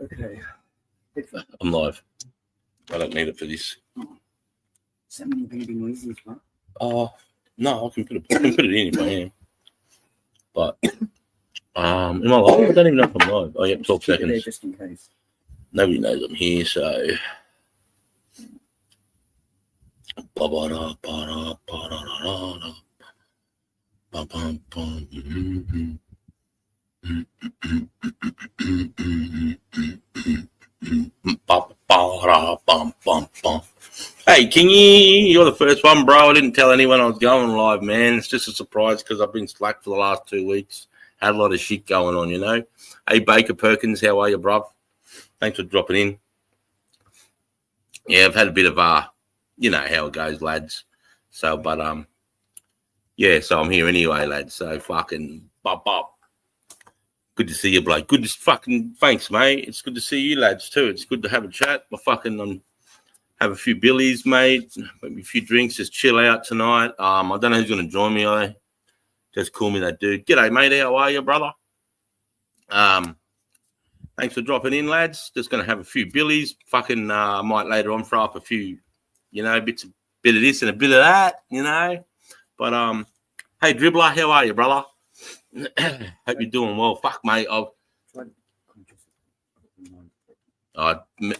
Okay. I'm live. I don't need it for this. So many baby noises, bro. Oh, no, I can put it in if I am. But, am I live? I don't even know if I'm live. Oh, yeah, 12 seconds. There just in case. Nobody knows I'm here, so. Hey, Kingy, you're the first one, bro. I didn't tell anyone I was going live, man. It's just a surprise because I've been slack for the last 2 weeks. Had a lot of shit going on, you know. Hey, Baker Perkins, how are you, bruv? Thanks for dropping in. Yeah, I've had a bit of you know how it goes, lads. So, but yeah, so I'm here anyway, lads. So fucking bop. Good to see you, bloke. Good to fucking thanks, mate. It's good to see you, lads, too. It's good to have a chat. I fucking have a few billies, mate. Maybe a few drinks. Just chill out tonight. I don't know who's gonna join me. Just call me that dude. G'day, mate. How are you, brother? Thanks for dropping in, lads. Just gonna have a few billies. Fucking might later on throw up a few, you know, bit of this and a bit of that, you know. But hey, Dribbler, how are you, brother? Hope you're doing well. Fuck, mate.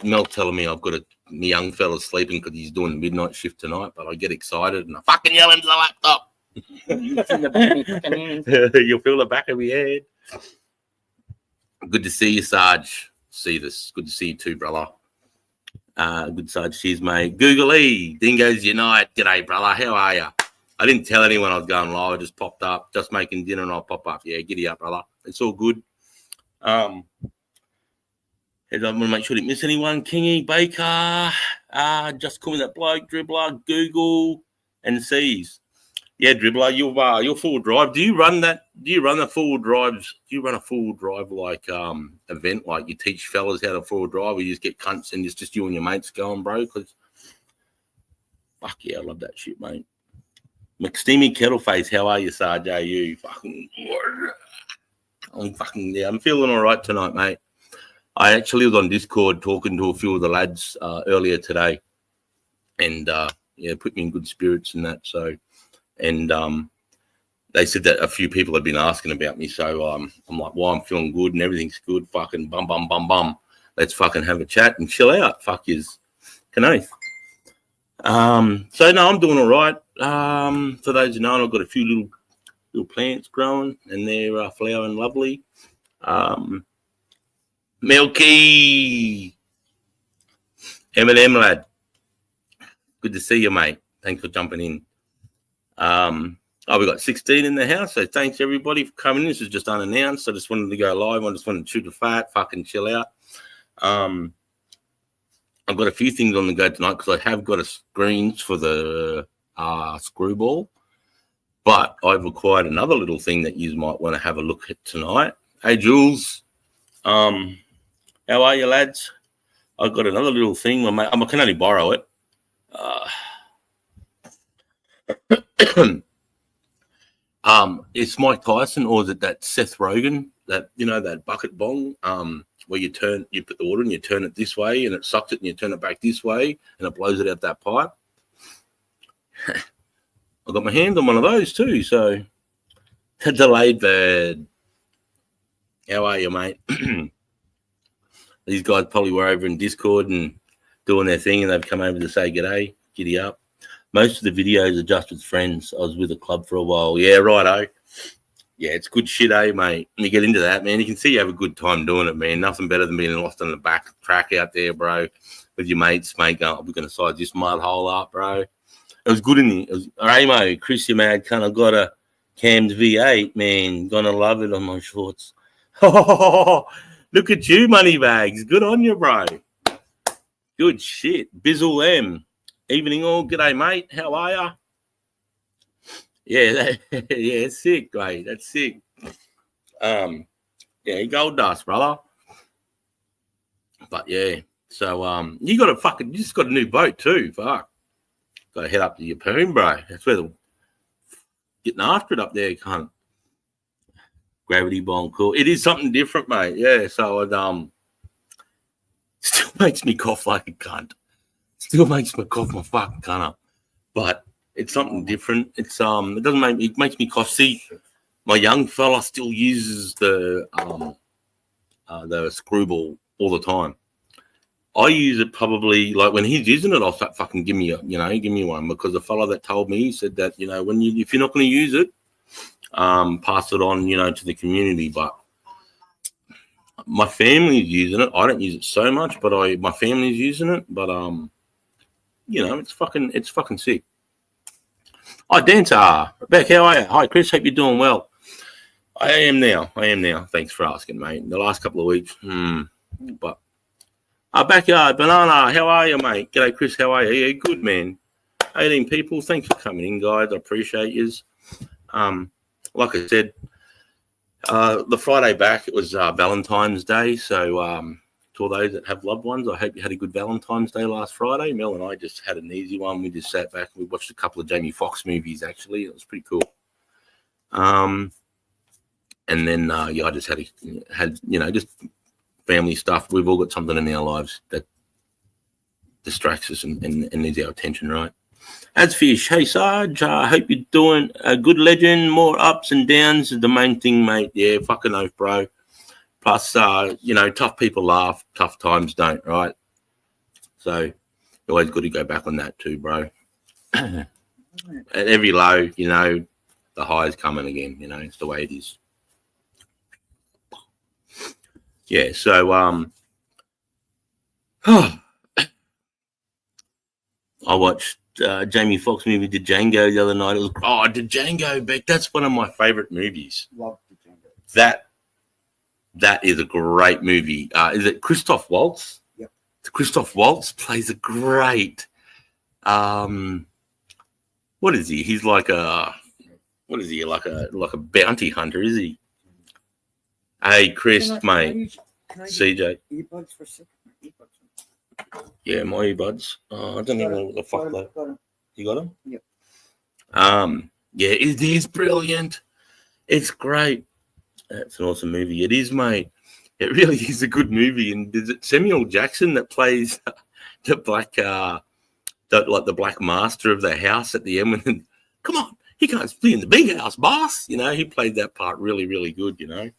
Mel telling me I've got my young fella sleeping because he's doing the midnight shift tonight, but I get excited and I fucking yell into the laptop. You'll feel the back of my head. Good to see you, Sarge. See this. Good to see you too, brother. Good Sarge. Cheers, mate. Google E. Dingoes Unite. G'day, brother. How are you? I didn't tell anyone I was going live. I just popped up, just making dinner, and I'll pop up. Yeah, giddy up, brother. It's all good. I want to make sure I didn't miss anyone. Kingy, Baker, just call me that bloke, Dribbler, Google, and C's. Yeah, Dribbler, you're full drive. Do you run that? Do you run the full drives? Do you run a full drive like event, like you teach fellas how to full drive, or you just get cunts and it's just you and your mates going, bro? Because fuck yeah, I love that shit, mate. McSteamy Kettleface, how are you, Sarge? You fucking, I'm feeling all right tonight, mate. I actually was on Discord talking to a few of the lads earlier today, and yeah, put me in good spirits and that. So, and they said that a few people have been asking about me. So I'm like, well, I'm feeling good and everything's good. Fucking bum. Let's fucking have a chat and chill out. Fuck yous. Can I? So no, I'm doing all right. For those who know, I've got a few little plants growing, and they're flowering lovely. Milky M&M lad, good to see you, mate. Thanks for jumping in. We got 16 in the house, so thanks everybody for coming in. This is just unannounced. I just wanted to go live. I just wanted to shoot the fat, fucking chill out. I've got a few things on the go tonight because I have got a screens for the screwball, but I've acquired another little thing that you might want to have a look at tonight. Hey, Jules. How are you, lads? I've got another little thing. I can only borrow it. It's Mike Tyson, or is it that Seth Rogen, that, you know, that bucket bong, where you put the water and you turn it this way and it sucks it and you turn it back this way and it blows it out that pipe. I got my hand on one of those too, so a delayed bird. How are you, mate? These guys probably were over in Discord and doing their thing, and they've come over to say g'day, giddy up. Most of the videos are just with friends. I was with a club for a while. Yeah, righto. Yeah, it's good shit, mate? When you get into that, man, you can see you have a good time doing it, man. Nothing better than being lost on the back track out there, bro, with your mates, mate, going, we're going to size this mud hole up, bro. It was good in the... It was, Ramo, Chris, you mad cunt, I got a Cam's V8, man. Gonna love it on my shorts. Look at you, Moneybags. Good on you, bro. Good shit. Bizzle M. Evening all. G'day, mate. How are ya? Yeah, yeah, sick, mate. That's sick. Yeah, gold dust, brother. But yeah, so you just got a new boat too. Fuck. Gotta head up to your poon, bro. That's where the getting after it up there, cunt. Gravity bomb, cool. It is something different, mate. Yeah, so makes me cough like a cunt. Still makes me cough my fucking cunt up. But it's something different. It's it makes me cough. See, my young fella still uses the screwball all the time. I use it probably like when he's using it, I'll start fucking give me one, because the fella that told me, he said that, you know, if you're not going to use it, pass it on, you know, to the community. But my family's using it. I don't use it so much, but my family's using it. But you know, it's fucking sick. Hi, Dancer. Beck, how are you? Hi, Chris. Hope you're doing well. I am now. Thanks for asking, mate. The last couple of weeks, but Backyard Banana. How are you, mate? G'day, Chris. How are you? Yeah, good, man. 18 people. Thanks for coming in, guys. I appreciate yous. Like I said, the Friday back, it was Valentine's Day. So to all those that have loved ones, I hope you had a good Valentine's Day last Friday. Mel and I just had an easy one. We just sat back and we watched a couple of Jamie Foxx movies, actually. It was pretty cool. And then, I just had you know, just family stuff. We've all got something in our lives that distracts us and needs our attention, right? As for you, hey, Sarge, I hope you're doing a good, legend. More ups and downs is the main thing, mate. Yeah, fucking oath, bro. Plus, you know, tough people laugh, tough times don't, right? So, always good to go back on that too, bro. At every low, you know, the high's coming again, you know, it's the way it is. Yeah, so, I watched Jamie Foxx movie Django the other night. It was Django, Beck. That's one of my favorite movies. Love Django. That is a great movie. Is it Christoph Waltz? Yep. Christoph Waltz plays a great. What is he? He's like a. What is he? Like a bounty hunter, is he? Hey, Chris, mate. CJ. Earbuds for a second. Yeah, my earbuds. I don't know what the fuck that. You got them? Yep. Yeah, it is brilliant. It's great. It's an awesome movie. It is, mate. It really is a good movie. And is it Samuel Jackson that plays the black, the black master of the house at the end? When, come on, he can't be in the big house, boss. You know, he played that part really, really good. You know.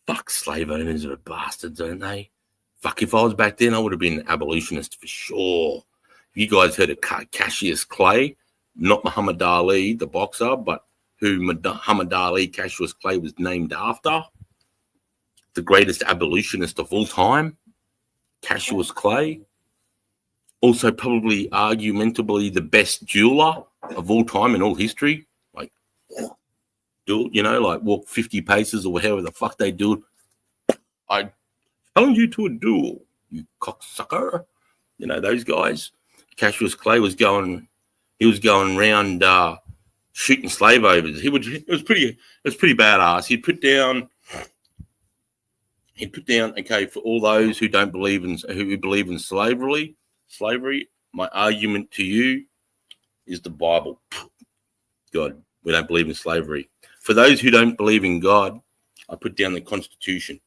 Fuck, slave owners are bastards, aren't they? Fuck, if I was back then, I would have been an abolitionist for sure. You guys heard of Cassius Clay, not Muhammad Ali, the boxer, but who Muhammad Ali, Cassius Clay, was named after. The greatest abolitionist of all time, Cassius Clay. Also, probably argumentably the best jeweler of all time in all history. Like, you know, like walk 50 paces or whatever the fuck they do. I challenge you to a duel, you cocksucker. You know, those guys. Cassius Clay was going around shooting slave owners. It was pretty badass. He'd put down, okay, for all those who believe in slavery, my argument to you is the Bible. God, we don't believe in slavery. For those who don't believe in God, I put down the Constitution.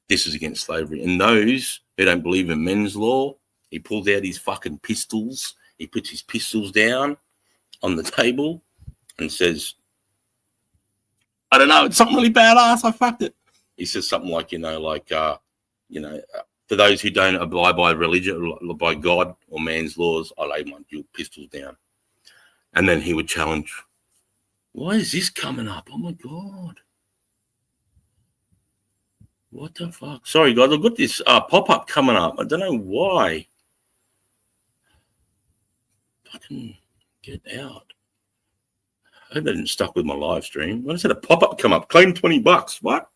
This is against slavery. And those who don't believe in men's law, he pulls out his fucking pistols. He puts his pistols down on the table and says, I don't know, it's something really badass. I fucked it. He says something like, for those who don't abide by religion, by God or man's laws, I lay my dual pistols down. And then he would challenge, why is this coming up? Oh, my God. What the fuck? Sorry, guys. I've got this pop-up coming up. I don't know why. Fucking get out. I hope that didn't stuck with my live stream. When I said a pop-up come up, claim $20. What?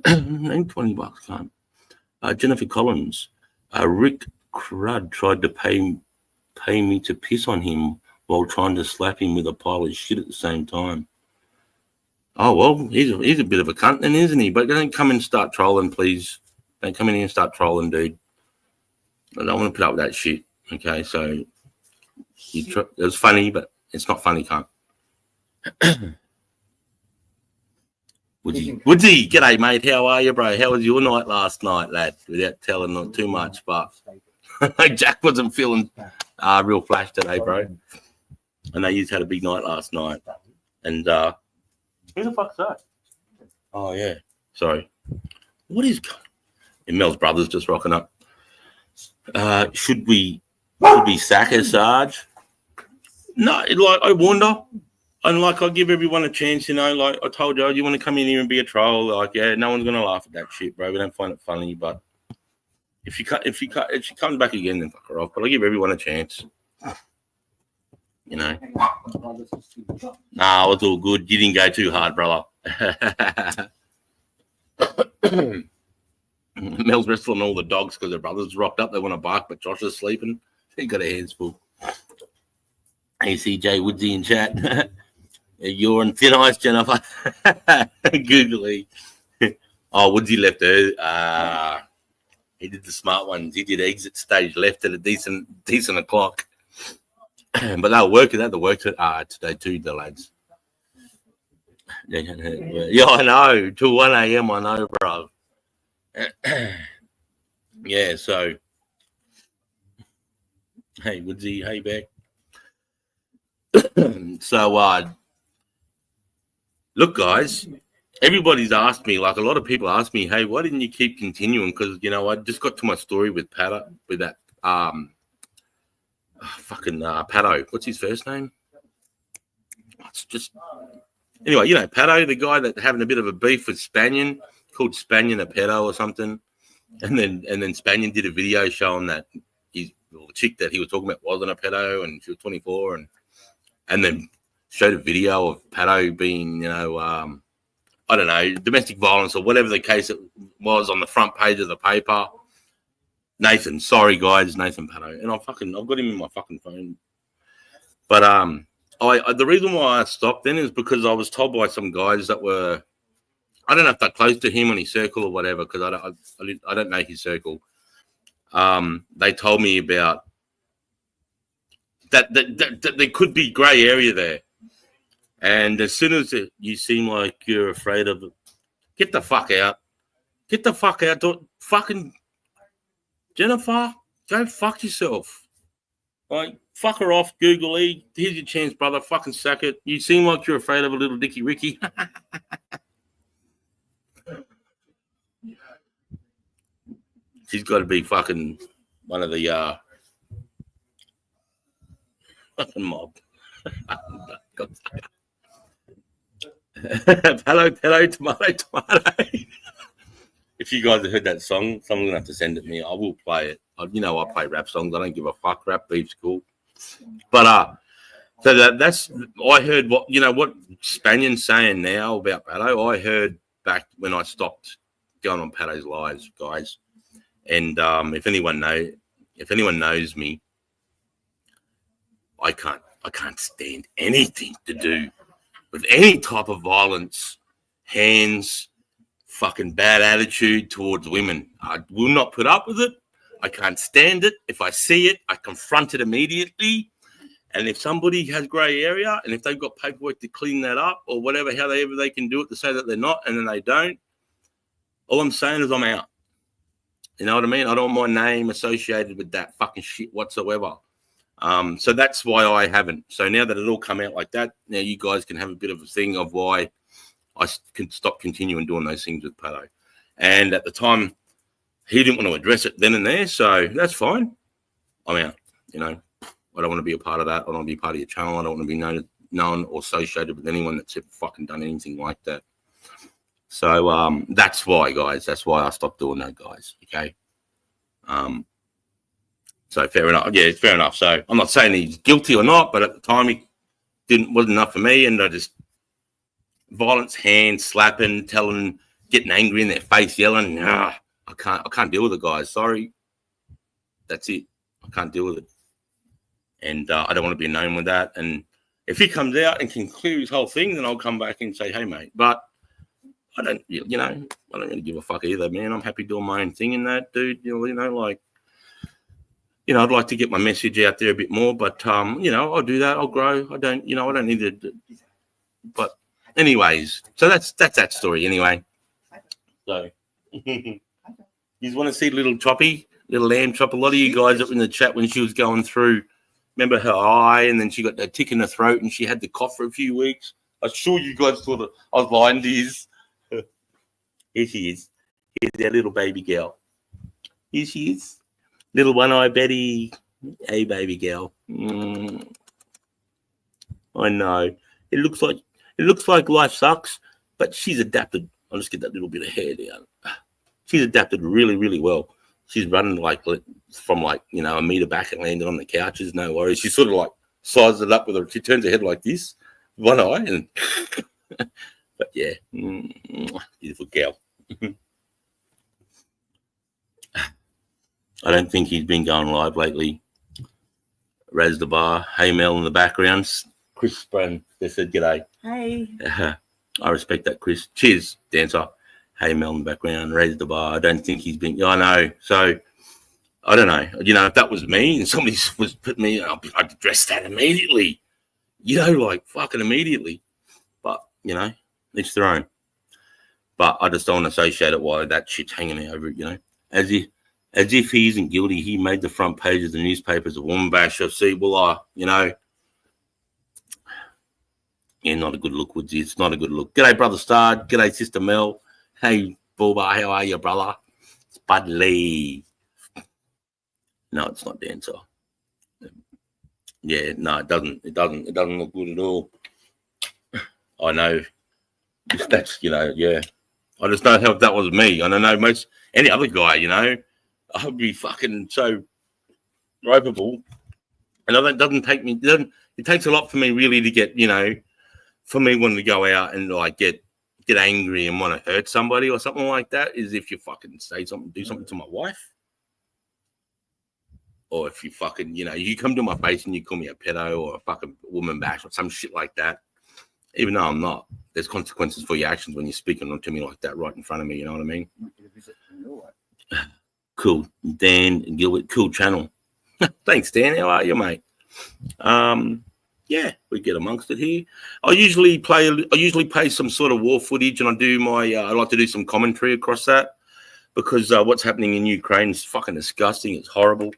Name $20, cunt. Jennifer Collins. Rick Crud tried to pay me to piss on him while trying to slap him with a pile of shit at the same time. Oh, well, he's a bit of a cunt then, isn't he? But don't come in and start trolling, please. Don't come in here and start trolling, dude. I don't want to put up with that shit. Okay, so it was funny, but it's not funny, cunt. Woodsy, g'day, mate. How are you, bro? How was your night last night, lad? Without telling not too much, but Jack wasn't feeling real flash today, bro. I know you had a big night last night. And who the fuck's that? Oh, yeah. Sorry. What is and Mel's brother's just rocking up. Should we sack her, Sarge? No, like I wonder. And like I give everyone a chance, you know, like I told you want to come in here and be a troll, like yeah, no one's gonna laugh at that shit, bro. We don't find it funny, but if she comes back again, then fuck her off. But I give everyone a chance. You know. Nah, it's all good. You didn't go too hard, brother. Mel's wrestling all the dogs because their brother's rocked up. They want to bark, but Josh is sleeping. He got a hands full. Hey, CJ Woodsy in chat. You're on thin ice, Jennifer. Googly. Oh, Woodsy left her. He did the smart ones. He did exit stage left at a decent o'clock. But they'll work it out. They'll work it today too, the lads. Yeah, I know. Till 1 a.m. I know, bro. Yeah, so hey Woodsy, hey back. So look guys, everybody's asked me, like a lot of people asked me, hey, why didn't you keep continuing? Because you know, I just got to my story with Pato, with that Pato. What's his first name? It's just anyway, you know, Pato, the guy that having a bit of a beef with Spanion, called Spanion a pedo or something. And then Spanion did a video showing that the chick that he was talking about wasn't a pedo and she was 24 and then showed a video of pedo being, you know, I don't know, domestic violence or whatever the case it was on the front page of the paper. Nathan, sorry guys, Nathan Pato. And I've got him in my fucking phone. But the reason why I stopped then is because I was told by some guys that were, I don't know if they're close to him on his circle or whatever, because I don't know his circle. They told me about that there could be grey area there. And as soon as you seem like you're afraid of it, get the fuck out. Get the fuck out. Don't fucking Jennifer, go fuck yourself. Like, fuck her off, Google E. Here's your chance, brother. Fucking sack it. You seem like you're afraid of a little Dicky Ricky. She's got to be fucking one of the fucking mob. Hello, tomato. If you guys have heard that song, someone's gonna have to send it to me. I will play it. You know, I play rap songs. I don't give a fuck. Rap beef's cool. But so that's I heard what Spanion's saying now about Pato. I heard back when I stopped going on Pato's lives, guys. And if anyone knows me, I can't stand anything to do with any type of violence, hands, fucking bad attitude towards women. I will not put up with it. I can't stand it. If I see it, I confront it immediately. And if somebody has grey area and if they've got paperwork to clean that up or whatever, however they can do it to say that they're not and then they don't, all I'm saying is I'm out. You know what I mean? I don't want my name associated with that fucking shit whatsoever. So that's why I haven't. So now that it all come out like that, now you guys can have a bit of a thing of why I can stop continuing doing those things with Pato. And at the time, he didn't want to address it then and there, so that's fine. I'm out. You know, I don't want to be a part of that. I don't want to be part of your channel. I don't want to be known or associated with anyone that's ever fucking done anything like that. So that's why, guys. That's why I stopped doing that, guys. Okay. So fair enough. Yeah, it's fair enough. So I'm not saying he's guilty or not, but at the time he wasn't enough for me, and I just violence, hands, slapping, getting angry in their face, yelling. Nah, I can't deal with it, guys. Sorry. That's it. I can't deal with it, and I don't want to be known with that. And if he comes out and can clear his whole thing, then I'll come back and say, hey, mate. But I don't really give a fuck either, man. I'm happy doing my own thing in that, dude. I'd like to get my message out there a bit more, but I'll do that. I'll grow. I don't need to, but anyways, so that's that story anyway. So you want to see little lamb chop? A lot of you guys up in the chat when she was going through, remember her eye, and then she got that tick in her throat, and she had the cough for a few weeks. I'm sure you guys thought that I was lying to you. Here she is. Here's our little baby girl. Here she is. Little one-eye Betty. Hey, baby girl. I know. It looks like life sucks, but she's adapted. I'll just get that little bit of hair down. She's adapted really, really well. She's running from a meter back and landed on the couches. No worries. She sort of like sizes it up with her. She turns her head like this, one eye, and but yeah, beautiful girl. I don't think he's been going live lately. Raz the bar. Hey Mel in the background. Chris Brown. They said g'day. Hey. I respect that, Chris. Cheers, dancer. Hey Mel in the background. Raz the bar. I don't think he's been. Yeah, I know. So I don't know. If that was me and somebody was putting me, I'd address that immediately. Fucking immediately. But each their own. But I just don't associate it while that shit's hanging over it. As if he isn't guilty, he made the front page of the newspapers a woman basher. See, well, yeah, not a good look, Woodsy. It's not a good look. G'day, brother Star. G'day, sister Mel. Hey, Bulba. How are you, brother? It's Bud Lee. No, it's not dancer. Yeah, no, it doesn't. It doesn't look good at all. I know. That's yeah. I just know how that was me. I don't know most any other guy. I'd be fucking so ropeable. And it doesn't take me. It takes a lot for me really to get for me wanting to go out and get angry and want to hurt somebody or something like that. Is if you fucking say something, do something to my wife, or if you fucking you come to my face and you call me a pedo or a fucking woman bash or some shit like that. Even though I'm not, there's consequences for your actions when you're speaking to me like that right in front of me. You know what I mean? Cool. Dan Gilbert, cool channel. Thanks, Dan. How are you, mate? Yeah, we get amongst it here. I usually play some sort of war footage, and I do I like to do some commentary across that because what's happening in Ukraine is fucking disgusting. It's horrible.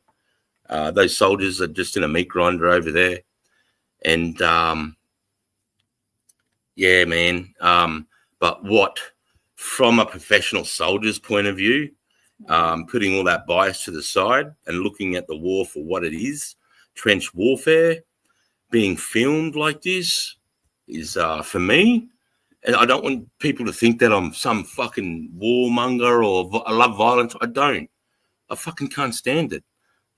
Those soldiers are just in a meat grinder over there, and yeah, man. But from a professional soldier's point of view, putting all that bias to the side and looking at the war for what it is, trench warfare, being filmed like this is, for me, and I don't want people to think that I'm some fucking warmonger or I love violence. I don't. I fucking can't stand it.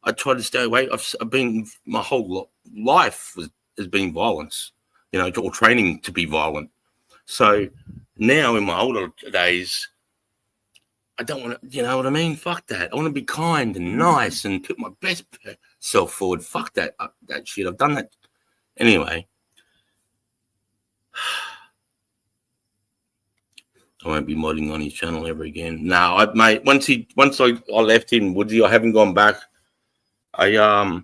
I try to stay away. I've been, my whole life has been violence, or training to be violent. So now in my older days, I don't want to, you know what I mean? Fuck that. I want to be kind and nice and put my best self forward. Fuck that shit. I've done that. Anyway, I won't be modding on his channel ever again. No, mate, once I left him, Woodsy, I haven't gone back. Actually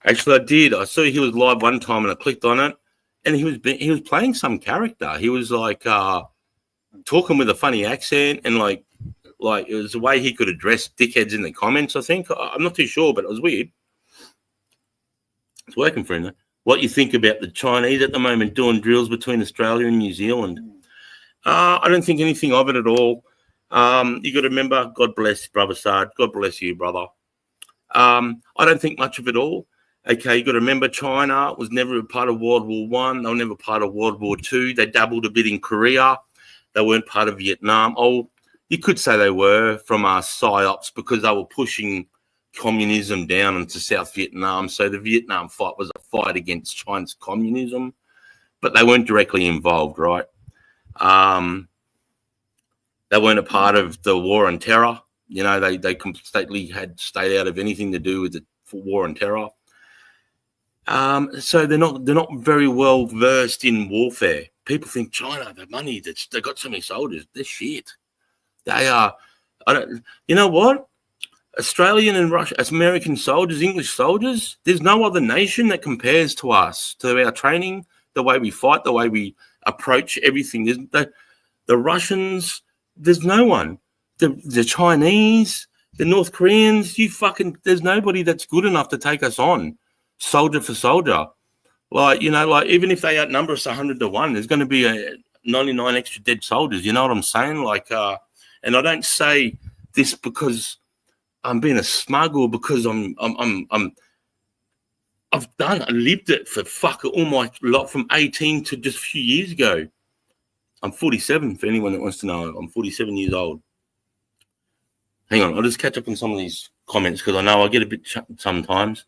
I did. I saw he was live one time and I clicked on it and he was playing some character. He was like talking with a funny accent and like it was the way he could address dickheads in the comments, I think. I'm not too sure, but it was weird. It's working for him though. What you think about the Chinese at the moment doing drills between Australia and New Zealand? I don't think anything of it at all. You got to remember, God bless Brother Sard. God bless you, brother. I don't think much of it all. Okay, you got to remember, China was never a part of World War One. They were never part of World War Two. They dabbled a bit in Korea. They weren't part of Vietnam. Oh, you could say they were from our psyops because they were pushing communism down into South Vietnam. So the Vietnam fight was a fight against China's communism, but they weren't directly involved, right? They weren't a part of the war on terror. They completely had stayed out of anything to do with the war on terror. So they're not very well versed in warfare. People think China, the money, they got so many soldiers. They're shit. They are. You know what? Australian and Russian, American soldiers, English soldiers. There's no other nation that compares to us, to our training, the way we fight, the way we approach everything. The Russians, there's no one. The Chinese, the North Koreans, there's nobody that's good enough to take us on, soldier for soldier. Like, even if they outnumber us 100 to 1, there's going to be 99 extra dead soldiers. You know what I'm saying? Like, and I don't say this because I'm being a smug or because I lived it for all my lot from 18 to just a few years ago. I'm 47 for anyone that wants to know. I'm 47 years old. Hang on, I'll just catch up on some of these comments because I know I get a bit sometimes.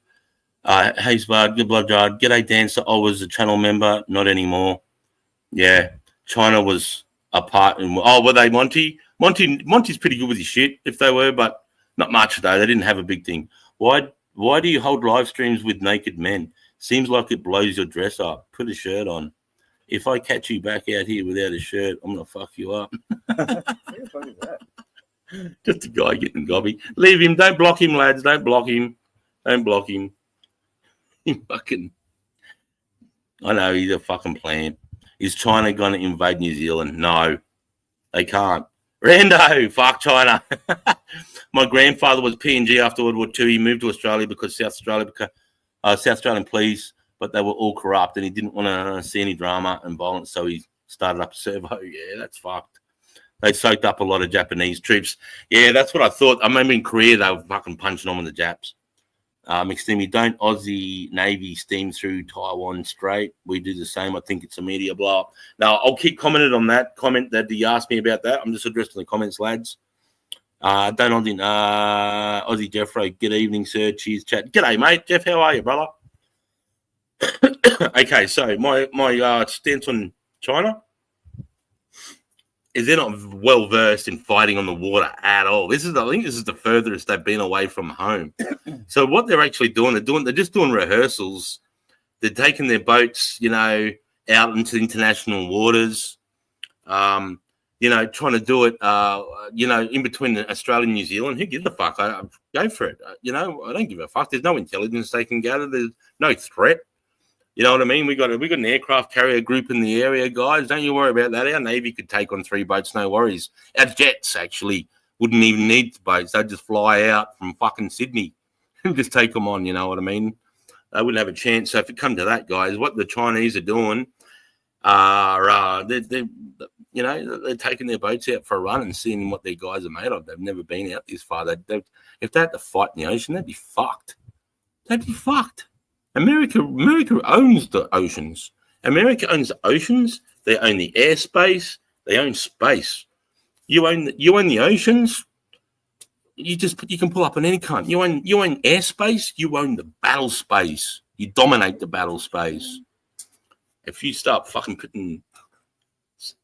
Hey, Spud, good blood, Jard. G'day, Dancer. I was a channel member, not anymore. Yeah, China was a part. Were they Monty? Monty's pretty good with his shit, if they were, but not much, though. They didn't have a big thing. Why do you hold live streams with naked men? Seems like it blows your dress up. Put a shirt on. If I catch you back out here without a shirt, I'm going to fuck you up. Just a guy getting gobby. Leave him. Don't block him, lads. Don't block him. Don't block him. I know he's a fucking plan. Is China going to invade New Zealand? No, they can't. Rando, fuck China. My grandfather was PNG after World War II. He moved to Australia because South Australian police, but they were all corrupt and he didn't want to see any drama and violence, so he started up a servo. Yeah, that's fucked. They soaked up a lot of Japanese troops. Yeah, that's what I thought. I remember in Korea, they were fucking punching on with the Japs. McSteamy, don't Aussie Navy steam through Taiwan Strait? We do the same. I think it's a media blow. Now, I'll keep commenting on that comment that he asked me about that. I'm just addressing the comments, lads. Don't Aussie Jeffro. Good evening, sir. Cheers, chat. G'day, mate. Jeff, how are you, brother? Okay, so my stance on China is they're not well versed in fighting on the water at all. I think this is the furthest they've been away from home. So what they're actually doing, they're just doing rehearsals. They're taking their boats, out into international waters. Trying to do it, in between Australia and New Zealand. Who gives a fuck? I go for it. I don't give a fuck. There's no intelligence they can gather. There's no threat. You know what I mean? We got an aircraft carrier group in the area, guys. Don't you worry about that. Our Navy could take on 3 boats, no worries. Our jets actually wouldn't even need boats. They'd just fly out from fucking Sydney and just take them on. You know what I mean? They wouldn't have a chance. So if it come to that, guys, what the Chinese are doing, they're taking their boats out for a run and seeing what their guys are made of. They've never been out this far. If they had to fight in the ocean, they'd be fucked. America owns the oceans. America owns the oceans. They own the airspace. They own space. You own the oceans. You can pull up on any cunt. You own airspace. You own the battle space. You dominate the battle space. If you start fucking putting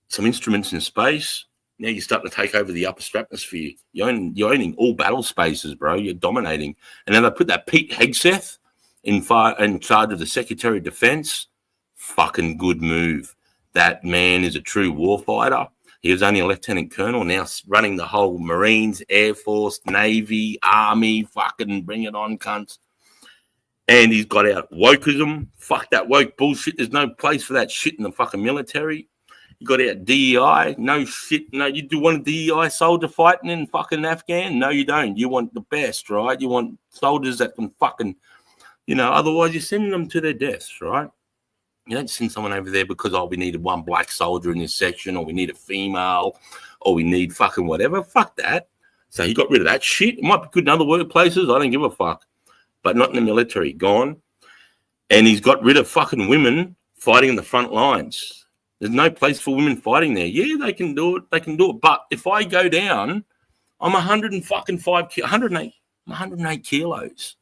some instruments in space, now you're starting to take over the upper stratosphere. You're owning all battle spaces, bro. You're dominating. And then they put that Pete Hegseth in charge of the Secretary of Defense. Fucking good move. That man is a true warfighter. He was only a lieutenant colonel, now running the whole Marines, Air Force, Navy, Army. Fucking bring it on, cunts. And he's got out wokeism. Fuck that woke bullshit. There's no place for that shit in the fucking military. You got out DEI. No shit. No, you do want a DEI soldier fighting in fucking Afghan? No, you don't. You want the best, right? You want soldiers that can fucking, otherwise you're sending them to their deaths, right? You don't send someone over there because, we needed one black soldier in this section, or we need a female, or we need fucking whatever. Fuck that. So he got rid of that shit. It might be good in other workplaces. I don't give a fuck. But not in the military. Gone. And he's got rid of fucking women fighting in the front lines. There's no place for women fighting there. Yeah, they can do it. But if I go down, I'm 108 kilos.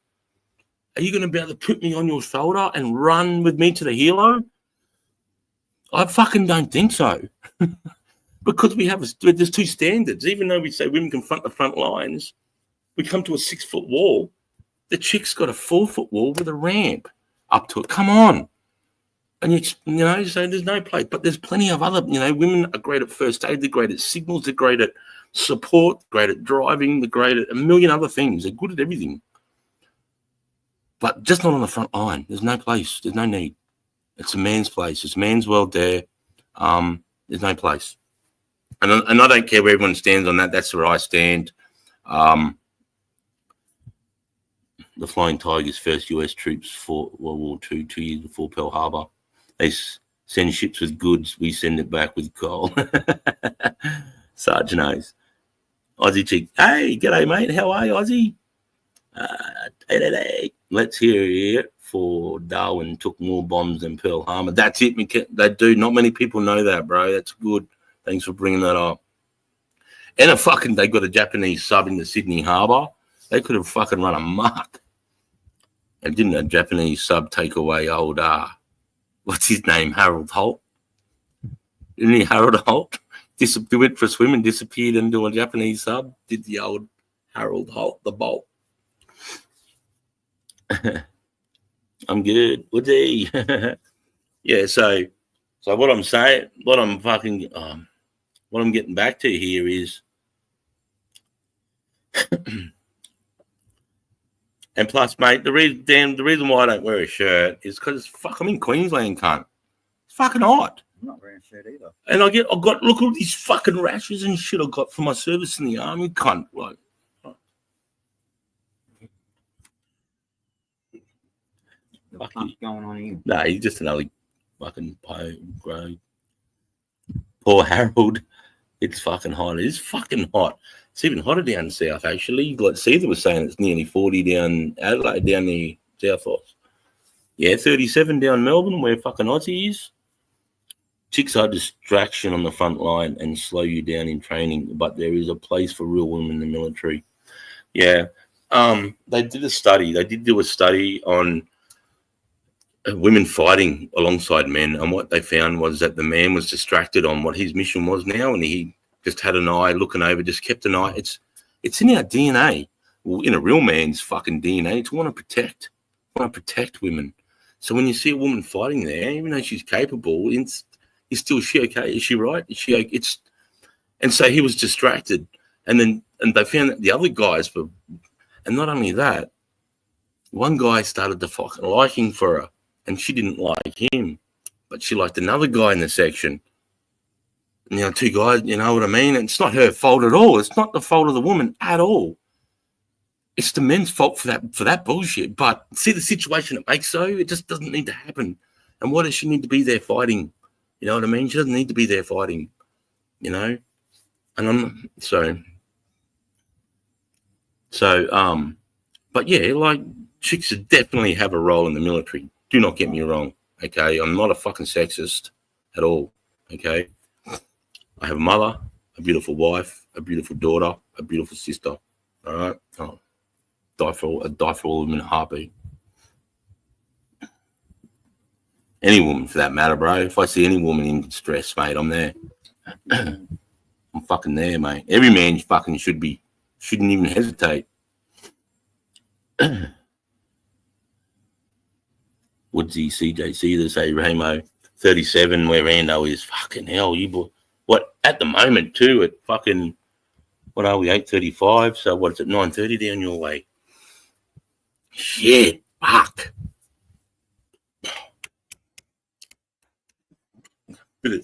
Are you going to be able to put me on your shoulder and run with me to the helo? I fucking don't think so. Because there's 2 standards. Even though we say women can front the front lines, we come to a 6-foot wall. The chick's got a 4-foot wall with a ramp up to it. Come on. And, so there's no place. But there's plenty of other, women are great at first aid. They're great at signals. They're great at support, great at driving. They're great at a million other things. They're good at everything. But just not on the front line. There's no place. There's no need. It's a man's place. It's a man's world there. There's no place. And I don't care where everyone stands on that. That's where I stand. The Flying Tigers, first US troops for World War II, 2 years before Pearl Harbor. They send ships with goods. We send it back with coal. Sergeant O's. Aussie chick. Hey, g'day, mate. How are you, Aussie? Let's hear it for Darwin took more bombs than Pearl Harbor. That's it, that dude. Not many people know that, bro. That's good. Thanks for bringing that up. And they got a Japanese sub in the Sydney Harbour. They could have fucking run amok. And didn't a Japanese sub take away old, what's his name, Harold Holt? Didn't he, Harold Holt? He went for a swim and disappeared into a Japanese sub. Did the old Harold Holt, the bolt. I'm good. What's he? Yeah, so what I'm saying, what I'm getting back to here is, and plus, mate, the reason why I don't wear a shirt is because I'm in Queensland, cunt. It's fucking hot. I'm not wearing a shirt either. And I've got look at all these fucking rashes and shit I got for my service in the army, cunt. Like, The fuck's going on here? nah, he's just another fucking grey. Poor Harold. It's fucking hot. It's fucking hot. It's even hotter down south, actually. Like Caesar was saying, it's nearly 40 down Adelaide, down the south coast. Yeah, 37 down Melbourne, where fucking Aussie is. Chicks are distraction on the front line and slow you down in training, but there is a place for real women in the military. Yeah. They did a study. They did do a study on women fighting alongside men, and what they found was that the man was distracted on what his mission was now, and he just had an eye looking over, just kept an eye. It's in our DNA. Well, in a real man's fucking DNA, it's want to protect women. So when you see a woman fighting there, even though she's capable, is still she okay? Is she right? Is she okay? And so he was distracted, and they found that the other guys were, and not only that, one guy started to fucking liking for her. And she didn't like him, but she liked another guy in the section. Two guys, you know what I mean? It's not her fault at all. It's not the fault of the woman at all. It's the men's fault for that bullshit. But see the situation it makes so? It just doesn't need to happen. And why does she need to be there fighting? You know what I mean? She doesn't need to be there fighting, you know? And but yeah, like, chicks definitely have a role in the military. Do not get me wrong, okay? I'm not a fucking sexist at all, okay? I have a mother, a beautiful wife, a beautiful daughter, a beautiful sister, all right? I'd die for all of them in a heartbeat. Any woman, for that matter, bro. If I see any woman in distress, mate, I'm there. I'm fucking there, mate. Every man fucking shouldn't even hesitate. Woodsy, CJC, they say Ramo, 37, where Rando is. Fucking hell, you boy. What, at the moment, too, at fucking, what are we, 8:35? So what's it, 9:30 down your way? Shit, fuck. Look at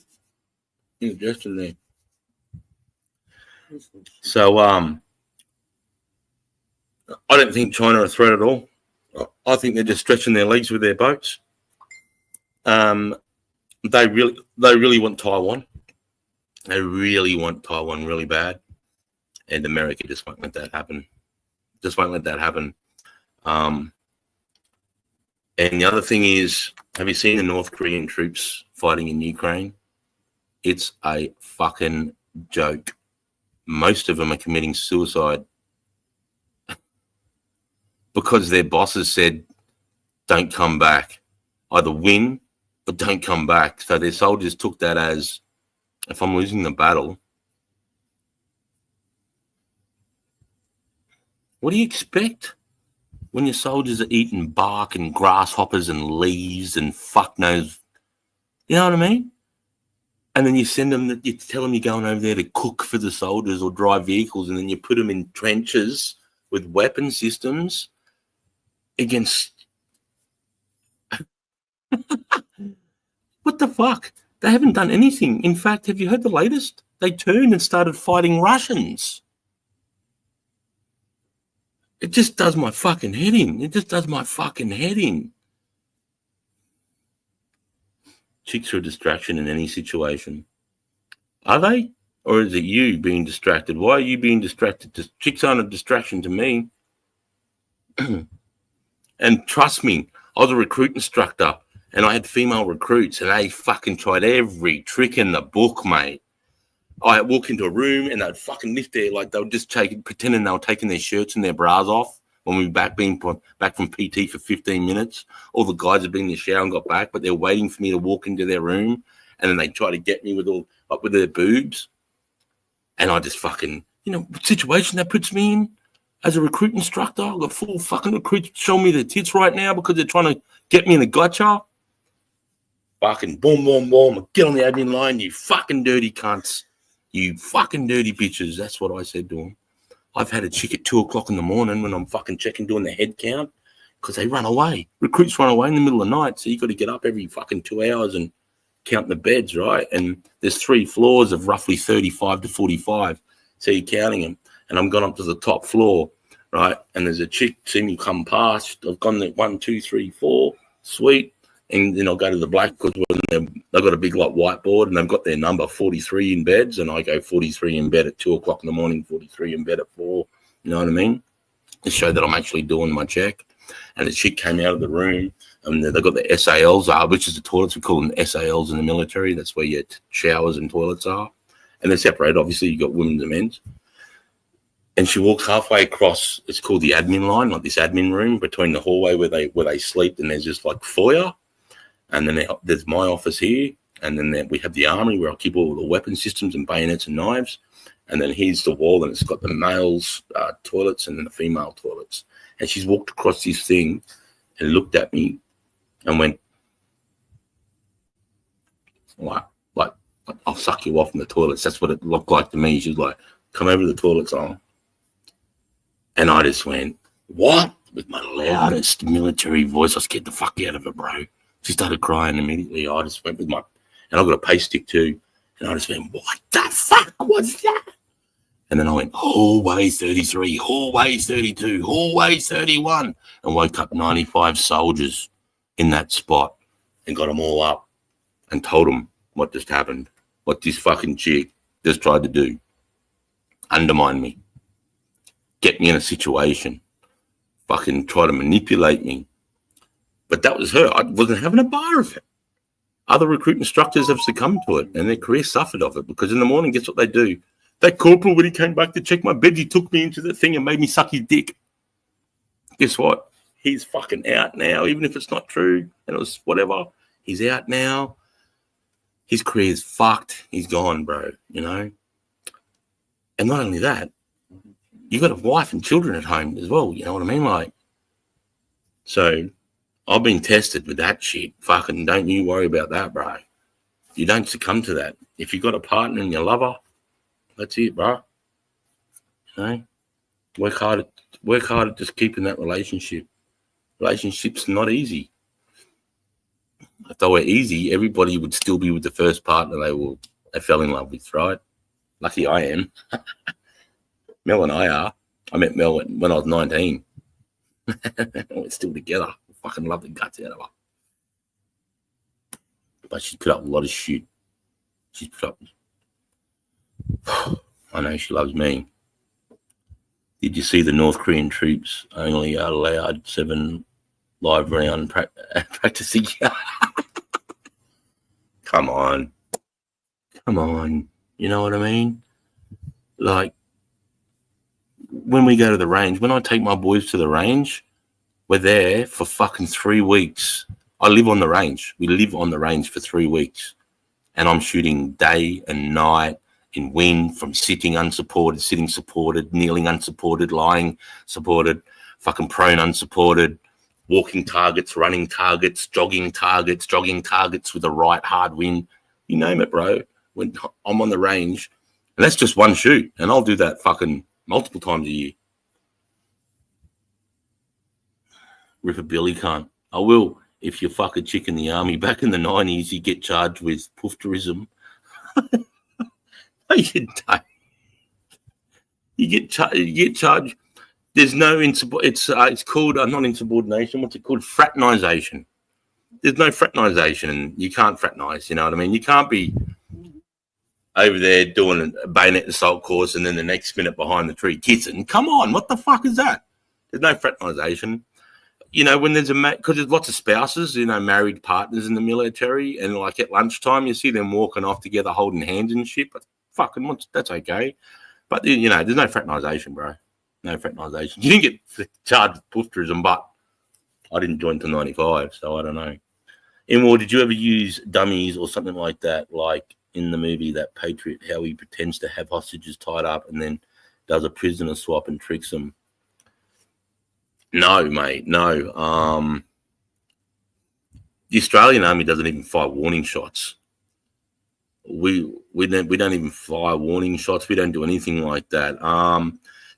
it. Just in there. So, I don't think China are a threat at all. I think they're just stretching their legs with their boats. They really want Taiwan. They really want Taiwan really bad, and America just won't let that happen. And the other thing is, have you seen the North Korean troops fighting in Ukraine? It's a fucking joke. Most of them are committing suicide because their bosses said, don't come back. Either win, but don't come back. So their soldiers took that as, if I'm losing the battle, what do you expect when your soldiers are eating bark and grasshoppers and leaves and fuck knows? You know what I mean? And then you send them, you tell them you're going over there to cook for the soldiers or drive vehicles, and then you put them in trenches with weapon systems against... What the fuck? They haven't done anything. In fact, have you heard the latest? They turned and started fighting Russians. It just does my fucking head in. It just does my fucking head in. Chicks are a distraction in any situation. Are they? Or is it you being distracted? Why are you being distracted? Chicks aren't a distraction to me. And trust me, I was a recruit instructor and I had female recruits and they fucking tried every trick in the book, mate. I walk into a room and they'd fucking lift their, like they were just pretending they were taking their shirts and their bras off when we were back from PT for 15 minutes. All the guys had been in the shower and got back, but they're waiting for me to walk into their room and then they try to get me with their boobs. And I just fucking, situation that puts me in as a recruit instructor. I've got full fucking recruits showing me their tits right now because they're trying to get me in a gotcha. Fucking boom, boom, boom. Get on the admin line, you fucking dirty cunts. You fucking dirty bitches. That's what I said to them. I've had a chick at 2 o'clock in the morning when I'm fucking checking, doing the head count because they run away. Recruits run away in the middle of the night. So you got to get up every fucking 2 hours and count the beds, right? And there's 3 floors of roughly 35 to 45. So you're counting them. And I'm gone up to the top floor, right? And there's a chick see me come past. I've gone there 1, 2, 3, 4. Sweet. And then I'll go to the black because they've got a big like whiteboard and they've got their number 43 in beds. And I go 43 in bed at 2 o'clock in the morning, 43 in bed at 4. You know what I mean? To show that I'm actually doing my check. And the chick came out of the room and they've got the SALs, which is the toilets. We call them SALs in the military. That's where your showers and toilets are. And they're separated. Obviously, you've got women's and men's. And she walks halfway across. It's called the admin line, like this admin room between the hallway where they sleep. And there's just like foyer. And then there's my office here. And then we have the armory where I keep all the weapon systems and bayonets and knives. And then here's the wall, and it's got the male's toilets and then the female toilets. And she's walked across this thing and looked at me and went, like, I'll suck you off in the toilets. That's what it looked like to me. She was like, come over to the toilets on. And I just went, what? With my loudest military voice. I scared the fuck out of her, bro. She started crying immediately. I just went with and I got a pace stick too. And I just went, what the fuck was that? And then I went, hallway 33, hallway 32, hallway 31, and woke up 95 soldiers in that spot and got them all up and told them what just happened, what this fucking chick just tried to do. Undermine me, get me in a situation, fucking try to manipulate me. But that was her. I wasn't having a bar of it. Other recruit instructors have succumbed to it and their career suffered of it because in the morning, guess what they do? That corporal, when he came back to check my bed, he took me into the thing and made me suck his dick. Guess what? He's fucking out now, even if it's not true. And it was whatever. He's out now. His career's fucked. He's gone, bro, And not only that, you got a wife and children at home as well. You know what I mean? Like, so I've been tested with that shit. Fucking don't you worry about that, bro. You don't succumb to that. If you got a partner and you love her, that's it, bro. Work hard at just keeping that relationship. Relationship's not easy. If they were easy, everybody would still be with the first partner they fell in love with, right? Lucky I am. Mel and I are. I met Mel when I was 19. We're still together. I fucking love the guts out of her. But she's put up a lot of shit. She's put up... I know she loves me. Did you see the North Korean troops only allowed 7 live round practicing? Come on. You know what I mean? Like, when we go to the range, when I take my boys to the range, we're there for fucking 3 weeks. I live on the range. We live on the range for 3 weeks. And I'm shooting day and night in wind from sitting unsupported, sitting supported, kneeling unsupported, lying supported, fucking prone unsupported, walking targets, running targets, jogging targets with a right hard wind. You name it, bro. When I'm on the range, and that's just one shoot, and I'll do that fucking multiple times a year. Rip a billy cunt. I will. if you fuck a chick in the army back in the 90s, you get charged with poof tourism. You don't. You get charged. There's no it's called not insubordination. What's it called? Fraternization. There's no fraternization, and you can't fraternize. You know what I mean? You can't be over there doing a bayonet assault course and then the next minute behind the tree kissing. Come on, what the fuck is that? There's no fraternization. You know, when there's because there's lots of spouses, you know, married partners in the military, and like at lunchtime, you see them walking off together, holding hands and shit. But fucking, that's okay. But you know, there's no fraternization, bro. No fraternization. You didn't get charged with push tourism, but I didn't join till 95, so I don't know. Anymore, did you ever use dummies or something like that, like in the movie That Patriot, how he pretends to have hostages tied up and then does a prisoner swap and tricks them? No, mate, no. The Australian Army doesn't even fire warning shots. We don't even fire warning shots. We don't do anything like that.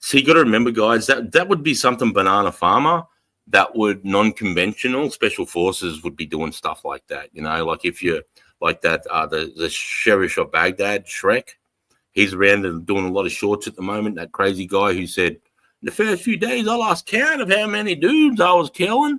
So you got to remember, guys, that would be something Banana Farmer. That would non-conventional special forces would be doing stuff like that. You know, like if you're like that, the Sheriff of Baghdad, Shrek, he's around and doing a lot of shorts at the moment. That crazy guy who said, the first few days I lost count of how many dudes I was killing.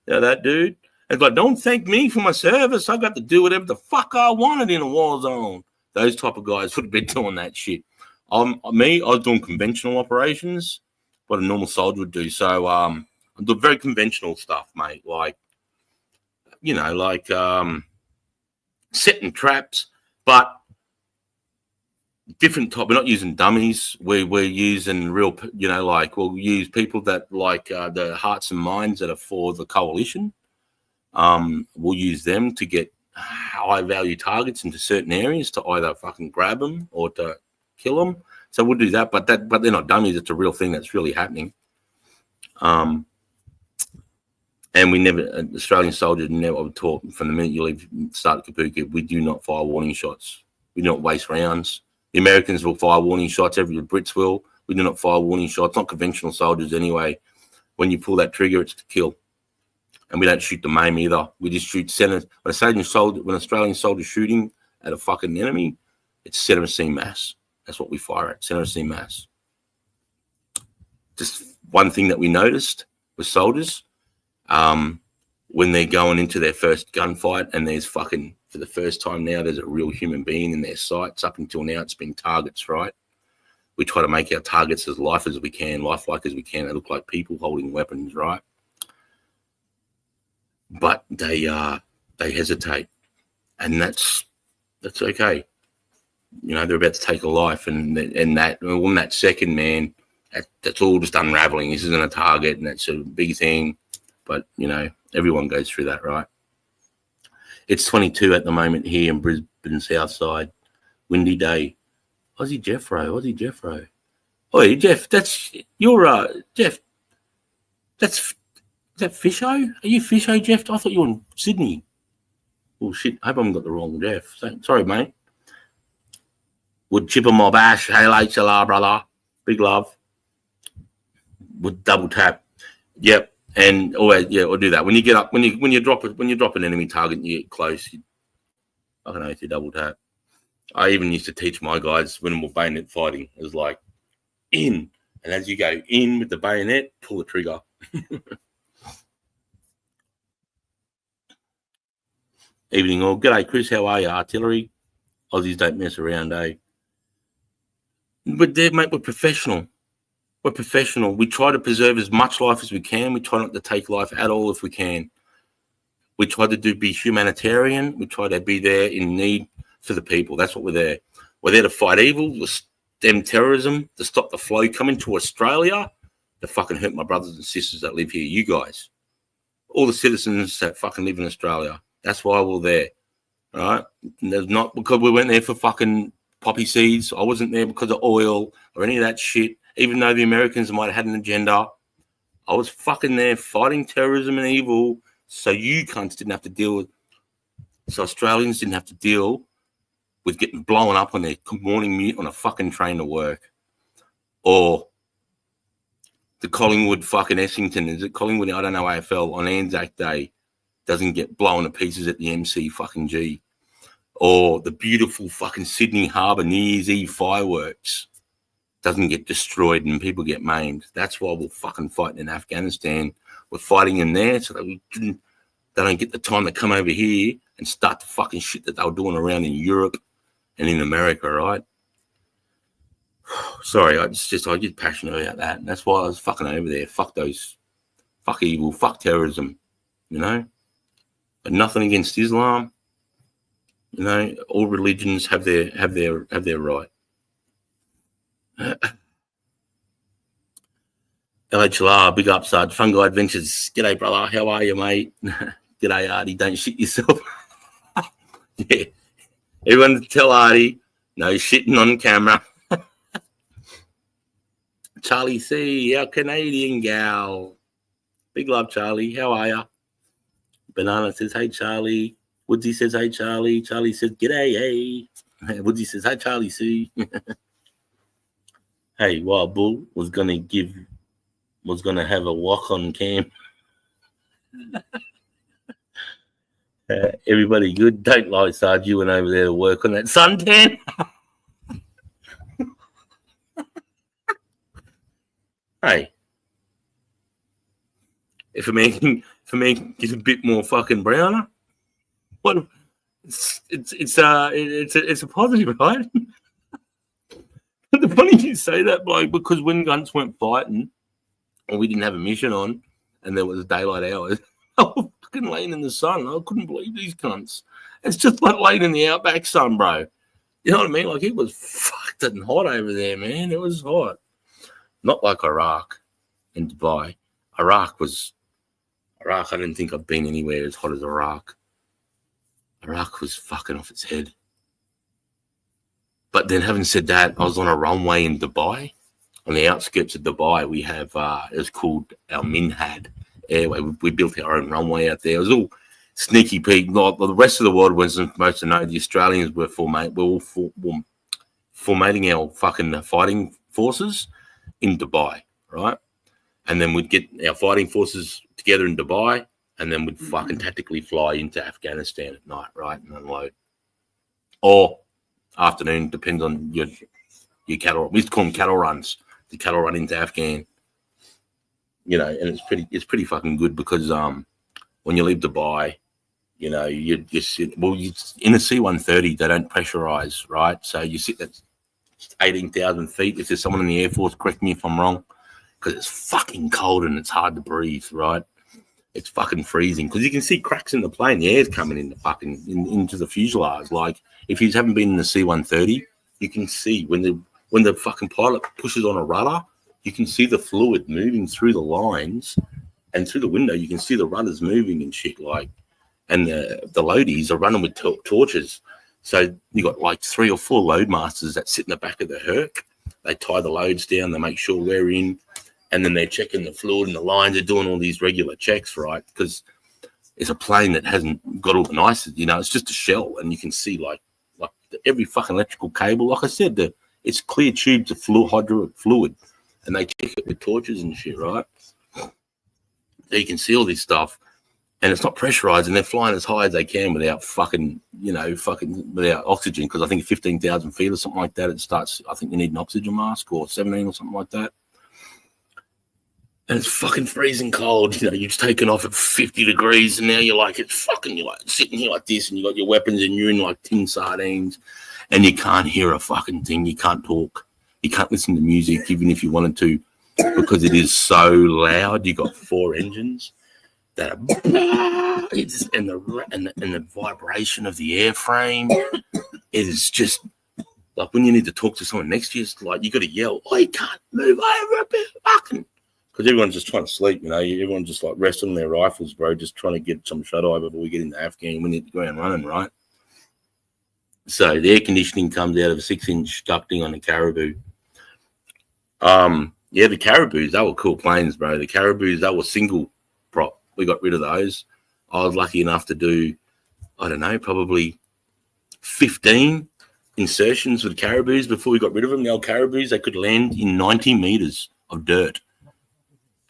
Yeah, that dude. It's like, don't thank me for my service. I got to do whatever the fuck I wanted in a war zone. Those type of guys would have been doing that shit. I was doing conventional operations, what a normal soldier would do. So I do very conventional stuff, mate. Like, you know, like setting traps, but different type. We're not using dummies. We're using real, you know, like we'll use people that like the hearts and minds that are for the coalition. We'll use them to get high value targets into certain areas to either fucking grab them or to kill them. So we'll do that, but they're not dummies. It's a real thing that's really happening. And we never, Australian soldiers never taught from the minute you leave, start Kapuka, we do not fire warning shots. We do not waste rounds. The Americans will fire warning shots. The Brits will. We do not fire warning shots. Not conventional soldiers anyway. When you pull that trigger, it's to kill. And we don't shoot to maim either. We just shoot center. When Australian soldiers shooting at a fucking enemy, it's center of scene mass. That's what we fire at, center of scene mass. Just one thing that we noticed with soldiers, when they're going into their first gunfight and there's fucking, for the first time now, there's a real human being in their sights. Up until now, it's been targets, right? We try to make our targets as lifelike as we can. They look like people holding weapons, right? But they hesitate, and that's okay. You know, they're about to take a life, and that second, man, that's all just unraveling. This isn't a target, and that's a big thing. But you know, everyone goes through that, right? It's 22 at the moment here in Brisbane, South Side. Windy day. Aussie Jeffro. Oh, Jeff, that's you're Jeff. Is that Fisho? Are you Fisho, Jeff? I thought you were in Sydney. Oh shit! I hope I haven't got the wrong Jeff. Sorry, mate. Would chipper my bash. Hey, HLR, brother. Big love. Would double tap. Yep. And always, yeah, or do that when you get up, when you drop an enemy target and you get close. I don't know if you double tap. I even used to teach my guys when we're bayonet fighting. It was like in, and as you go in with the bayonet, pull the trigger. Evening all. G'day, Chris. How are you? Artillery. Aussies don't mess around, eh? But there, mate, we're professional. We're professional. We try to preserve as much life as we can. We try not to take life at all if we can. We try to be humanitarian. We try to be there in need for the people. That's what we're there. We're there to fight evil, to stem terrorism, to stop the flow coming to Australia, to fucking hurt my brothers and sisters that live here. You guys. All the citizens that fucking live in Australia. That's why we're there. All right? And there's not because we went there for fucking poppy seeds. I wasn't there because of oil or any of that shit. Even though the Americans might have had an agenda, I was fucking there fighting terrorism and evil so you cunts didn't have to deal with, so Australians didn't have to deal with getting blown up on their morning mute on a fucking train to work. Or the Collingwood fucking Essington, is it Collingwood? I don't know, AFL on Anzac Day. doesn't get blown to pieces at the MC fucking G, or the beautiful fucking Sydney Harbour New Year's Eve fireworks doesn't get destroyed and people get maimed. That's why we're fucking fighting in Afghanistan. We're fighting in there so that they don't get the time to come over here and start the fucking shit that they were doing around in Europe and in America, right? Sorry, I get passionate about that. And that's why I was fucking over there. Fuck those, fuck evil, fuck terrorism, you know? But nothing against Islam. You know, all religions have their right. LHLR, big up, Sarge. Fungi Adventures. G'day, brother. How are you, mate? G'day, Artie. Don't shit yourself. Yeah. Everyone tell Artie, no shitting on camera. Charlie C, our Canadian gal. Big love, Charlie. How are you? Banana says, hey, Charlie. Woodsy says, hey, Charlie. Charlie says, g'day, hey. Woodsy says, hi, Charlie C. Hey, Wild Bull was gonna have a walk on cam. Everybody good? Don't lie, Sarge. You went over there to work on that suntan. Hey, if a man gets a bit more fucking browner, what? It's a positive, right? But the funny you say that, bloke, because when guns went fighting and we didn't have a mission on and there was daylight hours, I was fucking laying in the sun. I couldn't believe these cunts. It's just like laying in the outback sun, bro. You know what I mean? Like, it was fucked and hot over there, man. It was hot. Not like Iraq and Dubai. Iraq, I don't think I've been anywhere as hot as Iraq. Iraq was fucking off its head. But then, having said that, I was on a runway in Dubai. On the outskirts of Dubai, we have, it was called our Minhad Airway. We built our own runway out there. It was all sneaky peek. Like, the rest of the world wasn't supposed to know. The Australians were formatting our fucking fighting forces in Dubai, right? And then we'd get our fighting forces together in Dubai, and then we'd fucking tactically fly into Afghanistan at night, right, and unload. Or afternoon, depends on your cattle. We used to call them cattle runs. The cattle run into Afghan, you know, and it's pretty fucking good because when you leave Dubai, you know, you sit in a C-130. They don't pressurize, right? So you sit at 18,000 feet. If there's someone in the Air Force, correct me if I'm wrong, because it's fucking cold and it's hard to breathe, right? It's fucking freezing because you can see cracks in the plane. The air's coming in the fucking into the fuselage. Like, if you haven't been in the C-130, you can see when the fucking pilot pushes on a rudder, you can see the fluid moving through the lines, and through the window you can see the rudders moving and shit. Like, and the loadies are running with torches. So you got like 3 or 4 load masters that sit in the back of the Herc. They tie the loads down. They make sure we're in. And then they're checking the fluid and the lines. They're doing all these regular checks, right? Because it's a plane that hasn't got all the niceties, you know. It's just a shell, and you can see like every fucking electrical cable. Like I said, it's clear tubes of hydraulic fluid, and they check it with torches and shit, right? So you can see all this stuff, and it's not pressurized, and they're flying as high as they can without without oxygen. Because I think 15,000 feet or something like that, it starts. I think you need an oxygen mask, or 17 or something like that. And it's fucking freezing cold. You know, you've taken off at 50 degrees, and now you're like sitting here like this, and you got your weapons, and you're in like tin sardines, and you can't hear a fucking thing. You can't talk. You can't listen to music, even if you wanted to, because it is so loud. You got 4 engines that are, and the vibration of the airframe is just like when you need to talk to someone next to you. It's like you got to yell, "I can't move over a bit, fucking." Because everyone's just trying to sleep, you know. Everyone's just like resting on their rifles, bro, just trying to get some shut-eye before we get into Afghan. We need to go around running, right? So the air conditioning comes out of a 6-inch ducting on the Caribou. Yeah, the Caribous, they were cool planes, bro. The Caribous, they were single prop. We got rid of those. I was lucky enough to do, I don't know, probably 15 insertions with Caribous before we got rid of them. The old Caribous, they could land in 90 meters of dirt.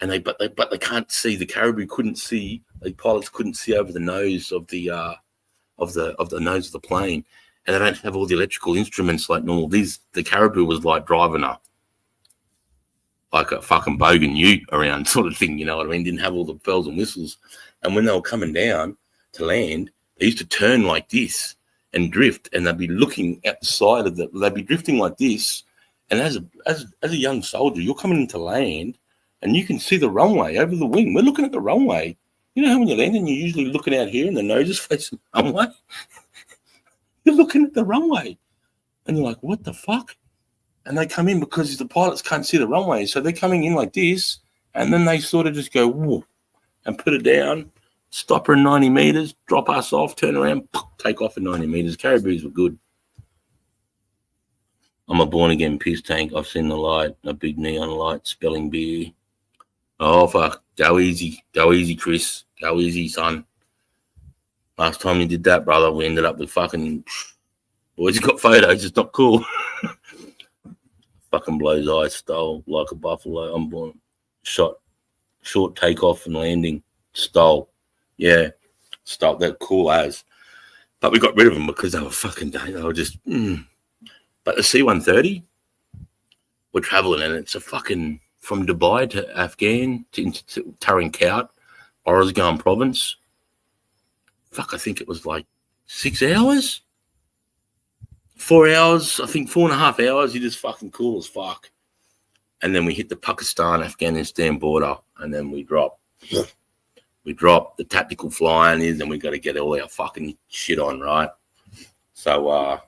And but they can't see. The Caribou couldn't see The pilots couldn't see over the nose of the nose of the plane, and they don't have all the electrical instruments like normal. The Caribou was like driving like a fucking bogan ute around sort of thing, you know what I mean? Didn't have all the bells and whistles. And when they were coming down to land, they used to turn like this and drift, and they'd be looking at the side of they'd be drifting like this. And as a young soldier, you're coming into land and you can see the runway over the wing. We're looking at the runway. You know how when you're landing, you're usually looking out here and the nose is facing the runway? You're looking at the runway. And you're like, what the fuck? And they come in because the pilots can't see the runway. So they're coming in like this, and then they sort of just go, whoa, and put it down, stop her in 90 meters, drop us off, turn around, take off in 90 meters. Caribous were good. I'm a born-again piss tank. I've seen the light, a big neon light, spelling beer. Oh, fuck. Go easy, Chris. Go easy, son. Last time you did that, brother, we ended up with fucking... Boys got photos. It's not cool. Fucking blows eyes, stole like a buffalo. I'm born. Short takeoff and landing. Stole. Yeah. Stole. They're cool as. But we got rid of them because they were fucking... They were just... But the C-130, we're traveling, and it's a fucking... From Dubai to Afghan to Tarin Kowt, Oruzgan province. Fuck, I think it was like 6 hours? 4 hours, I think 4.5 hours. You're just fucking cool as fuck. And then we hit the Pakistan-Afghanistan border, and then we drop. We drop. The tactical flying is, and we got to get all our fucking shit on, right? So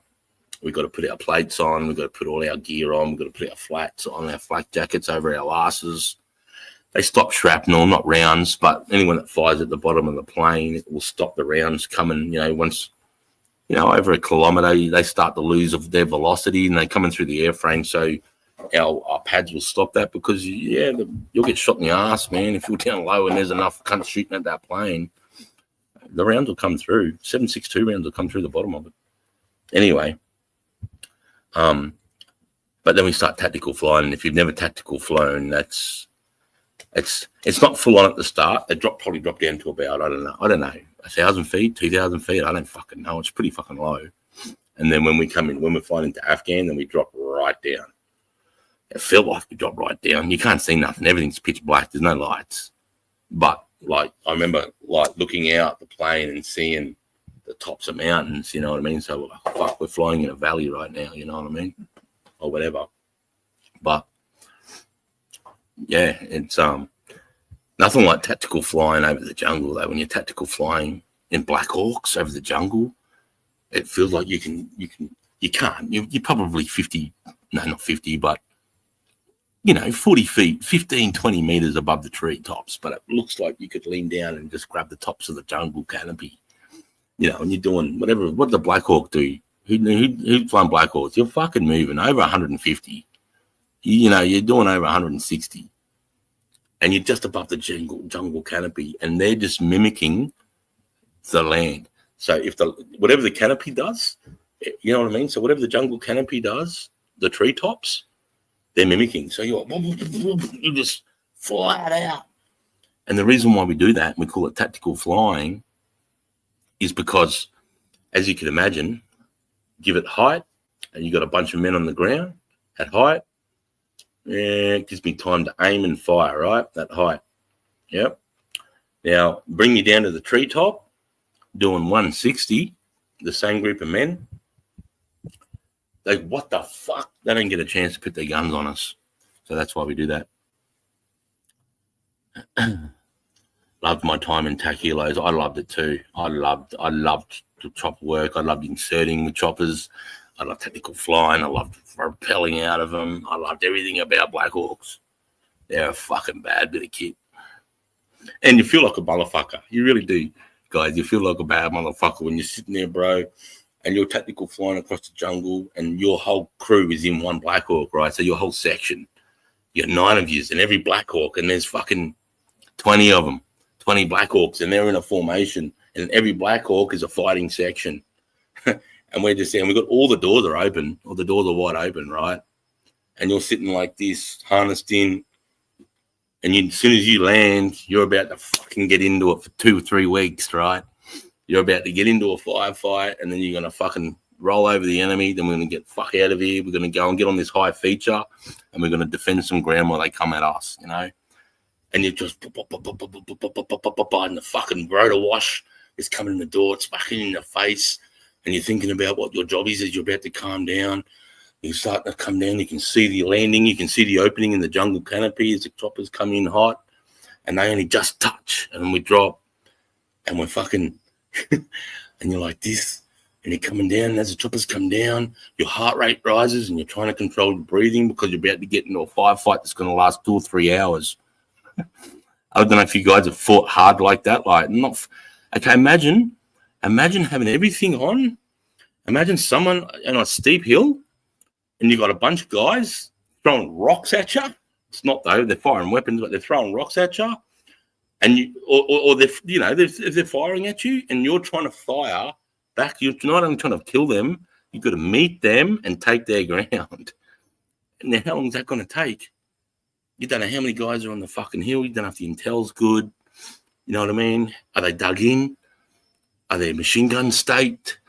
we got to put our plates on. We got to put all our gear on. We got to put our flats on, our flak jackets over our asses. They stop shrapnel, not rounds, but anyone that fires at the bottom of the plane, it will stop the rounds coming. You know, once, you know, over a kilometre, they start to lose of their velocity, and they're coming through the airframe. So our pads will stop that because, yeah, you'll get shot in the ass, man. If you're down low and there's enough cunts shooting at that plane, the rounds will come through. 7.62 rounds will come through the bottom of it. Anyway. But then we start tactical flying, and if you've never tactical flown, it's not full on at the start. They probably drop down to about, I don't know, 1,000 feet, 2,000 feet. I don't fucking know. It's pretty fucking low. And then when we're flying into Afghan, then we drop right down. It felt like we dropped right down. You can't see nothing. Everything's pitch black. There's no lights. But like, I remember like looking out the plane and seeing the tops of mountains, you know what I mean? So we're like, fuck, we're flying in a valley right now, you know what I mean? Or whatever. But yeah, it's nothing like tactical flying over the jungle though. When you're tactical flying in Black Hawks over the jungle, it feels like you can't. You're probably 50, no, not 50, but you know, 40 feet, 15, 20 meters above the treetops. But it looks like you could lean down and just grab the tops of the jungle canopy. You know, and you're doing whatever. What did the Black Hawk do? Who's flying Black Hawks? You're fucking moving over 150. You know, you're doing over 160. And you're just above the jungle canopy. And they're just mimicking the land. So if whatever the canopy does, you know what I mean? So whatever the jungle canopy does, the treetops, they're mimicking. So you just flat out. And the reason why we do that, we call it tactical flying, is because, as you can imagine, give it height, and you got a bunch of men on the ground at height. Yeah, it gives me time to aim and fire, right? That height. Yep. Now, bring you down to the treetop, doing 160, the same group of men. Like, what the fuck? They don't get a chance to put their guns on us. So that's why we do that. Loved my time in TAC Helos. I loved it too. I loved the chopper work. I loved inserting with choppers. I loved tactical flying. I loved rappelling out of them. I loved everything about Black Hawks. They're a fucking bad bit of kit. And you feel like a motherfucker. You really do, guys. You feel like a bad motherfucker when you're sitting there, bro, and you're tactical flying across the jungle, and your whole crew is in one Black Hawk, right? So your whole section, you're 9 of yous in every Black Hawk, and there's fucking 20 of them. 20 Black Hawks, and they're in a formation, and every Black Hawk is a fighting section. And we're just saying, we've got all the doors are open, or the doors are wide open, right? And you're sitting like this, harnessed in, And as soon as you land, you're about to fucking get into it for 2 or 3 weeks, right? You're about to get into a firefight, and then you're going to fucking roll over the enemy. Then we're going to get fuck out of here. We're going to go and get on this high feature, and we're going to defend some ground while they come at us, you know? And you just, and the fucking rotor wash is coming in the door. It's fucking in the face. And you're thinking about what your job is as you're about to calm down. You start to come down. You can see the landing. You can see the opening in the jungle canopy as the choppers come in hot. And they only just touch. And then we drop. And we're fucking... and you're like this. And you're coming down. And as the choppers come down, your heart rate rises. And you're trying to control your breathing because you're about to get into a firefight that's going to last 2 or 3 hours. I don't know if you guys have fought hard like that. Like, not... Okay, imagine having everything on. Imagine someone on a steep hill. And you got a bunch of guys throwing rocks at you. It's not though; they're firing weapons, but they're throwing rocks at you. And you, or they're, you know, they're firing at you, and you're trying to fire back. You're not only trying to kill them; you've got to meet them and take their ground. And then how long is that going to take? You don't know how many guys are on the fucking hill. You don't know if the intel's good. You know what I mean? Are they dug in? Are they machine gun staked?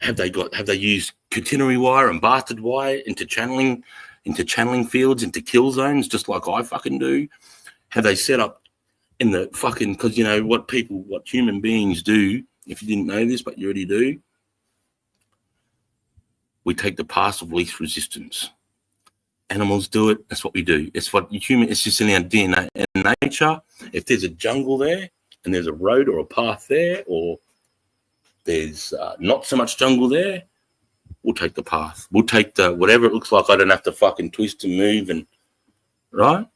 Have they used catenary wire and bastard wire into channeling fields, into kill zones, just like I fucking do? Have they set up in the fucking, because you know what human beings do, if you didn't know this, but you already do, we take the path of least resistance. Animals do it, that's what we do. It's just in our DNA and nature. If there's a jungle there and there's a road or a path there, or there's not so much jungle there, we'll take the path. We'll take the whatever it looks like. I don't have to fucking twist and move, and right.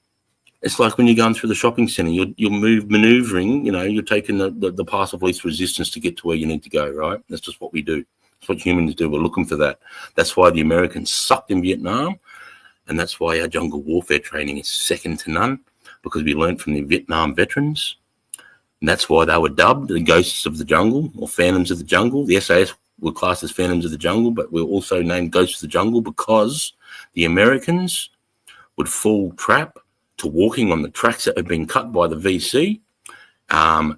It's like when you're going through the shopping centre, you're maneuvering. You know, you're taking the path of least resistance to get to where you need to go. Right. That's just what we do. That's what humans do. We're looking for that. That's why the Americans sucked in Vietnam, and that's why our jungle warfare training is second to none, because we learned from the Vietnam veterans. And that's why they were dubbed the ghosts of the jungle, or phantoms of the jungle. The SAS were classed as phantoms of the jungle, but we're also named ghosts of the jungle because the Americans would fall trap to walking on the tracks that had been cut by the VC.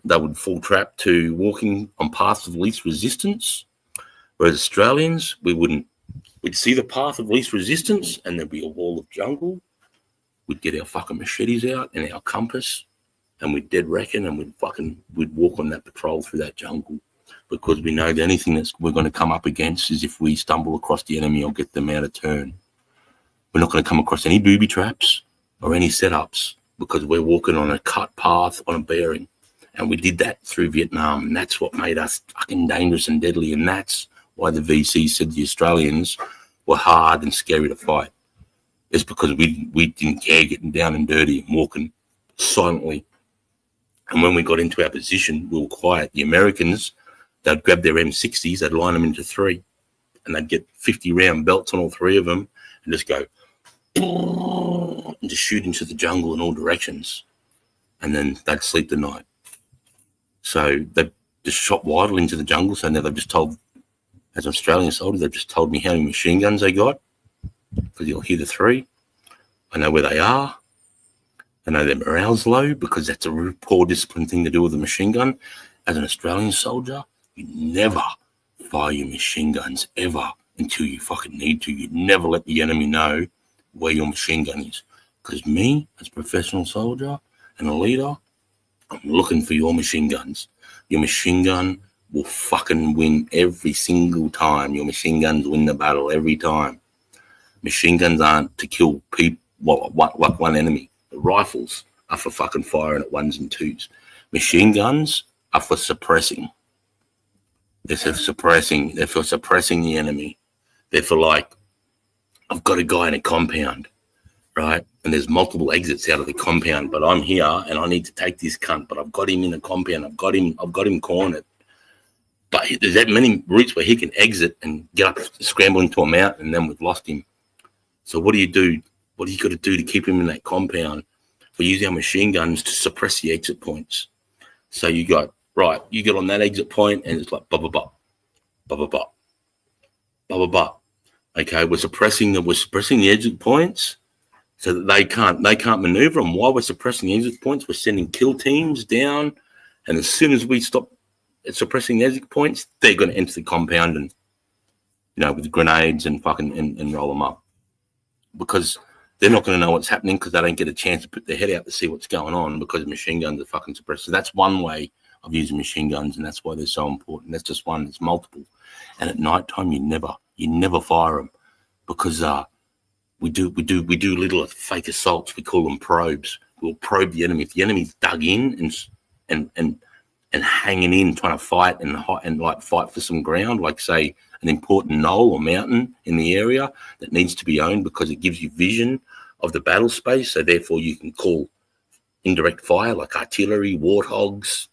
They would fall trap to walking on paths of least resistance, whereas Australians, we wouldn't. We'd see the path of least resistance and there'd be a wall of jungle. We'd get our fucking machetes out and our compass, and we'd dead reckon, and we'd walk on that patrol through that jungle, because we know the only thing that we're going to come up against is if we stumble across the enemy or get them out of turn. We're not going to come across any booby traps or any setups, because we're walking on a cut path on a bearing. And we did that through Vietnam, and that's what made us fucking dangerous and deadly, and that's why the VC said the Australians were hard and scary to fight. It's because we didn't care getting down and dirty and walking silently. And when we got into our position, we were quiet. The Americans, they'd grab their M60s, they'd line them into 3, and they'd get 50-round belts on all 3 of them and just go and just shoot into the jungle in all directions. And then they'd sleep the night. So they just shot wildly into the jungle. So now they've just told, as an Australian soldier, they've just told me how many machine guns they got, because you'll hear the 3. I know where they are. I know their morale's low, because that's a really poor discipline thing to do with a machine gun. As an Australian soldier, you never fire your machine guns ever until you fucking need to. You never let the enemy know where your machine gun is. Because me, as a professional soldier and a leader, I'm looking for your machine guns. Your machine gun will fucking win every single time. Your machine guns win the battle every time. Machine guns aren't to kill people, one enemy. The rifles are for fucking firing at 1s and 2s. Machine guns are for suppressing. They're for suppressing the enemy. They're for, like, I've got a guy in a compound, right? And there's multiple exits out of the compound, but I'm here and I need to take this cunt, but I've got him in the compound. I've got him cornered. But there's that many routes where he can exit and get up, scramble into a mountain, and then we've lost him. So what do you do? What do you got to do to keep him in that compound? We use our machine guns to suppress the exit points. So you get on that exit point and it's like, ba-ba-ba, ba-ba-ba, ba-ba-ba. Okay, we're suppressing the exit points, so that they can't maneuver them. While we're suppressing the exit points, we're sending kill teams down, and as soon as we stop suppressing the exit points, they're going to enter the compound and, with grenades and fucking and roll them up, because they're not going to know what's happening, because they don't get a chance to put their head out to see what's going on, because machine guns are fucking suppressed. So that's one way of using machine guns, and that's why they're so important. That's just one. It's multiple. And at night time, you never fire them, because we do little fake assaults. We call them probes. We'll probe the enemy. If the enemy's dug in and hanging in, trying to fight and like fight for some ground, like say an important knoll or mountain in the area that needs to be owned, because it gives you vision of the battle space. So therefore you can call indirect fire, like artillery, warthogs,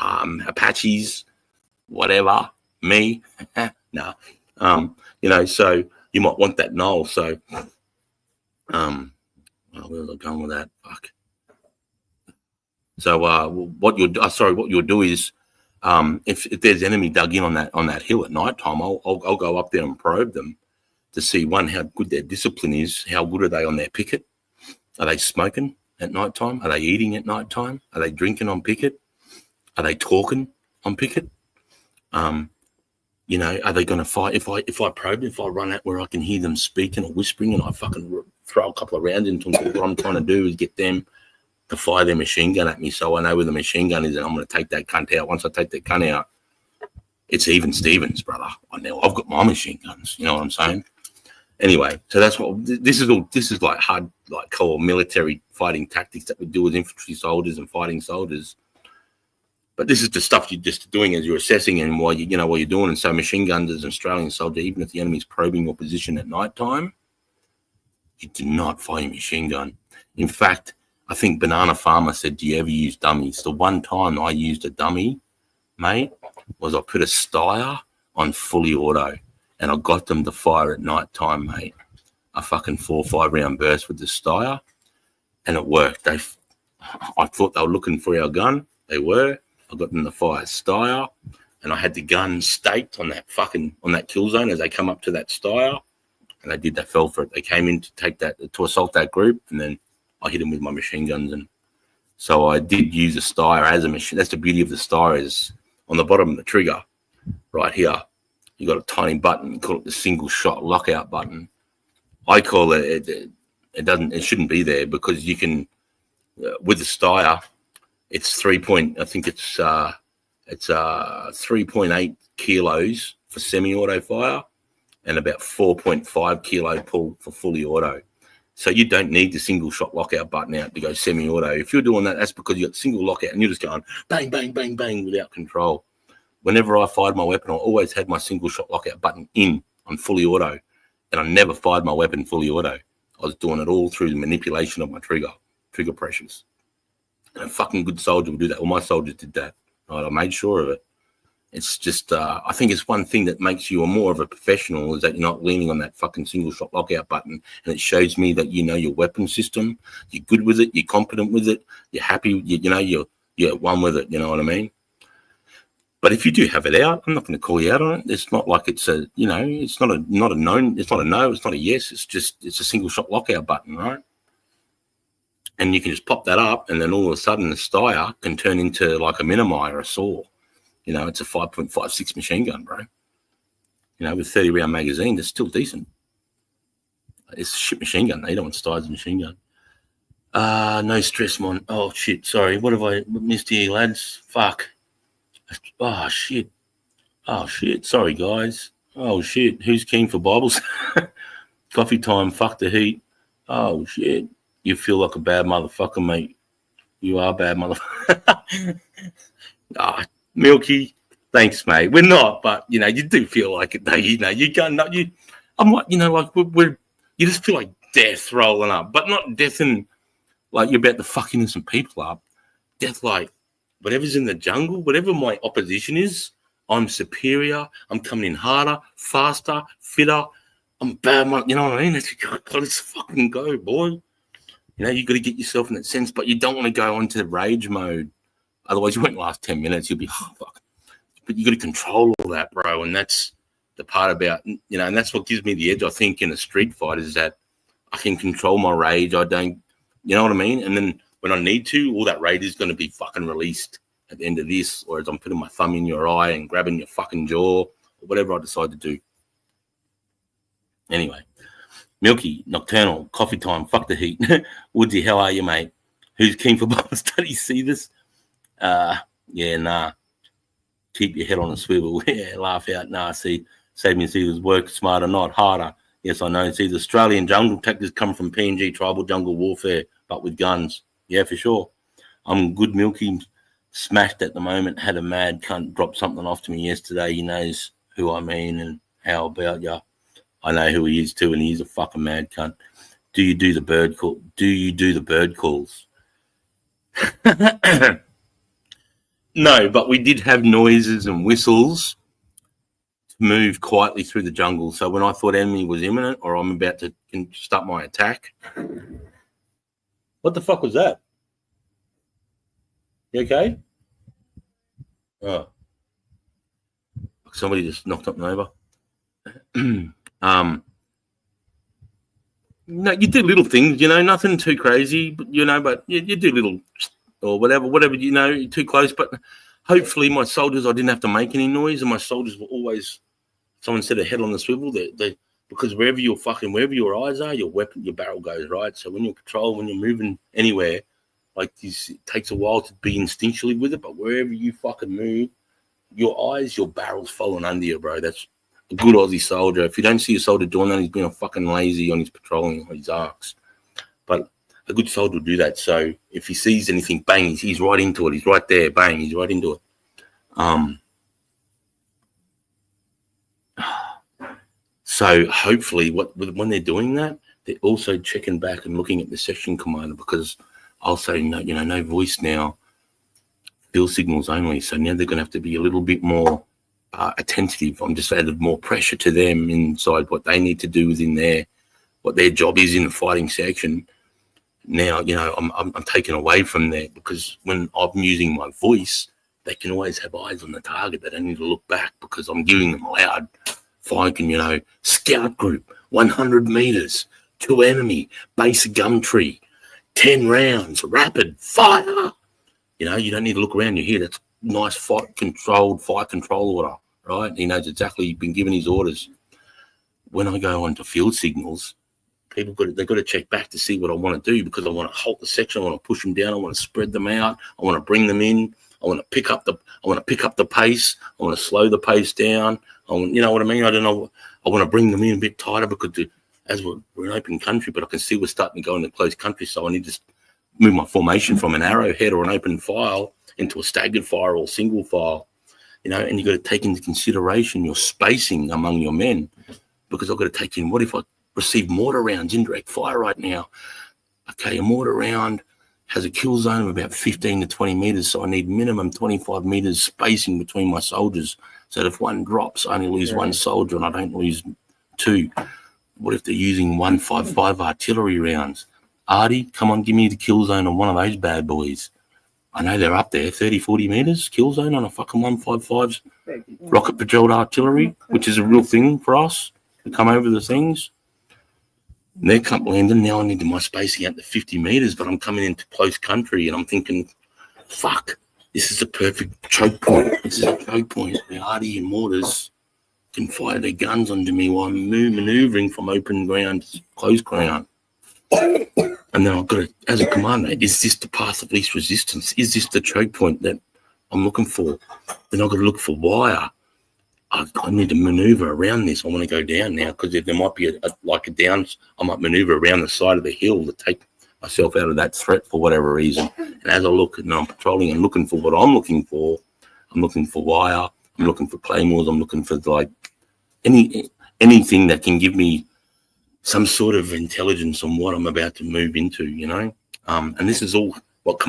Apaches, whatever, me. No. So you might want that knoll. So, where was I going with that? Fuck. So what you'll do is, if there's enemy dug in on that hill at night time, I'll go up there and probe them to see, one, how good their discipline is, how good are they on their picket, are they smoking at night time, are they eating at night time, are they drinking on picket, are they talking on picket, are they going to fight? If I probe, if I run out where I can hear them speaking or whispering, and I fucking throw a couple of rounds into them, what I'm trying to do is get them to fire their machine gun at me, so I know where the machine gun is, and I'm going to take that cunt out. Once I take that cunt out, it's even Stevens, brother. I know I've got my machine guns. You know what I'm saying? Anyway, so that's what this is like hard, like core military fighting tactics that we do as infantry soldiers and fighting soldiers. But this is the stuff you're just doing as you're assessing and while you're doing. And so machine guns as an Australian soldier, even if the enemy's probing your position at night time, you do not fire your machine gun. In fact, I think Banana Farmer said, do you ever use dummies? The one time I used a dummy, mate, was I put a Steyr on fully auto, and I got them to fire at night time, mate. A fucking 4 or 5 round burst with the Steyr, and it worked. I thought they were looking for our gun. They were. I got them to fire Steyr, and I had the gun staked on that kill zone as they come up to that Steyr, and they fell for it. They came in to assault that group, and then I hit them with my machine guns. And so I did use a Steyr as a machine. That's the beauty of the Steyr, is on the bottom of the trigger, right here, you got a tiny button. You call it the single shot lockout button. I call it. It shouldn't be there, because you can with the Steyr, it's 3.8 kilos for semi-auto fire, and about 4.5 kilo pull for fully auto. So you don't need the single shot lockout button out to go semi-auto. If you're doing that, that's because you got single lockout and you're just going bang, bang, bang, bang without control. Whenever I fired my weapon, I always had my single shot lockout button in on fully auto, and I never fired my weapon fully auto. I was doing it all through the manipulation of my trigger pressures. And a fucking good soldier would do that. All my soldiers did that. Right? I made sure of it. It's just, I think it's one thing that makes you more of a professional, is that you're not leaning on that fucking single shot lockout button. And it shows me that you know your weapon system, you're good with it, you're competent with it, you're happy, you're one with it, you know what I mean? But if you do have it out, I'm not going to call you out on it. It's not like it's a, it's not a known, it's not a no, it's not a yes, it's a single shot lockout button, right? And you can just pop that up, and then all of a sudden the Steyr can turn into like a Minimi or a saw. It's a 5.56 machine gun, bro. With 30 round magazine, that's still decent. It's a shit machine gun. They don't want Steyr's machine gun. No stress, mon. Oh, shit. Sorry. What have I missed here, lads? Fuck. Oh, shit. Oh, shit. Sorry, guys. Oh, shit. Who's keen for Bibles? Coffee time. Fuck the heat. Oh, shit. You feel like a bad motherfucker, mate. You are a bad motherfucker. Milky, thanks, mate. We're not, but you do feel like it, though. You go, no, I'm like, like we're you just feel like death rolling up, but not death in like you're about to fuck innocent people up. Death like whatever's in the jungle, whatever my opposition is, I'm superior. I'm coming in harder, faster, fitter. I'm bad, you know what I mean? Let's fucking go, boy. You got to get yourself in that sense, but you don't want to go onto rage mode. Otherwise, you won't last 10 minutes. You'll be, oh, fuck. But you got to control all that, bro. And that's the part about, and that's what gives me the edge, I think, in a street fight, is that I can control my rage. I don't, you know what I mean? And then when I need to, all that rage is going to be fucking released at the end of this, or as I'm putting my thumb in your eye and grabbing your fucking jaw, or whatever I decide to do. Anyway, Milky, Nocturnal, Coffee Time, fuck the heat. Woodsy, how are you, mate? Who's keen for Bible study? See this? Yeah, nah. Keep your head on a swivel. Yeah, laugh out. Nah, see, save me see this work smarter, not harder. Yes, I know. See, the Australian jungle tactics come from PNG tribal jungle warfare, but with guns. Yeah, for sure. I'm good, Milky. Smashed at the moment. Had a mad cunt drop something off to me yesterday. He knows who I mean and how about ya. I know who he is too, and he's a fucking mad cunt. Do you do the bird call? Do you do the bird calls? No, but we did have noises and whistles to move quietly through the jungle. So when I thought enemy was imminent or I'm about to start my attack. What the fuck was that? You okay? Oh. Somebody just knocked up my neighbor. No, you do little things, nothing too crazy, but but you do little or whatever, too close. But hopefully my soldiers, I didn't have to make any noise, and my soldiers were always, someone said, a head on the swivel. They because wherever your eyes are, your barrel goes, right? So when you're patrol, when you're moving anywhere, like this, it takes a while to be instinctually with it, but wherever you fucking move, your eyes, your barrel's falling under you, bro. That's a good Aussie soldier. If you don't see a soldier doing that, he's being a fucking lazy on his patrolling or his arcs. But a good soldier will do that. So if he sees anything, bang, he's right into it. He's right there, bang, he's right into it. So hopefully when they're doing that, they're also checking back and looking at the section commander, because I'll say, no voice now, field signals only. So now they're going to have to be a little bit more attentive. I'm just added more pressure to them inside what they need to do within what their job is in the fighting section. Now, I'm taken away from there, because when I'm using my voice, they can always have eyes on the target. They don't need to look back, because I'm giving them loud fucking, scout group, 100 meters, to enemy, base of Gumtree, 10 rounds, rapid fire. You don't need to look around. You hear that's nice fire control order, right? He knows exactly, he's been given his orders. When I go onto field signals, they've got to check back to see what I want to do, because I want to halt the section, I want to push them down, I want to spread them out, I want to bring them in, I want to pick up the pace, I want to slow the pace down. You know what I mean? I don't know. I want to bring them in a bit tighter, because as we're an open country, but I can see we're starting to go into close country, so I need to move my formation from an arrowhead or an open file into a staggered file or single file, and you've got to take into consideration your spacing among your men, because I've got to take in, what if I receive mortar rounds, indirect fire right now? Okay, a mortar round has a kill zone of about 15 to 20 meters, so I need minimum 25 meters spacing between my soldiers, so that if one drops, I only lose one soldier and I don't lose two. What if they're using 155 artillery rounds? Artie, come on, give me the kill zone on one of those bad boys. I know they're up there, 30, 40 meters kill zone on a fucking 155's rocket propelled artillery, which is a real thing for us to come over the things. And they're landing. Now I need my spacing out to 50 meters, but I'm coming into close country, and I'm thinking, fuck, this is a perfect choke point. This is a choke point where Artie and mortars can fire their guns onto me while I'm maneuvering from open ground to close ground. And then I've got to, as a commander, is this the path of least resistance? Is this the choke point that I'm looking for? Then I've got to look for wire. I need to maneuver around this. I want to go down now, because if there might be a down, I might maneuver around the side of the hill to take myself out of that threat for whatever reason. And as I look and I'm patrolling and looking for what I'm looking for wire, I'm looking for claymores, I'm looking for anything that can give me some sort of intelligence on what I'm about to move into, and this is all what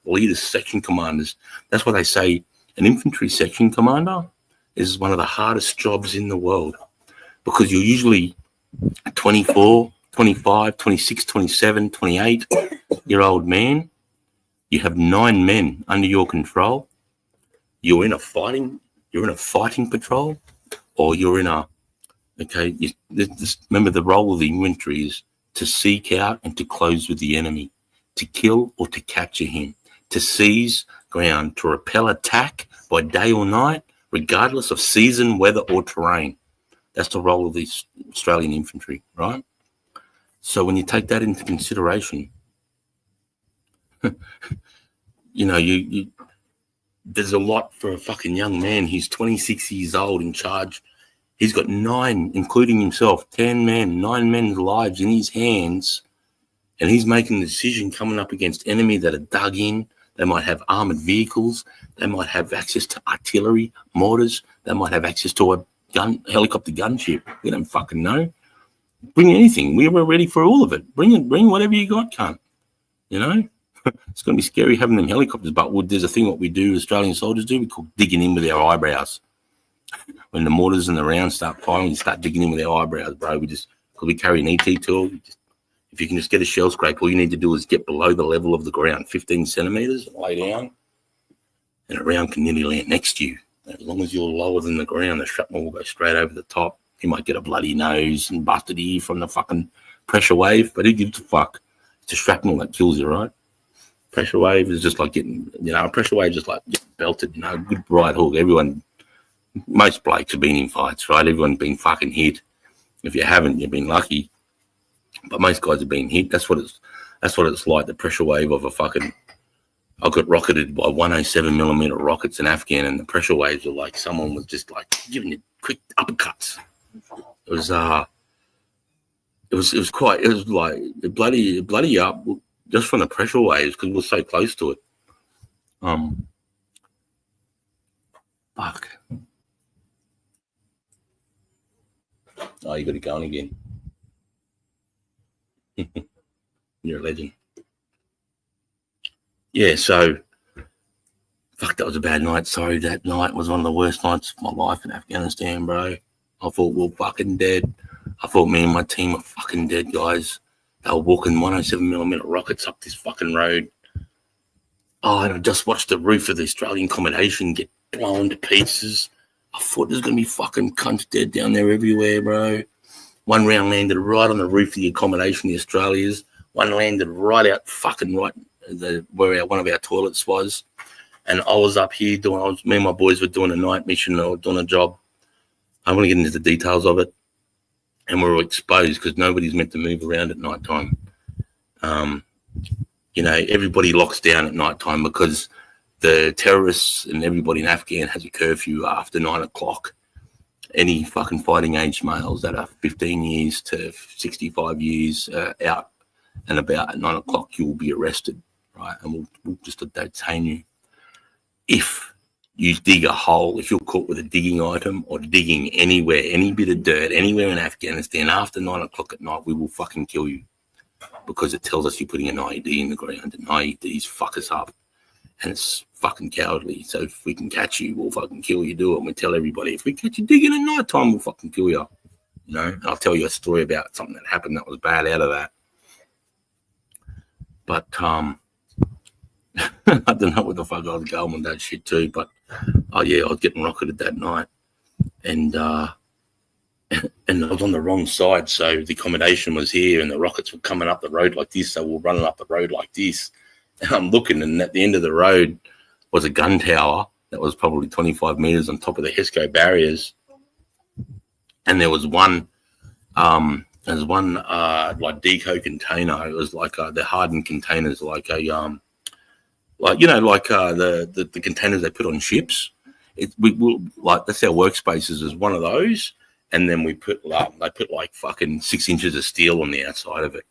leaders, section commanders, that's why they say an infantry section commander is one of the hardest jobs in the world, because you're usually 24, 25, 26, 27, 28-year-old man. You have 9 men under your control. You're in a fighting patrol, or you're in remember the role of the infantry is to seek out and to close with the enemy, to kill or to capture him, to seize ground, to repel attack by day or night, regardless of season, weather, or terrain. That's the role of the Australian infantry, right? So when you take that into consideration, you know, you there's a lot for a fucking young man. He's 26 years old in charge. He's got 9, including himself, 10 men, 9 men's lives in his hands, and he's making the decision coming up against enemy that are dug in. They might have armoured vehicles. They might have access to artillery, mortars. They might have access to a helicopter gunship. We don't fucking know. Bring anything. We were ready for all of it. Bring it. Bring whatever you got, cunt. You know? It's going to be scary having them helicopters, but there's a thing what we do, Australian soldiers do, we call digging in with our eyebrows. When the mortars and the rounds start firing, you start digging in with our eyebrows, bro. Because we carry an ET tool. If you can just get a shell scrape, all you need to do is get below the level of the ground, 15 centimetres, lay down, and a round can nearly land next to you. As long as you're lower than the ground, the shrapnel will go straight over the top. You might get a bloody nose and busted ear from the fucking pressure wave, but who gives a fuck? It's a shrapnel that kills you, right? Pressure wave is just like getting, a pressure wave just like getting belted, good right hook. Most blokes have been in fights, right? Everyone's been fucking hit. If you haven't, you've been lucky. But most guys have been hit. That's what it's like, the pressure wave of a fucking... I got rocketed by 107mm rockets in Afghan, and the pressure waves are like someone was just like giving you quick uppercuts. It was like bloody up just from the pressure waves because we're so close to it. Fuck. Oh, you got it going again. You're a legend. Yeah, so fuck, that was a bad night. Sorry, that night was one of the worst nights of my life in Afghanistan, bro. I thought we were fucking dead. I thought me and my team were fucking dead, guys. They were walking 107mm rockets up this fucking road. Oh, and I just watched the roof of the Australian accommodation get blown to pieces. I thought there's going to be fucking cunts dead down there everywhere, bro. One round landed right on the roof of the accommodation, the Australias. One landed right out fucking right where one of our toilets was. And I was up here me and my boys were doing a night mission or doing a job. I want to get into the details of it. And we were exposed because nobody's meant to move around at night time. Everybody locks down at night time because the terrorists and everybody in Afghan has a curfew after 9 o'clock. Any fucking fighting age males that are 15 years to 65 years out and about at 9 o'clock, you will be arrested, right? And we'll just detain you. If you dig a hole, if you're caught with a digging item or digging anywhere, any bit of dirt, anywhere in Afghanistan after 9 o'clock at night, we will fucking kill you because it tells us you're putting an IED in the ground, and IEDs fuck us up. And it's fucking cowardly. So if we can catch you, we'll fucking kill you. Do it. And we tell everybody, if we catch you digging at night time, we'll fucking kill you. And I'll tell you a story about something that happened that was bad out of that. But I don't know what the fuck I was going with that shit too. But I was getting rocketed that night, and I was on the wrong side. So the accommodation was here, and the rockets were coming up the road like this. So we're running up the road like this. And I'm looking, and at the end of the road was a gun tower that was probably 25 meters on top of the HESCO barriers. And there was one like deco container. It was like the hardened containers, like a the containers they put on ships. That's our workspaces is one of those, and then they put like fucking 6 inches of steel on the outside of it.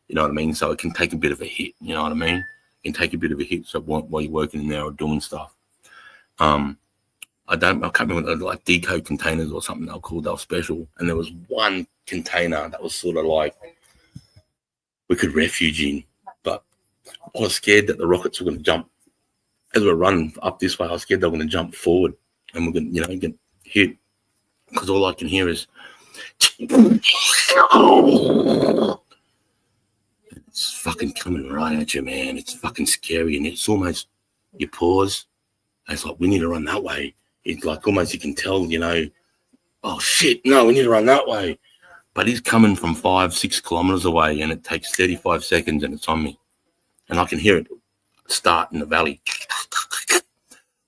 You know what I mean? So it can take a bit of a hit. You know what I mean? Can take a bit of a hit so while you're working in there or doing stuff. I can't remember, like deco containers or something they were called. They were special. And there was one container that was sort of like we could refuge in, but I was scared that the rockets were going to jump as we run up this way. I was scared they were going to jump forward and we're going to get hit because all I can hear is it's fucking coming right at you, man. It's fucking scary, and it's almost you pause. And it's like we need to run that way. It's like almost you can tell, oh shit, no, we need to run that way. But he's coming from 5-6 kilometers away, and it takes 35 seconds, and it's on me. And I can hear it start in the valley.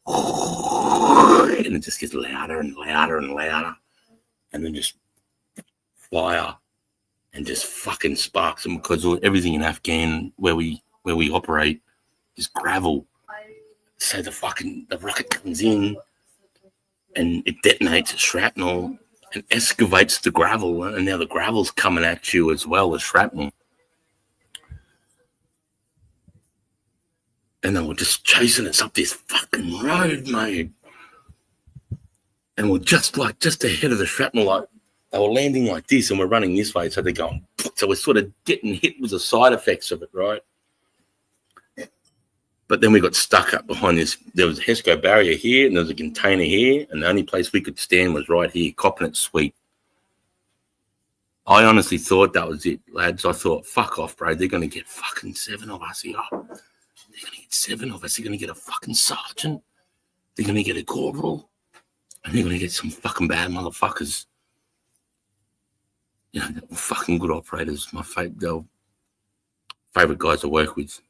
And it just gets louder and louder and louder. And then just fire and just fucking sparks. And because everything in Afghan where we operate is gravel. So the rocket comes in and it detonates shrapnel and excavates the gravel. And now the gravel's coming at you as well as shrapnel. And then we're just chasing us up this fucking road, mate. And we're just ahead of the shrapnel, like they were landing like this, and we're running this way, so they're going. So we're sort of getting hit with the side effects of it, right? But then we got stuck up behind this. There was a HESCO barrier here, and there was a container here, and the only place we could stand was right here, copping it sweet. I honestly thought that was it, lads. I thought, fuck off, bro. They're going to get fucking 7 of us here. They're going to get 7 of us. They're going to get a fucking sergeant. They're going to get a corporal. And they're going to get some fucking bad motherfuckers. You know, fucking good operators. My favourite guys to work with.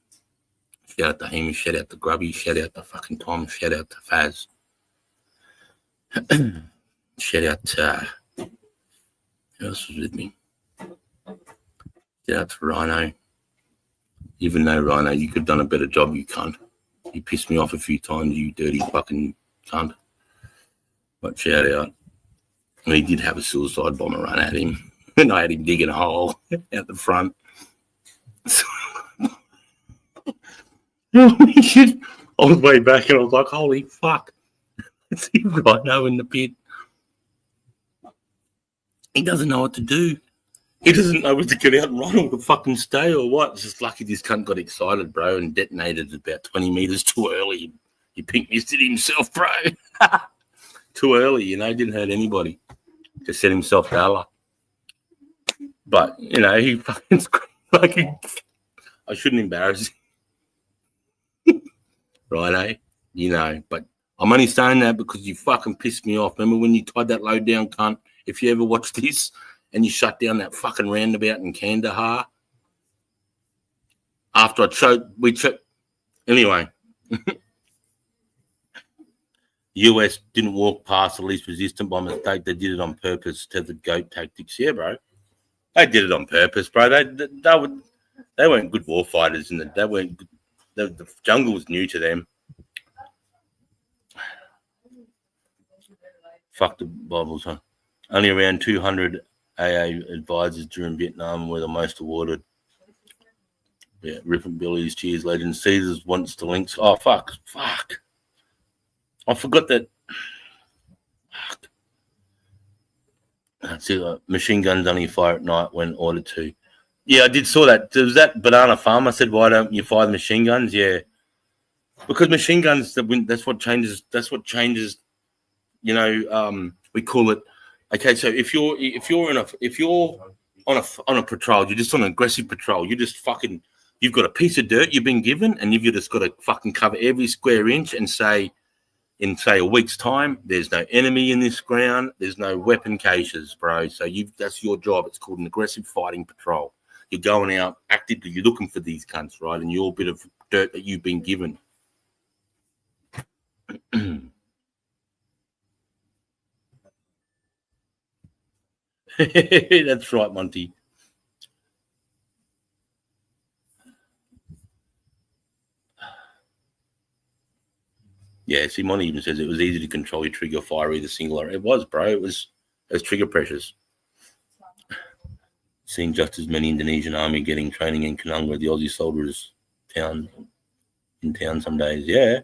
Shout out to Hamish, shout out to Grubby, shout out to fucking Tom, shout out to Faz. Shout out to... who else was with me? Shout out to Rhino. Even though, Rhino, you could have done a better job, you cunt. You pissed me off a few times, you dirty fucking cunt. But shout out. And he did have a suicide bomber run at him. And I had him digging a hole out the front. So, I was way back and I was like, holy fuck. It's him Rhino in the pit. He doesn't know what to do. He doesn't know whether to get out and run or to fucking stay or what. It's just lucky this cunt got excited, bro, and detonated about 20 meters too early. He pink missed it himself, bro. Too early, you know, didn't hurt anybody. Just set himself dollar. But, you know, he fucking screamed like I shouldn't embarrass him. Right, eh? You know, but I'm only saying that because you fucking pissed me off. Remember when you tied that load down, cunt? If you ever watch this and you shut down that fucking roundabout in Kandahar after we choked. Anyway. US didn't walk past the least resistant by mistake. They did it on purpose to the goat tactics. Yeah, bro. They did it on purpose, bro. They weren't good war fighters, and the jungle was new to them. Fuck the Bibles, huh? Only around 200 AA advisors during Vietnam were the most awarded. Yeah, Rippin' Billy's, cheers, legends. Caesars wants the links. Oh, fuck. I forgot that. See, machine guns only fire at night when ordered to. Yeah, I did saw that. There was that banana farmer said, "Why don't you fire the machine guns?" Yeah, because machine guns. That's what changes. That's what changes. You know, we call it. Okay, so if you're on a patrol, you're just on an aggressive patrol. You just fucking. You've got a piece of dirt you've been given, and you've just got to fucking cover every square inch and say. In, say, a week's time, there's no enemy in this ground. There's no weapon caches, bro. So that's your job. It's called an aggressive fighting patrol. You're going out actively. You're looking for these cunts, right? And your bit of dirt that you've been given. That's right, Monty. Yeah, see, Monty even says it was easy to control your trigger fire either single or it was, bro. It was trigger pressures. Seen just as many Indonesian army getting training in Kananga, the Aussie soldiers in town some days. Yeah,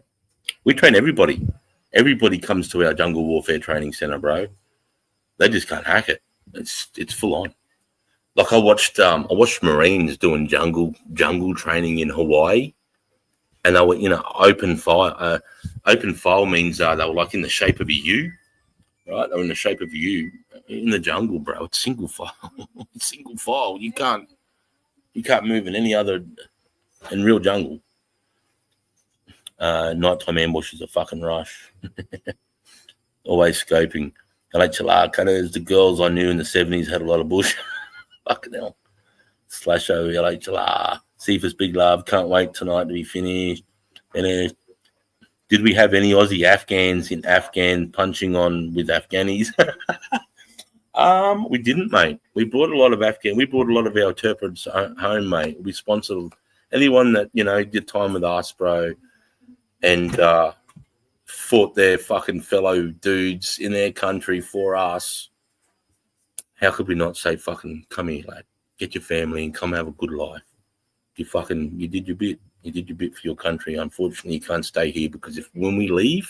we train everybody. Everybody comes to our jungle warfare training center, bro. They just can't hack it. It's full on. Like I watched Marines doing jungle training in Hawaii. And they were in an open file. Open file means they were like in the shape of a U, right? They were in the shape of a U in the jungle, bro. It's single file. Single file. You can't move in any other in real jungle. Nighttime ambush is a fucking rush. Always scoping. LHLR cutters. The girls I knew in the 70s had a lot of bush. Fucking hell. /O LHLR. Cephas, big love. Can't wait tonight to be finished. And did we have any Aussie Afghans in Afghan punching on with Afghanis? We didn't, mate. We brought a lot of Afghan. We brought a lot of our interpreters home, mate. We sponsored anyone that, you know, did time with us, bro, and fought their fucking fellow dudes in their country for us. How could we not say, fucking come here, lad? Get your family and come have a good life. You did your bit. You did your bit for your country. Unfortunately, you can't stay here because when we leave,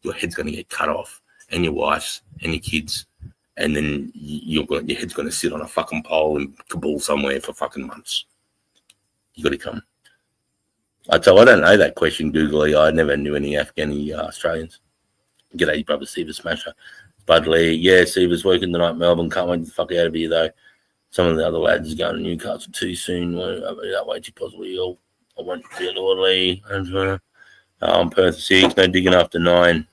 your head's going to get cut off, and your wife's and your kids, and then your head's going to sit on a fucking pole in Kabul somewhere for fucking months. You got to come. I don't know that question, Googly. I never knew any Afghani Australians. G'day, brother, Steve Smasher. Bud Lee. Yeah, Steve's working tonight, Melbourne. Can't wait to fuck out of here, though. Some of the other lads are going to Newcastle too soon. I'll be that way too possibly ill. I won't be an orderly. I'm Perth 6, no digging after 9.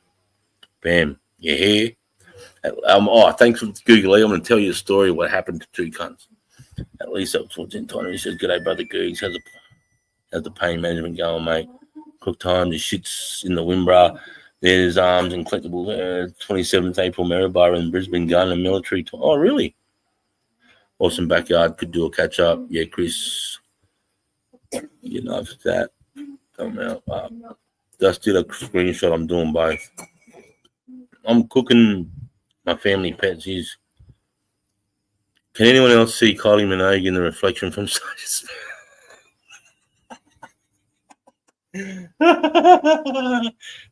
Bam. You're here. Thanks for Googly. I'm going to tell you a story of what happened to two cunts. At least that was 14 times. He says, "G'day, brother Googs. How's the pain management going, mate? Cook time, the shits in the Wimbra. There's arms and collectibles. 27th April Maribor in Brisbane gun and military. Oh, really? Awesome backyard. Could do a catch up. Yeah, Chris. You know, for that. Come out. Just did a screenshot. I'm doing both. I'm cooking my family pets. Can anyone else see Kylie Minogue in the reflection from space?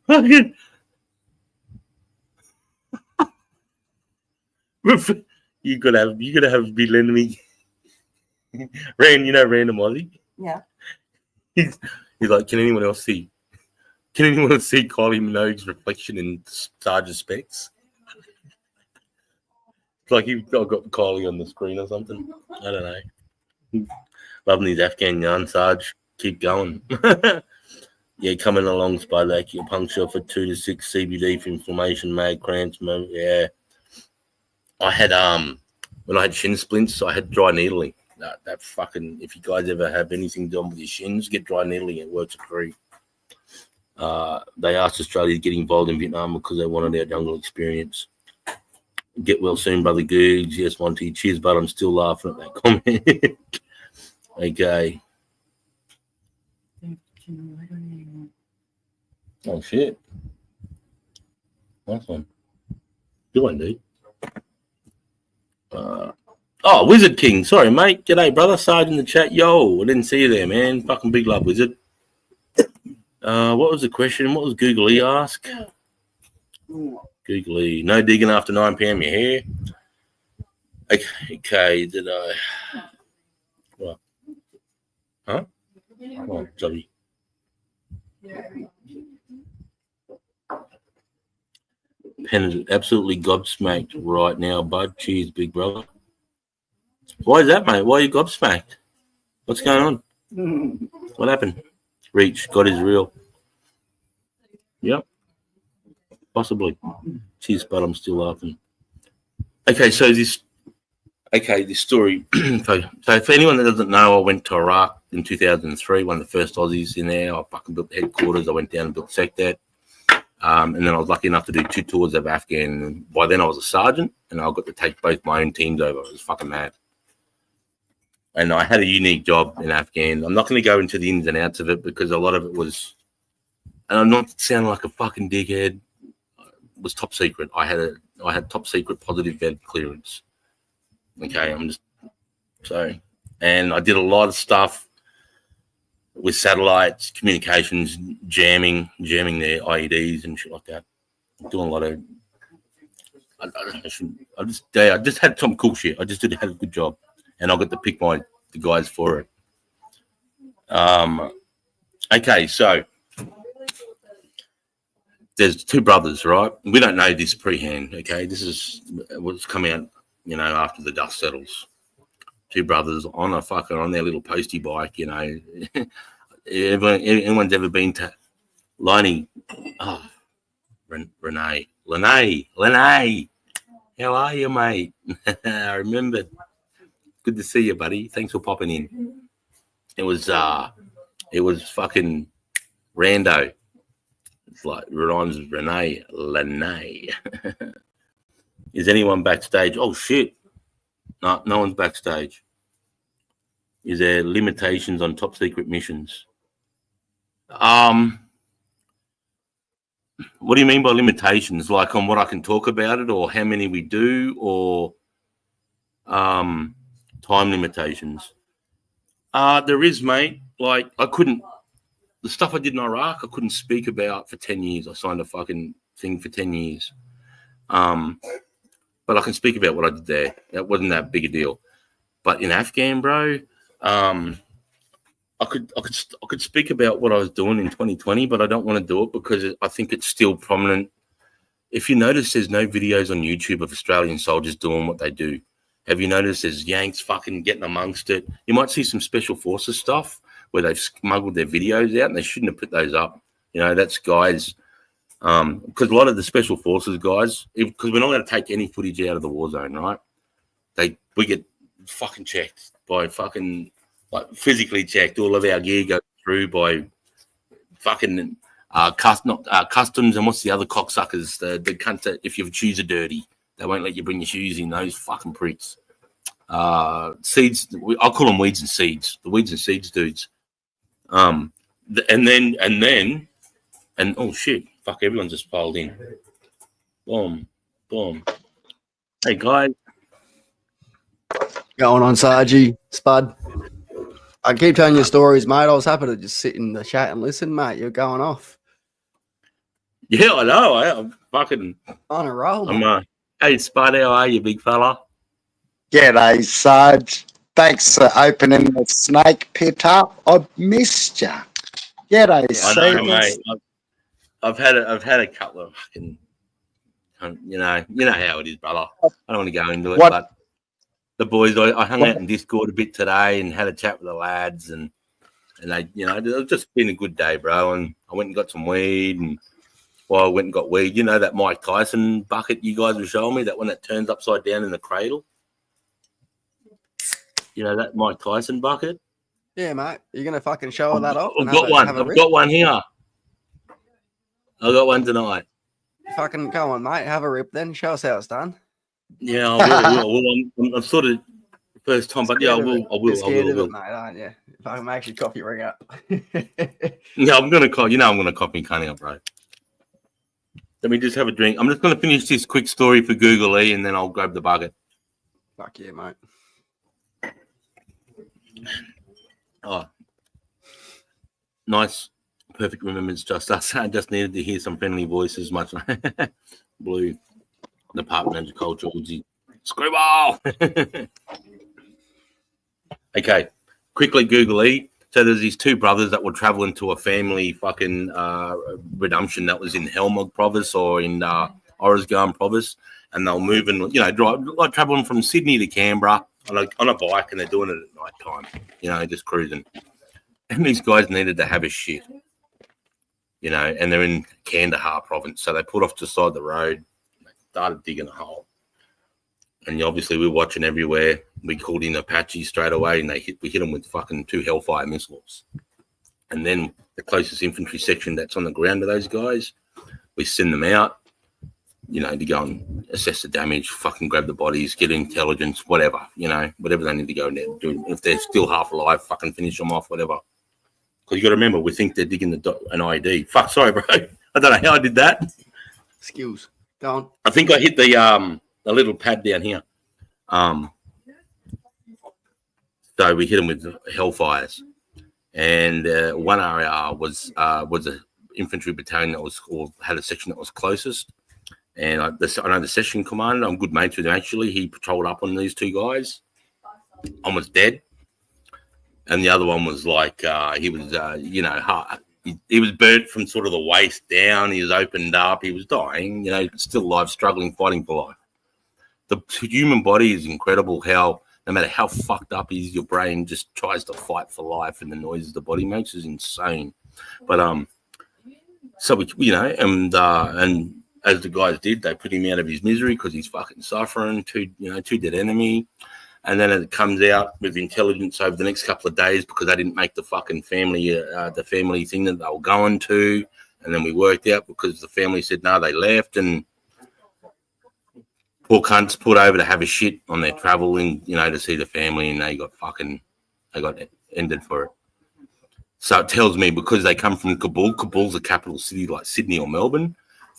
Fucking you gotta have be lending me. Random Aussie. Yeah. He's like, can anyone else see Kylie Minogue's reflection in Sergeant Specs? It's like you've got Kylie on the screen or something. I don't know. Loving these Afghan yarn, Sarge. Keep going. Yeah, coming along, Spider acupuncture for 2 to 6 CBD for inflammation, mag cramps. Yeah, I had when I had shin splints, I had dry needling. That fucking, if you guys ever have anything done with your shins, get dry needling. It works a treat. They asked Australia to get involved in Vietnam because they wanted our jungle experience. Get well soon, brother Googs. Yes, Monty. Cheers, but I'm still laughing at that comment. Okay. Oh, shit. Nice one. Good one, dude. Wizard King. Sorry, mate. G'day, brother. Side in the chat. Yo, I didn't see you there, man. Fucking big love, Wizard. What was the question? What was Googly ask? Googly. No digging after 9 p.m. Your hair. Okay. Did I? What? Huh? Oh, sorry. Pen is absolutely gobsmacked right now, bud. Cheers, big brother. Why is that, mate? Why are you gobsmacked? What's going on? What happened? Reach. God is real. Yep. Possibly. Cheers, but I'm still laughing. Okay, so this story. So for anyone that doesn't know, I went to Iraq in 2003, one of the first Aussies in there. I fucking built the headquarters. I went down and built Sectet. And then I was lucky enough to do 2 tours of Afghan. And by then I was a sergeant, and I got to take both my own teams over. It was fucking mad. And I had a unique job in Afghan. I'm not going to go into the ins and outs of it because a lot of it was, and I'm not sounding like a fucking dickhead, it was top secret. I had top secret positive vet clearance. Okay, and I did a lot of stuff with satellites, communications, jamming their IEDs and shit like that. Doing a lot of, I just had some cool shit. I just had a good job, and I got to pick the guys for it. Okay, so there's 2 brothers, right? We don't know this pre-hand. Okay, this is what's coming out, after the dust settles. 2 brothers on their little postie bike, Anyone's ever been to Lene? Oh, Lene. How are you, mate? I remember. Good to see you, buddy. Thanks for popping in. It was fucking rando. It's like rhymes with Renee Lene. Is anyone backstage? Oh shit! No one's backstage. Is there limitations on top secret missions? What do you mean by limitations? Like on what I can talk about it, or how many we do, or time limitations? There is, mate. Like the stuff I did in Iraq, I couldn't speak about for 10 years. I signed a fucking thing for 10 years. But I can speak about what I did there. That wasn't that big a deal. But in Afghan, bro, I could speak about what I was doing in 2020, but I don't want to do it because I think it's still prominent. If you notice, there's no videos on YouTube of Australian soldiers doing what they do. Have you noticed there's Yanks fucking getting amongst it? You might see some special forces stuff where they've smuggled their videos out, and they shouldn't have put those up. You know, that's guys. Because a lot of the special forces guys, because we're not going to take any footage out of the war zone, right? We get fucking checked by fucking physically checked. All of our gear goes through by fucking customs, and what's the other cocksuckers? The cunts that if your shoes are dirty, they won't let you bring your shoes in. Those fucking pricks. Seeds. I'll call them weeds and seeds. The weeds and seeds dudes. And oh shit. Fuck, everyone just piled in. Boom. Hey, guys. Going on, Sargy, Spud. I keep telling you stories, mate. I was happy to just sit in the chat and listen, mate. You're going off. Yeah, I know. I'm fucking on a roll, mate. Hey, Spud, how are you, big fella? G'day, Sarge. Thanks for opening the snake pit up. I've missed you. G'day, I know, mate. I've had a couple of fucking, you know how it is, brother. I don't want to go into it, but the boys, I hung out in Discord a bit today and had a chat with the lads, and they, it's just been a good day, bro. And I went and got some weed, and I went and got weed. You know that Mike Tyson bucket you guys were showing me, that one that turns upside down in the cradle. You know that Mike Tyson bucket? Yeah, mate. You're gonna fucking show that off? I've got one. I've got one here. I got one tonight. Fucking go on, mate. Have a rip then. Show us how it's done. Yeah, I will. I'm sort of first time, but yeah, I will. I will. Mate, aren't you? If I can make your coffee ring up. Yeah, I'm gonna call. I'm gonna copy Cunny up, bro. Let me just have a drink. I'm just gonna finish this quick story for Google E, and then I'll grab the bucket. Fuck yeah, mate. Oh, nice. Perfect remembrance, just us. I just needed to hear some friendly voices, much like Blue, Department of Culture, Uzi, Screwball. Okay, quickly Google E. So there's these two brothers that were traveling to a family fucking redemption that was in Helmog province or in Oruzgan province, and they'll move and traveling from Sydney to Canberra on a bike, and they're doing it at night time, just cruising. And these guys needed to have a shit. And they're in Kandahar province. So they pulled off to the side of the road. They started digging a hole. And obviously we're watching everywhere. We called in Apache straight away, and we hit them with fucking 2 Hellfire missiles. And then the closest infantry section that's on the ground to those guys, we send them out, to go and assess the damage, fucking grab the bodies, get intelligence, whatever, whatever they need to go and do. If they're still half alive, fucking finish them off, whatever. Because you got to remember, we think they're digging an ID. Fuck, sorry, bro. I don't know how I did that. Skills. Go on. I think I hit the little pad down here. So we hit them with Hellfires, and one RAR was an infantry battalion that had a section that was closest. And I know the session commander. I'm good mates with him actually. He patrolled up on these 2 guys. Almost dead. And the other one was like, he was, he was burnt from sort of the waist down. He was opened up. He was dying, still alive, struggling, fighting for life. The human body is incredible how, no matter how fucked up is, your brain just tries to fight for life, and the noises the body makes is insane. But, so we, and as the guys did, they put him out of his misery because he's fucking suffering. Two dead enemy. And then it comes out with intelligence over the next couple of days because they didn't make the fucking family thing that they were going to. And then we worked out because the family said no, they left, and poor cunts put over to have a shit on their travel and to see the family, and they got ended for it. So it tells me because they come from Kabul. Kabul's a capital city like Sydney or Melbourne.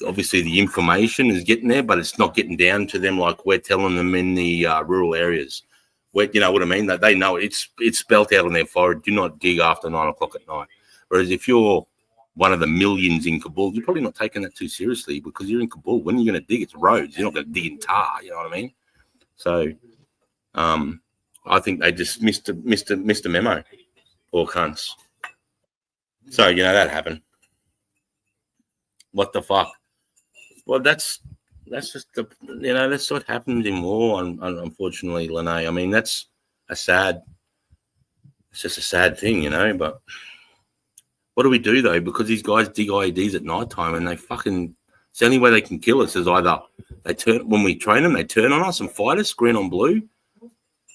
Obviously, the information is getting there, but it's not getting down to them like we're telling them in the rural areas. Where, you know what I mean? That they know it's spelt out on their forehead. Do not dig after 9 o'clock at night. Whereas if you're one of the millions in Kabul, you're probably not taking that too seriously because you're in Kabul. When are you going to dig? It's roads. You're not going to dig in tar. You know what I mean? So, I think they just missed a memo. Poor cunts. So that happened. What the fuck? Well, that's just that's what happens in war. Unfortunately, Lene. I mean, it's just a sad thing, But what do we do though? Because these guys dig IEDs at night time, and it's the only way they can kill us is either when we train them, they turn on us and fight us, green on blue,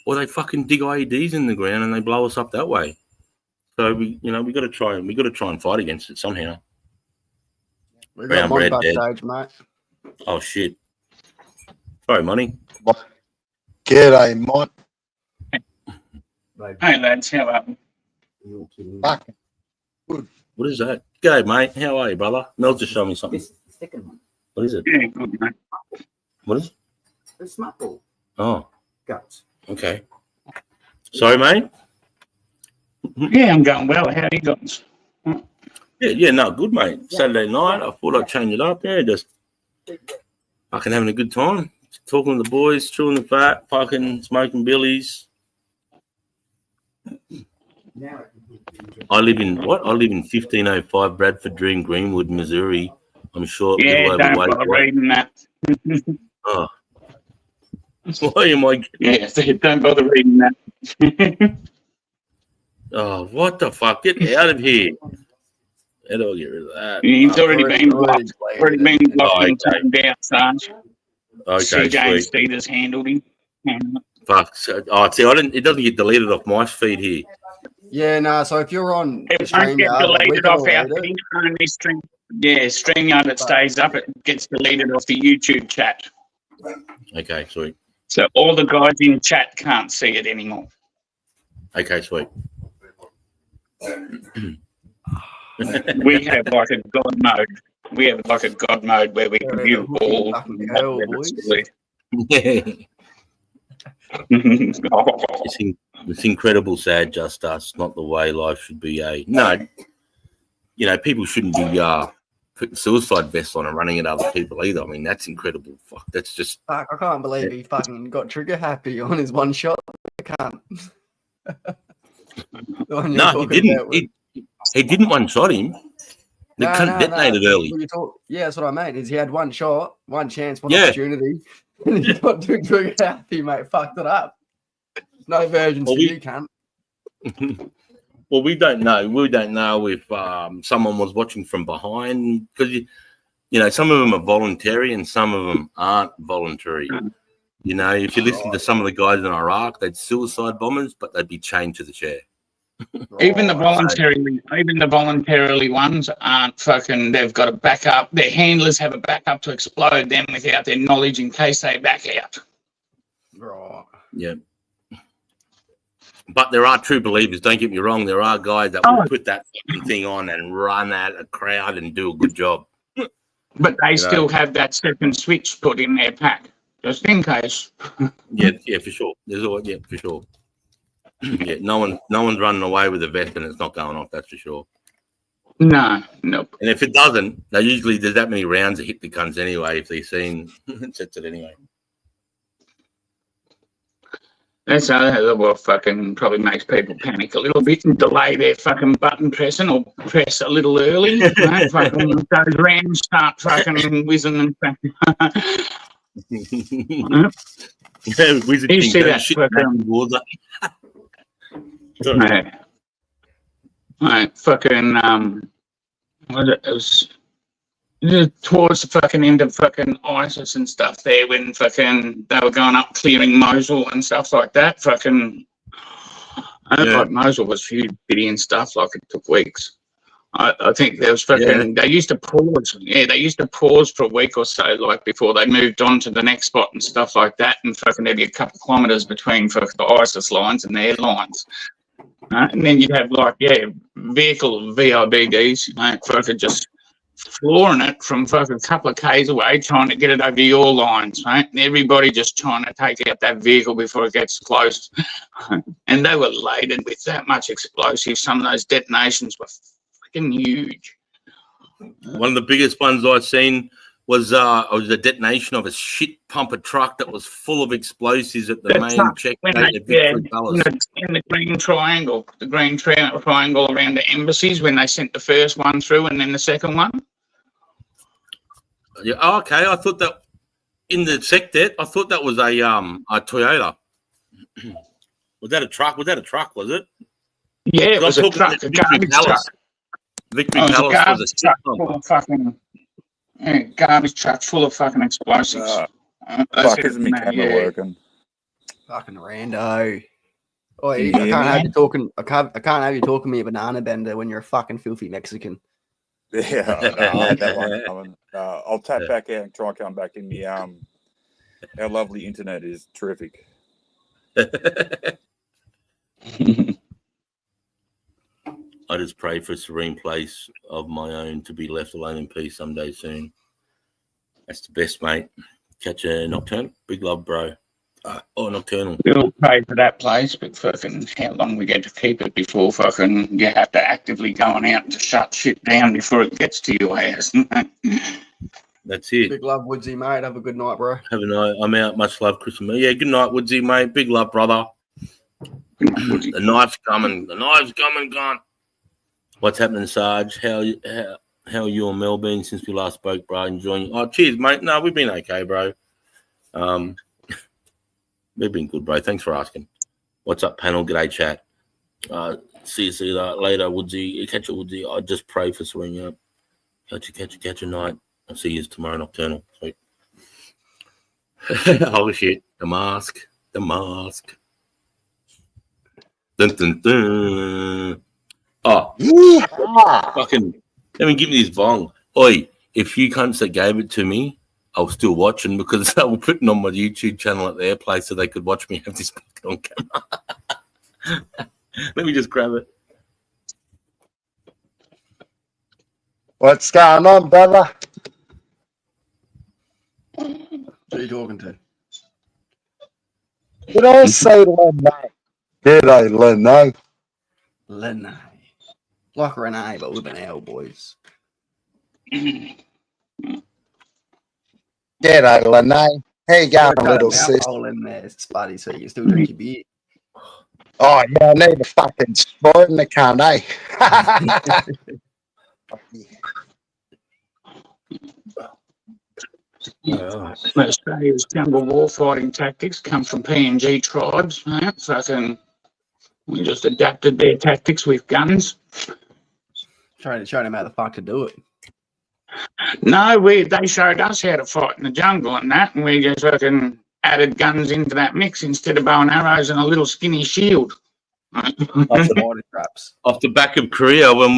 or they fucking dig IEDs in the ground and they blow us up that way. So we got to try and fight against it somehow. We got Mon backstage, mate. Oh shit! Sorry, Money. G'day, Mon. Hey lads, how are you? Fuck. What is that? G'day, mate. How are you, brother? Mel just showed me something. This second one. What is it? Yeah, good, mate. What is it? The smart ball. Oh, Guts. okay. Sorry, mate. Yeah, I'm going well. How are you guys? Yeah, no, good, mate. Saturday night, I thought I'd change it up. Yeah, just fucking having a good time, talking to the boys, chewing the fat, fucking smoking billies. I live in 1505 Bradford Dream, Greenwood, Missouri. I'm sure. Yeah, don't bother reading that. Oh, why am I? Yeah, don't bother reading that. Oh, what the fuck? Get out of here. How do I get rid of that? He's already been blocked. Already been blocked and taken down, Sarge. Okay, James Peters handled him. Fuck. So, it doesn't get deleted off my feed here. Yeah, no. So if you're on it won't get deleted off our feed. Only StreamYard, it stays up. It gets deleted off the YouTube chat. Okay, sweet. So all the guys in chat can't see it anymore. Okay, sweet. We have like a God mode. We have like a God mode where we can view all. It's incredible, sad, just us, not the way life should be. No, people shouldn't be putting suicide vests on and running at other people either. I mean, that's incredible. Fuck, that's just. Fuck, I can't believe he fucking got trigger happy on his one shot. I can't. No, he didn't. He didn't one shot him. The cunt detonated early. Yeah, that's what I mean. Is he had one shot, one chance, one opportunity, and he got too trigger happy, mate. Fucked it up. No versions for you, cunt. Well, we don't know. We don't know if someone was watching from behind because some of them are voluntary and some of them aren't voluntary. If you listen to some of the guys in Iraq, they'd suicide bombers, but they'd be chained to the chair. Even the voluntarily ones aren't fucking. They've got a backup. Their handlers have a backup to explode them without their knowledge in case they back out. Right. Yeah. But there are true believers. Don't get me wrong. There are guys that will put that thing on and run at a crowd and do a good job. But they still have that second switch put in their pack, just in case. Yeah, for sure. For sure. Yeah, no one's running away with a vest and it's not going off. That's for sure. No, nope. And if it doesn't, usually there's that many rounds that hit the guns anyway. If they've seen, it sets it anyway. That's what fucking probably makes people panic a little bit and delay their fucking button pressing or press a little early. Fucking those rounds start fucking whizzing and fucking. Wizard you see that water. Right, fucking. It was towards the fucking end of fucking ISIS and stuff there when fucking they were going up clearing Mosul and stuff like that. Fucking, like Mosul was huge, bitty and stuff. Like it took weeks. I think there was fucking. They used to pause. Yeah, they used to pause for a week or so, like before they moved on to the next spot and stuff like that. And fucking there'd be a couple of kilometres between fucking the ISIS lines and their lines. And then you'd have like vehicle VIBDs, fucking just flooring it from fucking a couple of k's away, trying to get it over your lines, right? And everybody just trying to take out that vehicle before it gets close. And they were laden with that much explosives. Some of those detonations were fucking huge. One of the biggest ones I've seen was the detonation of a shit pumper truck that was full of explosives at the main checkpoint at Victory Palace. In the green triangle, triangle around the embassies when they sent the first one through and then the second one. Yeah, okay. I thought that in the sector, I thought that was a Toyota. Was that a truck? Was it? Yeah, it was a truck, a garbage truck. Victory Palace was a truck full of fucking garbage truck full of fucking explosives. Fuck, isn't me camera working? Fucking rando. Oh, I can't have you talking. I can't have you talking to me a banana bender when you're a fucking filthy Mexican. Yeah, I had that one coming. I'll tap back out and try and come back in. The our lovely internet is terrific. I just pray for a serene place of my own to be left alone in peace someday soon. That's the best, mate. Catch a nocturnal. Big love, bro. Nocturnal. We'll pray for that place, but fucking how long we get to keep it before fucking you have to actively going out to shut shit down before it gets to your house. That's it. Big love, Woodsy, mate. Have a good night, bro. Have a night. I'm out. Much love, Chris and me. Yeah, good night, Woodsy, mate. Big love, brother. The knife's coming. Gone. What's happening, Sarge? How are you and Mel been since we last spoke, bro? Enjoying? Oh, cheers, mate. No, we've been okay, bro. We've been good, bro. Thanks for asking. What's up, panel? G'day, chat. See you later, Woodsy. Catch you, Woodsy. I just pray for Serena. Catch you night. I'll see you tomorrow nocturnal. Sweet. Oh shit! The mask. Dun dun dun. Oh, fucking! Let me give me this bong. Oi, if you cunts that gave it to me, I was still watching because they were putting on my YouTube channel at their place so they could watch me have this on camera. Let me just grab it. What's going on, brother? Who are you talking to? Did I say Lenay? G'day, Lenay. Lenay. Like Renee, but with an L, boys. G'day, Lenay. How you going, little sis? Alcohol in there, Spuddy, so you can still drink your beer. Oh, yeah, I need a fucking straw in the can, eh? Australia's jungle war fighting tactics come from PNG tribes. Right? Fucking, we just adapted their tactics with guns. Showing them how the fuck to do it. No, they showed us how to fight in the jungle and that, and we just fucking added guns into that mix instead of bow and arrows and a little skinny shield. Off the traps. Off the back of Korea, when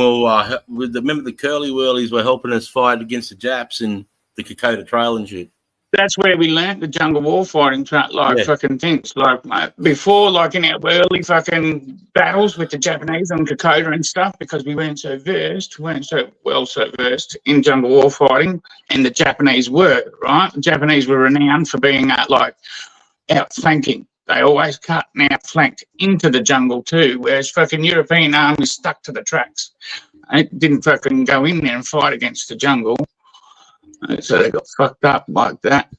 remember the curly whirlies were helping us fight against the Japs in the Kokoda Trail and shit. That's where we learnt the jungle war fighting fucking things. Like before, like in our early fucking battles with the Japanese on Kokoda and stuff, because we weren't so versed in jungle war fighting, and the Japanese were, right? The Japanese were renowned for being outflanking. They always cut and outflanked into the jungle too, whereas fucking European armies stuck to the tracks. It didn't fucking go in there and fight against the jungle. So they got fucked up like that.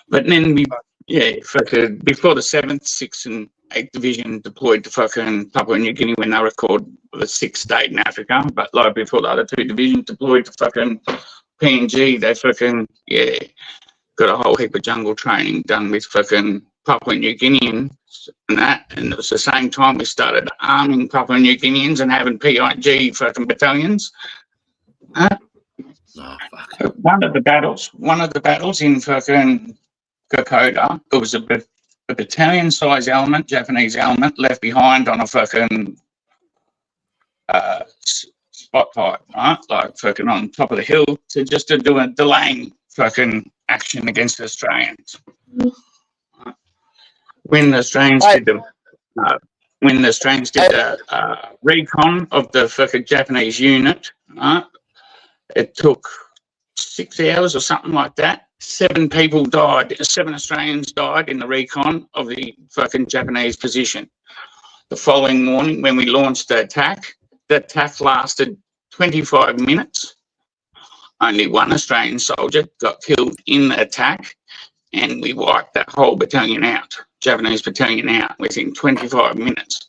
But then before the 7th, 6th and 8th Division deployed to fucking Papua New Guinea when they were called the 6th state in Africa, but like before the other 2 divisions deployed to fucking PNG, they fucking, got a whole heap of jungle training done with fucking Papua New Guineans and that. And it was the same time we started arming Papua New Guineans and having PIG fucking battalions. Oh, fuck. One of the battles in fucking Kokoda, it was a battalion-size element, Japanese element, left behind on a fucking spot fight, right? Like fucking on top of the hill to do a delaying fucking action against the Australians. When the Australians did the recon of the fucking Japanese unit, right? It took 6 hours or something like that. 7 people died. 7 Australians died in the recon of the fucking Japanese position. The following morning, when we launched the attack lasted 25 minutes. Only 1 Australian soldier got killed in the attack, and we wiped that whole battalion out, Japanese battalion out, within 25 minutes.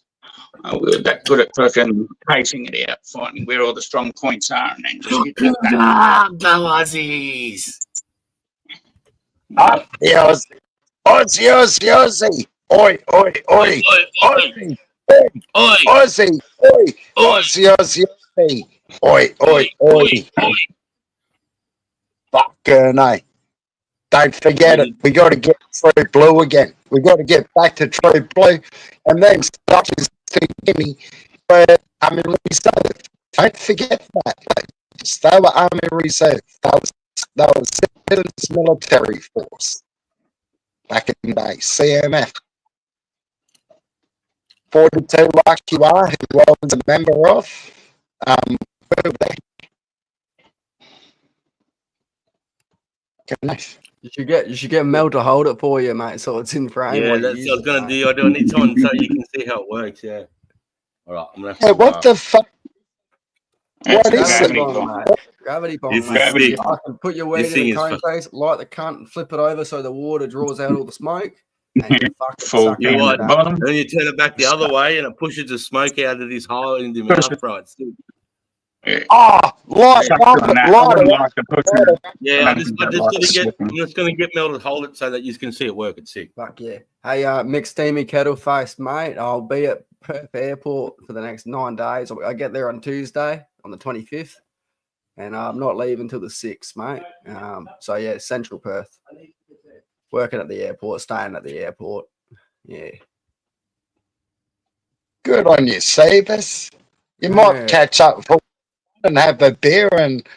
We were that good at fucking pacing it out, finding where all the strong points are, and then just hit that. Go Aussies! Up the Aussie. Aussie. Oi. Aussie. Oi! Aussie. Oi. Aussie. Oi. Fucking A. Don't forget it. We got to get true blue again. We got to get back to true blue, and then such as to Guinea, where Army Reserve. Don't forget that. They were Army Reserve. They were citizens military force back in the day. CMF. 42 like you are, who I was a member of. Nice. You should get Mel to hold it for you, mate, so it's in frame. Yeah, that's what I was going to do. I need someone so you can see how it works, yeah. All right, I'm going to Hey, what the fuck? What is Gravity it? bomb. Mate. Gravity bomb, It's mate. gravity. You fucking put your weed This in thing the is cone face, light the cunt, and flip it over so the water draws out all the smoke. And you fucking Full suck You it down what? at the out. bottom. Then you turn it back the other way and it pushes the smoke out of this hole in the mouth, right? Oh, light Suck bomb on it, that. I light wouldn't it. like to put it. Yeah, I'm just going to get Mel to hold it so that you can see it work. It's sick. Fuck yeah. Hey, mixed steamy kettle face, mate. I'll be at Perth Airport for the next 9 days. I get there on Tuesday, on the 25th. And I'm not leaving till the 6th, mate. So, yeah, Central Perth. Working at the airport, staying at the airport. Yeah. Good on you, Sabers. You might Yeah. catch up and have a beer and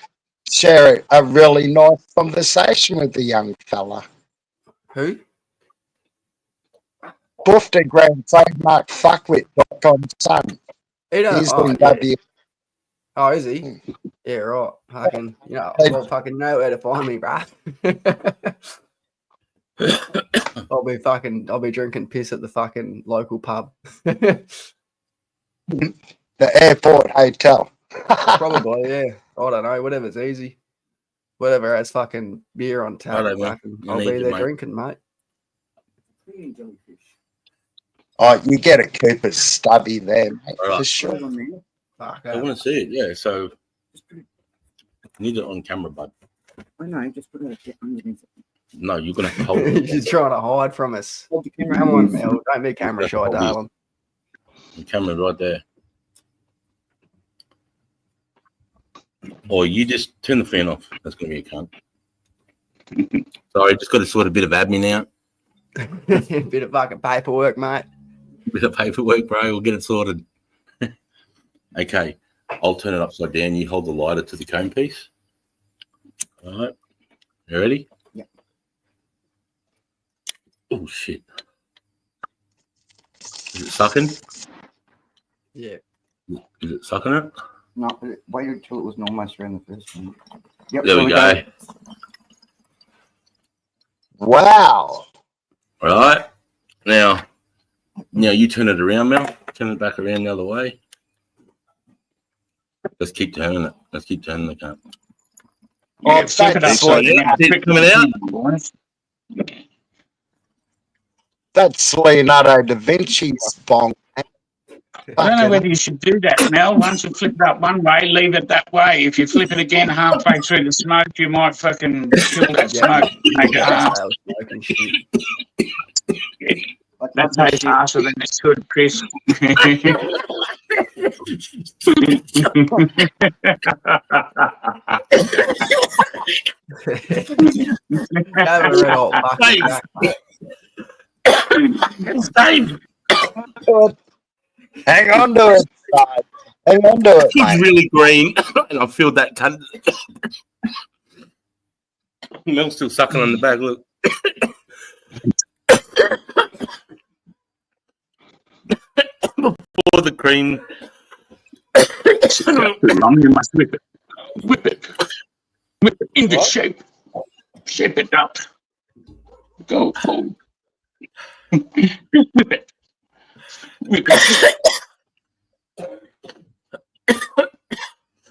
share a really nice conversation with the young fella. Who? Buffed Grand Trademark Fuckwit.com son. He don't, He's oh, in yeah. W. Oh, is he? Yeah, right. Fucking, I don't fucking know where to find me, bruh. I'll be drinking piss at the fucking local pub. The airport hotel. Probably, yeah. I don't know. Whatever's easy. Whatever has fucking beer on tap. Righto, mate. Fucking, I I'll need be you, there mate. drinking, mate. Oh, you get a Cooper's stubby there, mate, All right. for sure. Fuck I that. want to see it, yeah. So, you need it on camera, bud. I know, just put it underneath. No, you're going to have to hold it. She's trying to hide from us. Hold the camera. Come on, Mel. Don't be camera shy, Hold it. darling. The camera right there. Or you just turn the fan off. That's going to be a cunt. Sorry, just got to sort a bit of admin out. Bit of fucking paperwork, mate. Bit of paperwork, bro. We'll get it sorted. Okay. I'll turn it upside down. You hold the lighter to the cone piece. All right. You ready? Yeah. Oh, shit. Is it sucking? Yeah. Is it sucking it? No, wait until it was almost around the first one. Yep, There we go. Wow. All right. Now you turn it around, Mel. Turn it back around the other way. Let's keep turning it. Let's keep turning the cunt. Yeah, flip it upside down. See it coming out? That's Leonardo da Vinci's bong. I don't know whether you should do that, Mel. Once you flip it up one way, leave it that way. If you flip it again halfway through the smoke, you might fucking kill that smoke. Make it hard. That tastes faster than it should, Chris. Have a red hot fucking Dave. back, mate. Dave, Hang on to it, Sarge. Hang on to it, he's mate. really green, and I feel that cunt. Mel's still sucking on the bag. Look. Before the cream. You must whip it. Whip it. Whip it into shape. Shape it up. Go home. Just whip it. Whip it.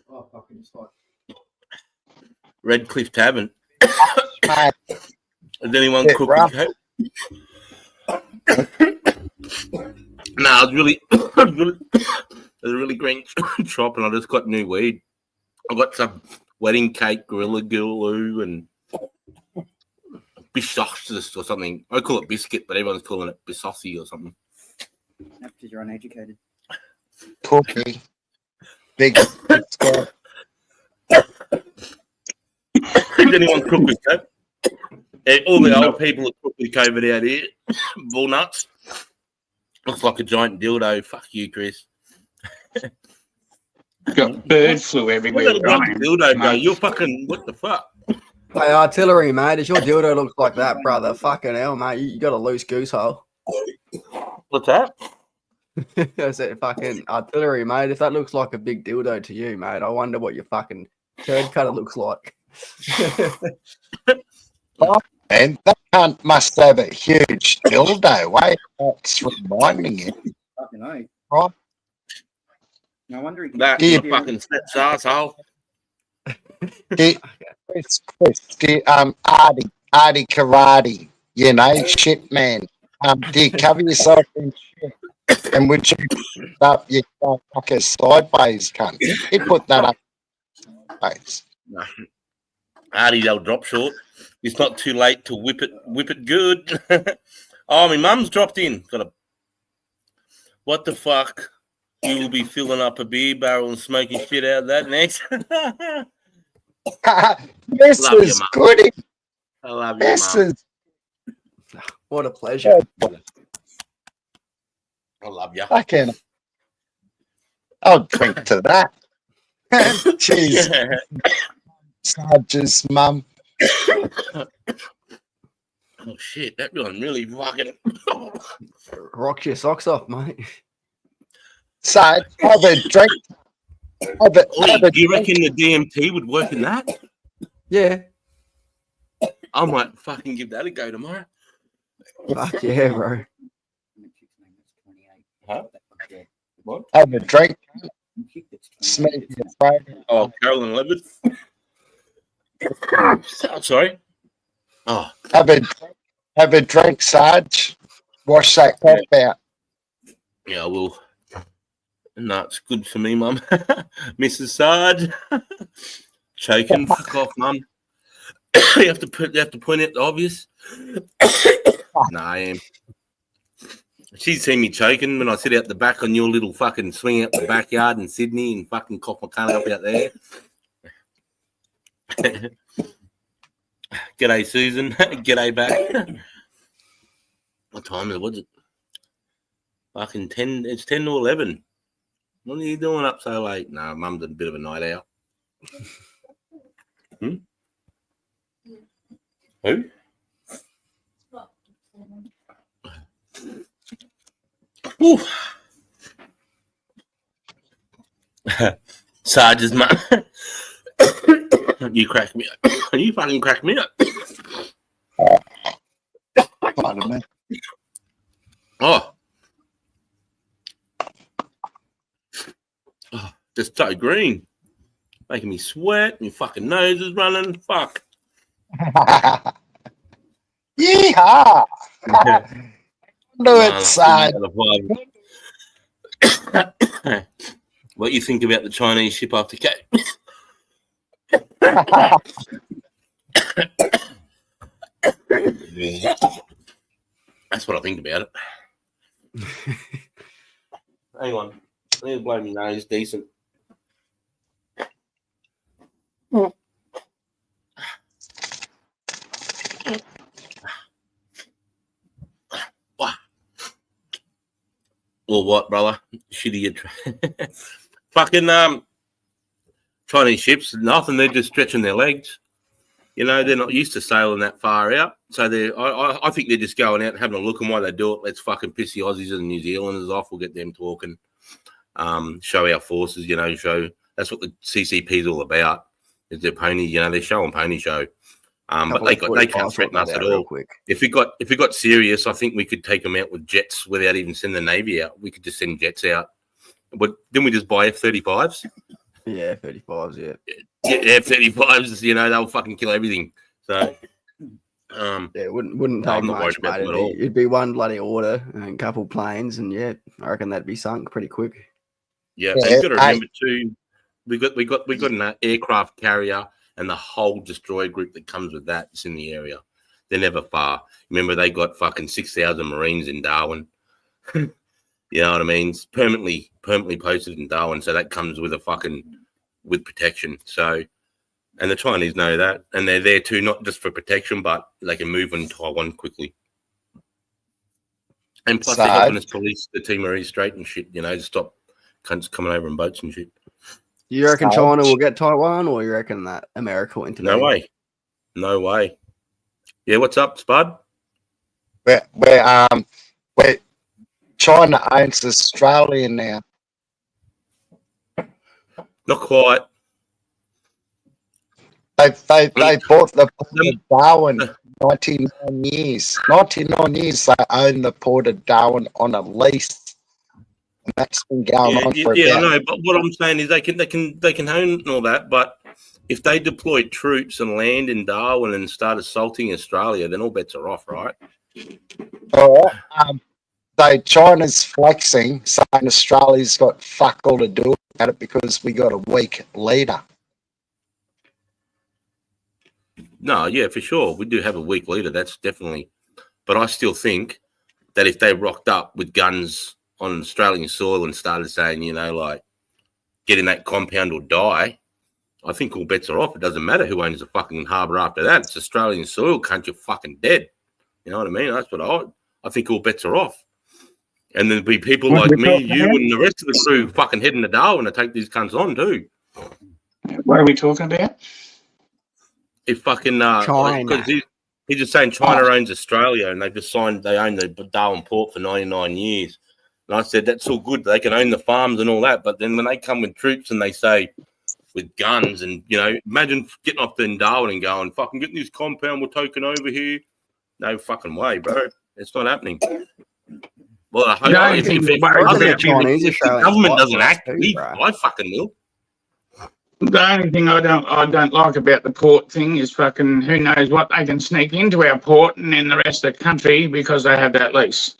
Oh, fucking spot. Redcliffe Tavern. Mate, Has anyone bit cooked rough. with No, it's really, it's a really green chop, and I just got new weed. I got some wedding cake, gorilla glue, and biscotti or something. I call it biscuit, but everyone's calling it biscotti or something. That's because you're uneducated. cookie. Big score. Did anyone cook with coke? All the old people that cook with COVID out here, walnuts. Looks like a giant dildo. Fuck you, Chris. Got bird flu Where's everywhere. that giant dildo go? You're fucking, what the fuck? Hey, artillery, mate. If your dildo looks like that, brother, fucking hell, mate, you got a loose goose hole. What's that? I said, fucking artillery, mate. If that looks like a big dildo to you, mate, I wonder what your fucking turd cutter looks like. And that cunt must have a huge dildo, eh? That's reminding him. Fucking hell. Right. No wonder he can That's Yeah. a fucking steps asshole. Artie karate, you know, shit, man. Do you cover yourself in shit? And would you put up your fucker sideways, cunt? He'd put that up. Sideways. No. Artie, they'll drop short. It's not too late to whip it good. Oh, my mum's dropped in. What the fuck? You will be filling up a beer barrel and smoking shit out of that next. This Love you, is Mum. good. I love you, This Mum. is What a pleasure. I love you. fucking. I'll drink to that. Jeez, Sarge's mum. Oh shit, that one really fucking. Rocks your socks off, mate. Sarge, have a drink. Have a Oi, do you drink. reckon the DMT would work in that? Yeah. I might fucking give that a go tomorrow. Fuck yeah, bro. Huh? What? Have a drink. Smack your throat. Oh, Carolyn Levitt. Sorry. Oh, Have a drink, Sarge. Wash that cough out. yeah, I will. No, it's good for me, Mum. Mrs. Sarge. Choking. Fuck off, Mum. you have to point out the obvious. No, I am. She's seen me choking when I sit out the back on your little fucking swing out the backyard in Sydney and fucking cough my cunt up out there. G'day, Susan. G'day back. What time is it? What's it? Fucking 10. It's 10 to 11. What are you doing up so late? No, Mum's a bit of a night owl. Who? Woo. Sarge's mum. You crack me up. You fucking crack me up. Pardon me. Oh. Just so green. Making me sweat. My fucking nose is running. Fuck. Yeehaw! Do it, Sarge. What you think about the Chinese ship after Cape? That's what I think about it. Hang on. I need to blow my nose decent. Or what, brother? Shitty. Fucking Chinese ships, nothing. They're just stretching their legs. You know, they're not used to sailing that far out. So I think they're just going out and having a look, and why they do it. Let's fucking piss the Aussies and New Zealanders off. We'll get them talking. Show our forces, you know, that's what the CCP is all about. Is their pony, you know, they're showing pony show. But they can't threaten us at all. Quick. If we got serious, I think we could take them out with jets without even sending the Navy out. We could just send jets out. But didn't we just buy F-35s? Yeah, 35s, yeah. Yeah, F-35s, you know, they'll fucking kill everything. So, yeah, it wouldn't take I'm not worried much, about mate. them at all. It'd be one bloody order and a couple planes, and yeah, I reckon that'd be sunk pretty quick. Yeah, but you've got to remember too, we got an aircraft carrier and the whole destroyer group that comes with that is in the area. They're never far. Remember, they got fucking 6,000 Marines in Darwin. You know what I mean? It's permanently posted in Darwin, so that comes with with protection. So, and the Chinese know that, and they're there too, not just for protection, but they can move in Taiwan quickly. And plus, they're helping us police the Timorese Strait and shit, you know, to stop cunts coming over in boats and shit. You reckon China will get Taiwan, or you reckon that America will intervene? No way. Yeah, what's up, Spud? Where China owns Australia now. Not quite. They bought the port of Darwin 99 years. 99 years they own the port of Darwin on a lease. And that's been going on for I know, but what I'm saying is they can own all that, but if they deploy troops and land in Darwin and start assaulting Australia, then all bets are off, right? All right. China's flexing, saying Australia's got fuck all to do about it because we got a weak leader. No, yeah, for sure. We do have a weak leader, that's definitely. But I still think that if they rocked up with guns on Australian soil and started saying, you know, like, get in that compound or die, I think all bets are off. It doesn't matter who owns the fucking harbour after that. It's Australian soil, cunt, you're fucking dead. You know what I mean? That's what I think all bets are off. And there'll be people like me, you, and the rest of the crew fucking heading to Darwin to take these cunts on too. What are we talking about? If fucking China. because he's just saying China owns Australia, and they've just signed. They own the Darwin port for 99 years. And I said that's all good. They can own the farms and all that, but then when they come with troops and they say with guns and you know, imagine getting off in Darwin and going fucking getting this compound we're taking over here. No fucking way, bro. It's not happening. Well, I hope if the government doesn't act, I fucking will. The only thing I don't like about the port thing is fucking who knows what they can sneak into our port and then the rest of the country because they have that lease.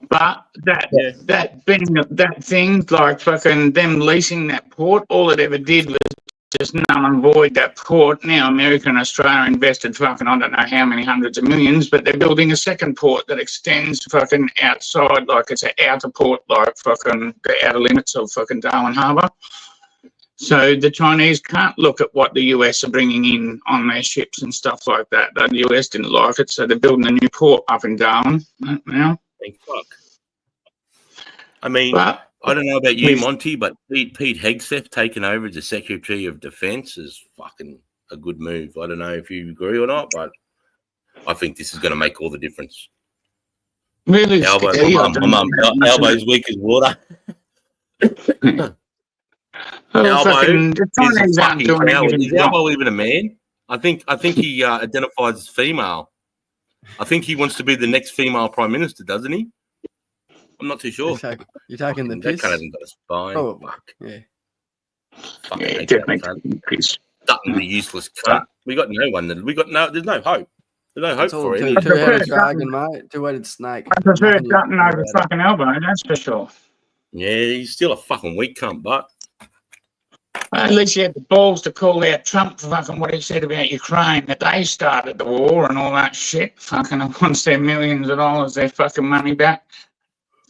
But that thing like fucking them leasing that port, all it ever did was just null and void that port. Now America and Australia invested fucking I don't know how many hundreds of millions, but they're building a second port that extends fucking outside, like it's an outer port, like fucking the outer limits of fucking Darwin Harbour. So the Chinese can't look at what the US are bringing in on their ships and stuff like that. The US didn't like it, so they're building a new port up in Darwin now. Thank fuck. I mean, but, I don't know about you, Monty, but Pete Hegseth taking over as the Secretary of Defense is fucking a good move. I don't know if you agree or not, but I think this is going to make all the difference. Really? Elbows weak as water. Is Elbow even a man? I think he identifies as female. I think he wants to be the next female prime minister, doesn't he? I'm not too sure. You're taking the piss? That hasn't got a spine. Oh, fuck. Yeah. Fucking Definitely piss. Dutton, the useless cunt. We got no one. There's no hope. There's no hope for it. Two-headed dragon, mate. Two-headed snake. I prefer Dutton over fucking Elbow, that's for sure. Yeah, he's still a fucking weak cunt, but at least he had the balls to call out Trump for fucking what he said about Ukraine, that they started the war and all that shit. Fucking wants their millions of dollars, their fucking money back.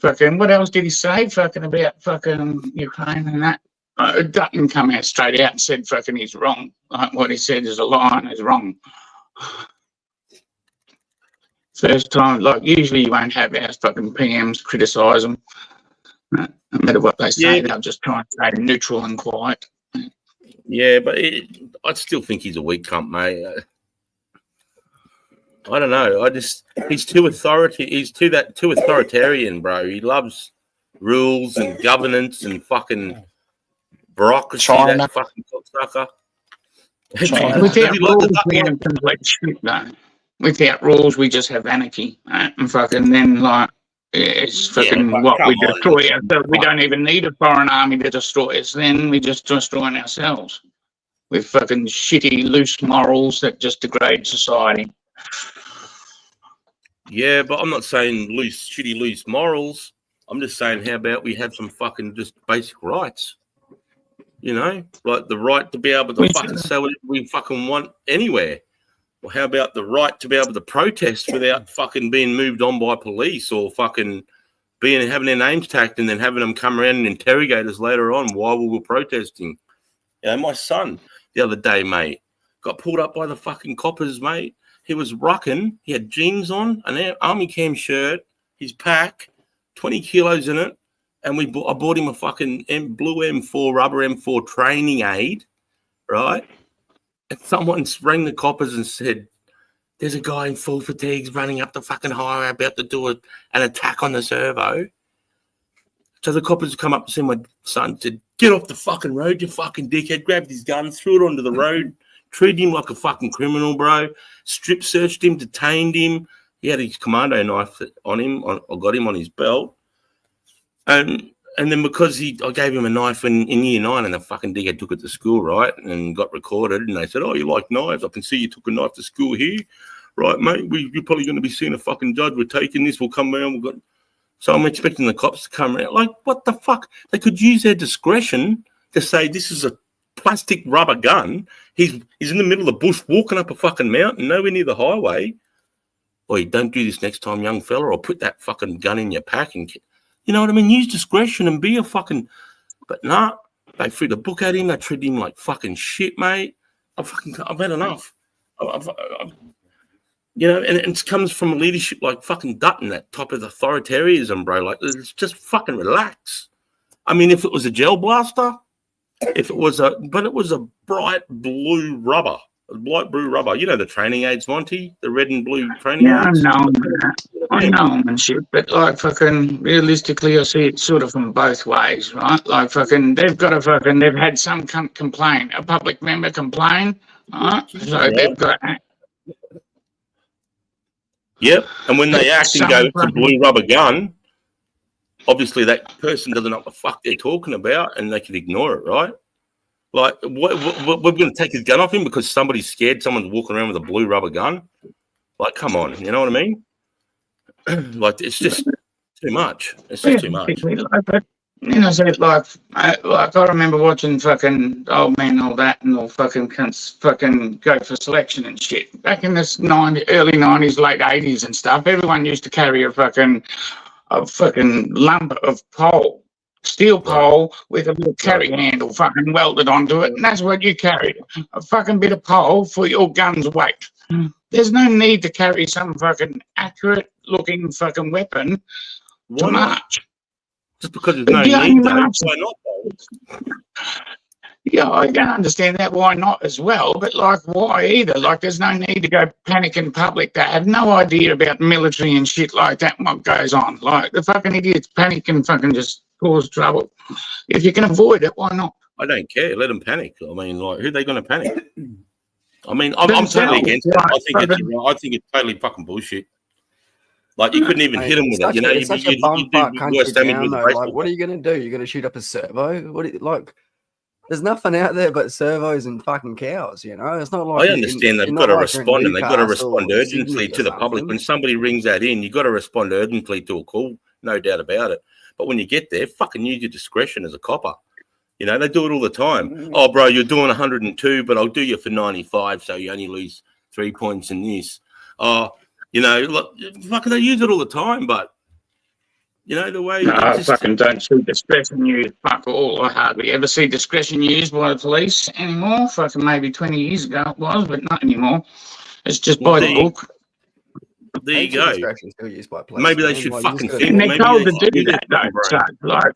Fucking, what else did he say? Fucking about fucking Ukraine and that. Dutton come out straight out and said fucking he's wrong. Like what he said is a lie and is wrong. First time, like usually you won't have our fucking PMs criticise them. No matter what they say, they'll just try and stay neutral and quiet. Yeah, but I still think he's a weak cunt, mate. I don't know. He's too authoritarian, bro. He loves rules and governance and fucking bureaucracy. China. That fucking cocksucker. Without rules, we have complete shit, though. Without rules, we just have anarchy, right? And fucking then, like, it's fucking what we destroy ourselves. We don't even need a foreign army to destroy us. Then we just destroy ourselves with fucking shitty, loose morals that just degrade society. Yeah, but I'm not saying shitty, loose morals. I'm just saying, how about we have some fucking just basic rights? You know, like the right to be able to fucking say whatever we fucking want anywhere. Well, how about the right to be able to protest without fucking being moved on by police or fucking having their names tagged and then having them come around and interrogate us later on while we were protesting? You know, my son the other day, mate, got pulled up by the fucking coppers, mate. He was rocking. He had jeans on, an army cam shirt, his pack, 20 kilos in it, and I bought him a fucking blue M4, rubber M4 training aid, right? And someone rang the coppers and said, there's a guy in full fatigues running up the fucking highway about to do an attack on the servo. So the coppers come up to see my son and said, get off the fucking road, you fucking dickhead. Grabbed his gun, threw it onto the road, treated him like a fucking criminal, bro. Strip searched him, detained him. He had his commando knife on him. I got him on his belt. And then because I gave him a knife in year 9 and the fucking dickhead took it to school, right, and got recorded, and they said, oh, you like knives? I can see you took a knife to school here. Right, mate, you're probably going to be seeing a fucking judge. We're taking this. We'll come around. So I'm expecting the cops to come around. Like, what the fuck? They could use their discretion to say this is a plastic rubber gun. He's in the middle of the bush walking up a fucking mountain, nowhere near the highway. Oi, don't do this next time, young fella, or put that fucking gun in your pack and... You know what I mean? Use discretion and be a fucking... But nah, they threw the book at him. They treated him like fucking shit, mate. I've had enough. You know, and it comes from leadership like fucking Dutton, that type of authoritarianism, bro. Like, it's just fucking relax. I mean, if it was a gel blaster, but it was a bright blue rubber. Light blue rubber. You know the training aids, Monty? The red and blue training aids? I know them and shit, but like fucking realistically, I see it sort of from both ways, right? Like fucking, they've had some cunt complain, a public member complain, right? So they've got... Yep, and when they act and go, it's a blue rubber gun, obviously that person doesn't know what the fuck they're talking about and they can ignore it, right? Like, we're going to take his gun off him because somebody's scared someone's walking around with a blue rubber gun? Like, come on, you know what I mean? Like, it's just too much. It's just too much. You know, so like I remember watching fucking Old Man All That and all fucking cunts fucking go for selection and shit. Back in this early 90s, late 80s and stuff, everyone used to carry a fucking lump of pole. Steel pole with a little carry handle fucking welded onto it, and that's what you carried. A fucking bit of pole for your gun's weight. There's no need to carry some fucking accurate looking fucking weapon to march. Just because there's no need, though. Why not? Yeah, I can understand that. Why not as well? But like, why either? Like, there's no need to go panic in public. They have no idea about military and shit like that and what goes on. Like, the fucking idiots panic and fucking just cause trouble. If you can avoid it, why not? I don't care. Let them panic. I mean, like, who are they going to panic? I mean, I'm totally against it. I think it's totally fucking bullshit. Like, you couldn't even hit them with it. You know, it's such a bumfuck country town, though. Like, what are you going to do? You're going to shoot up a servo? Like, there's nothing out there but servos and fucking cows, you know? It's not like... I understand they've got to respond, and they've got to respond urgently to the public. When somebody rings that in, you've got to respond urgently to a call, no doubt about it. But when you get there, fucking use your discretion as a copper. You know, they do it all the time. Oh, bro, you're doing 102, but I'll do you for 95, so you only lose 3 points in this. Oh, you know, look, fucking they use it all the time, but, you know, the way... No, I fucking don't see discretion used, fuck all. I hardly ever see discretion used by the police anymore. Fucking maybe 20 years ago it was, but not anymore. It's just by the book. there you Heaps of go. discretion still used by police, Maybe they man. should Like, you fucking just think. And gotta- they're Maybe told they to should do that, though. So, like,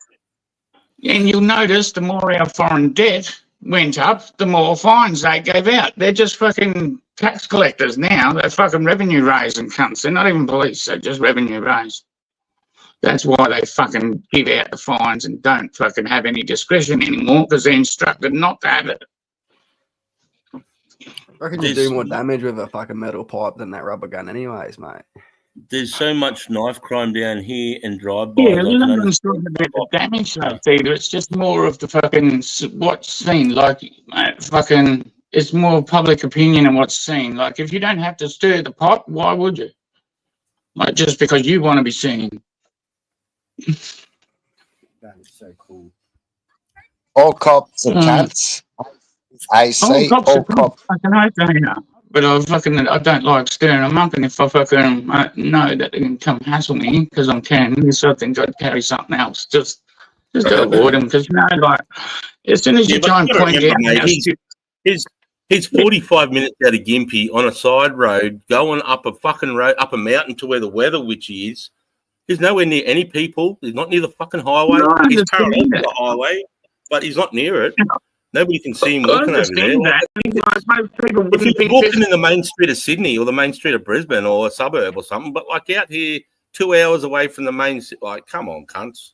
and you'll notice the more our foreign debt went up, the more fines they gave out. They're just fucking tax collectors now. They're fucking revenue raising cunts. They're not even police. They're just revenue raise. That's why they fucking give out the fines and don't fucking have any discretion anymore because they're instructed not to have it. I reckon you do more damage with a fucking metal pipe than that rubber gun, anyways, mate. There's so much knife crime down here and drive-bys. Yeah, I can London's talking about the damage, though, Peter. It's just more of the fucking what's seen. Like, fucking, it's more public opinion and what's seen. Like, if you don't have to stir the pot, why would you? Like, just because you want to be seen. That is so cool. All cops are cunts. AC, all cops. Fucking hate they are. But I don't like stirring them up, and if I fucking know that they can come hassle me because I'm carrying this, I think I'd carry something else just to avoid them. Because like as soon as you try and point out, he's 45 minutes out of Gympie on a side road, going up a fucking road, up a mountain to where the weather witch is. He's nowhere near any people. He's not near the fucking highway. No, I he's understand parallel to that. the highway, but he's not near it. Nobody can see him I walking over there. understand that. Like, most people If wouldn't you're be walking in the main street of Sydney or the main street of Brisbane or a suburb or something, but like out here 2 hours away from the main, like, come on, cunts.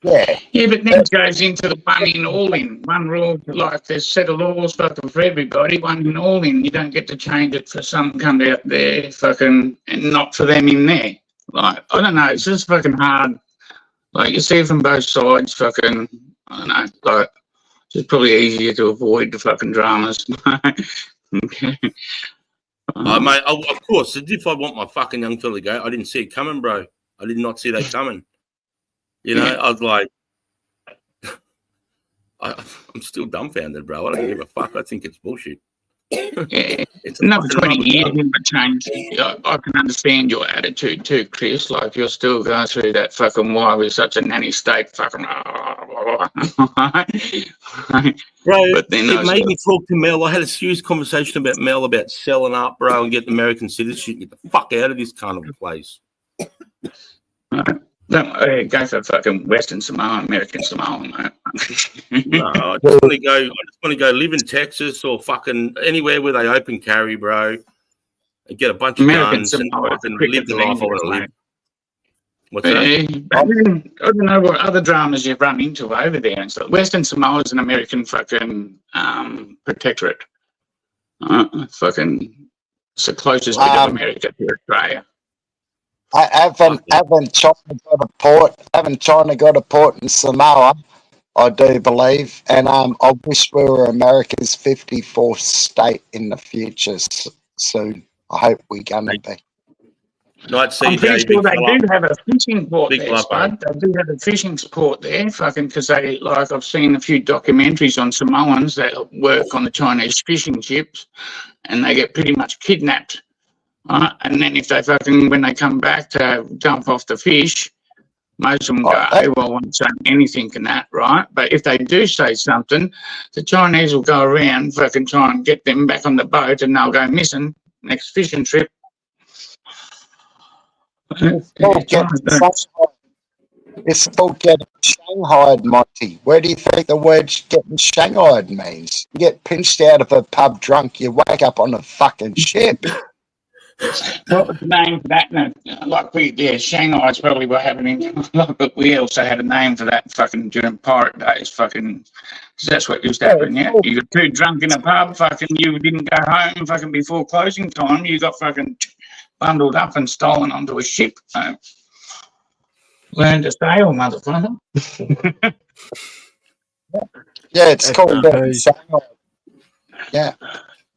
Yeah. Yeah, but then it goes into the one in, all in. One rule, like there's set of laws fucking for everybody, one in, all in. You don't get to change it for some cunt out there fucking and not for them in there. Like, I don't know, it's just fucking hard. Like, you see it from both sides, fucking, I don't know, like, it's probably easier to avoid the fucking dramas. Okay. Mate, of course, if I want my fucking young fella to go, I didn't see it coming, bro. I did not see that coming. You know, I was like, I'm still dumbfounded, bro. I don't give a fuck. I think it's bullshit. Yeah, it's another 20 years in change. I can understand your attitude too, Chris. Like, you're still going through that fucking why we're such a nanny state fucking. Bro, but then it made me talk to Mel. I had a serious conversation about Mel about selling up, bro, and getting American citizenship. Get the fuck out of this kind of place. Go for fucking Western Samoa, American Samoa, mate. No, I just want to go live in Texas or fucking anywhere where they open carry, bro, and get a bunch of American guns Samoa and fucking live the life I want to live. What's that? I don't know what other dramas you've run into over there and stuff. Western Samoa is an American fucking protectorate. Fucking it's the closest bit of America to Australia. Haven't China got a port? Haven't China got a port in Samoa? I do believe, and I wish we were America's 54th state in the future soon. I hope we're gonna be. Night I'm pretty sure they do have a fishing port Big there, love, Spud. They do have a fishing port there, fucking, because they, like, I've seen a few documentaries on Samoans that work on the Chinese fishing ships, and they get pretty much kidnapped. And then if they fucking, when they come back to dump off the fish, most of them go, well, I won't say anything in that, right? But if they do say something, the Chinese will go around, fucking try and get them back on the boat, and they'll go missing next fishing trip. It's all getting shanghaied, Monty. Where do you think the word getting shanghaied means? You get pinched out of a pub drunk, you wake up on a fucking ship. What was the name for that? No, like Shanghai's probably what happened. But we also had a name for that fucking during pirate days. Fucking, cause that's what used to happen. Yeah, you got too drunk in a pub. Fucking, you didn't go home. Fucking before closing time, you got fucking bundled up and stolen onto a ship. Learn to sail, motherfucker. Yeah, it's called Shanghai. Yeah.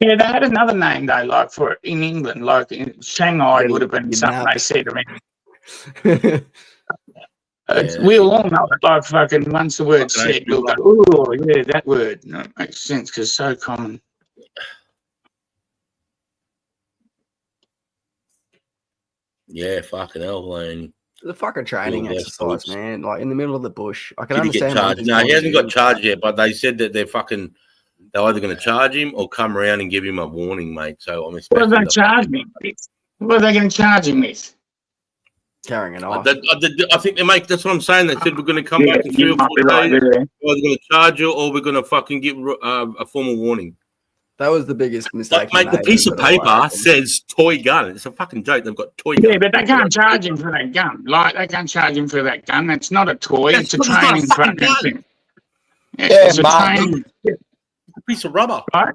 Yeah, they had another name though, like for it in England, like in Shanghai would have been something they said around. We'll all know it, like fucking once the word's said, we'll go, oh, yeah, that word. No, it makes sense because it's so common. Yeah, fucking hell, Lane. The fucking training exercise, man. Like in the middle of the bush. I can Did he get understand. charged? No, he hasn't got charged yet, but they said that they're either going to charge him or come around and give him a warning, mate. So I'm expecting. Well, they charge me. What are they going to charge him with? Carrying an I knife. think they make. That's what I'm saying. They said we're going to come Yeah, back in 3 you or might 4 be right days. there. Or they're going to charge you, or we're going to fucking give a formal warning. That was the biggest mistake. Like, mate, the piece of paper says toy gun. It's a fucking joke. They've got toy gun. Yeah, but they can't charge him for that gun. Like, they can't charge him for that gun. It's not a toy. That's it's a because it's not a training fucking fucking gun. thing. Yeah, It's a Mark. training. A piece of rubber. Right?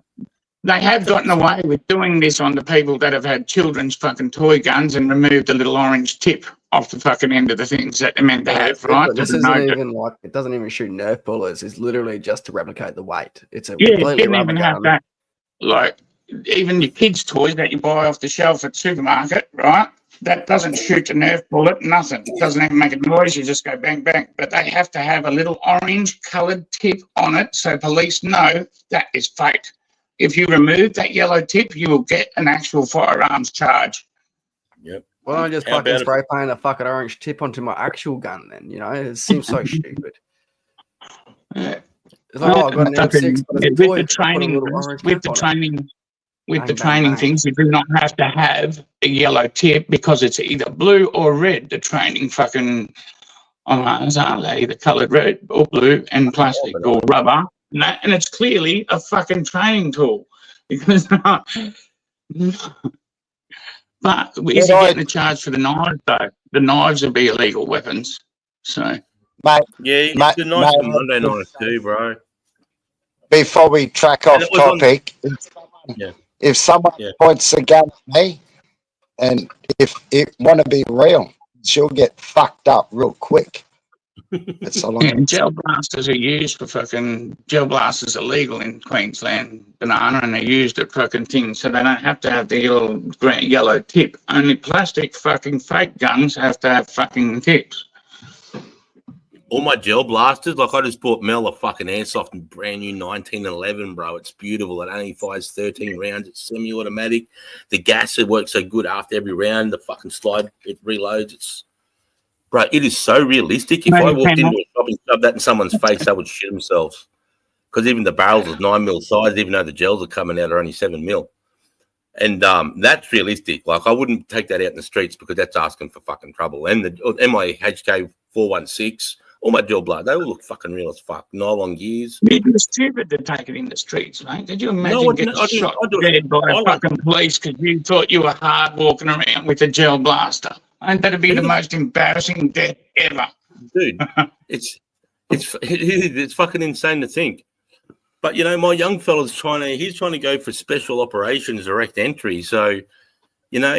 They have gotten away with doing this on the people that have had children's fucking toy guns and removed the little orange tip off the fucking end of the things that they're meant to have, right? This To isn't denote it. even like, it doesn't even shoot Nerf bullets. It's literally just to replicate the weight. It's a Yeah, it completely didn't rubber even have gun. that. Like, even your kids' toys that you buy off the shelf at the supermarket, right? That doesn't shoot a Nerf bullet, nothing. It doesn't even make a noise. You just go bang, bang. But they have to have a little orange coloured tip on it so police know that is fake. If you remove that yellow tip, you will get an actual firearms charge. Yep. Why don't I just How fucking about spray paint a fucking orange tip onto my actual gun then? You know, it seems so stupid. Yeah. It's like, oh, I've got an M6, but it's a toy. With the training, Put a little orange with cap the on it. training, with Bang, the bang, training bang. things, you do not have to have a yellow tip because it's either blue or red. The training fucking online are they either coloured red or blue and plastic or rubber, and it's clearly a fucking training tool because. But is he getting a charge for the knives though? The knives would be illegal weapons, so. Mate, Yeah, it's Mate, a nice mate, Monday night too, bro. before we track And off it was on- topic, if someone Yeah. points a gun at me, and if it want to be real, she'll get fucked up real quick. That's all Yeah, I'm gel blasters are used for fucking gel blasters are legal in Queensland, banana, and they're used at fucking things, so they don't have to have the little green yellow tip. Only plastic fucking fake guns have to have fucking tips. All my gel blasters, like I just bought Mel a fucking airsoft and brand new 1911, bro. It's beautiful. It only fires 13 rounds. It's semi-automatic. The gas, it works so good after every round. The fucking slide, it reloads. It's, bro, it is so realistic. If I walked into a shop and shoved that in someone's face, they would shit themselves. Because even the barrels are 9mm size, even though the gels are coming out are only 7mm. And that's realistic. Like, I wouldn't take that out in the streets because that's asking for fucking trouble. And the MIHK 416, all my gel blood, they all look fucking real as fuck. Nylon gears. It's stupid to take it in the streets, mate. Did you imagine getting shot dead by fucking police because you thought you were hard walking around with a gel blaster? And that'd be the most embarrassing death ever. Dude, it's fucking insane to think. But, you know, my young fella's he's trying to go for special operations, direct entry. So, you know,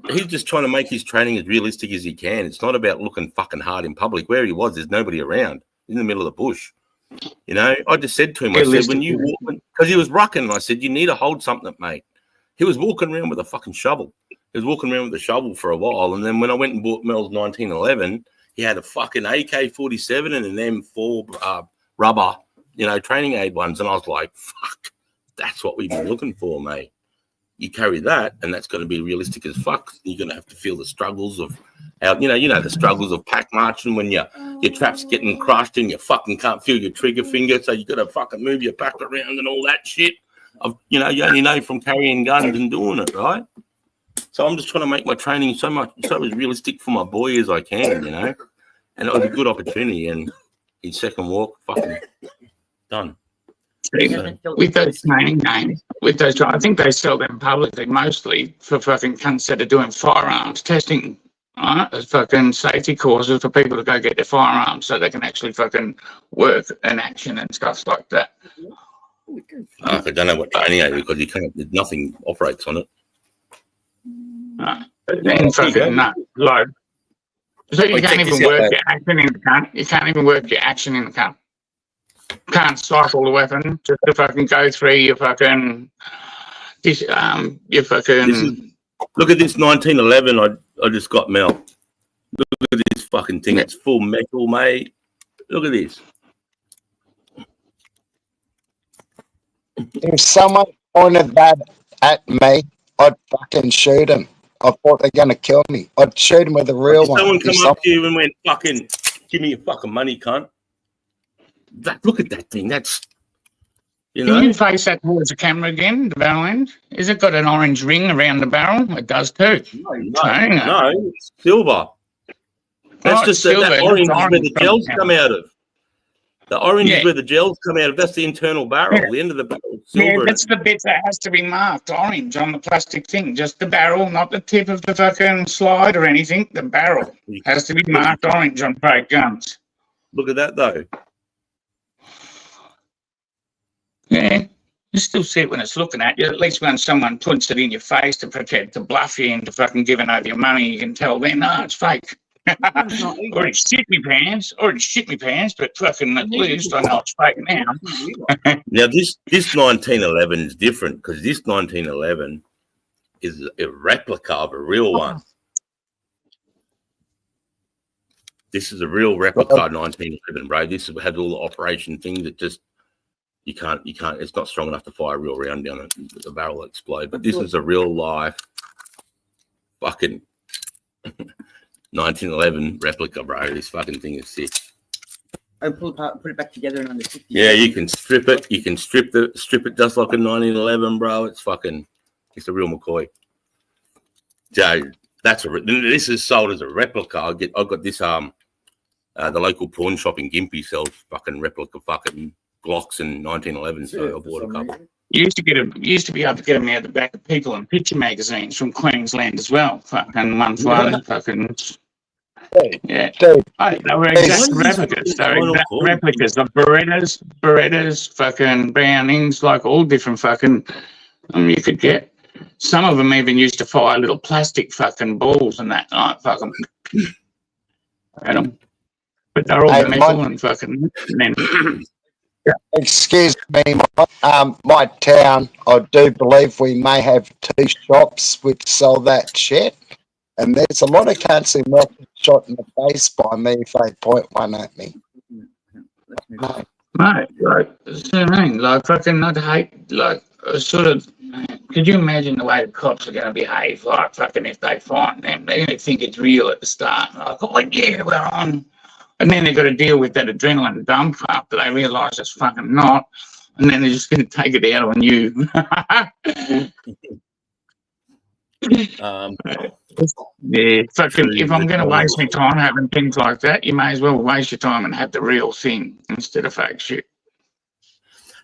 he's just trying to make his training as realistic as he can. It's not about looking fucking hard in public. Where he was, there's nobody around. He's in the middle of the bush. You know, I just said to him, I said, when you walk, because he was rucking, and I said, you need to hold something, mate. He was walking around with a fucking shovel. He was walking around with a shovel for a while. And then when I went and bought Mel's 1911, he had a fucking AK-47 and an M4 rubber, you know, training aid ones. And I was like, fuck, that's what we've been looking for, mate. You carry that, and that's going to be realistic as fuck. You're going to have to feel the struggles of, you know, the struggles of pack marching when your trap's getting crushed and you fucking can't feel your trigger finger, so you got to fucking move your pack around and all that shit. You know, you only know from carrying guns and doing it, right? So I'm just trying to make my training so as realistic for my boy as I can, you know. And it was a good opportunity, and his second walk, fucking done. With those training names, I think they sell them publicly mostly for fucking cunts that are doing firearms testing, right? As fucking safety courses for people to go get their firearms so they can actually fucking work in action and stuff like that. I don't know what training is because you can't. Nothing operates on it. Then fucking load. So you can't even work your action in the cunt. You can't even work your action in the cunt. Can't cycle the weapon just to fucking go through your fucking look at this 1911 I just got Mel. Look at this fucking thing. It's full metal, mate. Look at this. If someone pointed that at me, I'd fucking shoot him. I thought they're going to kill me. I'd shoot him with a real one. Someone come up to you and went, fucking, give me your fucking money, cunt. Look at that thing. You Can know? you face that towards the camera again, the barrel end? Has it got an orange ring around the barrel? It does too. No, it's silver. That's Oh, just it's that silver, orange not is where the orange from gels the come out of. The orange Yeah. is where the gels come out of. That's the internal barrel. The end of the barrel is Yeah, silver. that's the bit that has to be marked orange on the plastic thing. Just the barrel, not the tip of the fucking slide or anything. The barrel has to be marked orange on fake guns. Look at that though. Yeah. You still see it when it's looking at you. At least when someone puts it in your face to pretend to bluff you into fucking giving over your money, you can tell then, no, it's fake. Already shit me pants, but fucking at least I know it's fake now. Now this 1911 is different because this 1911 is a replica of a real one. This is a real replica of 1911, bro. This had all the operation things that just you can't. It's not strong enough to fire a real round down it. The barrel will explode. But this is a real life fucking 1911 replica, bro. This fucking thing is sick. I pull it apart, put it back together, and under 50. Yeah, you can strip it. You can strip it just like a 1911, bro. It's a real McCoy. So this is sold as a replica. I got this the local pawn shop in Gympie sells fucking replica fucking Glocks in 1911. So I bought a couple. You used to be able to get them out the back of people in picture magazines from Queensland as well. Fucking one for one, fucking. Yeah, Dude, they were exact replicas. They were exact replicas of Berettas, fucking Brownings, like all different fucking. You could get. Some of them even used to fire little plastic fucking balls and that, like fucking. At them. But they're all metal and fucking. And then, excuse me, my town, I do believe we may have 2 shops which sell that shit. And there's a lot of cunts who might get shot in the face by me if they point one at me. No. Right, like, that's what I mean. Like, fucking, I'd hate, like, sort of, could you imagine the way the cops are going to behave, like, fucking, if they find them? They're going to think it's real at the start. Like, oh, yeah, we're on. And then they've got to deal with that adrenaline dump after they realise it's fucking not. And then they're just going to take it out on you. Yeah, fucking, if I'm going to waste my time having things like that, you may as well waste your time and have the real thing instead of fake shit.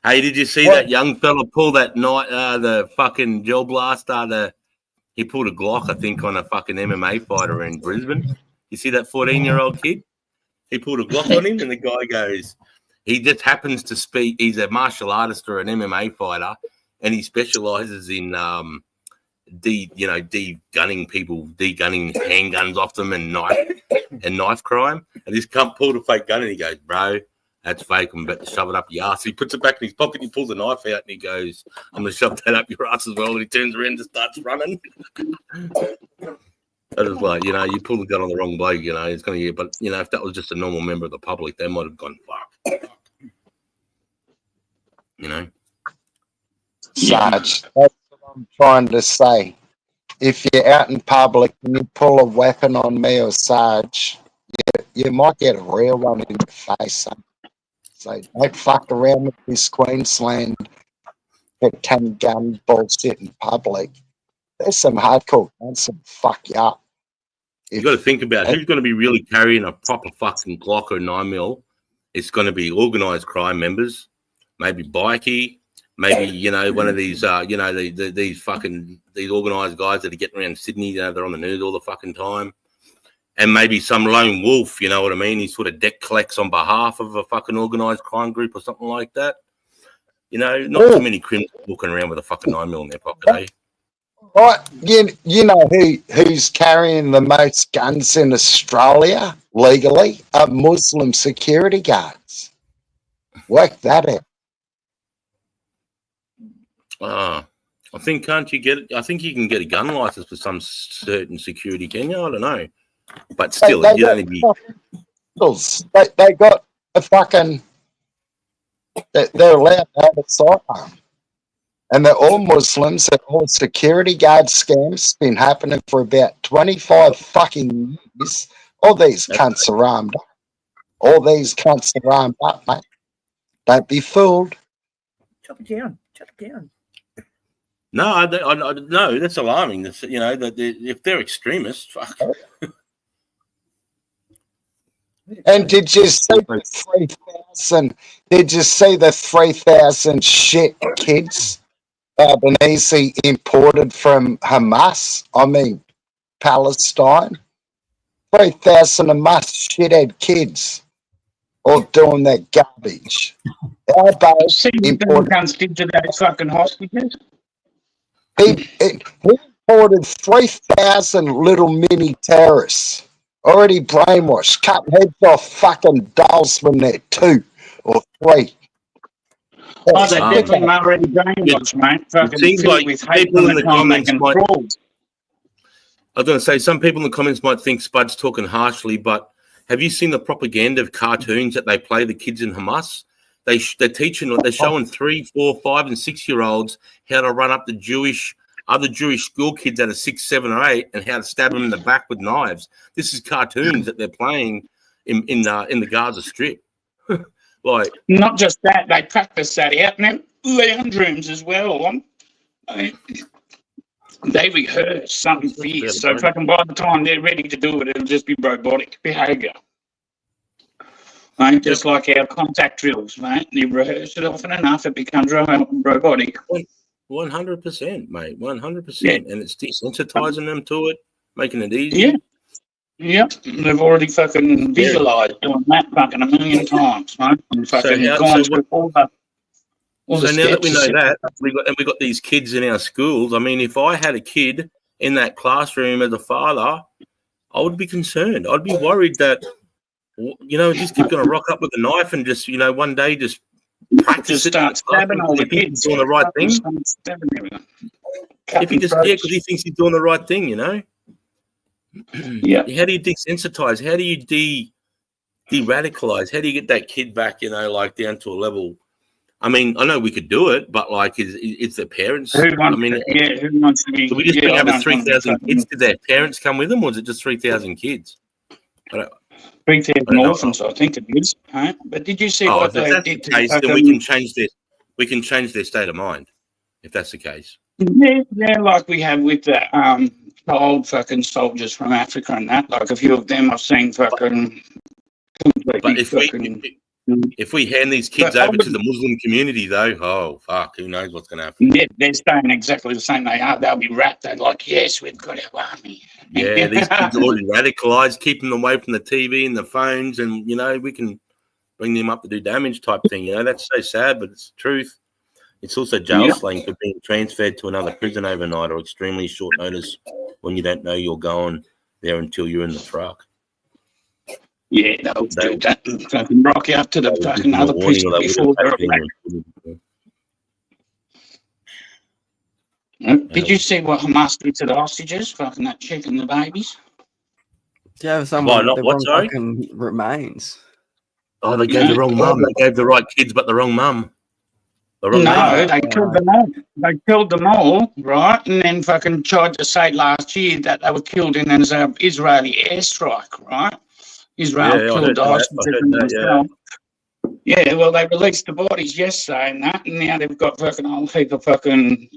Hey, did you see that young fella pull that night, the fucking gel blaster? He pulled a Glock, I think, on a fucking MMA fighter in Brisbane. You see that 14-year-old kid? He pulled a Glock on him, and the guy goes, he just happens to speak. He's a martial artist or an MMA fighter, and he specializes in de-gunning people, de-gunning handguns off them and knife crime. And this cunt pulled a fake gun and he goes, bro, that's fake. I'm about to shove it up your ass. He puts it back in his pocket. He pulls a knife out and he goes, I'm going to shove that up your ass as well. And he turns around and starts running. I was like, you pull the gun on the wrong bloke, it's going to get, but, if that was just a normal member of the public, they might have gone, fuck. Sarge, that's what I'm trying to say. If you're out in public and you pull a weapon on me or Sarge, you might get a real one in the face. Son. So don't fuck around with this Queensland 10-gun bullshit in public. There's some hardcore guns that fuck you up. You got to think about who's going to be really carrying a proper fucking Glock or 9mm. It's going to be organised crime members, maybe bikie, maybe one of these these organised guys that are getting around Sydney. They're on the news all the fucking time, and maybe some lone wolf. You know what I mean? He sort of debt collects on behalf of a fucking organised crime group or something like that. Not too many criminals walking around with a fucking 9mm in their pocket, eh? Right, you know who's carrying the most guns in Australia legally? Are Muslim security guards. Work that out. I think I think you can get a gun license for some certain security, can you? I don't know. But still, you'd only be... They got a fucking... They're allowed to have a sidearm. And they're all Muslims. They're all security guard scams. Been happening for about 25 fucking years. All these cunts are armed up. All these cunts are armed up, mate. Don't be fooled. Chop it down. Chop it down. No, no, that's alarming. That's, you know, that if they're extremists, fuck. And did you see the 3,000? Did you see the 3,000 shit kids Albanese imported from Hamas? I mean, Palestine. 3,000 Hamas shithead kids all doing that garbage. Our base See what the imported. guns did to those fucking hostages? He imported 3,000 little mini terrorists, already brainwashed, cutting heads off fucking dolls when they're 2 or 3. Oh, they definitely already brainwashed, mate. Fucking seems filled like with hate people from in the the time they comments can might- crawl. I was going to say, some people in the comments might think Spud's talking harshly, but have you seen the propaganda of cartoons that they play the kids in Hamas? They're showing 3, 4, 5, and 6-year-olds how to run up the other Jewish school kids that are 6, 7, or 8, and how to stab them in the back with knives. This is cartoons that they're playing in the Gaza Strip. Like, Not just that, they practice that out in their lounge rooms as well. They rehearse something fierce. So fucking by the time they're ready to do it, it'll just be robotic behaviour. Right? Just like our contact drills, mate. You rehearse it often enough, it becomes robotic. 100%, mate, 100%, Yeah. and it's desensitizing them to it, making it easy. Yeah. Yep, they've already fucking visualised doing that fucking a million times, mate. And fucking gone through all the So now that we know steps. that, we got these kids in our schools. I mean, if I had a kid in that classroom as a father, I would be concerned. I'd be worried that, you know, this kid's going to rock up with a knife and just, you know, one day just practice Just start stabbing all the kids. doing the right thing. If he just, because he thinks he's doing the right thing, you know. Yeah. How do you desensitize? How do you de-radicalize? How do you get that kid back, you know, like down to a level? I mean, I know we could do it, but like, it's the parents. Who wants to be? Do we just bring over 3,000 kids? Did their parents come with them, or is it just 3,000 kids? 3,000 orphans, I think it is. Huh? But did you see what they did to case, then we can change their state of mind, if that's the case. Yeah, like we have with the old fucking soldiers from Africa and that. Like a few of them I've seen fucking. But if we hand these kids over to the Muslim community, though, oh fuck, who knows what's going to happen? Yeah, they're staying exactly the same they are. They'll be wrapped. They're like, yes, we've got our army. Yeah, these kids are already radicalized, keeping them away from the TV and the phones, and you know we can bring them up to do damage type thing. You know, that's so sad, but it's the truth. It's also jail slang for being transferred to another prison overnight or extremely short notice when you don't know you're going there until you're in the truck. Yeah, they'll do that and fucking rock you up to the fucking other prison before they're back. Did you see what Hamas did to the hostages? Fucking that chick and the babies? Do you have someone not the what, wrong sorry? fucking remains? Oh, they gave the wrong mum. They gave the right kids, but the wrong mum. No, they killed them all. They killed them all, right? And then fucking tried to say last year that they were killed in an Israeli airstrike, right? Israel killed the hostages themselves. Yeah, well, they released the bodies yesterday and that, and now they've got fucking a whole heap of fucking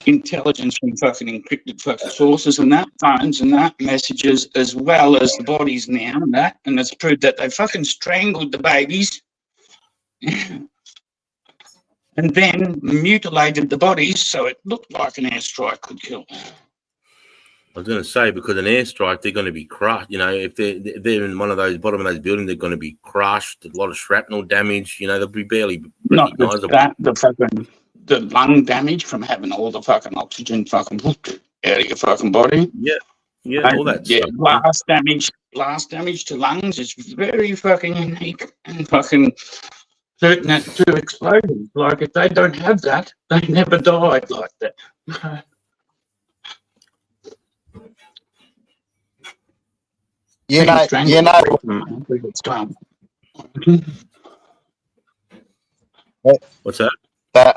intelligence from fucking encrypted fucking sources and that, phones and that, messages, as well as the bodies now and that, and it's proved that they fucking strangled the babies and then mutilated the bodies so it looked like an airstrike could kill. I was going to say, because an airstrike, they're going to be crushed. You know, if they're in one of those bottom of those buildings, they're going to be crushed. A lot of shrapnel damage. You know, they'll be barely recognizable. Not just that, the lung damage from having all the fucking oxygen fucking out of your fucking body. Yeah, all that stuff. Blast damage to lungs is very fucking unique and fucking certain to explosions. Like if they don't have that, they never died like that. You know. What's that? The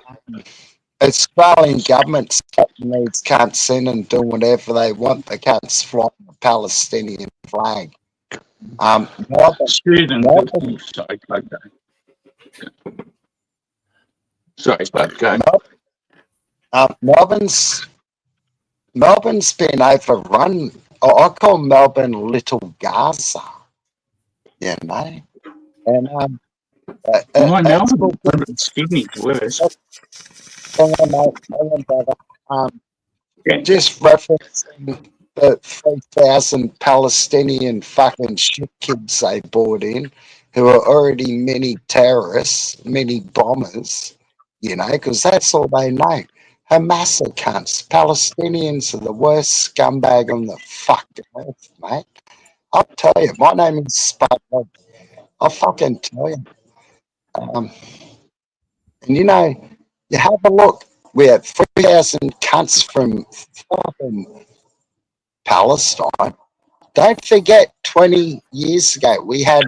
Australian government stopping these cunts in and doing whatever they want. They can't fly the Palestinian flag. Sorry, Spud, go. Melbourne's been overrun. I call Melbourne Little Gaza, you know. And Why that's Melbourne? Sydney's worse. hang on, brother. Yeah. Just referencing the 3,000 Palestinian fucking shit kids they brought in, who are already mini terrorists, mini bombers, you know, because that's all they know. Hamas are cunts. Palestinians are the worst scumbag on the fucking earth, mate. I'll tell you, my name is Spud. I'll fucking tell you. And you know, you have a look. We had 3,000 cunts from fucking Palestine. Don't forget, 20 years ago, we had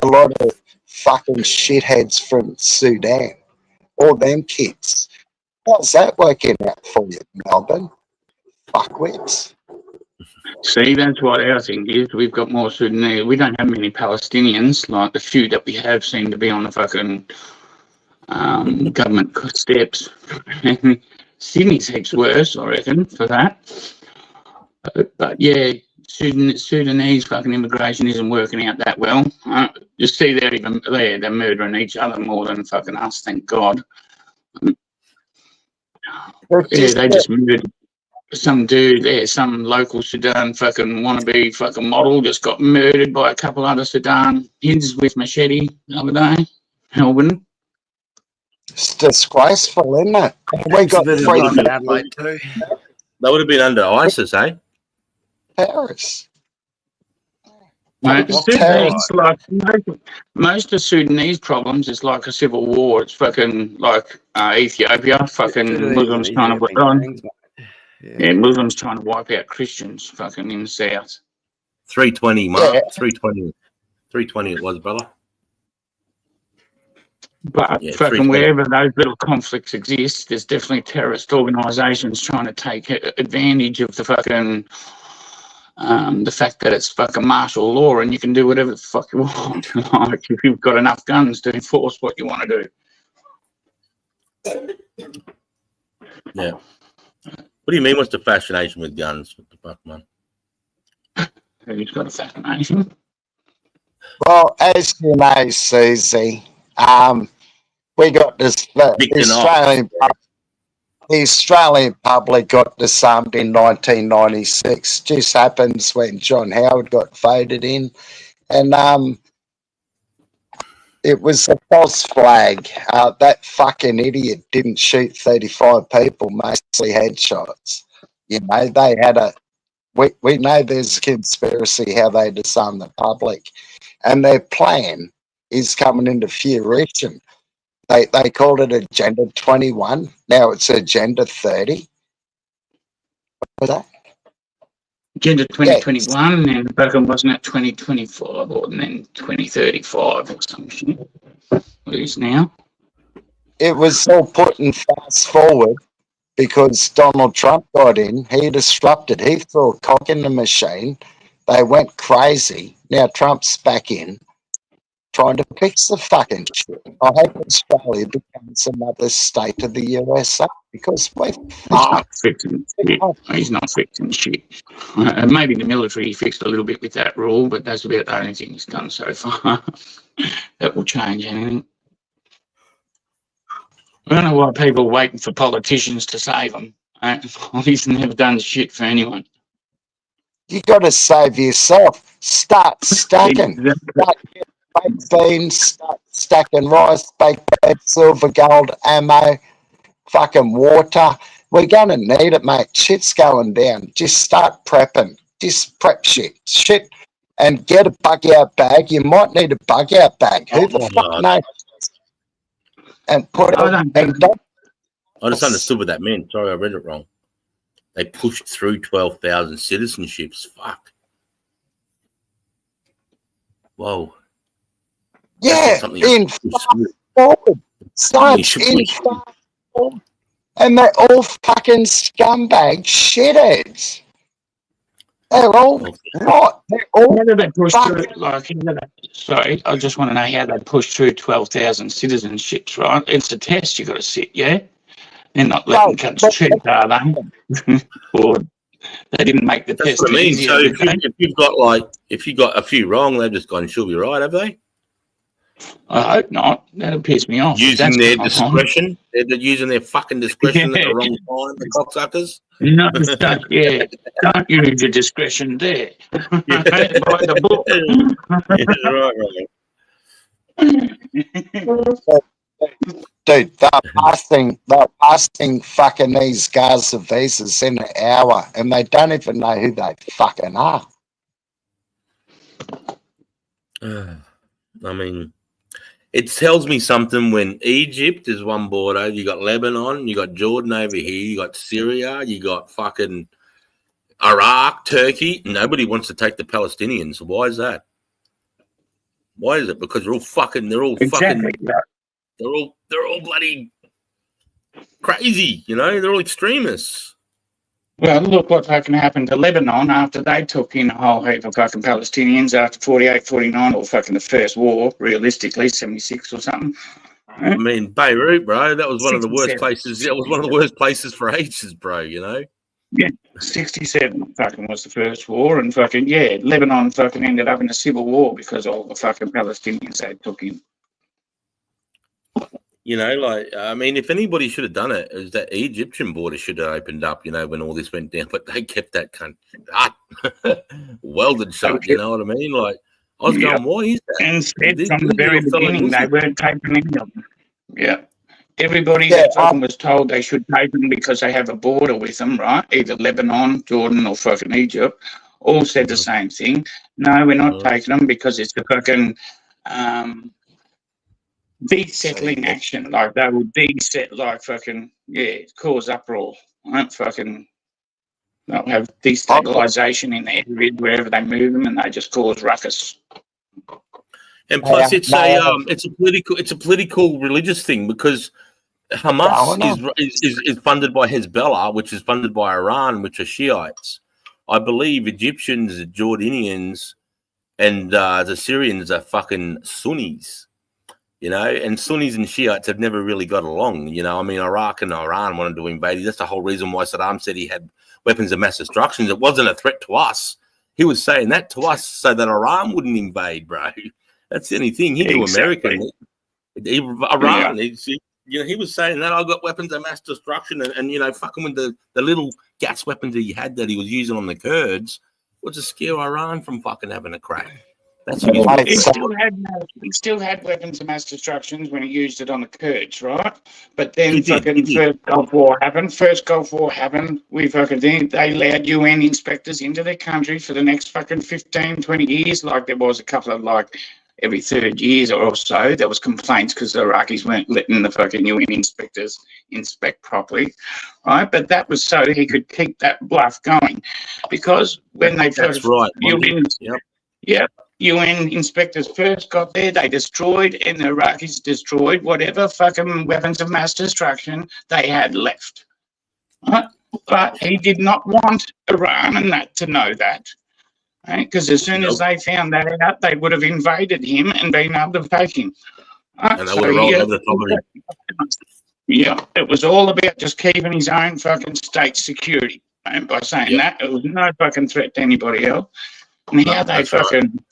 a lot of fucking shitheads from Sudan. All them kids. How's that working out for you, Melbourne? Fuckwits. See, that's what our thing is. We've got more Sudanese. We don't have many Palestinians. Like the few that we have seem to be on the fucking government steps. Sydney's heaps worse, I reckon, for that. But yeah, Sudanese fucking immigration isn't working out that well. You see, they're murdering each other more than fucking us. Thank God. Yeah, they just murdered some dude there, some local Sudan fucking wannabe fucking model just got murdered by a couple other Sudan kids with machete the other day. Melbourne. It's disgraceful, isn't it? We got It's a bit of 3,000 Adelaide too. They would have been under ISIS, eh? terrorists. Mate, What's Sudanese, right? like most of Sudanese problems is like a civil war. It's fucking like Ethiopia, fucking Muslims trying to Muslims trying to wipe out Christians, fucking in the south. 320, Mark. Yeah. 320 it was, brother. But Yeah, fucking wherever those little conflicts exist, there's definitely terrorist organisations trying to take advantage of the fucking the fact that it's fucking martial law and you can do whatever the fuck you want. Like if you've got enough guns to enforce what you want to do. Yeah. What do you mean? What's the fascination with guns? What the fuck, man? Who's got a fascination? Well, as you know, Susie, we got this. The Australian public got disarmed in 1996. Just happens when John Howard got voted in, and it was a false flag. That fucking idiot didn't shoot 35 people, mostly headshots. You know, they had a. We know there's a conspiracy how they disarm the public, and their plan is coming into fruition. They called it Agenda 21. Now it's Agenda 30. What was that? Agenda 2021, and the fucking wasn't it 2025 or then 2035 or some shit. What is now? It was all putting fast forward because Donald Trump got in. He disrupted. He threw a cock in the machine. They went crazy. Now Trump's back in, trying to fix the fucking shit. I hope Australia becomes another state of the USA because we're He's not fixing shit. Maybe the military fixed a little bit with that rule, but that's about the only thing he's done so far. That will change anything. I don't know why people are waiting for politicians to save them. He's never done shit for anyone. You got to save yourself. Start stacking. Start baked beans, start stacking rice, baked bread, silver, gold, ammo, fucking water. We're going to need it, mate. Shit's going down. Just start prepping. Just prep shit. And get a bug out bag. You might need a bug out bag. Who the fuck knows? And put it I just understood what that meant. Sorry, I read it wrong. They pushed through 12,000 citizenships. Fuck. Whoa. Yeah, in fast forward. Such in fast forward. And they're all fucking scumbag shitheads. They're all right. They're all How did they push fuck. through? Sorry, I just want to know how they push through 12,000 citizenships. Right, it's a test you got to sit. Yeah, they're not letting Well, cuts cheap, are they? Or they didn't make the That's test what I mean. So easier, did they? if you've got a few wrong, they've just gone, she'll be right, have they? I hope not. That'll piss me off. Using their That's going on. discretion. They're using their fucking discretion at the wrong time, the cocksuckers. No, yeah. Don't use your discretion there. Yeah. By the book. Right. Dude, they're passing fucking these guys of visas in an hour, and they don't even know who they fucking are. I mean, it tells me something when Egypt is one border, you got Lebanon, you got Jordan over here, you got Syria, you got fucking Iraq, Turkey. Nobody wants to take the Palestinians. Why is that? Why is it? Because they're all bloody crazy, they're all extremists. Well, look what fucking happened to Lebanon after they took in a whole heap of fucking Palestinians after 48, 49, or fucking the first war, realistically, 76 or something. I mean, Beirut, bro, that was one of the worst 67. places. That was one of the worst places for ages, bro, Yeah, 67 fucking was the first war, and fucking, yeah, Lebanon fucking ended up in a civil war because of all the fucking Palestinians they took in. I mean, if anybody should have done it, it was that Egyptian border should have opened up, when all this went down. But they kept that country welded shut, you know what I mean? Like, I was going, why is that? And said from the very beginning they weren't taking any of them. Yeah. Everybody that fucking was told they should take them because they have a border with them, right? Either Lebanon, Jordan, or fucking Egypt, all said the same thing. No, we're not taking them because it's the fucking de-settling action. Like, they will de-set, like, fucking, cause uproar. Right? Fucking, they'll have destabilization in the area wherever they move them, and they just cause ruckus. And plus, it's a political religious thing because Hamas is funded by Hezbollah, which is funded by Iran, which are Shiites. I believe Egyptians, Jordanians, and the Syrians are fucking Sunnis. And Sunnis and Shiites have never really got along. I mean, Iraq and Iran wanted to invade. That's the whole reason why Saddam said he had weapons of mass destruction. It wasn't a threat to us. He was saying that to us so that Iran wouldn't invade, bro. That's the only thing. He knew American. Iran. He was saying that I got weapons of mass destruction and fucking with the little gas weapons that he had that he was using on the Kurds was to scare Iran from fucking having a crack. That's what he still had weapons of mass destruction when he used it on the Kurds, right? But then First Gulf War happened. We fucking they allowed UN inspectors into their country for the next fucking 15, 20 years. Like there was a couple of every third year or so, there was complaints because the Iraqis weren't letting the fucking UN inspectors inspect properly, right? But that was so he could keep that bluff going, because when they first UN inspectors first got there, they destroyed, and the Iraqis destroyed whatever fucking weapons of mass destruction they had left. Right? But he did not want Iran and that to know that. Right? Because as soon as they found that out, they would have invaded him and been able to take him. Right? And they would have rolled over the top of him. Yeah, it was all about just keeping his own fucking state security. And by saying that, it was no fucking threat to anybody else. And how they fucking...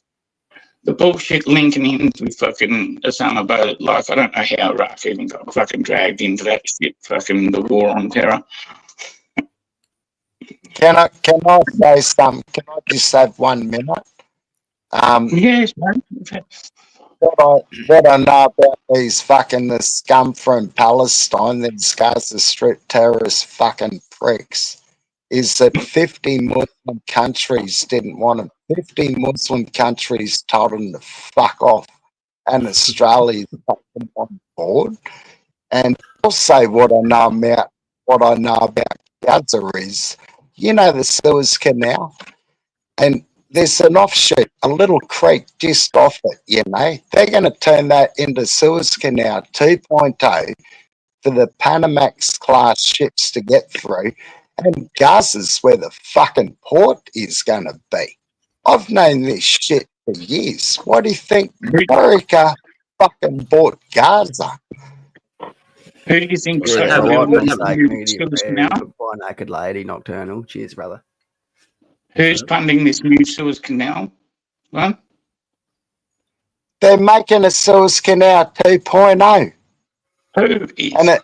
The bullshit linking in with fucking Islamabad, I don't know how Iraq even got fucking dragged into that shit, fucking the war on terror. Can I say something? Can I just have 1 minute? Yes, man. What I know about these fucking the scum from Palestine, these guys are straight terrorist fucking pricks, is that 50 Muslim countries didn't want them. 50 Muslim countries told them to fuck off, and Australia's fucking on board. And also what I know about Gaza is, the Suez Canal, and there's an offshoot, a little creek just off it, They're going to turn that into Suez Canal 2.0 for the Panamax class ships to get through. And Gaza's where the fucking port is going to be. I've known this shit for years. Why do you think America fucking bought Gaza? Who do you think Well, Yeah, have for you- what have sake, you- media Suez fair, Canal? by naked lady nocturnal. Cheers, brother. Who's funding this new Suez Canal? Well, They're making a Suez Canal 2.0. who is? And the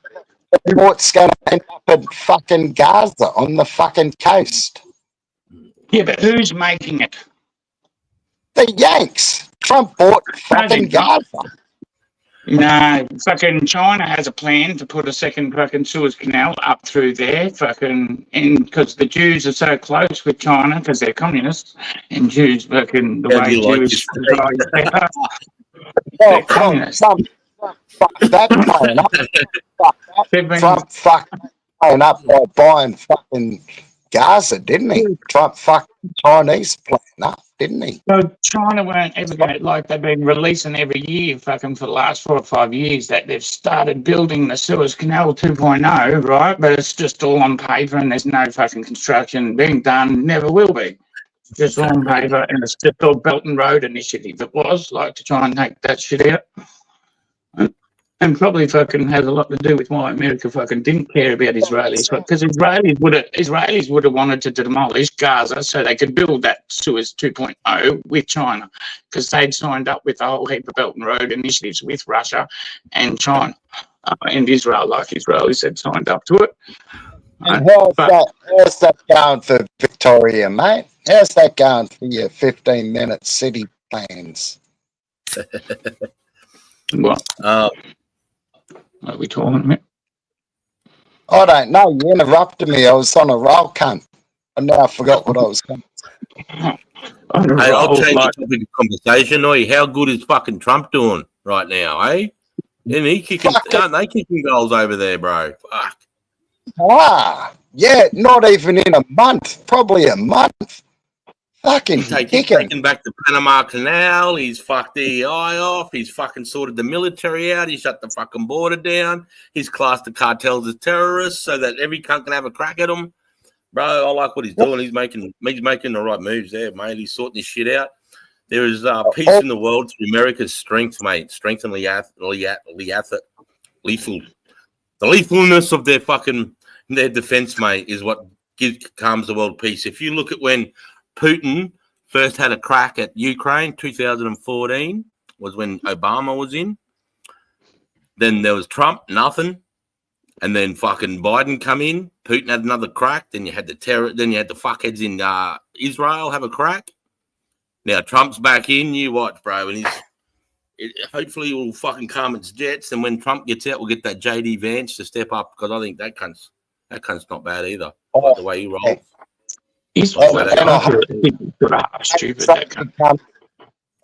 port's going to end up in fucking Gaza on the fucking coast. Yeah, but who's making it? The Yanks. Trump bought fucking Gaza. No, fucking China has a plan to put a second fucking Suez Canal up through there, fucking, and because the Jews are so close with China because they're communists, and Jews fucking the How do way you like Jewish this guys they are, Oh, they're communists. Trump fucked that plane up. They've been- Trump fucked that plane up by buying fucking Gaza, didn't he? Trump fucked the Chinese plane up, didn't he? So China weren't ever going to, like they've been releasing every year fucking for the last 4 or 5 years that they've started building the Suez Canal 2.0, right? But it's just all on paper and there's no fucking construction being done, never will be. Just all on paper and it's just all Belt and Road Initiative. It was like to try and take that shit out. And probably fucking has a lot to do with why America fucking didn't care about Israelis, because Israelis would have wanted to demolish Gaza so they could build that Suez 2.0 with China, because they'd signed up with a whole heap of Belt and Road initiatives with Russia and China and Israel, like Israelis had signed up to it. And how's that going for Victoria, mate? How's that going for your 15-minute city plans? What are we talking about? I don't know. You interrupted me. I was on a roll, cunt. And now I forgot what I was going to Hey, I'll change the topic of conversation. Oi, how good is fucking Trump doing right now, eh? Isn't he kicking? Aren't they kicking goals over there, bro? Fuck. Yeah, not even in a month. Probably a month. Fucking He's kicking. taken back the Panama Canal. He's fucked the EI off. He's fucking sorted the military out. He shut the fucking border down. He's classed the cartels as terrorists so that every cunt can have a crack at them. Bro, I like what he's doing. He's making the right moves there, mate. He's sorting this shit out. There is peace in the world through America's strength, mate. Strength and lethal. The lethalness of their defense, mate, is what calms the world peace. If you look at when Putin first had a crack at Ukraine, 2014 was when Obama was in. Then there was Trump, nothing. And then fucking Biden come in. Putin had another crack. Then you had the fuckheads in Israel have a crack. Now Trump's back in. You watch, bro. And hopefully will fucking calm its jets. And when Trump gets out, we'll get that JD Vance to step up, because I think that cunt's not bad either. Like the way he rolls. He's stupid. I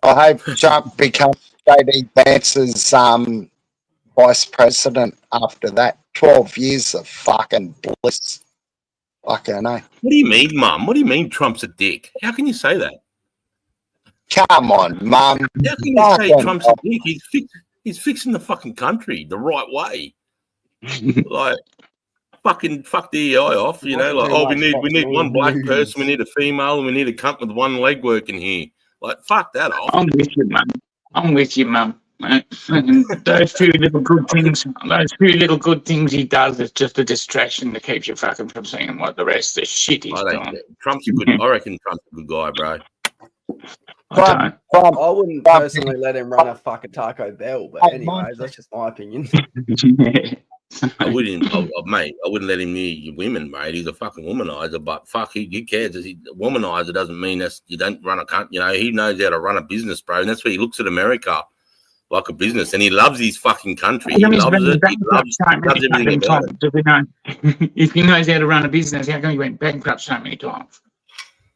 hope Trump becomes JD Vance's vice president after that. 12 years of fucking bliss. Fucking hell. What do you mean, Mum? What do you mean Trump's a dick? How can you say that? Come on, Mum. How can you say Trump's a dick? He's fixing the fucking country the right way. Like, fucking fuck the EI off, you know, like, oh, we need one black person, we need a female, and we need a cunt with one leg working here. Like, fuck that off. I'm with you, Mum. Those few little good things he does is just a distraction that keeps you fucking from seeing what the rest of the shit he's doing. I reckon Trump's a good guy, bro. I I wouldn't personally let him run a fucking Taco Bell, but anyway, that's just my opinion. don't. I wouldn't let him near women, mate. He's a fucking womanizer, but fuck, who cares? Womanizer doesn't mean that you don't run a cunt. You know, he knows how to run a business, bro, and that's where he looks at America like a business, and he loves his fucking country. He loves it. He loves everything about it. If he knows how to run a business, how come he went bankrupt so many times?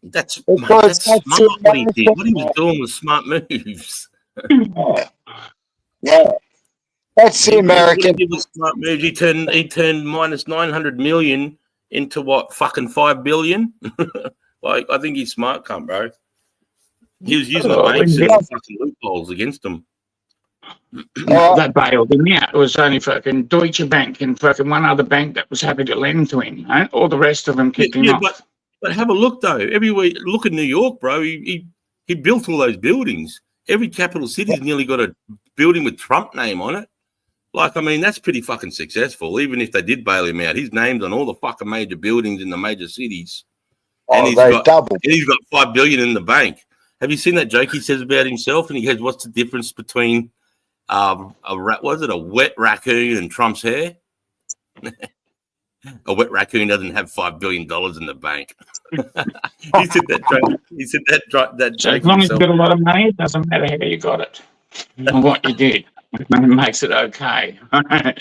That's smart. What he did. What he was doing was smart moves. Yeah. That's the American. He turned minus 900 million into what? Fucking 5 billion. Like, I think he's smart, cunt, bro. He was using the banks and fucking loopholes against him. They bailed him out. It was only fucking Deutsche Bank and fucking one other bank that was happy to lend to him. Right? All the rest of them kicked him off. But have a look though. Everywhere, look at New York, bro. He built all those buildings. Every capital city's nearly got a building with Trump name on it. Like, I mean, that's pretty fucking successful. Even if they did bail him out, his name's on all the fucking major buildings in the major cities. And they doubled. And he's got $5 billion in the bank. Have you seen that joke he says about himself? And he goes, "What's the difference between a wet raccoon and Trump's hair?" A wet raccoon doesn't have $5 billion in the bank. He said that joke. He said that So joke. as long as you've got a lot of money, it doesn't matter how you got it and what you did. It makes it okay. Can I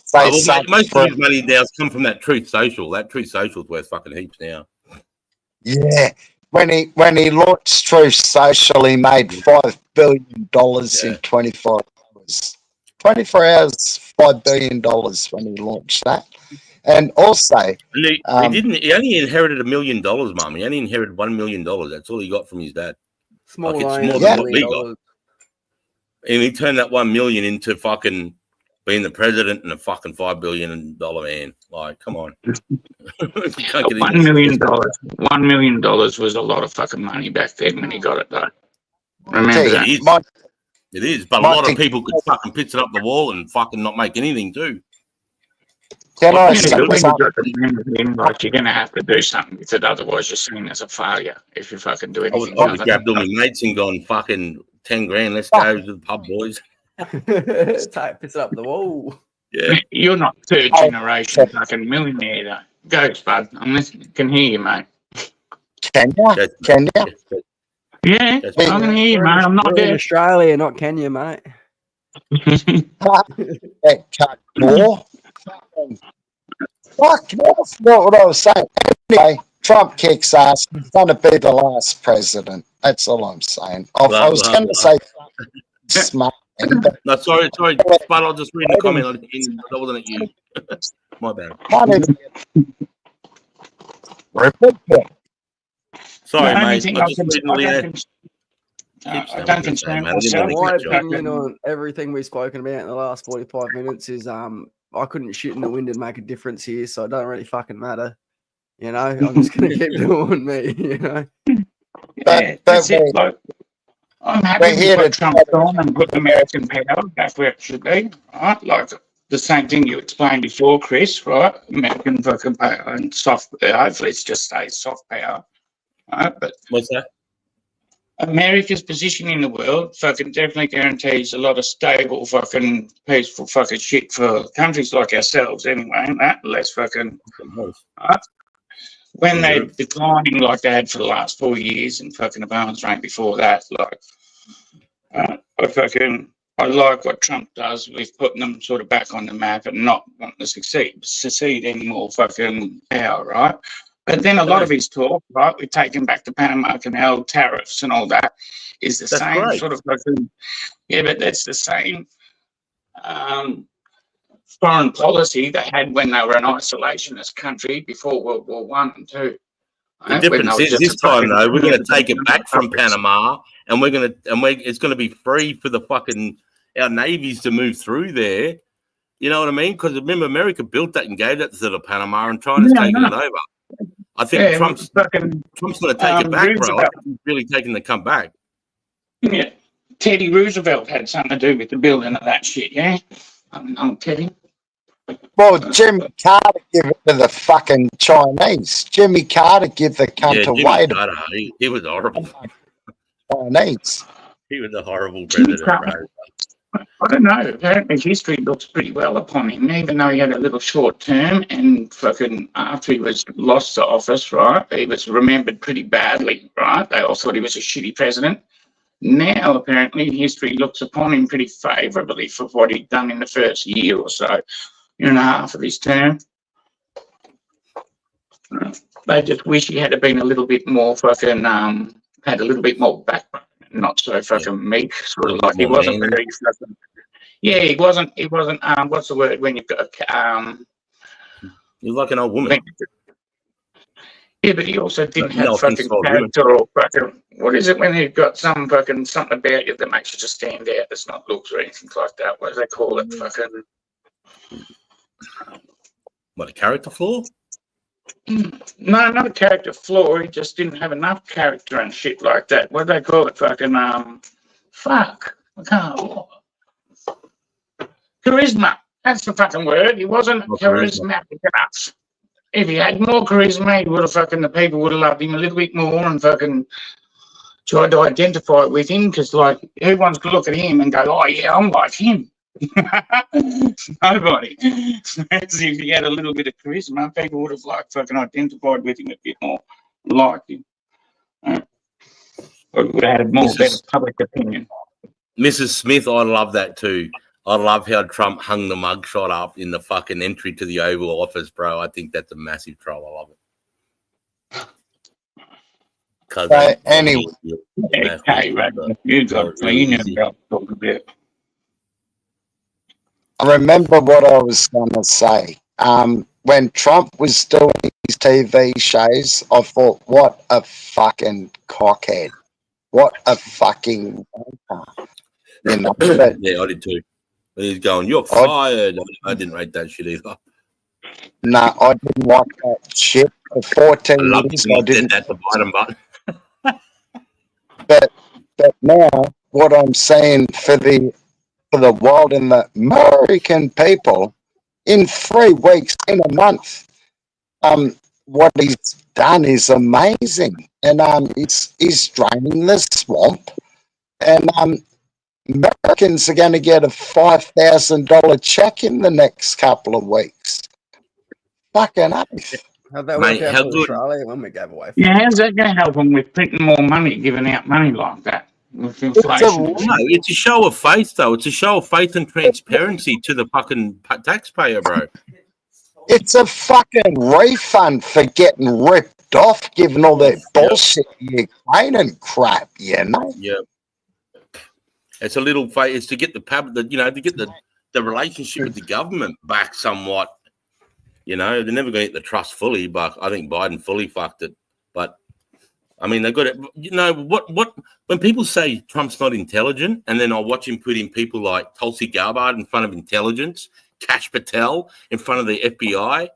say something? Most of his money now has come from that Truth Social. That Truth Social is worth fucking heaps now. Yeah. When he launched Truth Social, he made $5 billion in 24 hours. 24 hours, $5 billion when he launched that. And also, he only inherited $1 million, Mum. He only inherited $1 million. That's all he got from his dad. It's more than what we got. And he turned that 1 million into fucking being the president and a fucking $5 billion man. Like, come on. $1 million. $1 million was a lot of fucking money back then when he got it, though. Remember that? It is, but a lot of people could fucking pitch it up the wall and fucking not make anything too. Can I say something? Like, you're going to have to do something with it, otherwise you're seen as a failure if you fucking do anything. I would have grabbed all my mates and gone fucking 10 grand. Let's go to the pub, boys. Piss it up the wall. Yeah, you're not third generation fucking millionaire, though. Go, Spud. Can hear you, mate. Can you? Can you? Yeah, I can hear you, mate. I'm not in there. Australia, not Kenya, mate. Cut more. Fuck, that's not what I was saying. Anyway, Trump kicks ass. He's going to be the last president. That's all I'm saying. I was going to say smart. No, sorry, Spud. I'll just read the comment. That wasn't at you. My bad. Sorry, mate. I don't concern myself. My opinion on everything we've spoken about in the last 45 minutes is I couldn't shoot in the wind and make a difference here, so it don't really fucking matter. You know, I'm just going to keep doing me, you know. Yeah, that's it. Like, I'm happy to put Trump on and put American power back where it should be, right? Like the same thing you explained before, Chris, right? American fucking power and soft, hopefully it's just stays soft power, right? But what's that? America's position in the world fucking definitely guarantees a lot of stable fucking peaceful fucking shit for countries like ourselves anyway, and that less fucking right? When they're declining like they had for the last 4 years and fucking Obama's rank before that, like I like what Trump does with putting them sort of back on the map and not wanting to secede any more fucking power, right? But then a lot of his talk, right, we're taking back the Panama Canal tariffs and all that, is the same sort of fucking, but that's the same foreign policy they had when they were an isolationist country before World War I and II. The difference is this time though, we're going to take it back from Panama, and it's going to be free for the fucking our navies to move through there. You know what I mean? Because remember, America built that and gave that to the Panama, and China's taking it over. I think Trump's going to take it back, bro. I think he's really taking the comeback. Yeah, Teddy Roosevelt had something to do with the building of that shit. Yeah, I'm Teddy. Well, Jimmy Carter give it to the fucking Chinese. Jimmy Carter give the cunt away to Carter, he was horrible. Chinese. He was a horrible president, bro. I don't know. Apparently, history looks pretty well upon him, even though he had a little short term and fucking after he was lost to office, right? He was remembered pretty badly, right? They all thought he was a shitty president. Now, apparently, history looks upon him pretty favourably for what he'd done in the first year or so, year and a half of his term. They just wish he had been a little bit more fucking, had a little bit more backbone. Not so fucking meek, sort of like he wasn't very fucking. Yeah, he wasn't. What's the word when you've got? He's like an old woman. Yeah, but he also didn't No have offense fucking to all women. character or fucking. What is it when you've got some fucking something about you that makes you just stand out? That's not looks or anything like that. What do they call it? Fucking. What, a character flaw? No, not a character flaw. He just didn't have enough character and shit like that. What do they call it? Fucking fuck. I can't. Charisma. That's the fucking word. He wasn't Not charisma. charismatic enough. If he had more charisma, he would have fucking the people would have loved him a little bit more and fucking tried to identify with him because like everyone's gonna look at him and go, oh yeah, I'm like him. Nobody. As if he had a little bit of charisma, people would have like fucking identified with him a bit more, liked him. Or would have had a more better public opinion. Mrs. Smith, I love that too. I love how Trump hung the mugshot up in the fucking entry to the Oval Office, bro. I think that's a massive troll. I love it. So, anyway. Okay, right. You got clean and talk a bit. I remember what I was going to say. When Trump was doing his TV shows, I thought, what a fucking cockhead. What a fucking wanker. You know, but Yeah, I did too. He's going, you're fired. I didn't rate that shit either. no, I didn't like that shit. For 14 I love years, you I said didn't. that the bottom button. But now, what I'm saying for the world and the American people, in 3 weeks, in a month, what he's done is amazing, and he's draining the swamp, and Americans are going to get a $5,000 check in the next couple of weeks. Fucking oath. How'd that Mate, work out how for good- Australia when we gave away? Yeah, how's that going to help them with printing more money, giving out money like that with inflation? No, it's a show of faith, though. It's a show of faith and transparency to the fucking taxpayer, bro. It's a fucking refund for getting ripped off, given all that bullshit Ukraine and crap, you know? Yeah. It's a little faith. It's to get to get the relationship with the government back somewhat. You know, they're never going to get the trust fully, but I think Biden fully fucked it. But I mean, they've got it. You know what? When people say Trump's not intelligent, and then I watch him put in people like Tulsi Gabbard in front of intelligence, Kash Patel in front of the FBI,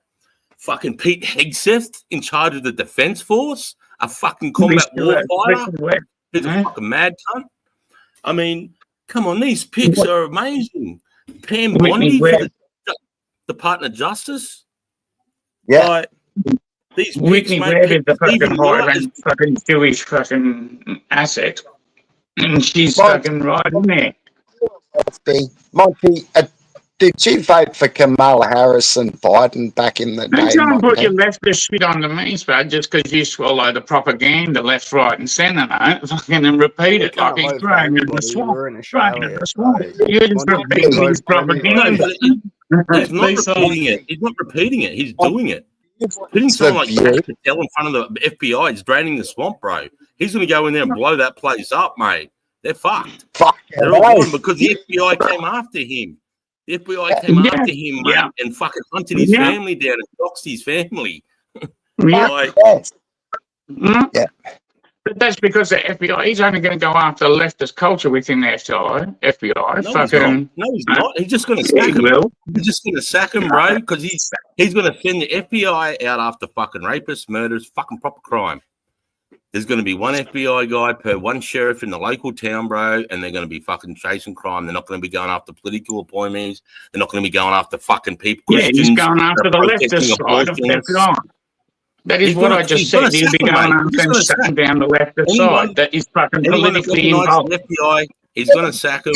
fucking Pete Hegseth in charge of the Defense Force, a fucking combat warfighter, who's a fucking mad cunt. I mean, come on, these picks are amazing. Pam Bondi for the Department of Justice. Yeah. Like, these Whitney picks, Webb is the Stephen fucking Miller Highland fucking Jewish fucking asset. And she's fucking right in there. Monty, did you vote for Kamala Harris and Biden back in the day? Don't try and put Monty? your leftist shit on the me, Spud, just because you swallow the propaganda left, right, and centre, no? Fucking and repeat it like he's throwing it in the swamp. We're in Throwing it in Australia. the swamp. so You're just Monty, repeating vote his for anybody. propaganda. No, but he's not These are- repeating it. He's not repeating it. He's doing it. Putting someone like Kash Patel in front of the FBI is draining the swamp, bro. He's going to go in there and blow that place up, mate. They're fucked. They're all gone because the FBI came after him. The FBI came after him, mate, and fucking hunted his family down and doxed his family. Like, Yeah. But that's because the FBI, he's only going to go after the leftist culture within the FBI. no, he's Fucking, not. No, he's not. He's just going to yeah, sack he him. will. He's just going to sack him, bro, because he's going to send the FBI out after fucking rapists, murders, fucking proper crime. There's going to be one FBI guy per one sheriff in the local town, bro, and they're going to be fucking chasing crime. They're not going to be going after political appointees. They're not going to be going after fucking people. Yeah, he's Christians going after that are the protesting leftist side of the abortions. FBI. That is He's what gonna- I just he's said. gonna He'll be sack him, going mate. after He's and gonna sack shutting down the leftist anyone- side. That is fucking Anyone that politically recognises involved. the FBI, he's going to sack him,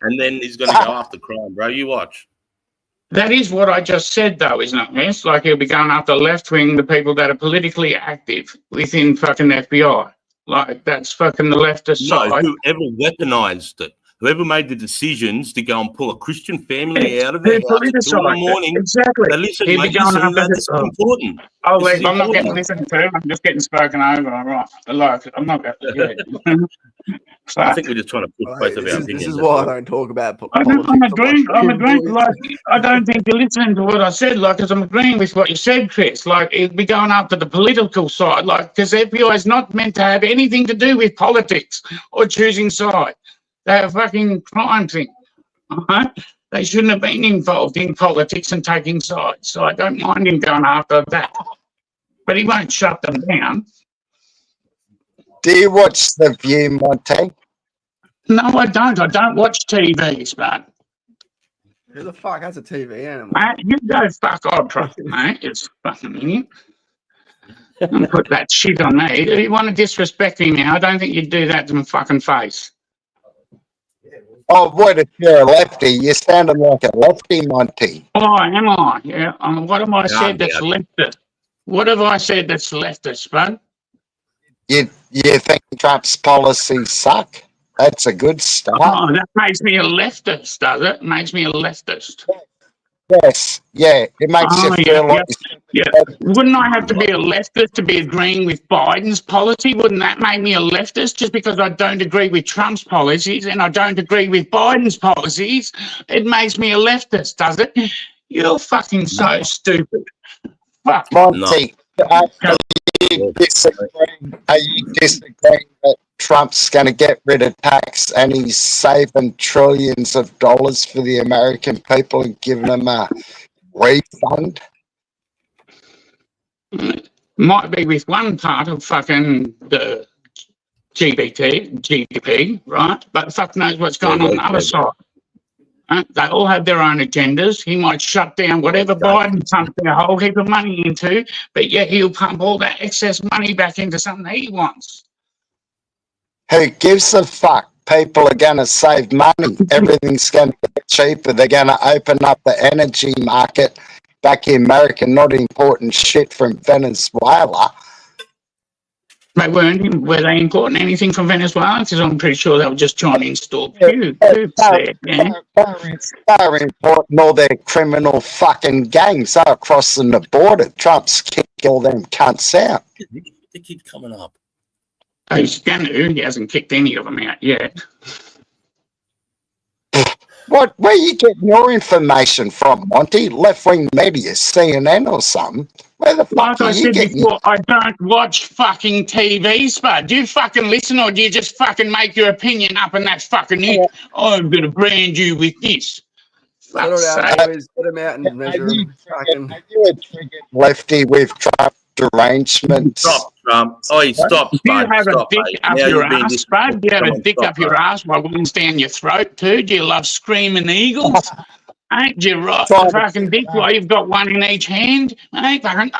and then he's going to go after crime, bro. You watch. That is what I just said, though, isn't it? Yes, like he'll be going after left wing, the people that are politically active within fucking FBI. Like that's fucking the leftist No, side. whoever weaponized it, whoever made the decisions to go and pull a Christian family out of their Who house at 2 in the politicised it. morning. Exactly. Now listen, He'll be mate, going listen, after this is the- important. Oh, This is I'm not getting important. listened to. I'm just getting spoken over. All right. Like, I'm not. Yeah. I Fuck. think we're just trying to push Well, both of our this opinions. is that's why I all. don't talk about I'm politics. on my agreeing. I'm stream, agreeing. boys. Like, I don't think you're listening to what I said. Like, because I'm agreeing with what you said, Chris. Like, it'd be going up to the political side. Like, because FBI is not meant to have anything to do with politics or choosing sides. They're a fucking crime thing. All right? They shouldn't have been involved in politics and taking sides. So I don't mind him going after that. But he won't shut them down. Do you watch The View, Monty? No, I don't. I don't watch TVs, but Who the fuck has a TV animal? mate, you go fuck off, mate. It's fucking idiot. Don't put that shit on me. If you want to disrespect me now, I don't think you'd do that to my fucking face. Oh, what if you're a lefty? You're sounding like a lefty, Monty. Oh, am I? Yeah. What have I said that's yeah. leftist? What have I said that's leftist, bud? You think Trump's policies suck? That's a good start. Oh, that makes me a leftist, does it? Makes me a leftist. Yes, yeah. It makes you feel like Yeah. Wouldn't I have to be a leftist to be agreeing with Biden's policy? Wouldn't that make me a leftist just because I don't agree with Trump's policies and I don't agree with Biden's policies? It makes me a leftist, does it? You're fucking so stupid. Fuck. Monty, are you disagreeing that Trump's going to get rid of tax and he's saving trillions of dollars for the American people and giving them a refund? Might be with one part of fucking the GDP, right? But fuck knows what's going on the other side. They all have their own agendas. He might shut down whatever Biden pumped a whole heap of money into, but yet he'll pump all that excess money back into something he wants. Who gives a fuck? People are going to save money. Everything's going to get cheaper. They're going to open up the energy market back in America, not importing shit from Venezuela. Were they importing anything from Venezuela? Because I'm pretty sure they were just trying to install cubes there. Yeah? They're importing all their criminal fucking gangs are crossing the border. Trump's kicked all them cunts out. They keep coming up. He's going to. He hasn't kicked any of them out yet. Where are you getting your information from, Monty? Left-wing media, CNN or something? Where the fuck Like are I you said getting before, I don't watch fucking TV, Spud. Do you fucking listen or do you just fucking make your opinion up and that's fucking it? I'm going to brand you with this. Settle Fuck's down, sake. boys. Put him out and measure him. Fucking. Are you a triggered lefty with Trump derangements? Stop, Trump. Oh, stop, Do you Spud. have a Stop, dick mate. up Now your you're being ass, Spud? Do you have Come a on, dick stop, up your mate. ass while one's down your throat too? Do you love screaming eagles? Ain't you right? Trying The to fucking dick while you've got one in each hand? Ain't fucking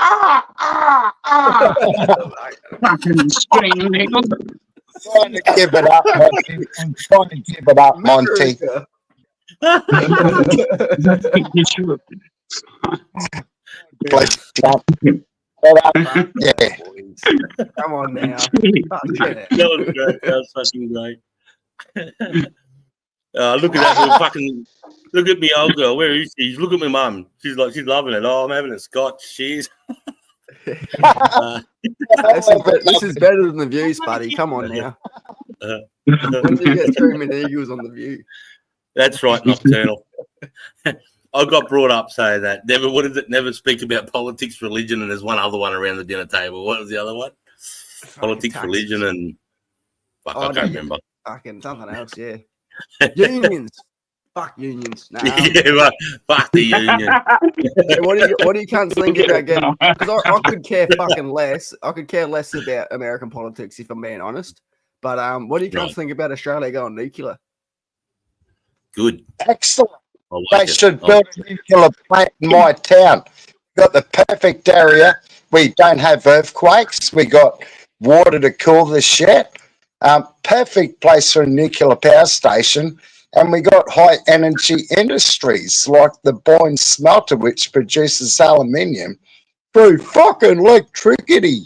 fucking screaming eagles. Trying to give it up, Monty. I'm trying to give it up, Monty. You should. Bless you. Yeah. Come on now. That was great. That was fucking great. Look at that little fucking. Look at me, old girl. Where is she? Look at my mum. She's loving it. Oh, I'm having a scotch. Cheers. This is better than the views, buddy. Come on now. When do you get screaming eagles on the view? That's right, nocturnal. I got brought up saying that. Never, what is it? Never speak about politics, religion, and there's one other one around the dinner table. What was the other one? Politics, taxes. religion, and fuck, I can't remember. Fucking something else, yeah. Unions. Fuck unions. Nah. Yeah, right. Fuck the union. Yeah, what do you cunts think about getting? Because I could care fucking less. I could care less about American politics if I'm being honest. But what do you cunts think about Australia going nuclear? Good. Excellent. I like They it. should build a nuclear plant in my town. We've got the perfect area. We don't have earthquakes. We got water to cool the shit. Perfect place for a nuclear power station. And we got high energy industries like the Boyne smelter, which produces aluminium through fucking electricity.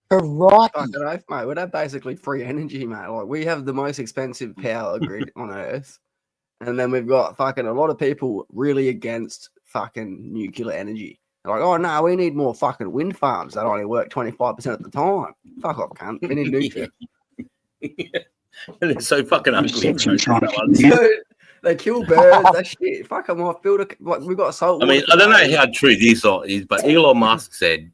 Karate. Fucking oath, mate. We're basically free energy, mate. Like we have the most expensive power grid on Earth. And then we've got fucking a lot of people really against fucking nuclear energy. They're like, oh no, we need more fucking wind farms that only work 25% of the time. Fuck off, cunt. We need nuclear. And they're so fucking ugly. Reception trying to bro. get in. Dude, they kill birds. That shit. Fuck them off. Build a like. We've got salt. I mean, water I don't know containers. how true this is, but Elon Musk said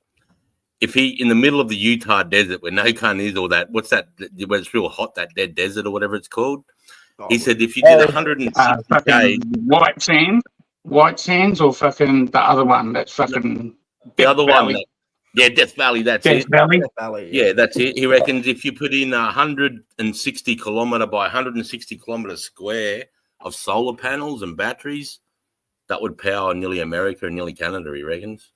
if he in the middle of the Utah desert where no cunt is or that, what's that? Where it's real hot, that dead desert or whatever it's called. He said if you did 160 days, fucking White Sands, or fucking the other one that's fucking the other one, Valley. Death Valley, that's Death it. Valley. Death Valley, Yeah, that's it. He reckons if you put in 160 kilometre by 160 kilometres square of solar panels and batteries, that would power nearly America and nearly Canada, he reckons.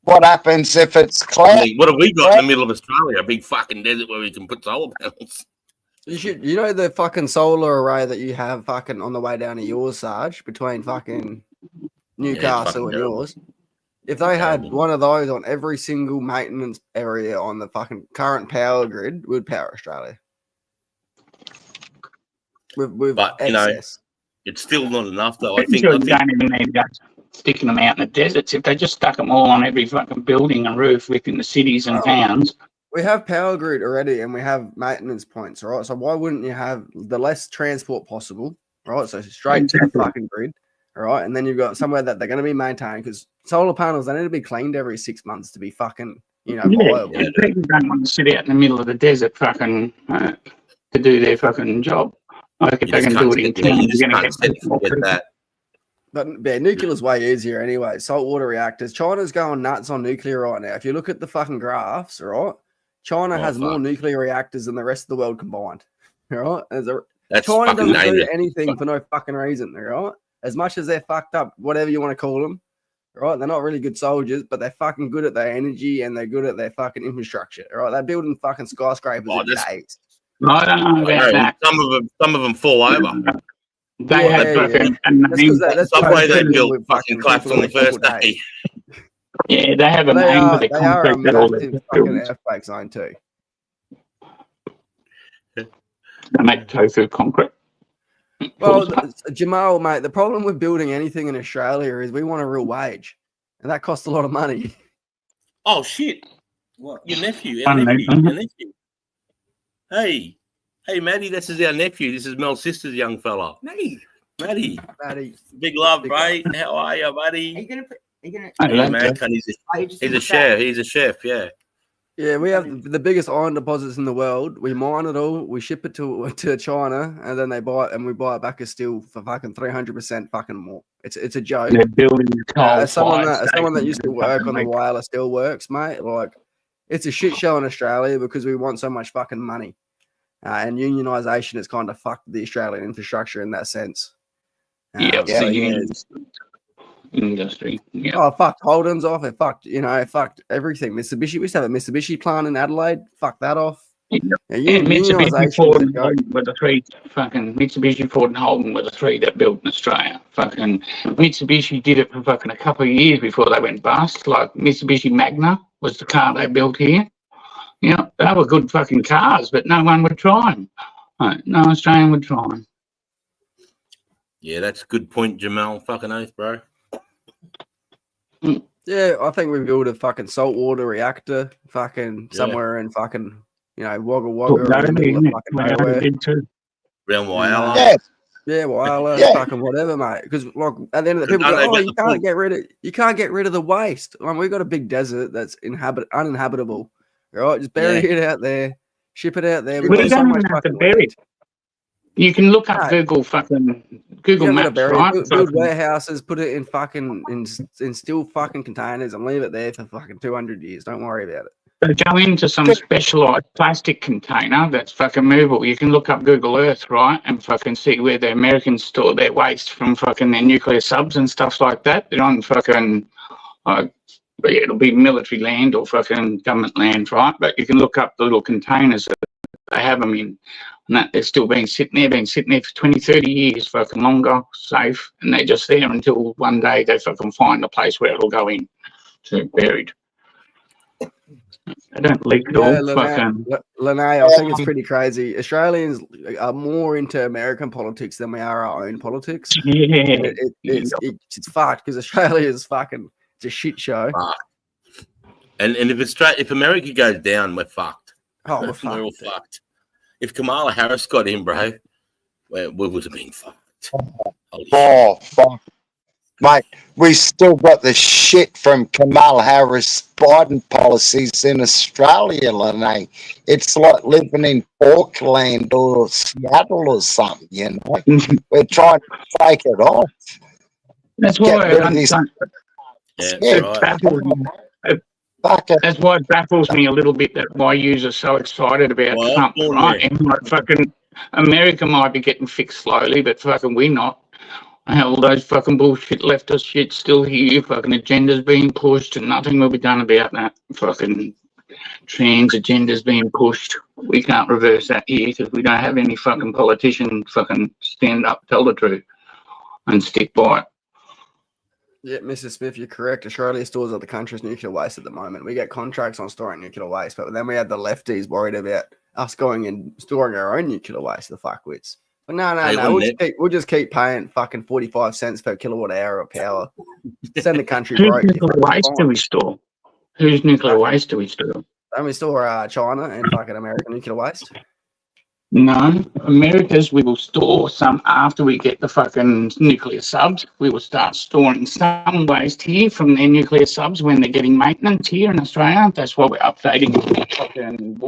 What happens if it's I cloudy? mean, what have we got in the middle of Australia? A big fucking desert where we can put solar panels. You know the fucking solar array that you have fucking on the way down to yours, Sarge, between fucking Newcastle and terrible. yours. If they had Terrible. one of those on every single maintenance area on the fucking current power grid, would power Australia. With But, you know, excess. It's still not enough, though. I I'm think. sure you don't even need to go sticking them out in the deserts. If they just stuck them all on every fucking building and roof within the cities and towns. We have power grid already, and we have maintenance points, right? So why wouldn't you have the less transport possible, right? So straight to the fucking grid, all right? And then you've got somewhere that they're going to be maintained because solar panels, they need to be cleaned every 6 months to be fucking, viable. Yeah, people don't want to sit out in the middle of the desert fucking to do their fucking job. Like if they can do it in town, you're going to get that. But yeah, nuclear's way easier anyway. Saltwater reactors. China's going nuts on nuclear right now. If you look at the fucking graphs, all right, China has more nuclear reactors than the rest of the world combined. All right, That's China fucking doesn't do dangerous. anything for no fucking reason. All right, as much as they're fucked up, whatever you want to call them. All right, they're not really good soldiers, but they're fucking good at their energy and they're good at their fucking infrastructure. All right, they're building fucking skyscrapers in days. I don't know about that. Some of them fall over. They had fucking Subway they built fucking collapsed on the first day. Yeah, they have a They name are, for the they are a concrete that all massive the fucking buildings. earthquake zone too. They make tofu concrete. Well, Jamal, mate, the problem with building anything in Australia is we want a real wage, and that costs a lot of money. Oh shit! What? Your nephew? I Our know. nephew? Your nephew? Hey, Maddie, this is our nephew. This is Mel's sister's young fella. Maddie, Maddie. big love, Big mate. How are you, buddy? Are you gonna put? Are you gonna? I Yeah, like man, that. he's a chef. He's a chef. Yeah. Yeah, we have the biggest iron deposits in the world. We mine it all, we ship it to China, and then they buy it, and we buy it back as steel for fucking 300% fucking more. It's a joke. They're building coal. As someone that used to work on the wireless steel works, mate, like it's a shit show in Australia because we want so much fucking money, and unionisation has kind of fucked the Australian infrastructure in that sense. Industry. Yeah. Oh, fucked Holden's off. It fucked, fucked everything. Mitsubishi, we used to have a Mitsubishi plant in Adelaide. Fuck that off. Yeah, Unionisation Mitsubishi Ford is a and joke. Holden were the three fucking Mitsubishi Ford and Holden were the three that built in Australia. Fucking Mitsubishi did it for fucking a couple of years before they went bust. Like Mitsubishi Magna was the car they built here. Yeah, they were good fucking cars, but no one would try them. No Australian would try them. Yeah, that's a good point, Jamal. Fucking oath, bro. Yeah, I think we build a fucking saltwater reactor, fucking somewhere in fucking, Wagga Wagga, or in the middle of fucking nowhere. Round Wyala. Yeah, Yeah, wireless, Yeah. fucking whatever, mate. Because like at the end of the people No, go, they oh, got you the can't point. get rid of the waste. We've got a big desert that's uninhabitable. Right, just bury it out there, ship it out there. We've Well, got you so don't much even have to fucking bury land. it. You can look up No. Google You Maps, bury right? it, build warehouses, put it in fucking in steel fucking containers, and leave it there for fucking 200 years. Don't worry about it. So go into some specialised plastic container that's fucking movable. You can look up Google Earth, right, and fucking see where the Americans store their waste from fucking their nuclear subs and stuff like that. They're on fucking, it'll be military land or fucking government land, right? But you can look up the little containers that they have them in, and that they're still been sitting there for 20, 30 years, fucking longer, safe, and they're just there until one day they fucking find a place where it'll go in to buried. They don't leak it all. Lene, I think it's pretty crazy. Australians are more into American politics than we are our own politics. Yeah, It's fucked because Australia is fucking, it's a shit show. And if America goes down, we're fucked. Oh, we're We're all fucked. if Kamala Harris got in, bro, we would have been fucked. Holy shit. Oh, fuck. Mate, we still got the shit from Kamala Harris Biden policies in Australia, Lene. It's like living in Auckland or Seattle or something, you know. We're trying to take it off. That's Get why rid of this. Yeah, Yeah, that's right. baffles me. fuck it. That's why it baffles me a little bit that why yous are so excited about Well, Trump, well, right? yeah. And like fucking America might be getting fixed slowly, but fucking we not. All those fucking bullshit leftist shit's still here. Fucking agendas being pushed, and nothing will be done about that. Fucking trans agendas being pushed. We can't reverse that here because we don't have any fucking politician fucking stand up, tell the truth, and stick by it. Yeah, Mrs. Smith, you're correct. Australia stores up the country's nuclear waste at the moment. We get contracts on storing nuclear waste, but then we had the lefties worried about us going and storing our own nuclear waste, the fuckwits. But no, Hey, we'll just keep paying fucking 45 cents per kilowatt hour of power. Send the country Whose broke. nuclear waste do we store? Whose nuclear waste do we store? And we store China and fucking American nuclear waste. No, America's we will store some after we get the fucking nuclear subs. We will start storing some waste here from their nuclear subs when they're getting maintenance here in Australia. That's why we're updating fucking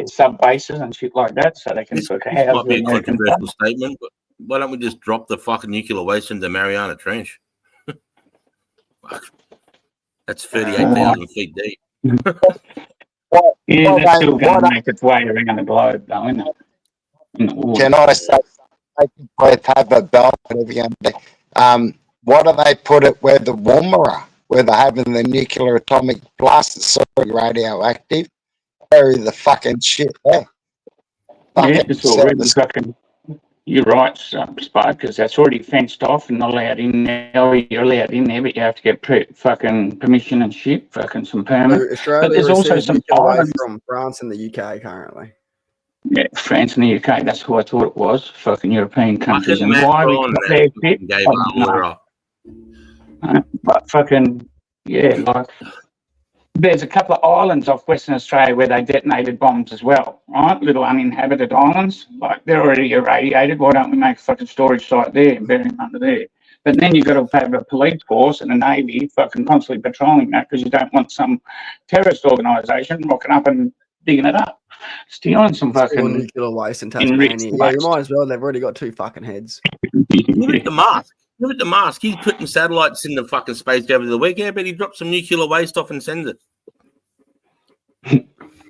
sub bases and shit like that, so they can This fucking house might the be a American controversial subs. statement, but why don't we just drop the fucking nuclear waste into the Mariana Trench? Fuck. That's 38,000 feet deep. Yeah, that's still going What to make its way around the globe, though, isn't it? In the water. can I say, I think both have a belt and everything. Why do they put it where the warmer are, where they're having the nuclear atomic blast is so radioactive? Bury the fucking shit there. Yeah, it's already fucking. You're right, Spike, because that's already fenced off and not allowed in now. You're allowed in there, but you have to get fucking permission and shit, fucking some permit. So Australia But there's also receives some nuclear waste islands. from France and the UK currently. Yeah, France and the UK, that's who I thought it was. Fucking European countries. Fucking And why we Macron got their shit, gave I don't know. Laura. But fucking, yeah, like, there's a couple of islands off Western Australia where they detonated bombs as well, right? Little uninhabited islands. Like, they're already irradiated. Why don't we make a fucking storage site there and bury them under there? But then you've got to have a police force and a navy fucking constantly patrolling that because you don't want some terrorist organisation rocking up and digging it up, stealing some Store fucking nuclear waste in Tasmania. Yeah, you might as well. They've already got 2 fucking heads. Look at the mask. Look at the mask. He's putting satellites in the fucking space over the week. Yeah, but he drops some nuclear waste off and sends it. Yeah,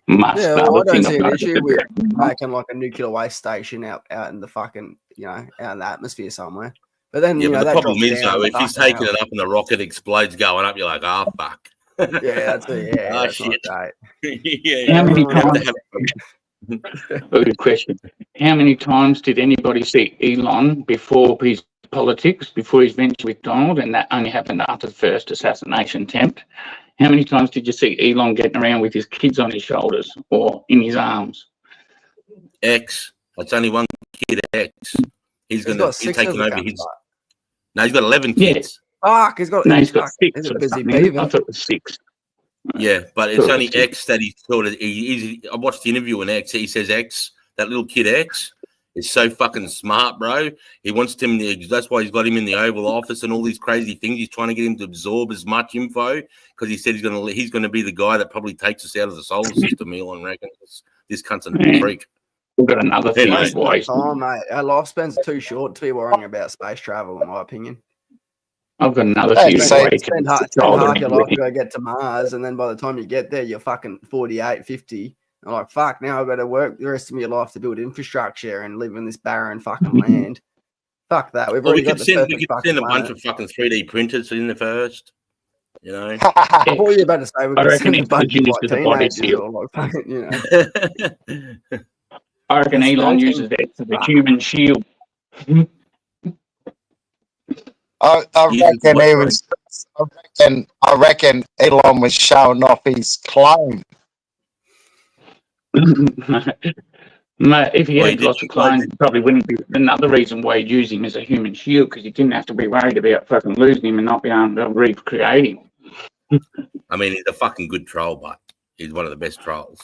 well, I don't see an issue with making like a nuclear waste station out in the fucking, out in the atmosphere somewhere. But then, Yeah, but the that problem drops is, down though, to if he's fucking taking it up and the rocket explodes going up, you're like, oh, fuck. Yeah, that's it. Yeah, Oh, that's not shit. great. Yeah, How many you have to times? have- Good question. How many times did anybody see Elon before his politics, before his venture with Donald, and that only happened after the first assassination attempt? How many times did you see Elon getting around with his kids on his shoulders or in his arms? X. That's only one kid, X. He's got 6 taking of the over guns, his. No, he's got 11 Yeah. kids. Fuck, he's got 6 he's a or busy something. I beaver. thought it was 6. Yeah, but it's Sure. only X that he's sort of. I watched the interview on X. He says X, that little kid X, is so fucking smart, bro. He wants him. That's why he's got him in the Oval Office and all these crazy things. He's trying to get him to absorb as much info because he said he's gonna be the guy that probably takes us out of the solar system. Elon reckons this cunt's a freak. We've got another thing. Anyway. Why he's- Oh, mate, our lifespan's too short to be worrying about space travel, in my opinion. I've got another Hey, theory. so why he Spend can- half your life to go get to Mars, and then by the time you get there, you're fucking 48, 50. I'm like, fuck, now I've got to work the rest of my life to build infrastructure and live in this barren fucking land. Fuck that. We've Well, already we got could the send, perfect we could fucking send a bunch planet. of fucking 3D printers in the first. You know. What were you about to say? We I could reckon send a it's bunch of used like as a body teenagers seal. or like fucking, I reckon It's Elon smoking. uses that as a human shield. I reckon he was. I reckon Elon was showing off his clone. Mate, if he Well, had he lots of did- clones, it probably wouldn't be another reason why he'd use him as a human shield, because he didn't have to be worried about fucking losing him and not being able to recreate him. I mean, he's a fucking good troll, but he's one of the best trolls.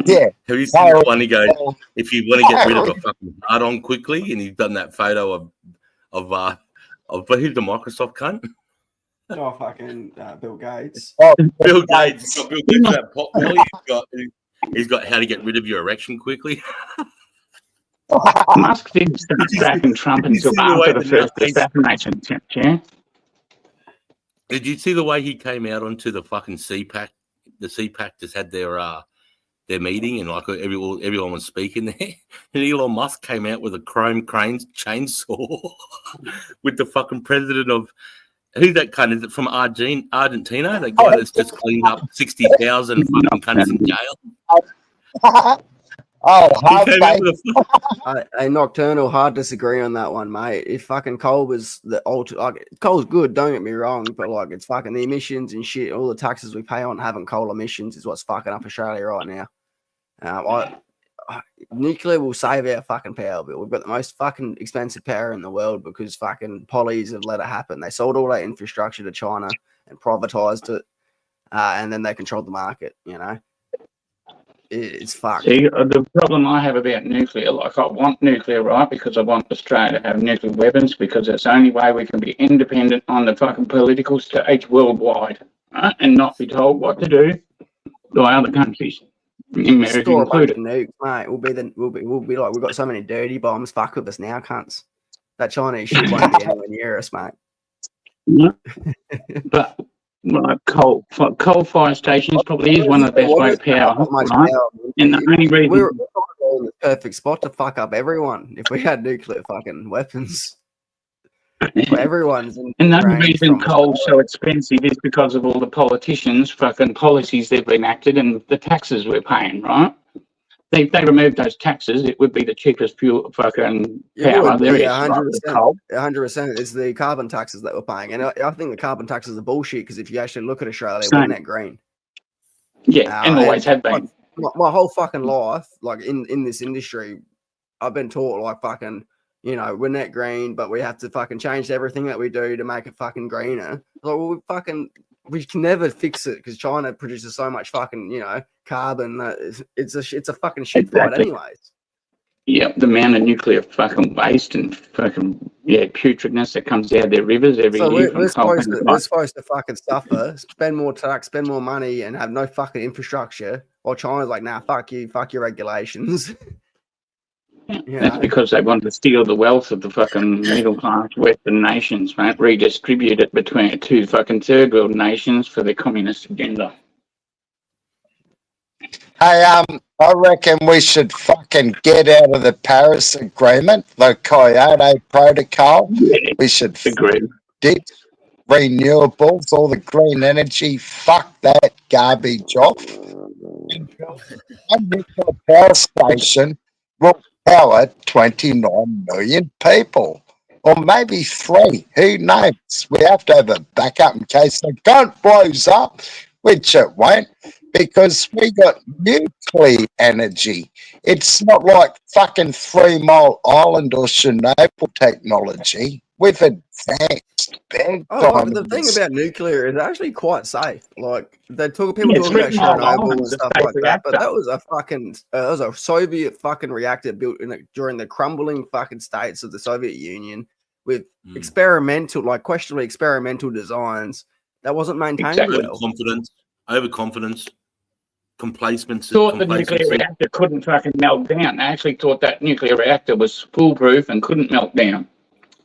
Yeah. Have you seen that one? He goes, if you want to get rid of a fucking hard on quickly, and he's done that photo of who's the Microsoft cunt? Oh, fucking Bill Gates. Oh, Bill Gates. He's got Bill Gates with that pot belly. He's got how to get rid of your erection quickly. Musk didn't start backing Trump Did you until see the way after the the first nutcase- assassination attempt, yeah? Did you see the way he came out onto the fucking CPAC? The CPAC just had their meeting, and like everyone was speaking there. And Elon Musk came out with a chrome crane chainsaw with the fucking president of who's that kind? Is it from Argentina? That guy that's just cleaned up 60,000 fucking cunts in jail. Oh, He came out with A Nocturnal, hard disagree on that one, mate. If fucking coal was the old, like coal's good, don't get me wrong, but like it's fucking the emissions and shit, all the taxes we pay on having coal emissions is what's fucking up Australia right now. Nuclear will save our fucking power bill. We've got the most fucking expensive power in the world because fucking pollies have let it happen. They sold all that infrastructure to China and privatized it, and then they controlled the market. You know, it's fucked. See, the problem I have about nuclear, like I want nuclear, right, because I want Australia to have nuclear weapons because it's the only way we can be independent on the fucking political stage worldwide, right, and not be told what to do by other countries, America Store a bunch included. of nukes, mate. We'll be like, we've got so many dirty bombs. Fuck with us now, cunts. That Chinese shit won't be anywhere near us, mate. Yeah. But like coal-fired stations probably is one of the best way to power, Not much right? power. And the only reason We're in the perfect spot to fuck up everyone if we had nuclear fucking weapons. But everyone's in And the only range reason from coal's so expensive is because of all the politicians' fucking policies they've enacted and the taxes we're paying, right? If they removed those taxes, it would be the cheapest fuel fucking power there is. Yeah, 100%. Right? Coal. 100%. It's the carbon taxes that we're paying. And I think the carbon taxes are bullshit because if you actually look at Australia, Same. we're net green. Yeah, and always have been. My whole fucking life, like in this industry, I've been taught like fucking, you know, we're net green, but we have to fucking change everything that we do to make it fucking greener. Like, well, we can never fix it because China produces so much fucking, you know, carbon that it's a fucking shit fight Exactly. anyways. Yeah, the amount of nuclear fucking waste and fucking putridness that comes out of their rivers every So year we're from coal. supposed to fucking suffer, spend more tax, spend more money, and have no fucking infrastructure. While China's like, nah, fuck you, fuck your regulations. That's because they want to steal the wealth of the fucking middle class Western nations, mate. Redistribute it between two fucking third world nations for their communist agenda. Hey, I reckon we should fucking get out of the Paris Agreement, the Kyoto Protocol. Yeah, We should agree. ditch renewables, all the green energy. Fuck that garbage off. One nuclear power station will power 29 million people. Or maybe 3. Who knows? We have to have a backup in case the gun blows up, which it won't, because we got nuclear energy. It's not like fucking 3 Mile Island or Chernobyl technology. We've advanced big Oh, time. the thing about nuclear is actually quite safe. Like people talk about 3 Mile Chernobyl Island and is a stuff safe like that, but that was a fucking Soviet fucking reactor built during the crumbling fucking states of the Soviet Union with experimental, like questionably experimental designs that wasn't maintained Exactly. well. Overconfidence, complacency. Thought the nuclear reactor couldn't fucking melt down. They actually thought that nuclear reactor was foolproof and couldn't melt down.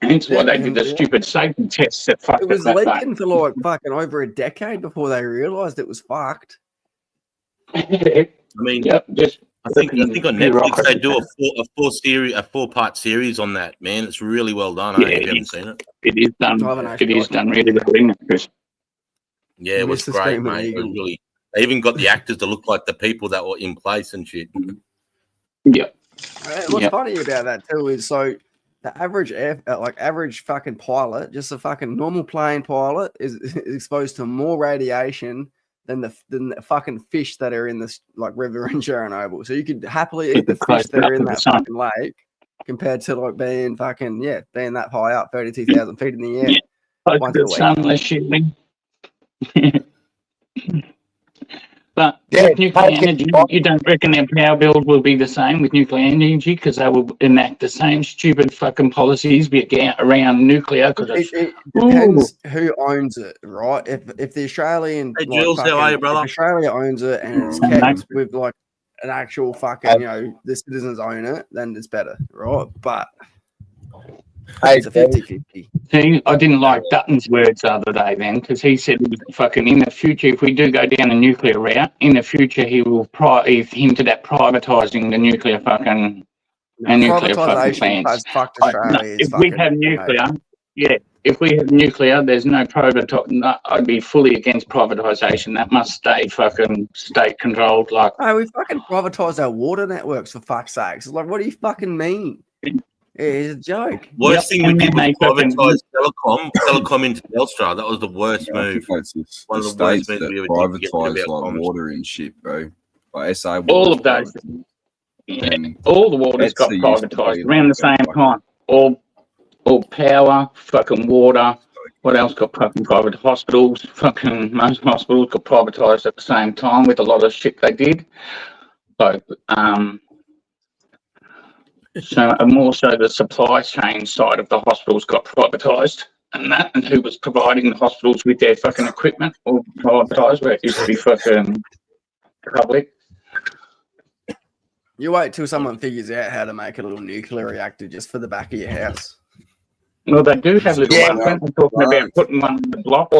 And that's why they did the stupid safety tests that fucked It was that leaking for like fucking over a decade before they realized it was fucked. I mean, yep, just I think on Netflix they do a 4-part series on that. Man, it's really well done. Yeah, if you haven't seen it, it is done. It is done really well, isn't it, Chris? Yeah, it was great, mate. It was really. They even got the actors to look like the people that were in place and shit. Yeah. What's funny about that too is so the average average fucking pilot, just a fucking normal plane pilot, is exposed to more radiation than the fucking fish that are in this like river in Chernobyl. So you could happily eat the fish that are in that fucking lake compared to like being that high up, 32,000 feet in the air. Yeah. Once the sun less shielding. But Yeah, with nuclear take it energy, back. you don't reckon their power bill will be the same with nuclear energy because they will enact the same stupid fucking policies around nuclear because It, it's it depends who owns it, right? If the Australian Hey, like Jules, how are you, fucking if brother? Australia owns it and it's kept with like an actual fucking the citizens own it, then it's better, right? But Hey, it's a 50-50. See, I didn't like Dutton's words the other day then because he said fucking in the future, if we do go down the nuclear route, in the future he will he's hinted at privatising the nuclear fucking and nuclear fucking Privatisation plants. has fucked Australia. If we have nuclear, if we have nuclear, there's no I'd be fully against privatisation. That must stay fucking state controlled. Like, No, we fucking privatised our water networks for fuck's sakes. Like, what do you fucking mean? It's a joke. Worst thing we and did then was they fucking privatise telecom into Telstra. That was the worst I move. think it's just One the of the worst states moves that we ever did to get rid of privatise our like comms. water and shit, bro. Like SA Water. all of those. And All the waters got Etsy used to privatised be around the like a same time. All power, fucking water. What else got fucking private? Hospitals, fucking most hospitals got privatised at the same time with a lot of shit they did. So more so the supply chain side of the hospitals got privatised, and who was providing the hospitals with their fucking equipment all privatised, where it used to be fucking public. You wait till someone figures out how to make a little nuclear reactor just for the back of your house. Well, they do have little Yeah, ones. They're talking about putting one on the block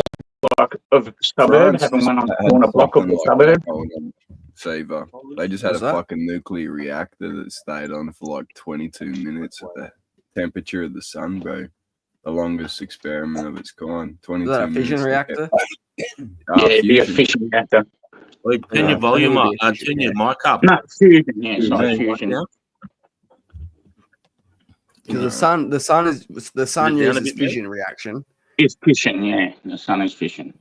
of a suburb, France having one on the had corner block of fucking, the like, suburb. going on fever. They just had What's a that? fucking nuclear reactor that stayed on for like 22 minutes at the temperature of the sun, bro. The longest experiment of its kind. 22 Is that a minutes. fission reactor? Yeah, it'd be a fission reactor. Wait, turn your I volume think up. it'll be a Turn your fission, mic up. No, fusion. Yeah, sorry, Yeah. fusion. Because the sun Turn it down a uses bit, mate. fission reaction. It's fission. Yeah, the sun is fission.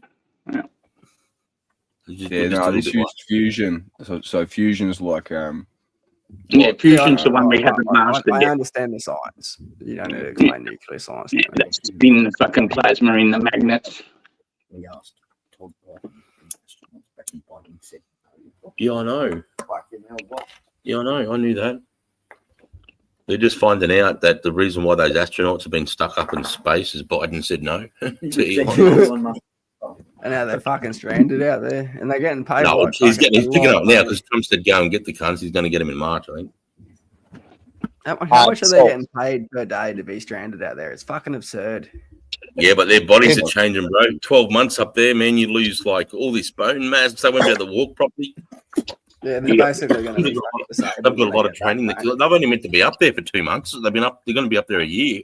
Yeah, no, this used fusion. So fusion's like Yeah, fusion's the one we haven't mastered I yet. understand the science. You don't need to explain nuclear science. Yeah, To me. that's spin the fucking plasma in the magnets. We asked. Told back in Biden said, Yeah, I know. fucking hell, what? Yeah, I know. I knew that. They're just finding out that the reason why those astronauts have been stuck up in space is Biden said no to Elon. And now they're fucking stranded out there, and they're getting paid. No, like he's fucking picking a lot up of now money. because Trump said go and get the cunts. He's going to get him in March, I think. How much are they getting paid per day to be stranded out there? It's fucking absurd. Yeah, but their bodies are changing, bro. 12 months up there, man, you lose like all this bone mass. They won't be able to walk properly. Yeah, they're basically going to be They've got a lot of training. They've only meant to be up there for 2 months. They've been up. They're going to be up there a year.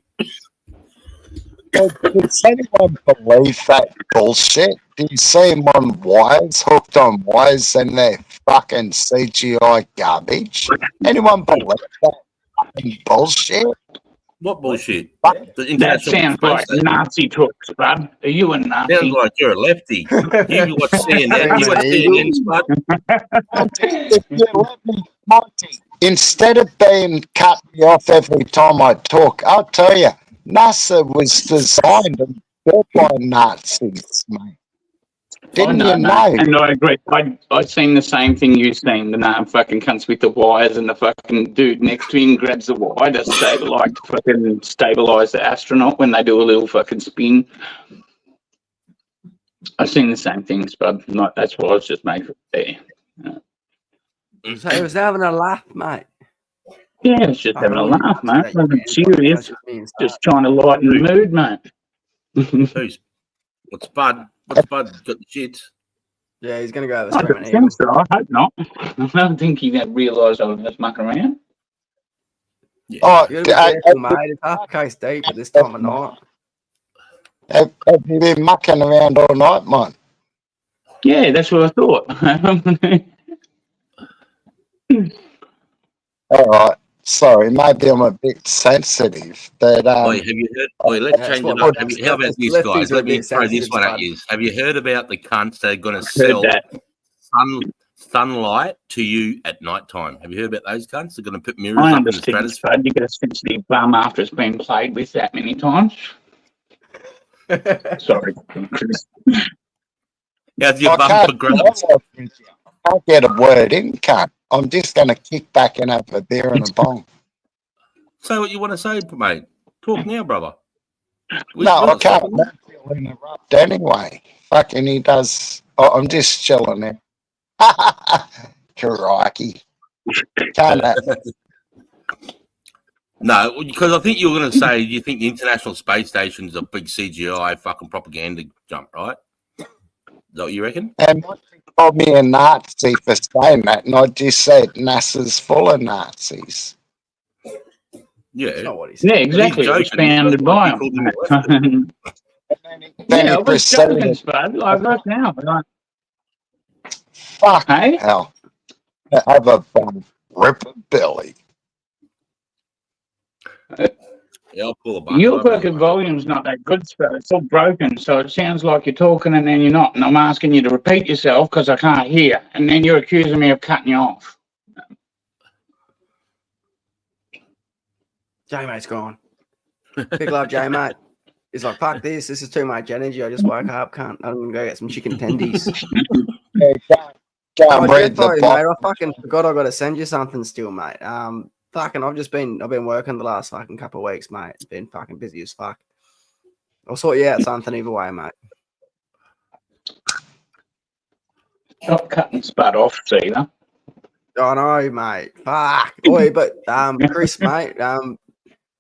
Does anyone believe that bullshit? Do you see them on wires, hooked on wires, and they're fucking CGI garbage? Anyone believe that fucking bullshit? What bullshit? The That International sounds Space like Station. Nazi talks, bud. Are you a Nazi? Sounds like you're a lefty. You watch CNN. You watch CNN, Spud. If you let me, Monty, instead of being cut me off every time I talk, I'll tell you, NASA was designed and built by Nazis, mate. Didn't you know? And I agree. I've seen the same thing you've seen. The fucking cunts with the wires, and the fucking dude next to him grabs the wire to stabilize the astronaut when they do a little fucking spin. I've seen the same things, but that's why I was just made there. So he was having a laugh, mate. Yeah, it's just having a laugh, mate. Nothing serious. Just trying to lighten the mood, mate. Who's? What's Spud? What's Spud got the shits? Yeah, he's going to go over I screaming don't evil. think so. I hope not. I don't think he realised I was just mucking around. Yeah. Oh, You gotta be careful, mate. It's half case deep at this time of night. have you been mucking around all night, man? Yeah, that's what I thought. All right. Sorry, maybe I'm a bit sensitive, but Wait, have you heard? Wait, let's That's change what it up. lefties- How about this, lefties guys? are a Let me bit throw this sensitive, one at Spud. you. Have you heard about the cunts that are going to Heard sell that. sunlight to you at night time? Have you heard about those cunts? They're going to put mirrors I up in the understand, stratosphere. Spud. You get a sensitive bum after it's been played with that many times. Sorry, Chris. How's your I bum can't progressed? be honest with you. can't get a word in, cunt. I'm just going to kick back and have a beer and a bong. Say what you want to say, mate. Talk now, brother. No, I can't. He'll interrupt anyway. Fucking he does. Oh, I'm just chilling there. Crikey. Can't No, because I think you were going to say you think the International Space Station is a big CGI fucking propaganda jump, right? Is that what you reckon? And Monty called me a Nazi for saying that, and I just said NASA's full of Nazis. Yeah. That's not what he said. Yeah, exactly. It was founded by him. Then Yeah, he it was proceeded, joking, Spud. Like right now. Like, fuck hey? hell. Have a ripper belly. Yeah, I'll pull a bucket. Your fucking volume's not that good, Spud. It's all broken, so it sounds like you're talking and then you're not. And I'm asking you to repeat yourself because I can't hear. And then you're accusing me of cutting you off. J-Mate's gone. Big love, J-Mate. He's like, fuck this. This is too much energy. I just woke up. I'm going to go get some chicken tendies. Hey, go and read Jeffo, the mate, box. I fucking forgot I got to send you something still, mate. Fucking, I've been working the last fucking couple of weeks, mate. It's been fucking busy as fuck. I'll sort you out something either way, mate. Stop cutting Spud off, Cedar. I know, mate. Fuck. Oi, but Chris, mate,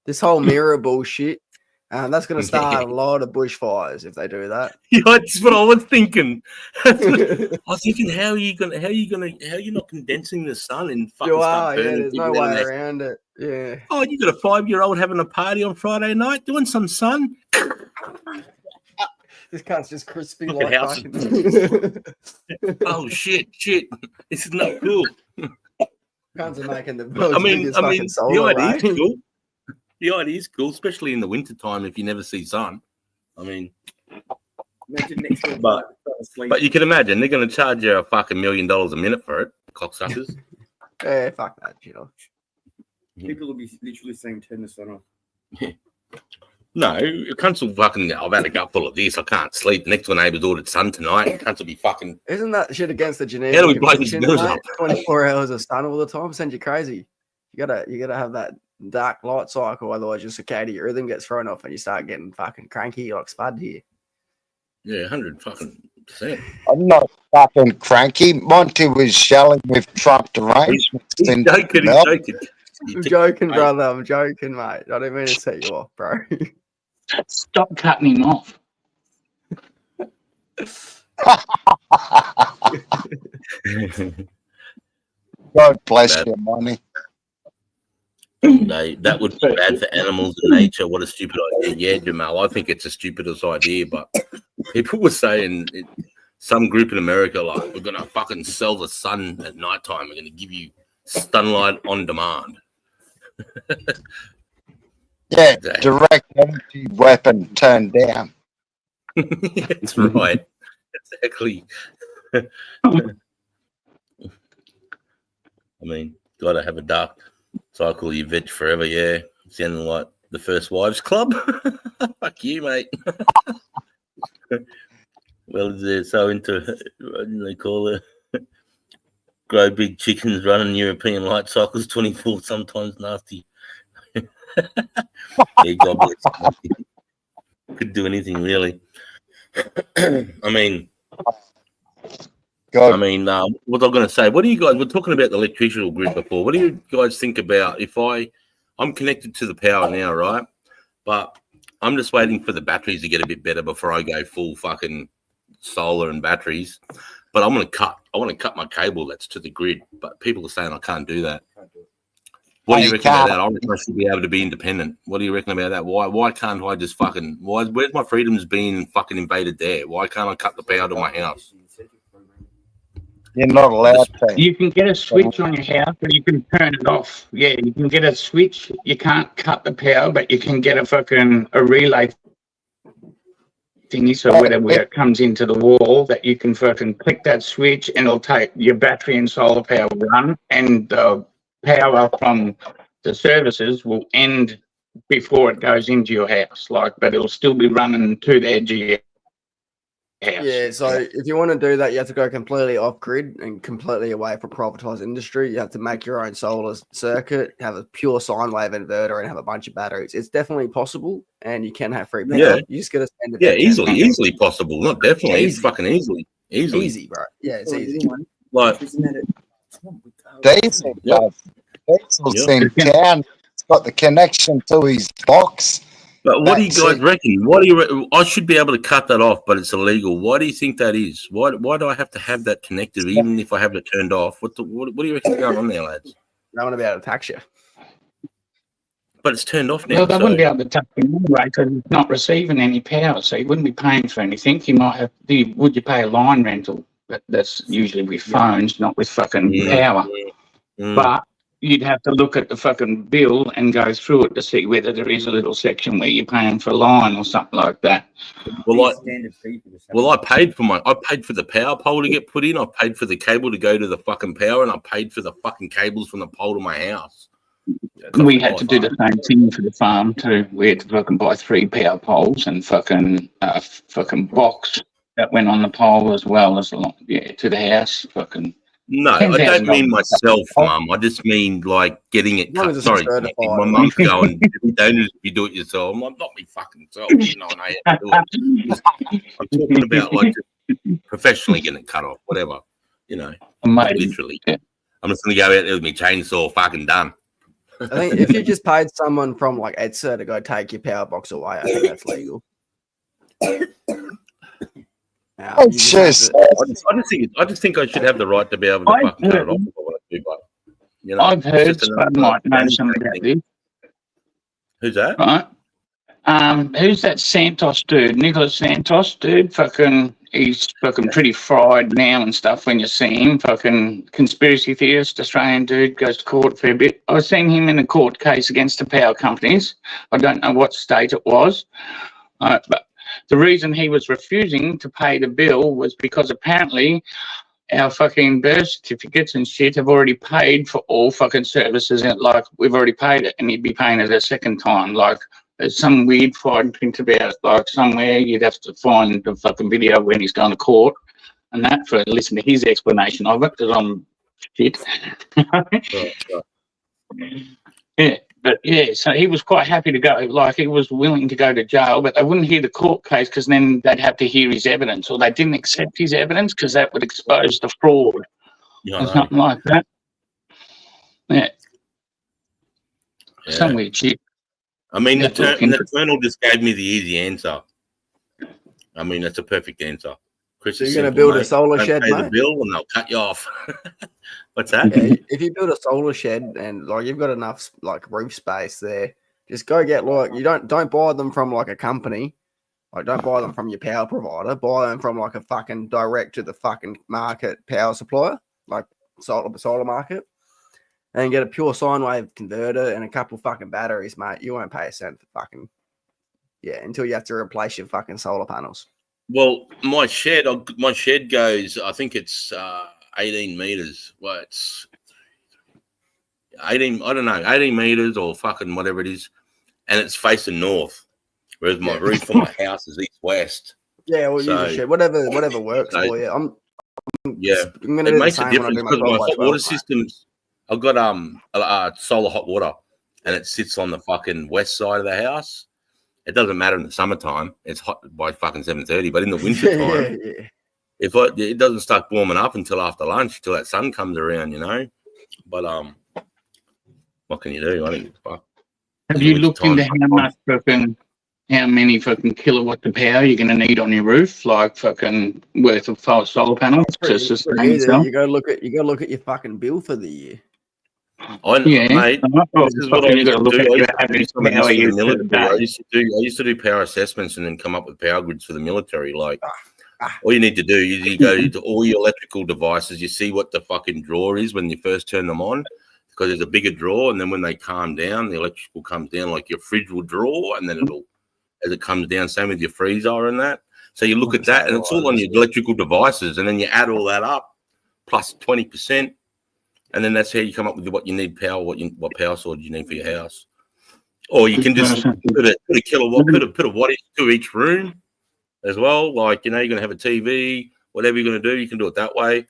this whole mirror bullshit, that's going to start a lot of bushfires if they do that. Yeah, that's what I was thinking. I was thinking, how are you not condensing the sun and fucking You start are, yeah. burning There's people no way down there? around it. Yeah. Oh, you got a 5-year-old having a party on Friday night doing some sun? This cunt's just crispy Look at like house. fucking. Oh shit! This is not cool. Cunts are making the I world's mean, biggest fucking the solar idea array. is cool. The idea is cool, especially in the wintertime if you never see sun. I mean, Imagine next week, but you can imagine they're going to charge you a fucking $1 million a minute for it, cocksuckers. Yeah, fuck that shit off. people will be literally saying turn the sun off. No, cunts will fucking. I've had a gut full of this. I can't sleep. Next door neighbour's ordered sun tonight. Cunts will be fucking. Isn't that shit against the How Geneva do we blow these Convention, bills mate? up? 24 hours of sun all the time send you crazy. You gotta have that dark light cycle, otherwise your circadian rhythm gets thrown off and you start getting fucking cranky like Spud here. Yeah, 100%. I'm not fucking cranky. Monty was yelling with Trump arrangements. He's in joking. Melbourne. I'm joking, brother. I'm joking, mate. I didn't mean to set you off, bro. Stop cutting him off. God bless you, Monty. That would be bad for animals and nature. What a stupid idea. Yeah, Jamal, I think it's the stupidest idea, but people were saying some group in America, like, we're going to fucking sell the sun at nighttime. We're going to give you sunlight on demand. Yeah, direct energy weapon turned down. That's right. Exactly. I mean, gotta have a dark cycle, you veg forever, yeah. Sounding like the First Wives Club. Fuck you, mate. Well, they're so into, what do they call it? Grow big chickens running European light cycles 24, sometimes nasty. Yeah, God bless. Could do anything, really. I mean, what was I going to say? What do you guys? We're talking about the electrical grid before. What do you guys think about if I'm connected to the power now, right? But I'm just waiting for the batteries to get a bit better before I go full fucking solar and batteries. But I want to cut my cable that's to the grid. But people are saying I can't do that. What do you reckon about that? I reckon I should be able to be independent. What do you reckon about that? Why can't I just fucking? Where's my freedoms being fucking invaded there? Why can't I cut the power to my house? You're not allowed to. You can get a switch on your house, but you can turn it off. Yeah, you can get a switch. You can't cut the power, but you can get a relay thingy. So where it comes into the wall, that you can fucking click that switch, and it'll take your battery and solar power run, and the power from the services will end before it goes into your house. But it'll still be running to the edge of your house. Yeah, so if you want to do that, you have to go completely off grid and completely away from privatized industry. You have to make your own solar circuit, have a pure sine wave inverter, and have a bunch of batteries. It's definitely possible, and you can have free power. Yeah. You just got to spend Yeah, about 10 easily possible. Not definitely. It's Easy. fucking easily. Easy, bro. Yeah, it's easy. Like, Diesel Yep. does. Diesel's Yep. in town. It's got the connection to his box. but what do you That's guys it. reckon? What do you? I should be able to cut that off, but it's illegal. Why do you think that is? Why do I have to have that connected, even if I have it turned off? What do you reckon's going on there, lads? I want to be able to tax you. But it's turned off now. Well, they so- wouldn't be able to touch him anyway because he's not receiving any power, so he wouldn't be paying for anything. You might have. Would you pay a line rental? But that's usually with phones, not with fucking power. But you'd have to look at the fucking bill and go through it to see whether there is a little section where you're paying for a line or something like that. Well, I paid for the power pole to get put in. I paid for the cable to go to the fucking power, and I paid for the fucking cables from the pole to my house. We had to do the same thing for the farm too. We had to fucking buy 3 power poles and fucking box that went on the pole as well as to the house. Fucking No, I don't $10,000. mean myself, Mum. I just mean like getting it As long cut. as it's Sorry, certified. my mum's going, if you don't, if you do it yourself. I'm like, not me fucking self. You know, and I have to do it. I'm talking about like just professionally getting it cut off, whatever. You know, Mate, literally. yeah. I'm just gonna go out there with my chainsaw, fucking done. I think if you just paid someone from like EDSA to go take your power box away, I think that's legal. Oh, You just have to- I just think I should have the right to be able to I've fucking cut it heard- off if I want to. But you know, I've it's heard just another Spud might know thing. something about this, Who's that? right? Who's that Santos dude? Nicholas Santos dude? Fucking, he's fucking pretty fried now and stuff when you see him. Fucking conspiracy theorist, Australian dude, goes to court for a bit. I've seen him in a court case against the power companies. I don't know what state it was. But the reason he was refusing to pay the bill was because apparently our fucking birth certificates and shit have already paid for all fucking services. And like, we've already paid it and he'd be paying it a second time. Like, there's some weird fine print about it. Like, somewhere you'd have to find the fucking video when he's gone to court and that for listen to his explanation of it because I'm shit. Yeah. But yeah, so he was quite happy to go. Like, he was willing to go to jail, but they wouldn't hear the court case because then they'd have to hear his evidence, or they didn't accept his evidence because that would expose the fraud Yeah, I or know. something like that. Yeah, Yeah. some weird shit. I mean, Yeah, the Colonel just gave me the easy answer. I mean, that's a perfect answer. Chris, So is you're going to simple, build a mate. solar Don't shed, pay the mate? bill and they'll cut you off. What's that? Yeah, if you build a solar shed and like you've got enough like roof space there, just go get like you don't buy them from like a company. Like, don't buy them from your power provider. Buy them from like a fucking direct to the fucking market power supplier, like solar market, and get a pure sine wave converter and a couple fucking batteries, mate. You won't pay a cent for fucking until you have to replace your fucking solar panels. Well, my shed goes, I think it's 18 meters. Well, it's 18, I don't know, 18 meters or fucking whatever it is. And it's facing north, whereas my roof on my house is east-west. Yeah, well, use So- a shed, whatever works So- for you. I'm Yeah. gonna It do the makes a same when I difference do my because my driveway hot as well, water mate. systems, I've got solar hot water, and it sits on the fucking west side of the house. It doesn't matter in the summertime; it's hot by fucking 7:30. But in the winter time, yeah. it doesn't start warming up until after lunch, till that sun comes around, you know. But what can you do? I think it's fuck. Have In you the looked winter into time, how many fucking kilowatts of power you're going to need on your roof, like fucking worth of solar panels to sustain Either itself? you go look at your fucking bill for the year. mate. Well, This is what I fucking used you to got to look do. at I your used to average do some of this power for the use per military. I day. used to do power assessments and then come up with power grids for the military. Like, all you need to do is you go to all your electrical devices. You see what the fucking draw is when you first turn them on, because there's a bigger draw, and then when they calm down, the electrical comes down. Like your fridge will draw, and then as it comes down, same with your freezer and that. So you look at that, and it's all on your electrical devices, and then you add all that up plus 20%. And then that's how you come up with what you need power, what power source you need for your house. Or you can just put a kilowatt, put a wattage to each room as well. Like, you know, you're going to have a TV, whatever you're going to do, you can do it that way.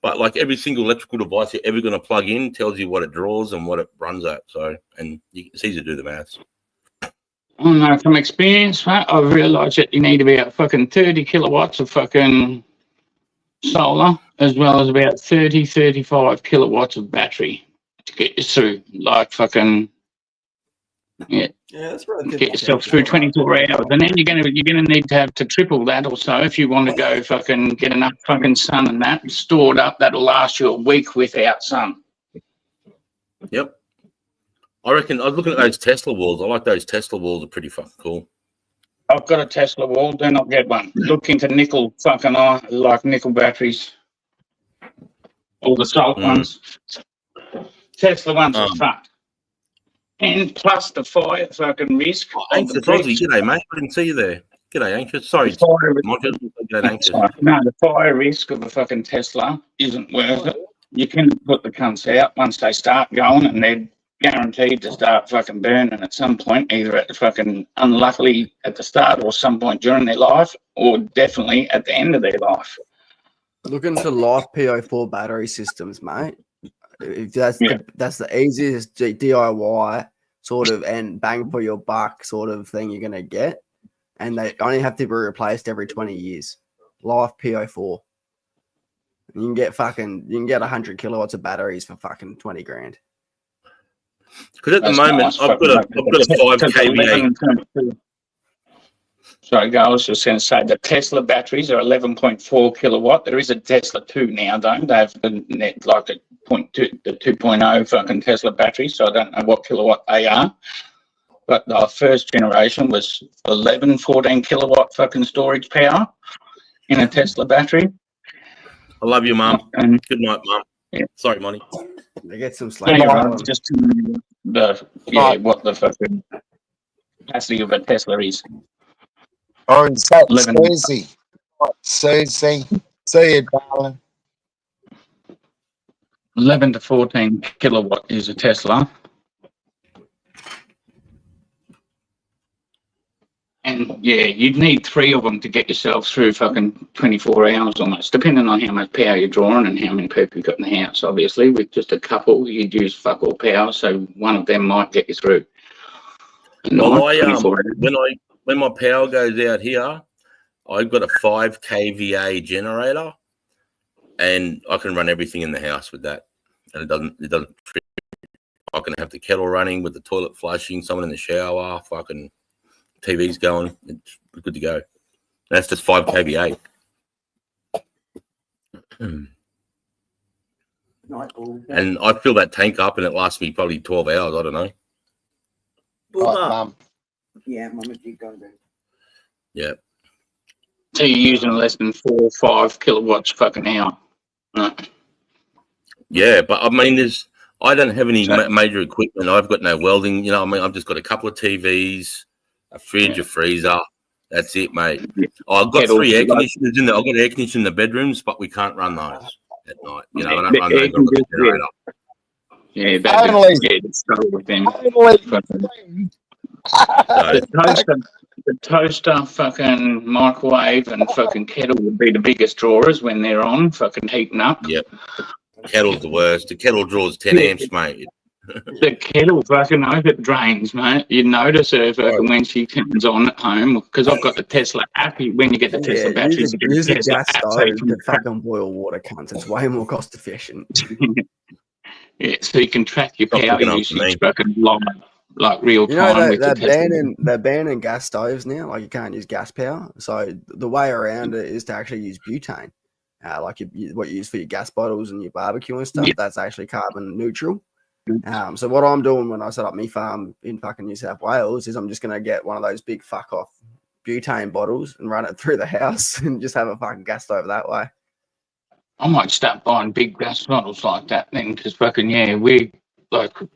But like every single electrical device you're ever going to plug in tells you what it draws and what it runs at. So, and it's easy to do the maths. I don't know, from experience, mate, I've realised that you need about fucking 30 kilowatts of fucking solar, as well as about 35 kilowatts of battery to get you through. Like fucking, yeah, that's right. get yourself through 24 hours, and then you're gonna need to have to triple that or so if you want to go fucking get enough fucking sun and that stored up. That'll last you a week without sun. Yep. I reckon I was looking at those Tesla walls. I like those Tesla walls; are pretty fucking cool. I've got a Tesla wall. Do not get one. Look into nickel fucking like nickel batteries. All the salt ones. Tesla ones are fucked. And plus the fire fucking risk. Anxious Aussie, g'day, mate. I didn't see you there. G'day, Anxious. Sorry. G'day, Anxious. No, the fire risk of a fucking Tesla isn't worth it. You can put the cunts out once they start going, and they're guaranteed to start fucking burning at some point, either at the fucking unluckily at the start or some point during their life, or definitely at the end of their life. Look into life PO4 battery systems, mate. If that's the easiest DIY sort of and bang for your buck sort of thing you're gonna get, and they only have to be replaced every 20 years. Life PO4. You can get 100 kilowatts of batteries for fucking 20 grand. Because at the moment, I've got a 5 kVA. Sorry, I was just going to say the Tesla batteries are 11.4 kilowatt. There is a Tesla 2 now, though. They have the net like a 0.2, the 2.0 fucking Tesla battery, so I don't know what kilowatt they are. But the first generation was 14 kilowatt fucking storage power in a Tesla battery. I love you, Mum. And good night, Mum. Yeah. Sorry, Monty. They get some slack. Just what the fucking capacity of a Tesla is. Oh, and Susie. Susie. See you, darling. 11 to 14 kilowatt is a Tesla. And yeah, you'd need 3 of them to get yourself through fucking 24 hours almost, depending on how much power you're drawing and how many people you've got in the house. Obviously, with just a couple, you'd use fuck all power, so one of them might get you through. Well, when my power goes out here, I've got a 5 kVA generator, and I can run everything in the house with that, and it doesn't. I can have the kettle running with the toilet flushing, someone in the shower, fucking TV's going. It's good to go. That's just 5 kVA. And I fill that tank up, and it lasts me probably 12 hours. I don't know. Yeah, Mum, if you go there. Yeah. So you're using less than 4 or 5 kilowatts fucking hour. Right. Yeah, but I mean, I don't have any major equipment. I've got no welding. You know, I mean, I've just got a couple of TVs, a fridge, a freezer. That's it, mate. I've got 3 air conditioners in there. I've got air conditioners in the bedrooms, but we can't run those at night. You know, I don't run those. I've got the generator. Yeah, that's struggle with them. The toaster, fucking microwave, and fucking kettle would be the biggest drawers when they're on, fucking heating up. Yep. Kettle's the worst. The kettle draws 10 amps, mate. The kettle fucking hope it drains, mate. You notice her fucking when she comes on at home, because I've got the Tesla app. When you get the Tesla batteries, you get use the a Tesla gas app, stove to fucking boil water, cunts. It's way more cost efficient. Yeah, so you can track your power usage fucking like real time. You know, they're banning gas stoves now. Like, you can't use gas power. So the way around it is to actually use butane. Like what you use for your gas bottles and your barbecue and stuff. That's actually carbon neutral. So what I'm doing when I set up my farm in fucking New South Wales is I'm just gonna get one of those big fuck off butane bottles and run it through the house and just have a fucking gas stove that way. I might start buying big gas bottles like that then, because fucking we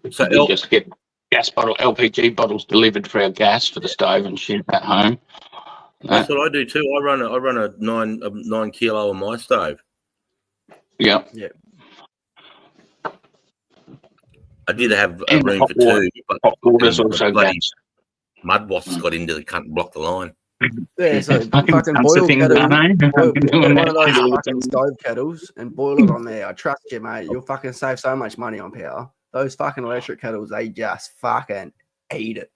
just get LPG bottles delivered for our gas for the stove and shit at home. That's what I do too. I run a 9 kilo on my stove. Yeah. I did have a room for 2, but hot water's also gas. Mud wasps got into the cunt and blocked the line. Yeah, so Fucking fucking tons of boil things, kettle. aren't they? Boil, Fucking get doing one of those that. fucking stove kettles and boil it on there. I trust you, mate. You'll fucking save so much money on power. Those fucking electric kettles, they just fucking eat it.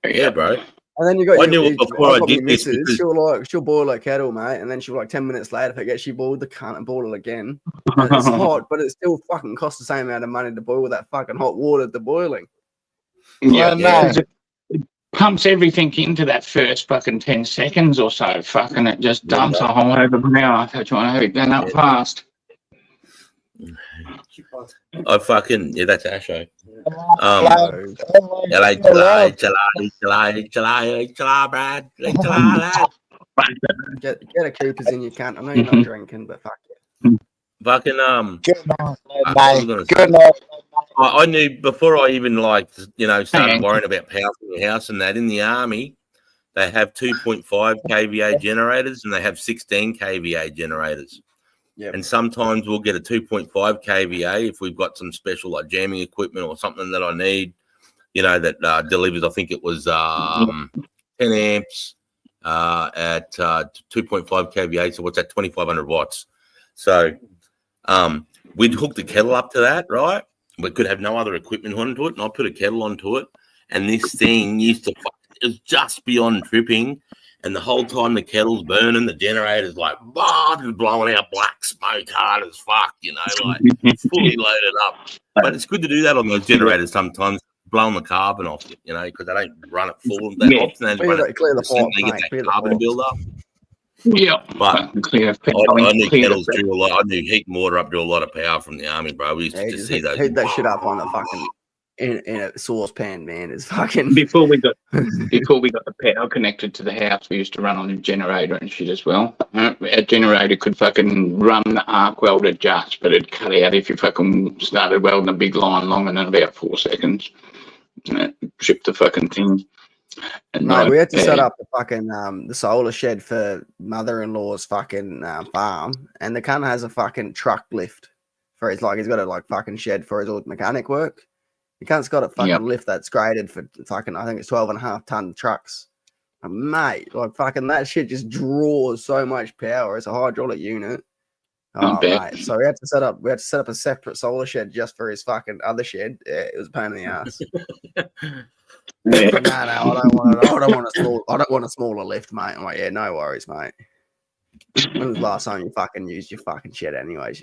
Yeah, bro. And then you got I knew it before I got did my this missus. because She'll boil her kettle, mate, and then she'll 10 minutes later forget she boiled the cunt and boil it again. And it's hot, but it still fucking costs the same amount of money to boil that fucking hot water to boiling. Yeah, no. because it pumps everything into that first fucking 10 seconds or so. Fucking it just dumps a whole heap of power. If you're trying to heat that up fast. I fucking that's our show. Hello. Brad. Get a keepers in your cunt. I know you're not drinking, but fuck it. Fucking Good night, I was mate. gonna say, Good night. I knew before I even started Hang on. worrying about power from the house and that in the army, they have 2.5 kVA generators and they have 16 kVA generators. Yep. And sometimes we'll get a 2.5 kVA if we've got some special like jamming equipment or something that I need, that delivers. I think it was 10 amps at 2.5 kVA. So what's that? 2,500 watts. So we'd hook the kettle up to that, right? We could have no other equipment onto it, and I put a kettle onto it, and this thing used to. It was just beyond tripping. And the whole time the kettle's burning, the generator's just blowing out black smoke hard as fuck, fully loaded up. But it's good to do that on those generators sometimes, blowing the carbon off it, because they don't run it full that often. They run it Clear the pipes, they get mate. that Clear the carbon pipes. build up. Yeah, But clear. I knew kettles drew a lot. I knew heat and water up drew a lot of power from the army, bro. We used to just see those. Heat that shit up on a fucking in a saucepan, man. It's fucking. Before we got the power connected to the house, we used to run on a generator and shit as well. Our generator could fucking run the arc welder just, but it'd cut out if you fucking started welding a big line longer than about 4 seconds. Trip the fucking thing. And No, we had to set up the fucking the solar shed for mother-in-law's fucking farm, and the cunt has a fucking truck lift for his he's got a fucking shed for his old mechanic work. The cunt's got a fucking lift that's graded for fucking I think it's 12.5 ton trucks. And mate, fucking that shit just draws so much power. It's a hydraulic unit. Oh mate, so we had to set up a separate solar shed just for his fucking other shed. Yeah, it was a pain in the ass. No, I don't want a smaller lift, mate. I'm like, yeah, no worries, mate. When was the last time you fucking used your fucking shed anyways?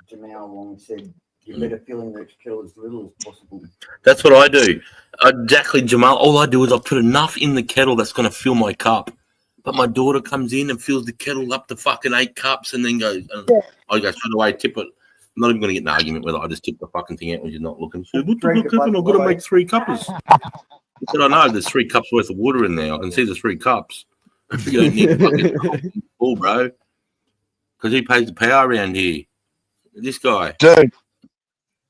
Jamal Long said you better fill in the kettle as little as possible. That's what I do. Exactly, Jamal. All I do is I put enough in the kettle that's going to fill my cup. But my daughter comes in and fills the kettle up to fucking 8 cups and then goes, I go straight away, tip it. I'm not even going to get an argument with her. I just tip the fucking thing out when she's not looking. She said, what the fuck, Kevin? I've got to make 3 cups. I said, I know, there's 3 cups worth of water in there. I can see there's 3 cups. You don't need fucking full, bro. Because he pays the power around here. This guy. Dude.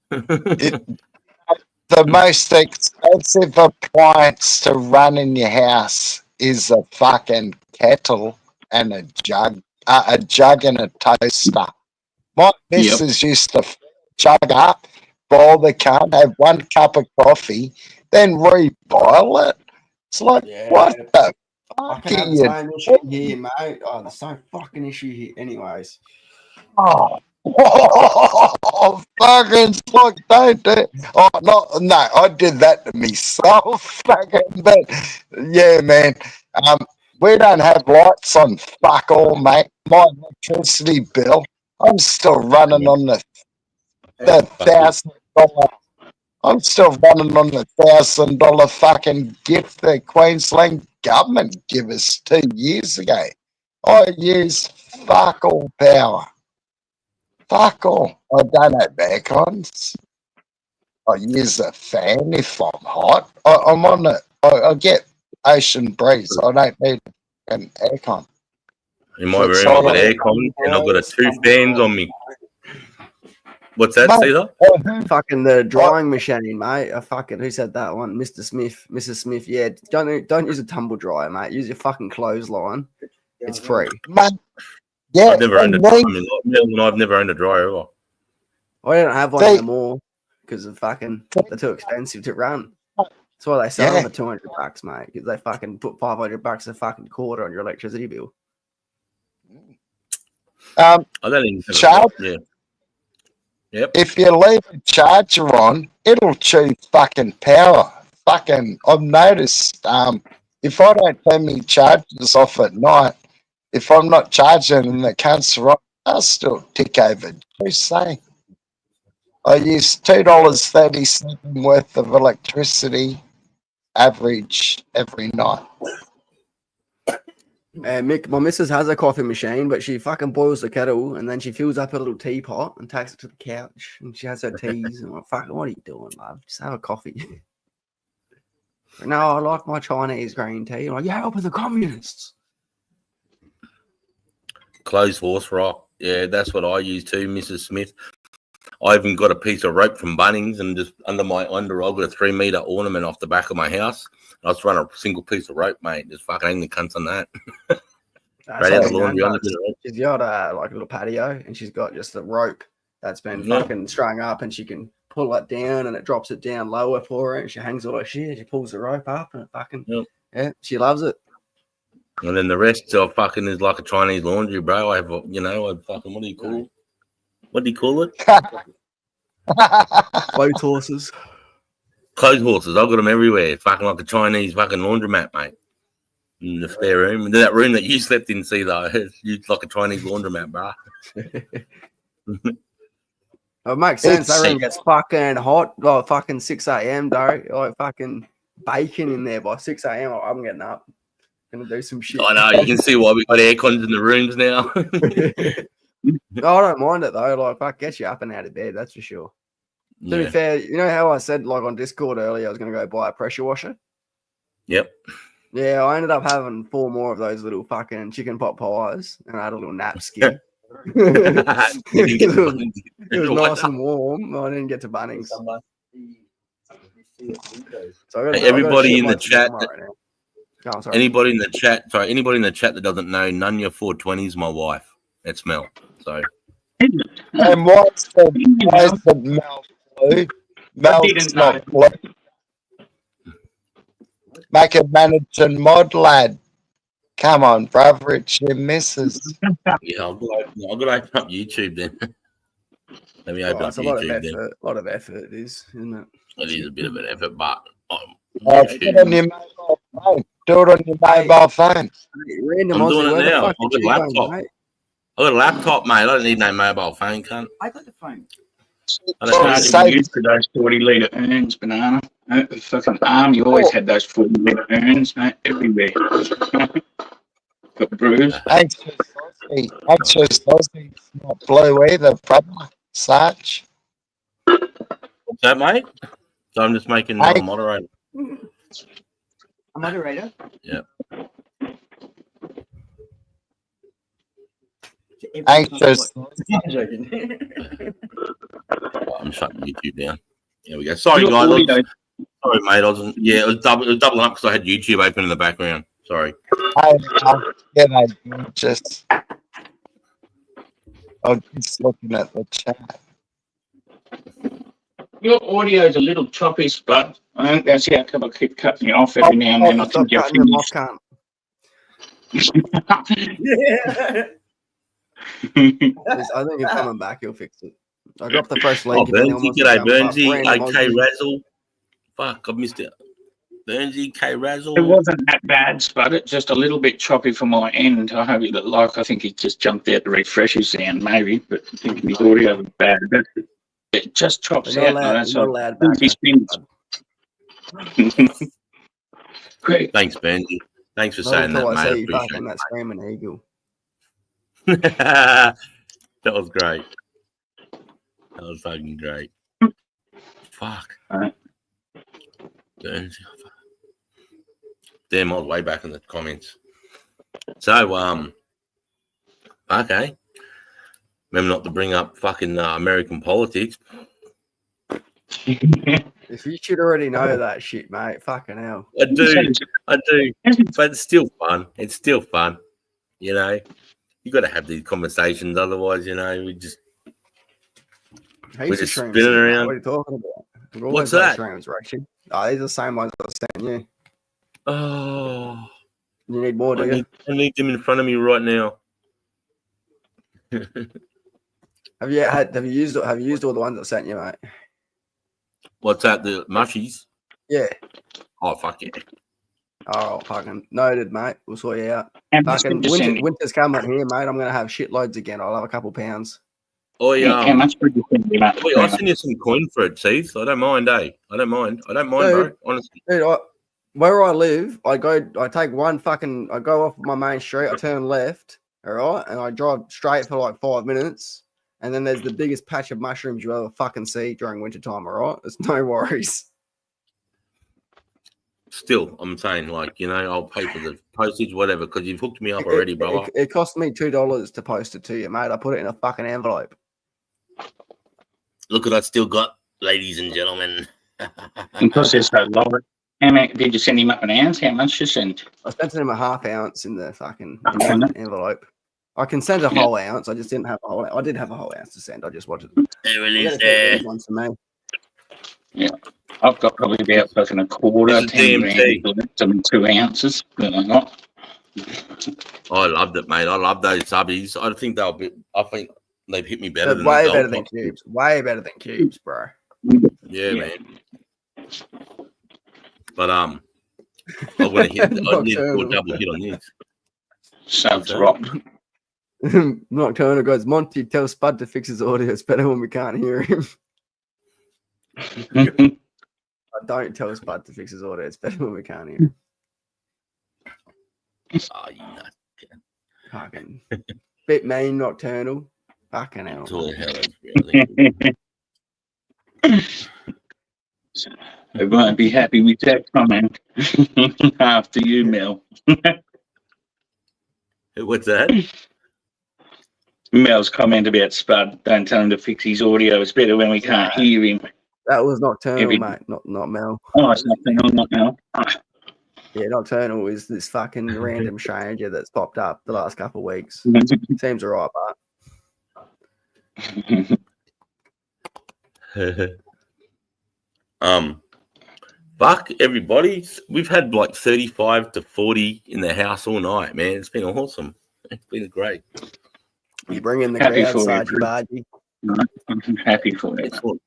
The most expensive appliance to run in your house is a fucking kettle and a jug and a toaster. My missus used to chug up, boil the cup, have 1 cup of coffee, then reboil it. It's like, what the fuck I can have the same issue here, mate. Oh, the same fucking issue here. Anyways. Oh, fucking fuck, don't do it. Oh, no, I did that to myself, fucking, but yeah, man. We don't have lights on, fuck all, mate. My electricity bill, I'm still running on the $1,000. I'm still running on the $1,000 fucking gift the Queensland government gave us 2 years ago. I use fuck all power. Fuck all. I don't have aircons. I use a fan if I'm hot. I'm on it. I get ocean breeze. I don't need an aircon. In my room, I've got aircon and I've got 2 fans on me. What's that, Caesar? Fucking the drying machine, mate. Who said that one? Mr. Smith, Mrs. Smith. Yeah, don't use a tumble dryer, mate. Use your fucking clothesline. It's free. Mate, yeah, I've never owned a dryer. I've never owned a dryer ever. I don't have one anymore because of they're too expensive to run. That's why they sell Yeah. them for $200, mate. Because they fucking put $500 a fucking quarter on your electricity bill. Um, I don't even Charge, yeah. Yep. if you leave a charger on, it'll chew fucking power. Fucking, I've noticed. If I don't turn my chargers off at night, if I'm not charging and the cunts are on, I'll still tick over. Just say, I use $2.37 worth of electricity average every night. And Mick, my missus has a coffee machine, but she fucking boils the kettle and then she fills up a little teapot and takes it to the couch and she has her teas. And I'm like, fuck, what are you doing, love? Just have a coffee. No, I like my Chinese green tea. I'm like, you're helping the communists. Closed horse rock. Yeah, that's what I use too, Mrs. Smith. I even got a piece of rope from Bunnings and just under my under, I've got a 3 meter ornament off the back of my house. I just run a single piece of rope, mate. Just fucking hang the cunts on that. Right out the laundry on the bit of rope. She's got like a little patio and she's got just a rope that's been fucking strung up and she can pull it down and it drops it down lower for her and she hangs all her shit. She pulls the rope up and it fucking, yeah, she loves it. And then the rest of fucking is like a Chinese laundry, bro. I have, I fucking, what do you call it? What do you call it? Boat horses. Clothes horses. I've got them everywhere. Fucking like a Chinese fucking laundromat, mate. In the spare room. And that room that you slept in, see, though, it's like a Chinese laundromat, bro. It makes sense. That room gets fucking hot. Like fucking 6 a.m., though. Like fucking bacon in there by 6 a.m. I'm getting up. Gonna do some shit. I know. You can see why we've got air cons in the rooms now. No, I don't mind it, though. Like, fuck, gets you up and out of bed. That's for sure. To be fair, you know how I said, like, on Discord earlier, I was going to go buy a pressure washer? Yep. Yeah, I ended up having 4 more of those little fucking chicken pot pies, and I had a little nap skin. It was nice and warm. I didn't get to Bunnings. So everybody in the chat, anybody in the chat that doesn't know, Nunya 420 is my wife. That smell. So. And what's the Mel blue? Mel's not blue. Make a managing mod, lad. Come on, brother, it's your missus. Yeah, I've got to open up YouTube then. Let me open up YouTube then. A lot of effort it is, isn't it? It is a bit of an effort, but Do it on your mobile phone. Do it on your mobile phone. Random I'm doing Aussie, it where the now. fuck I've did got a you go, laptop. mate? I've got a laptop, mate. I don't need no mobile phone, cunt. I got the phone. I don't know. Save- Used to those 40-litre urns, banana. Fucking you always had those 40-litre urns, mate, everywhere. Got bruised. Anxious Aussie. It's not blue either, brother. Such. What's that, mate? So I'm just making a moderator. A moderator? Yeah. Anxious. I'm joking. I'm shutting YouTube down. There we go. Sorry, guys. Sorry, mate. It was doubling up because I had YouTube open in the background. Sorry. I'm just looking at the chat. Your audio's a little choppy, Spud. I think that's how come I keep cutting you off every now and then. I think you're finished. Yeah. I think you're coming back. You'll fix it. I dropped the fresh link. Burnsy, g'day, Burnsy. AK Razzle. Fuck, I missed it. Burnsy, K Razzle. It wasn't that bad, Spud. It's just a little bit choppy from my end. I hope you like. I think he just jumped out to refresh his sound, maybe. But I think his audio was bad. It just chops out. Not allowed Great. Thanks, Burnsy. Thanks for saying that, mate. I appreciate that screaming eagle. That was great. That was fucking great. Fuck. Burnsy. Damn, I was way back in the comments. So, okay. Remember not to bring up fucking American politics. If you should already know that shit, mate, fucking hell. I do. But it's still fun. It's still fun. You know, you got to have these conversations. Otherwise, you know, we're just spinning around. What are you talking about? We've What's always got that? shrooms, Rexy. Oh, these are the same ones I sent you. Oh, You need more, do you? I need them in front of me right now. Have you used all the ones I sent you, mate? What's that? The mushies? Yeah. Oh, fuck yeah. Oh, fucking noted, mate. We'll sort you out. And that's Fucking good to send me. winter's coming here, mate. I'm gonna have shitloads again. I'll have a couple pounds. Oh, How yeah. much would you send me, mate? I'll send you some coin for it, Keith. I don't mind, eh? I don't mind, bro. Honestly. Dude, where I live, I go off my main street, I turn left, all right, and I drive straight for like 5 minutes, and then there's the biggest patch of mushrooms you ever fucking see during winter time, all right? There's no worries. Still, I'm saying, like, you know, I'll pay for the postage, whatever, because you've hooked me up already, brother. It cost me $2 to post it to you, mate. I put it in a fucking envelope. Look what I still got, ladies and gentlemen. Because they're so low. How many did you send him up an ounce? How much you send? I sent him a half ounce in the fucking Okay. envelope. I can send a whole ounce. I just didn't have a whole. I did have a whole ounce to send. I just wanted. There it is. There. One to me. Yeah, I've got probably about fucking a quarter, This is 10 DMT. grams, some 2 ounces that I got. I loved it, mate. I love those subbies. I think they've hit me better But than way the better gold than top. cubes. Way better than cubes, bro. Yeah, man. But I want to hit. I need to do a double hit on this. Subs rock. Nocturnal goes, Monty, tell Spud to fix his audio. It's better when we can't hear him. I don't tell Spud to fix his audio. It's better when we can't hear him. Oh, you nuts. Fucking bit mean, Nocturnal. Fucking hell. It's all the hell really. They won't be happy with that comment. After you, Mel. What's that? Mel's comment about Spud. Don't tell him to fix his audio. It's better when we can't hear him. That was Nocturnal, Every- mate. Not Mel. Oh, it's not Mel. Yeah, Nocturnal is this fucking random stranger that's popped up the last couple of weeks. Seems alright, but Fuck everybody. We've had like 35 to 40 in the house all night, man. It's been awesome. It's been great. you bring in the Happy crowd, for you, Sargy Chris. Bargy. I'm happy for it. Excellent.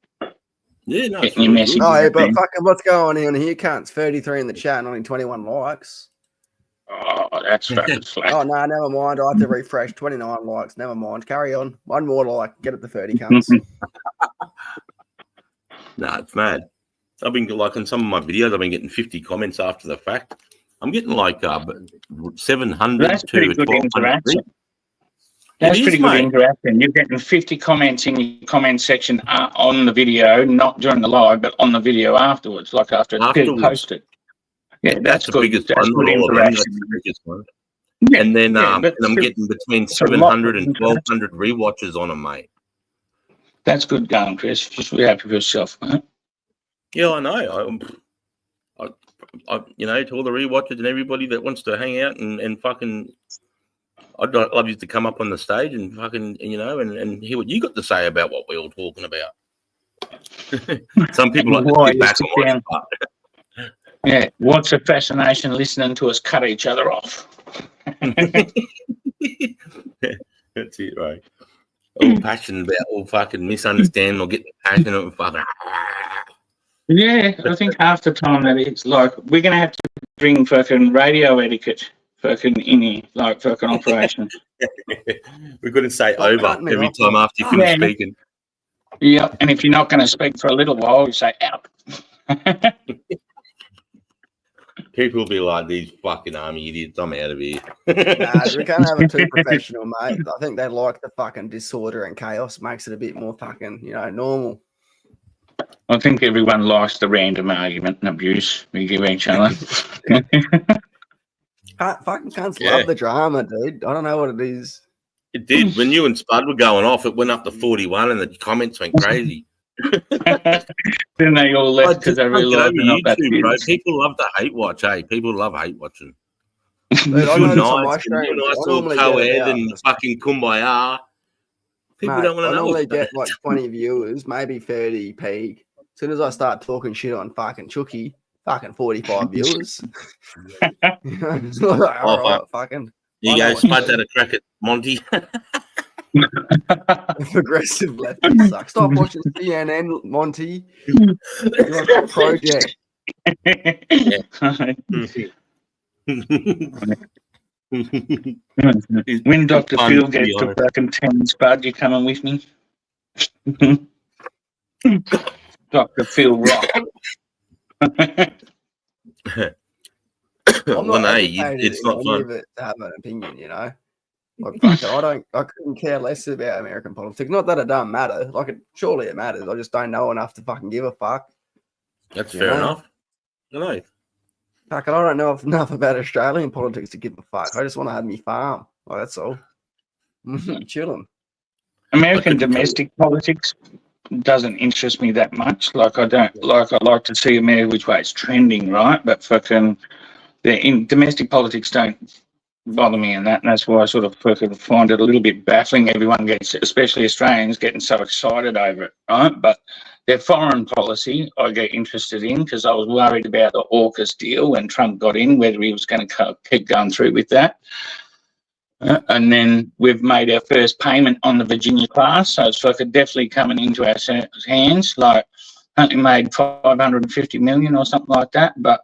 Yeah, no, it's Getting your really message. good. Oh, yeah, but fucking what's going on here? Cunts 33 in the chat and only 21 likes. Oh, that's fucking flat. Oh, no, never mind. I have to refresh. 29 likes. Never mind. Carry on. One more like. Get it to 30 cunts. Nah, it's mad. I've been like in some of my videos, I've been getting 50 comments after the fact. I'm getting like 700 That's to pretty good 1200. interaction. That's It pretty is, good mate. interaction. You're getting 50 comments in your comment section on the video, not during the live, but on the video afterwards, like after it's been Afterwards. posted. Yeah, that's the good. biggest That's one. good Not all of them. That's interaction. the biggest one. Yeah, And then yeah, and but I'm still, getting between it's a lot 700 of and 1200 rewatches on them, mate. that's good going, Chris. Just be happy for yourself. Huh? Yeah, I know. I you know, to all the rewatchers and everybody that wants to hang out and fucking, I'd love you to come up on the stage and fucking, you know, and hear what you got to say about what we're all talking about. Some people like to Why sit you back sit and down? watch. Yeah, what's the fascination listening to us cut each other off? That's it, right? All passionate about all fucking misunderstanding or getting passionate and fucking. Yeah, I think half the time that it's like we're going to have to bring fucking radio etiquette fucking in here, like fucking operation. We've got to say Stop over cutting me every off, time man. after you finish Yeah. speaking. Yeah, and if you're not going to speak for a little while, you say out. People will be like, these fucking army idiots, I'm out of here. Nah, we can't have it too professional, mate. I think they like the fucking disorder and chaos. Makes it a bit more fucking, normal. I think everyone likes the random argument and abuse we give each other. Fucking cunts Yeah. love the drama, dude. I don't know what it is. It did. When you and Spud were going off, it went up to 41 and the comments went crazy. Then they all I left because just they can't get realised over they're not that YouTube, bro. good. People love to hate watch, hey? People love hate watching. Dude, I You're notice on my nice, and streams, you're nice I all normally co-ed get about, and fucking kumbaya. People mate, don't want I to know. normally get like 20 viewers, maybe 30 peak. soon as I start talking shit on fucking Chucky, fucking 45 viewers. You know, it's like, Oh, all right, fuck. fucking. You I know go what to Spud do. had a crack at Monty. Progressive lefties suck. Stop watching CNN, Monty. You're on that project. When Dr. Fun, Phil to be gets to honest. fucking 10 Spud, you coming with me? Dr. Phil Rock. I'm Well, not no, educated it's in not any fun. of it to have an opinion, you know. Like fucking, I couldn't care less about American politics. Not that it don't matter. Like, surely it matters. I just don't know enough to fucking give a fuck. That's You fair know? enough. I know. Fucking, I don't know enough about Australian politics to give a fuck. I just want to have me farm. Like, that's all. Chilling. American couldn't tell you. domestic politics doesn't interest me that much. Like I like to see America which way it's trending, right? But fucking in domestic politics don't bother me in that, and that's why I sort of fucking find it a little bit baffling. Everyone gets, especially Australians, getting so excited over it, right? But their foreign policy, I get interested in because I was worried about the AUKUS deal when Trump got in, whether he was going to keep going through with that. And then we've made our first payment on the Virginia class, so it's like definitely coming into our hands. Like, I think we made 550 million or something like that. But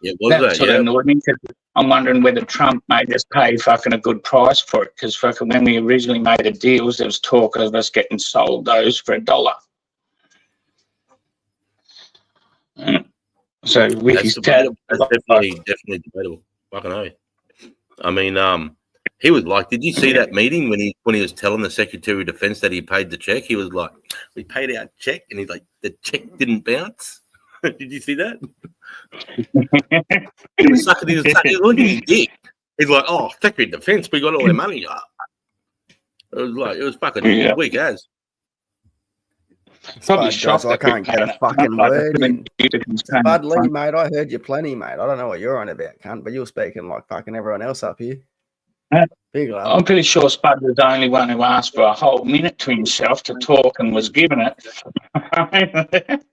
Yeah, was that that? sort of Yeah. annoyed me because I'm wondering whether Trump made us pay fucking a good price for it. Because fucking when we originally made the deals, there was talk of us getting sold those for $1. So with his debatable. tat, That's definitely debatable. Fucking hell. I mean, he was like, did you see that meeting when he was telling the Secretary of Defense that he paid the check? He was like, we paid our check, and he's like, the check didn't bounce. Did you see that? He was sucking his look at his dick. He's like, oh, Secretary of Defense, we got all their money. It was fucking weak as. probably Spud shocked goes, I that we can't get a paid fucking like word in. $1 Bud Lee, mate, I heard you plenty, mate. I don't know what you're on about, cunt, but you're speaking like fucking everyone else up here. Big love. I'm pretty sure Spud was the only one who asked for a whole minute to himself to talk and was given it.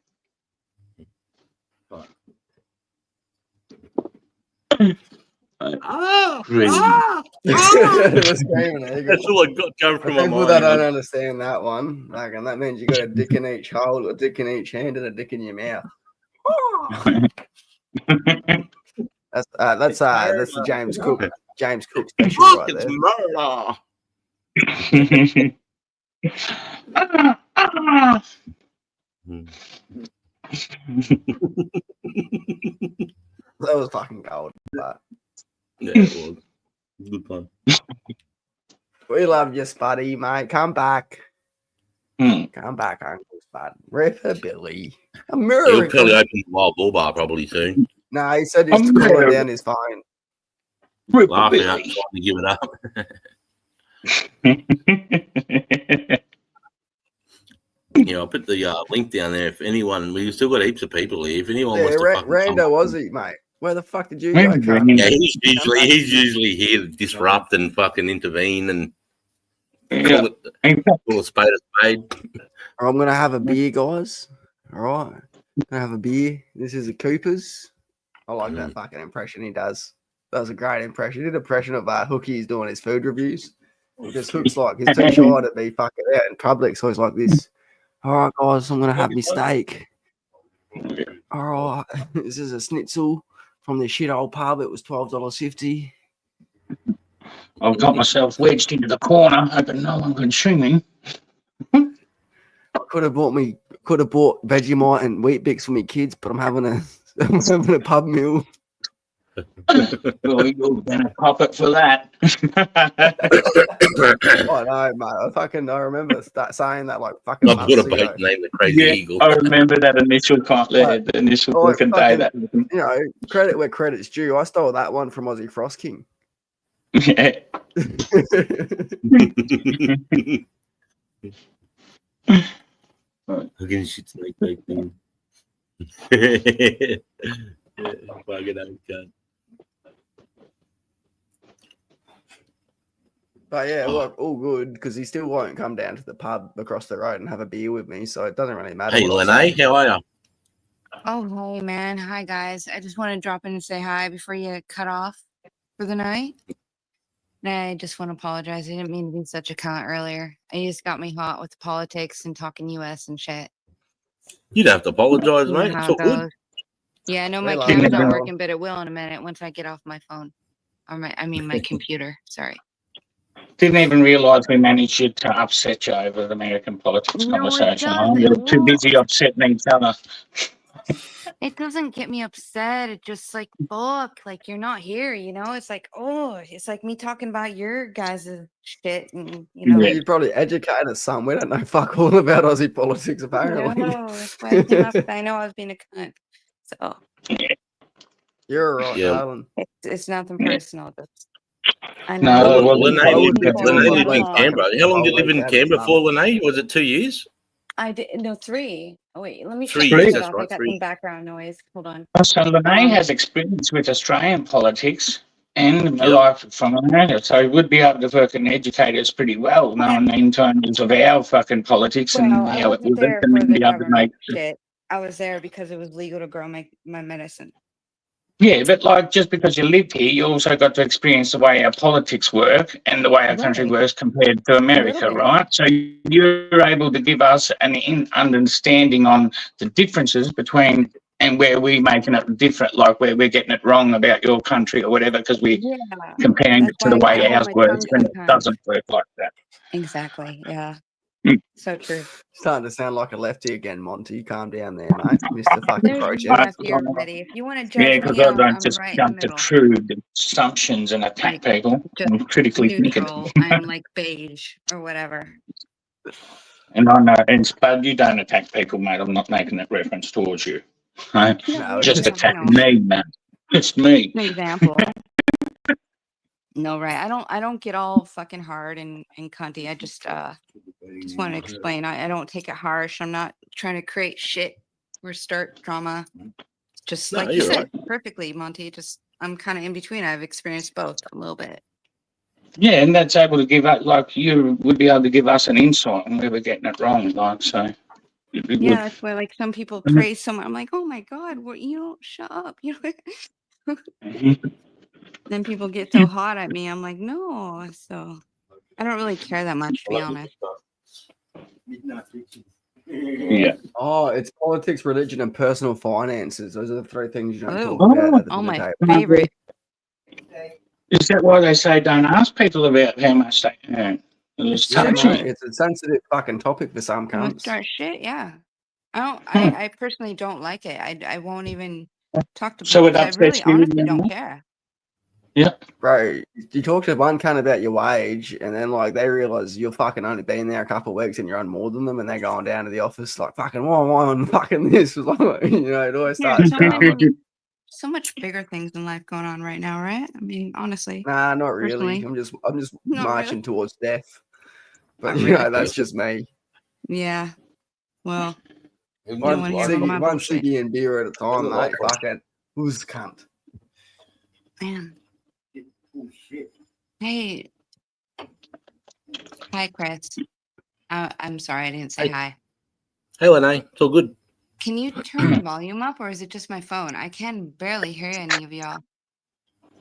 It was screaming, That's all I got going from my people mind. that don't understand that one, like, and that means you got a dick in each hole, a dick in each hand, and a dick in your mouth. That's the James Cook special right It's there. That was fucking gold. But yeah, it was. Good fun. we love you, Spuddy, mate. Come back. Come back, Uncle Spud. Ripper Billy. He'll America. probably open the Wild Bull Bar probably soon. No, he said he's cooling down his phone. Laughing out, trying to give it up. Yeah, I'll put the link down there if anyone. We've still got heaps of people here. If anyone Yeah, wants to fucking Rando come, was he, mate? Where the fuck did you go? yeah, he's usually here to disrupt and fucking intervene and call a spade a spade. I'm gonna have a beer, guys. All right, gonna have a beer. This is a Cooper's. I like that fucking impression he does. That was a great impression. He did an impression of Hookie's doing his food reviews. Because Hook's like, he's too shy to be fucking out in public, so he's like this. All right, guys, I'm gonna have my steak. All right, this is a schnitzel from the shit old pub. It was $12.50. I've got myself wedged into the corner, hoping no one can see me. I could have bought Vegemite and Wheat Bix for my kids, but I'm having a pub meal. Well, you're gonna pop it for that. I know, mate. I remember saying that like fucking I've months got a ago. boat named the Crazy Eagle. I remember that initial the initial fucking day. That you know, credit where credit's due. I stole that one from Aussie Frost King. yeah. Fucking shit snake thing. Fucking hell, cunt. But yeah, look, all good because he still won't come down to the pub across the road and have a beer with me, so it doesn't really matter. Hey, Lene, how are you? Oh, hey, man. Hi, guys. I just want to drop in and say hi before you get cut off for the night. And I just want to apologize. I didn't mean to be such a cunt earlier. I just got me hot with politics and talking US and shit. You don't have to apologise, You know mate. how It's it all good. goes. Yeah, I know We my love camera's you, not Carl. working, but it will in a minute once I get off my phone. Or my computer. Sorry. Didn't even realise we managed to upset you over the American politics No, it conversation. doesn't. We were too Well, busy upsetting each other. it doesn't get me upset. It just like, fuck, like you're not here, you know? It's like, oh, it's like me talking about your guys' shit and, you know. Well, Yeah. you'd probably educate us some. We don't know fuck all about Aussie politics, apparently. No, that's why I came up with. I know I was being a cunt. So You're all right, Yeah. darling. it's nothing Yeah. personal. Just, I No, know well, people I would be people doing Lene my get lived in best along. Canberra. How long did you live in I'll educate Canberra us for, some. Lene? Was it 2 years? I did no 3. Oh wait, let me 3 shut years, this that's off. I right. got 3. some background noise. Hold on. So Lene has experience with Australian politics and Yep. life from America, so he would be able to fucking educate us pretty well, knowing in terms of our fucking politics and Well, I how it wasn't was, there and for then the be able to make. government shit. I was there because it was legal to grow my medicine. Yeah, but like just because you live here, you also got to experience the way our politics work and the way our country Right. works compared to America, bit. right? So you're able to give us an understanding on the differences between and where we're making it different, like where we're getting it wrong about your country or whatever, because we're Yeah. comparing That's it to why the I can't way hold ours my works tongue when it sometimes. doesn't work like that. Exactly. Yeah. Mm. So true. Starting to sound like a lefty again, Monty. Calm down there, mate. Mr. fucking There's no project. lefty or righty. If you want to Yeah, judge because me, I don't I'm just right in the jump to middle. true assumptions and attack Like people. just I'm critically thinking. neutral. I'm like beige or whatever. And I know, and Spud, you don't attack people, mate. I'm not making that reference towards you. Right? No, Just Yeah, attack no. me, man. It's me. An example. No, right. I don't get all fucking hard and cunty. I just want to explain. I don't take it harsh. I'm not trying to create shit or start drama. Just No, like you you're said right. perfectly, Monty. Just I'm kind of in between. I've experienced both a little bit. Yeah, and that's able to give us, like, you would be able to give us an insight on where we're getting it wrong, like, so. It would- Yeah, that's why like some people praise someone. I'm like, oh my god, what you don't shut up. You know. Mhm. Then people get so hot at me. I'm like, no. So I don't really care that much, to be honest. Yeah. Oh, it's politics, religion, and personal finances. Those are the 3 things you don't talk Oh, about at the oh dinner my table. favorite. Is that why they say don't ask people about how much they earn? It's Yeah, touchy. mate, it's a sensitive fucking topic for some You want to cunts. start shit? Yeah. I personally don't like it. I won't even talk to So people it because I upsets really you, honestly then, don't huh? care. Bro, you talk to one cunt about your wage, and then like they realize you're fucking only been there a couple of weeks and you're on more than them, and they're going down to the office like fucking why am I on fucking this? You know, it always Yeah, starts so drama. so much bigger things in life going on right now, right? I mean, honestly. Nah, not really. Personally. I'm just Not marching really. towards death. But Not you know, really. that's just me. Yeah. Well, You don't wanna hear about my One bullshit. ciggy and beer at a time, mate. Fuck it. Who's cunt? Man. Hey. Hi, Chris. I'm sorry I didn't say Hey. hi. Hey, Lene. It's all good. Can you turn the volume up or is it just my phone? I can barely hear any of y'all.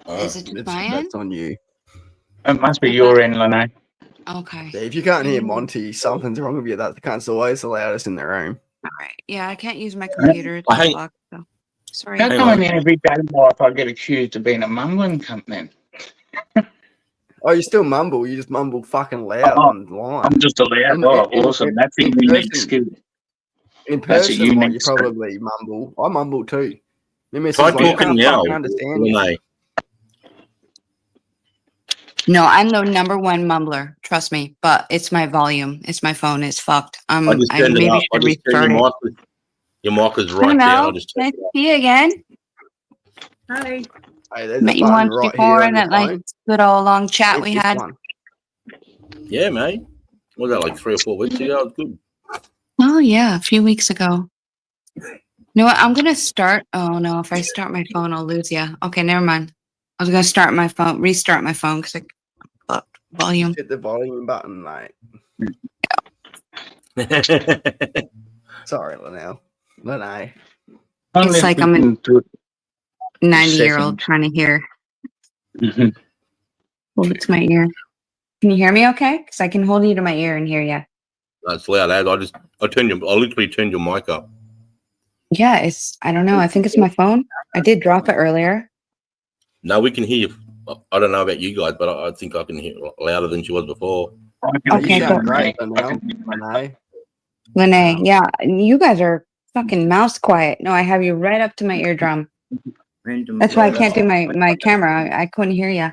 Is it just my end? That's on you. It must be I your thought- end, Lene. Okay. Yeah, if you can't hear Mm. Monty, something's wrong with you. That the cunt's always the loudest in the room. All right. Yeah, I can't use my computer. It's I hate- unlocked. So. Sorry. How Hang come on. in everyday life I get accused of being a mumbling cunt then? Oh, you still mumble. You just mumble fucking loud Oh, on the line. I'm just a loud dog. Awesome. That's a in unique person- skill. In That's a person, like, unique you skill. probably mumble. I mumble too. My missus Try is like, I talking can't now, fucking understand you. Lene. No, I'm the number one mumbler. Trust me. But it's my volume. It's my phone. It's fucked. I just turned it maybe up. I should just turned restart it. your mic is Hi, right down. I Mel. just Nice turned to see you again. Hi. Hey, there's Met a you button once right before here on in your that like phone. good old long chat Hit we this had. one. Yeah, mate. What was that, like 3 or 4 weeks ago? It was good. Oh yeah, a few weeks ago. You know what? I'm gonna start. Oh no, if I start my phone, I'll lose you. Okay, never mind. I was gonna start my phone, restart my phone because I fucked volume. Hit the volume button, mate. Sorry, Lene. It's like I'm a listening to 90-year-old trying to hear. Mhm. Hold it to my ear. Can you hear me okay? Because I can hold you to my ear and hear you. That's loud. I literally turned your mic up. Yeah, I don't know. I think it's my phone. I did drop it earlier. No, we can hear you. I don't know about you guys, but I think I can hear louder than she was before. Okay, You sound cool. great, Renee. Lene, yeah, you guys are fucking mouse quiet. No, I have you right up to my eardrum. Random. That's why I can't do my camera. I couldn't hear you.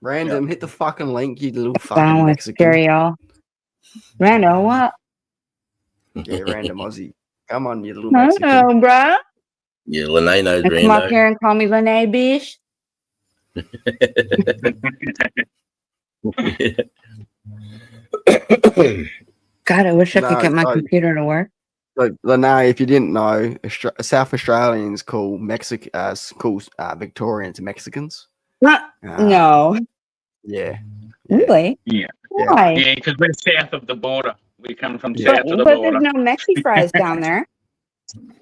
Random, hit the fucking link, you little Down fucking with Mexican. scary y'all. Rando, what? Yeah, random Aussie. Come on, you little No, Mexican. bruh. Yeah, Lene knows And come up Rando. here and call me Lene, bitch. God, I wish I could No, get my so- computer to work. So, Lene, if you didn't know, South Australians call Victorians Mexicans. No. Yeah. Really? Yeah. Why? Yeah, because we're south of the border. We come from Yeah. south of the But border. there's no Mexi fries down there.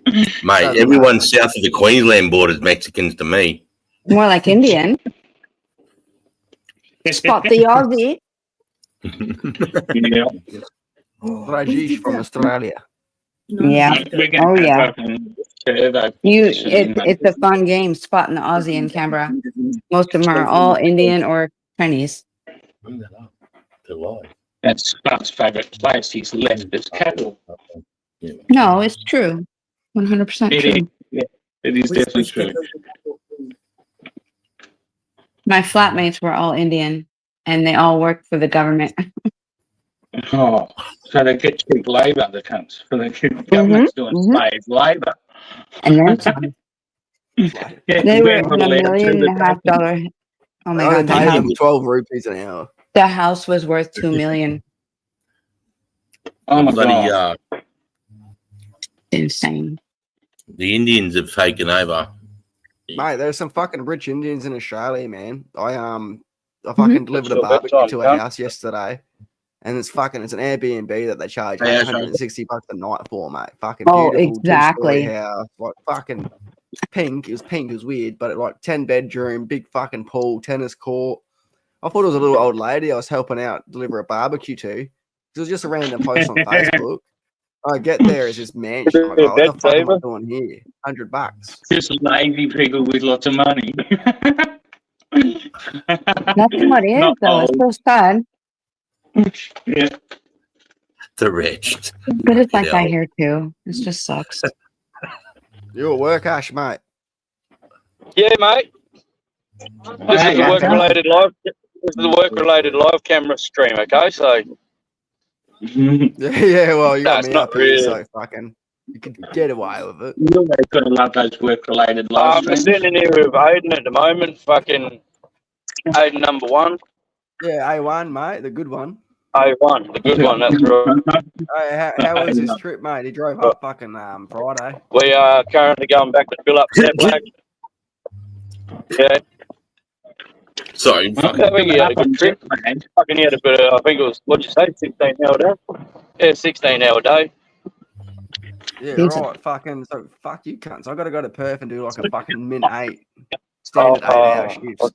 Mate, Doesn't everyone matter. south of the Queensland border is Mexicans to me. More like Indian. Spot the Aussie. Yeah. Rajesh from Australia. Yeah. We're gonna Oh, have yeah. fucking survey It's a fun game spotting the Aussie in Canberra. Most of them are all Indian or Chinese. Bring that up. To live. That's Scott's favourite place. He's left his capital. No, it's true. 100% It true. is. Yeah, it is definitely true. My flatmates were all Indian and they all worked for the government. Oh, so they get cheap labour, the cunts. So the government's doing slave labour. And then some. Yeah, They were we're not allowed to, $1.5 but million. Oh my I only God. paid them 12 rupees an hour. The house was worth $2 million. oh my Bloody, God. Insane. the Indians have taken over. Mate, there's some fucking rich Indians in Australia, man. I fucking delivered a barbecue to a house yesterday, and it's an Airbnb that they charge Hey, $160 a night for, mate. Fucking Oh, beautiful exactly. two-story house, like fucking pink. It was weird, but like 10 bedroom, big fucking pool, tennis court. I thought it was a little old lady I was helping out deliver a barbecue to. It was just a random post on Facebook. I get there, it's this mansion. I'm like, oh, what the fuck am I doing here? $100. Just lazy people with lots of money. That's what it is, Not though. It's old. so sad. Yeah. The rich. But it's like Yeah. that here, too. It just sucks. You at work, Ash, mate? Yeah, mate. This is a work-related live. This is a work-related live camera stream. Okay, so Yeah, well, you No, got it's me not up here, really. so fucking you could get away with it. You always got to love those work-related live I'm streams. sitting here with Aiden at the moment. Fucking Aiden number one, Yeah, A1, mate, the good one. A1, the good one. That's right. Hey, how was his trip, mate? He drove up fucking Friday. We are currently going back to fill up Step Black. Yeah, Sorry. I think he had a good trip. Fucking he had a bit of, I think it was, what'd you say, 16-hour day? Yeah, 16-hour day. Yeah, Jesus. right. Fucking so fuck you cunts. I gotta go to Perth and do like a fucking min-8 standard 8-hour shifts.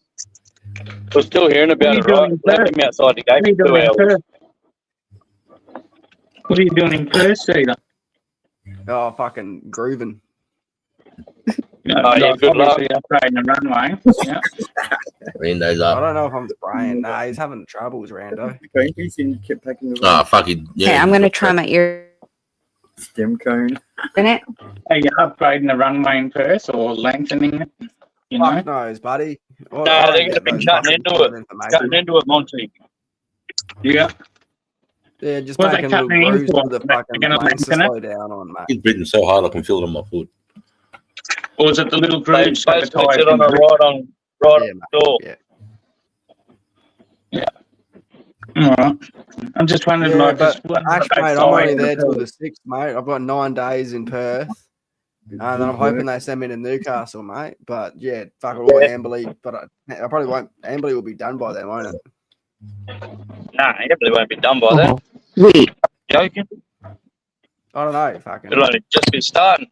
We're still hearing about it, right? Left him outside the gate for 2 hours. What are you doing in Perth, Cedar? Oh, fucking grooving. Oh, yeah, good luck. Obviously upgrading the runway. Yeah. Rando's I up. don't know if I'm spraying. Nah, he's having troubles, Rando. Greenpeace and kept taking the Ah, fuck it. Yeah, Okay, I'm going to try my ear stem cone. in it. Are you upgrading the runway in Perth or lengthening it? You know? Fuck knows, buddy. No, they're gonna be cutting into it. Cutting into it, Monty. Yeah. Yeah, just What are they making little cutting grooves into with the it? They're fucking gonna planes to lengthen it? slow down on, mate. He's breathing so hard I can feel it on my foot. Or is it the little They grooves that the basically tires sit on can a grip? right on Yeah, the door. Yeah. Alright. I'm just wondering, Yeah, like, but just what Ash, they mate, I'm find only in there till Perth. the 6th, mate. I've got 9 days in Perth. And then I'm hoping they send me to Newcastle, mate. But yeah, fuck it all, Amberley. But I probably won't. Amberley will be done by then, won't it? Nah, it definitely won't be done by then. Wait. Joking? I don't know, fucking. It'll only just be starting.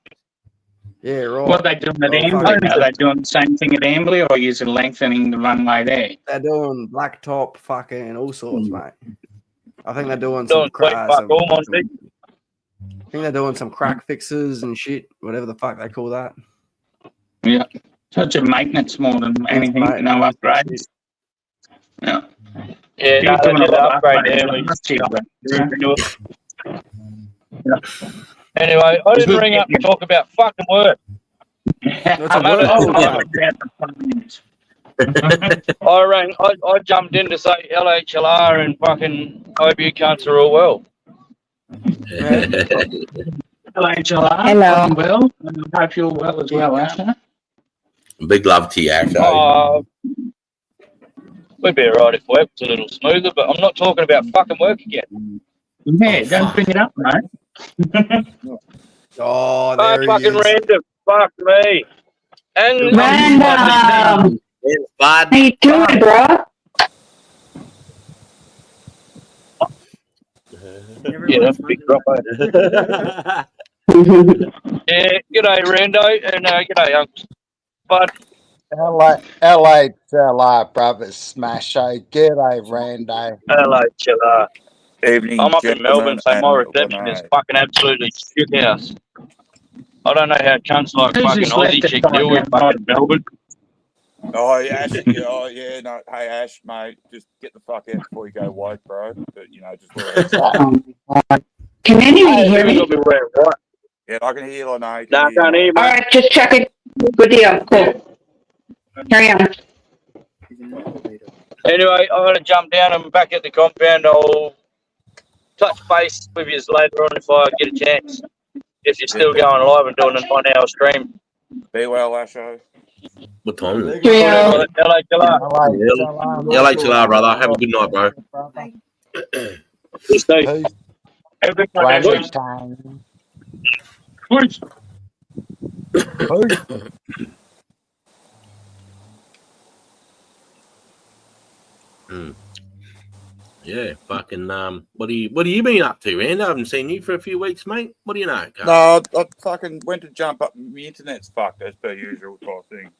Yeah, right. What are they doing at Oh, Amberley? fucking- Are they doing the same thing at Amberley, or are you lengthening the runway there? They're doing blacktop, fucking all sorts, mate. I think they're doing Doing some, sweet fuck all, Monty. I think they're doing some crack fixes and shit, whatever the fuck they call that. Yeah. So it's a maintenance more than anything, no maintenance and upgrades. shit. Yeah. Yeah, no, You're they doing a did an lot of upgrade upgrades there. last year, but- Anyway, I didn't ring up to talk about fucking work. What's a I'm at work it. called, mate? I jumped in to say LHLR and fucking hope you cunts are all well. Hello, HLR. Hello. I'm well. I hope you're well as well, Asher. Big love to you, Asho. We'd be alright if work was a little smoother, but I'm not talking about fucking work again. Yeah, don't bring it up, mate. Oh, Oh, there he fucking is. random. Fuck me. And Random. How you doing, bro? yeah, that's a big drop. Yeah, g'day, Rando, and g'day, Uncle. But LHLR brothers smasho. G'day, Randy. LHLR. Evening, I'm up in Melbourne, so my and reception is Lene. fucking absolutely shit house. I don't know how cunts like Who's fucking this left Aussie chick side deal with outside? fucking Melbourne. Oh, yeah, Ash, oh, yeah, no, hey, Ash, mate, just get the fuck out before you go white, bro. But, you know, just let it Can anybody hear Who's me? got me wearing white? Yeah, I can hear you, Lene. Nah, can't hear you, All mate. right, just checking. Good deal. Cool. Carry on. Anyway, I'm going to jump down. I'm back at the compound. I'll touch base with you later on if I get a chance. If you're still going live and doing a 9-hour stream. Be well, Asho. What time is it? Cheerio. LHLR. LHLR, brother. Have a good night, bro. Steve. Who's Every Randy fucking time? week. Yeah, fucking what are you been up to, Rand? I haven't seen you for a few weeks, mate. What do you know? No, I fucking went to jump up. My internet's fucked as per usual type thing.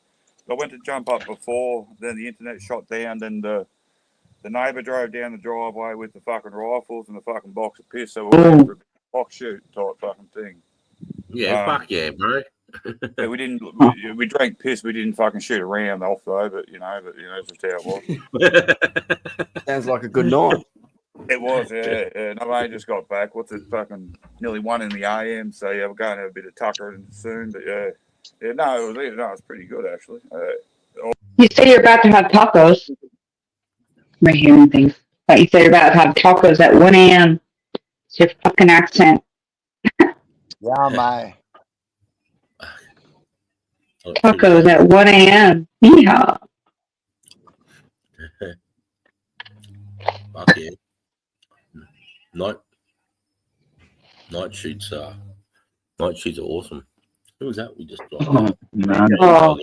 I went to jump up before, then the internet shot down, then the neighbour drove down the driveway with the fucking rifles and the fucking box of piss, so we went for a box shoot type fucking thing. Yeah, fuck yeah, bro. Yeah, we didn't. We drank piss. We didn't fucking shoot around off though. But you know, that's just how it was. Sounds like a good night. It was, yeah. And I only just got back. What's it? Fucking nearly 1 in the AM. So yeah, we're going to have a bit of tuckering soon. But yeah, no, it was pretty good actually. You say you're about to have tacos. I'm hearing things. But you say you're about to have tacos at 1 a.m. It's your fucking accent. Yeah, mate. Tacos at 1 a.m. Yeehaw. Fuck yeah. Night shoots are awesome. Who was that we just got? Oh,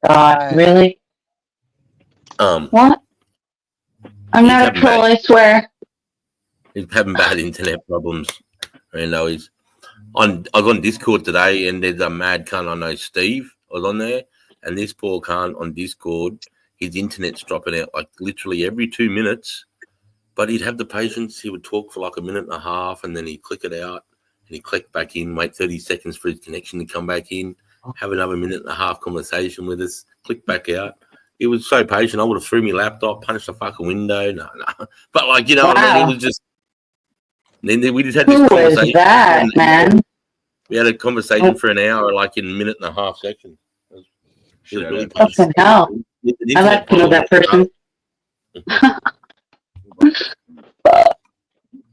God, really? What? I'm not a troll, I swear. He's having bad internet problems. And I was on Discord today, and there's a mad cunt I know, Steve. I was on there, and this poor cunt on Discord, his internet's dropping out like literally every 2 minutes. But he'd have the patience. He would talk for like a minute and a half, and then he'd click it out, and he'd click back in, wait 30 seconds for his connection to come back in, have another minute and a half conversation with us, click back out. He was so patient. I would have threw my laptop, punched the fucking window. No. But like, you know, what I mean? He was just. Then we just had this conversation. Who is that, man? We had a conversation for an hour, like in a minute and a half section. It was really Fucking hell. I like to know that person.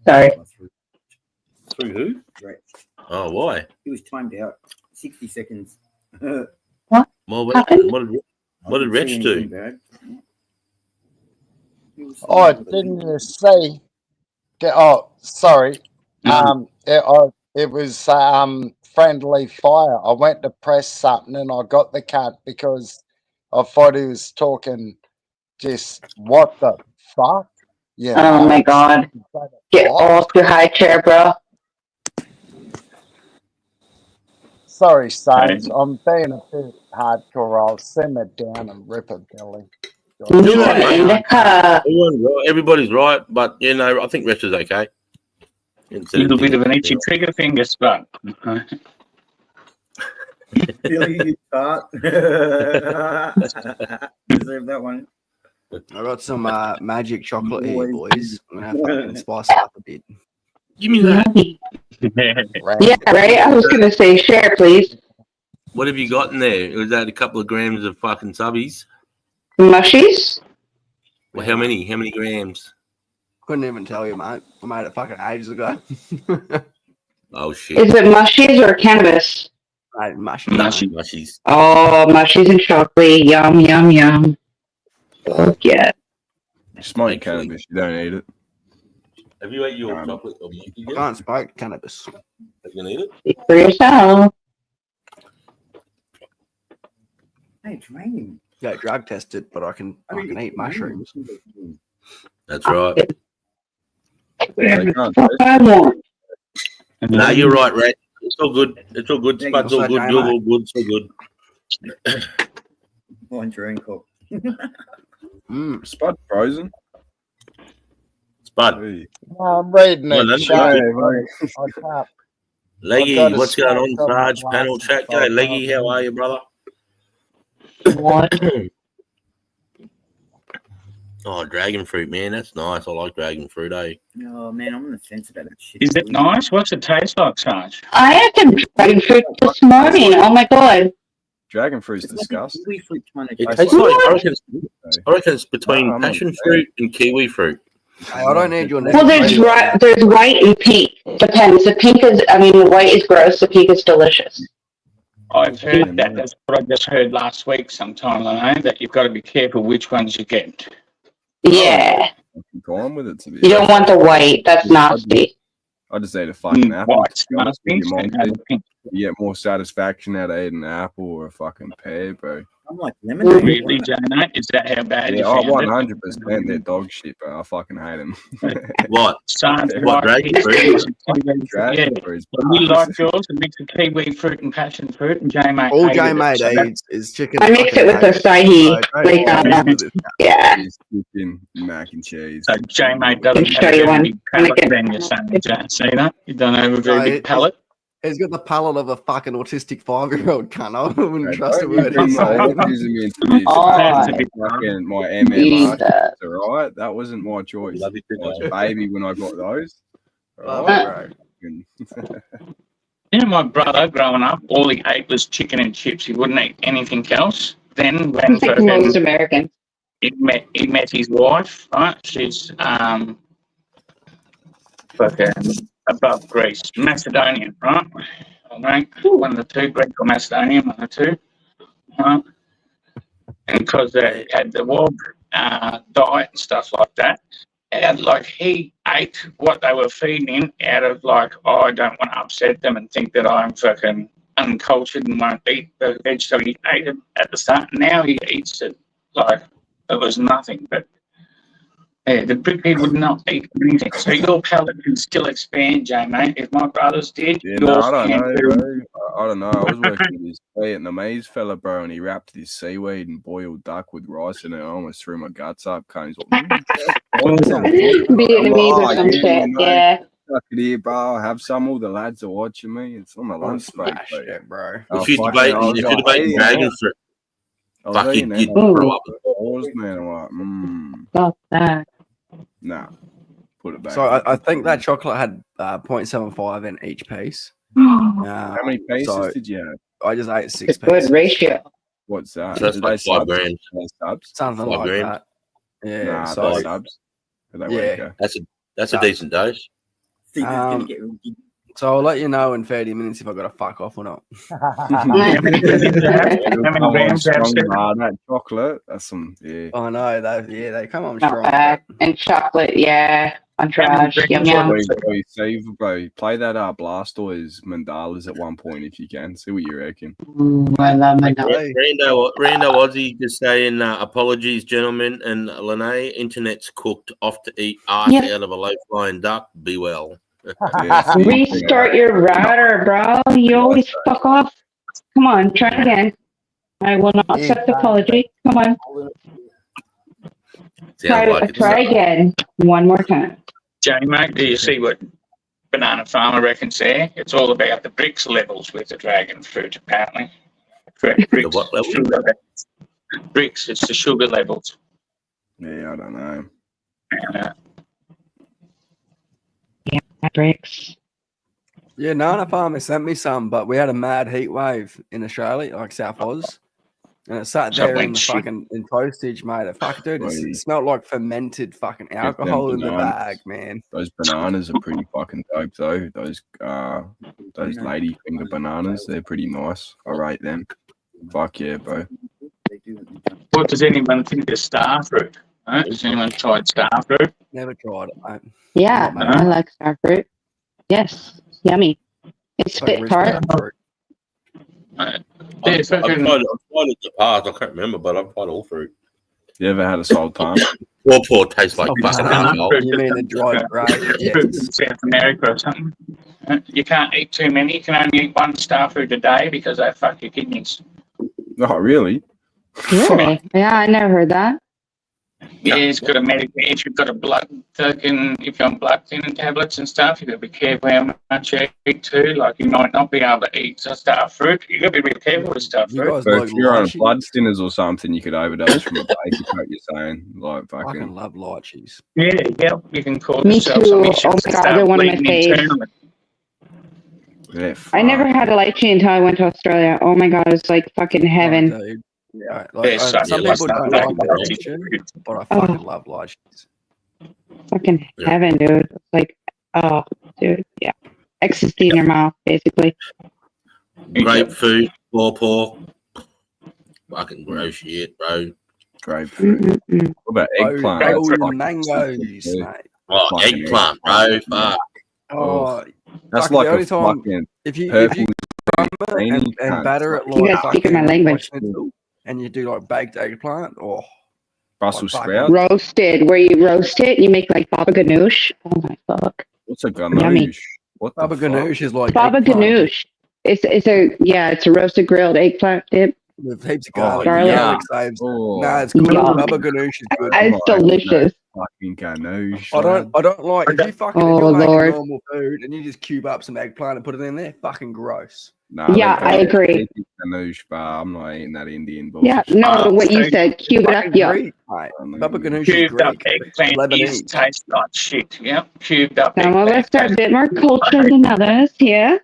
Sorry. Through who? Right. Oh, why? He was timed out. 60 seconds. What? Well, happened? What did Rich do? Oh, didn't you see? Oh, sorry. It was friendly fire. I went to press something and I got the cut because I thought he was talking just what the fuck? Yeah. Oh my God. Get off your high chair, bro. Sorry, Saints. I'm being a bit hardcore. I'll simmer down and rip a belly. You're right, mate. Everyone's right. Everybody's right, but you know, I think rest is okay. A little bit of an itchy trigger finger spot. Billy, you fart. Deserve that one. I got some magic chocolate here, boys. I'm gonna fucking spice it up a bit. Give me that. Yeah, right. I was gonna say share, please. What have you got in there? Was that a couple of grams of fucking subbies? Mushies? Well, how many? How many grams? Couldn't even tell you, mate. I made it fucking ages ago. Oh shit! Is it mushies or cannabis? Mushies. Oh, mushies and chocolate. Yum, yum, yum. Oh, yeah. You smoke cannabis, you don't eat it. Have you ate your chocolate or monkey yet? Can't smoke cannabis. Are you gonna eat it? Speak for yourself. Hey, it's raining. Yeah, drug tested, but I can eat mushrooms. That's right. They can't I want. No, you're right, Rat. It's all good. It's all good. Spud's all good. You're all good. It's all good. One drink up. Spud frozen. Spud. I'm reading Well, it. that's Leggy, what's going on, Sarge? Panel chat. G'day, Leggy. How are you, brother? What? Oh, dragon fruit, man. That's nice. I like dragon fruit, eh? Oh, man, I'm on the fence about that shit. Is it nice? What's it taste like, Sarge? I had some dragon fruit this morning. Oh my god. Dragon fruit's disgusting. Kiwi fruit kind of It I tastes saw- like, I reckon it's between No, I'm not passion a fan. fruit and kiwi fruit. Hey, I don't need your name. Well, there's white and pink. Depends. The pink is, the white is gross. The pink is delicious. I've heard that. That's what I just heard last week sometime, I know, that you've got to be careful which ones you get. Yeah. Go on with it. To be You don't want the white. That's nasty. I just ate a fucking apple. White's To be honest with nasty. you, Mom, So no pink. you get more satisfaction out of eating an apple or a fucking pear, bro. I'm like lemonade. Really, Jana? Is that how bad you Yeah, I found it? 100% they're dog shit, bro. I fucking hate them. What? Sarge, What, dragon fruit? Yeah. Dragon fruit's Well, we bad. like yours, a mix of kiwi fruit and passion fruit, and J-Mate All hated J it. made So that- eats is chicken. I mix it with acai. Yeah. It's chicken, mac and cheese. So J-Mate doesn't Show have a you very one. big palate then, you're saying, Jan. See that? You don't have a very big palate. He's got the palate of a fucking autistic 5-year-old cunt. I wouldn't Hey, trust a don't word bring he's my saying. autism into this. Oh, Fucking my MMR, shits, alright? That wasn't my choice. I was a baby when I got those. Alright? You know, my brother, growing up, all he ate was chicken and chips. He wouldn't eat anything else. Then when I think most Americans. he met his wife, right? She's fucking above Greece, Macedonian, right? Right? One of the two, Greek or Macedonian, one of the two. Right? And because they had the WOG diet and stuff like that, and like he ate what they were feeding him out of like, oh, I don't want to upset them and think that I'm fucking uncultured and won't eat the veg. So he ate it at the start. Now he eats it like it was nothing. But yeah, the big people would not eat anything. So your palate can still expand, J mate. If my brothers did, Yeah, no, yours I don't can know, too. bro. I don't know. I was working with this Vietnamese fella, bro, and he wrapped his seaweed and boiled duck with rice in it. I almost threw my guts up. He's like, Vietnamese or some shit. Yeah. Fuck it here, bro. Have some. All the lads are watching me. It's on my lunch break, bro. If you debate dragon fruit, fucking kid grow up. Man, I'm like, Fuck that. nah. Put it back. So I think that chocolate had 0.75 in each piece. How many pieces did you have? I just ate 6 Good pieces. ratio. What's that? So that's Did like they 5 subs? grams. Did they subs? Something 5 like grams. that. Yeah. Nah, so they subs. Are they yeah. weaker? That's a decent dose. So I'll let you know in 30 minutes if I got to fuck off or not. That chocolate, that's some, yeah. I know, they come on Not strong. bad. And chocolate, yeah. On trash. Yum yum. Save, bro. Play that Blastoise mandalas at one point if you can. See what you reckon. I love my dog. Rando Aussie just saying apologies, gentlemen, and Lene, internet's cooked, off to eat arse out of a low-flying duck. Be well. Restart your router, bro. You always fuck off. Come on, try again. I will not accept the apology. Come on. Sounds like it's Try again. One more time. Jay, mate, do you see what Banana Farmer reckons there? It's all about the bricks levels with the dragon fruit, apparently. Correct, bricks. what level? Sugar levels. Bricks, it's the sugar levels. Yeah, I don't know. Yeah, bricks. Yeah, Nana Farmer sent me some, but we had a mad heat wave in Australia, like South Oz. And it sat So there when in the shit- fucking in postage, mate. Fuck, dude, Oi. it smelled like fermented fucking them alcohol in the bananas. bag, man. Those bananas are pretty fucking dope, though. Those lady finger bananas, they're pretty nice. I rate them. Fuck yeah, bro. What does anyone think of star fruit? Huh? Has anyone tried star fruit? Never tried it, mate. Yeah, Not I like star fruit. Yes, yummy. It's Like spit rich tart. fruit. Yeah, I've tried fucking, it in the past. I can't remember, but I've tried all fruit. You ever had a sultan? Paw tastes like Oh, fucking wow. alcohol. You mean the dried grape? fruit Yes. in South America or something. You can't eat too many. You can only eat one star fruit a day because they fuck your kidneys. Oh, really? Really? Yeah, I never heard that. Yeah, it's got a medical. If you've got a blood, fucking, if you're on blood thinning tablets and stuff, you got to be careful how much you eat too. Like you might not be able to eat star fruit. You got to be really careful with star You fruit. guys So like if you're on lychees? blood thinners or something, you could overdose from a base. Is what you're saying? Like Fucking fucking. love lychees. Yeah, you can cause Me yourself too. some Oh issues my and God, start they're one of my bleeding faves. internally. Yeah. I never fuck. had a lychee until I went to Australia. Oh my God, it's like fucking heaven. Oh, dude. Yeah, Yeah, like, so some yeah, people like don't that. like the texture, but I fucking love lychees. Fucking Yeah. heaven, dude. It's like, oh, dude, yeah. Ecstasy in your mouth, basically. Grapefruit, pawpaw. Fucking gross shit, bro. Grapefruit. Mm-mm-mm. What about eggplant? Oh, That's and fucking mangoes, disgusting, mate. Oh, Fucking eggplant, bro. Fuck. Oh, That's fuck, like the a only time fucking if you purple crumb it and cunt. batter it You like guys speaking my fucking language. like schnitzel, and you do like baked eggplant, oh, Brussels like sprout. Roasted, where you roast it, you make like baba ganoush. Oh my fuck. What's a Yummy. ganoush? What the baba fuck? ganoush is like Baba eggplant dip ganoush. It's a roasted grilled eggplant dip. with heaps of Oh, garlic. Garlic. Garlic saves. Oh, Nah, it's good. Yuck. Baba ganoush is good. It's delicious. Fucking ganoush. I don't like if you fucking if Oh, you're making Lord. normal food and you just cube up some eggplant and put it in there, fucking gross. Nah, Yeah, I agree. Ganoush, but I'm not eating that Indian bullshit. Yeah, no, what you said, cube it up, Fucking yeah. Greek, mate. Mm. Baba ganoush is Cubed up Greek. eggplant is Lebanese. tastes like shit. Yeah, cubed up Some of us eggplant. are a bit more cultured than others, yeah.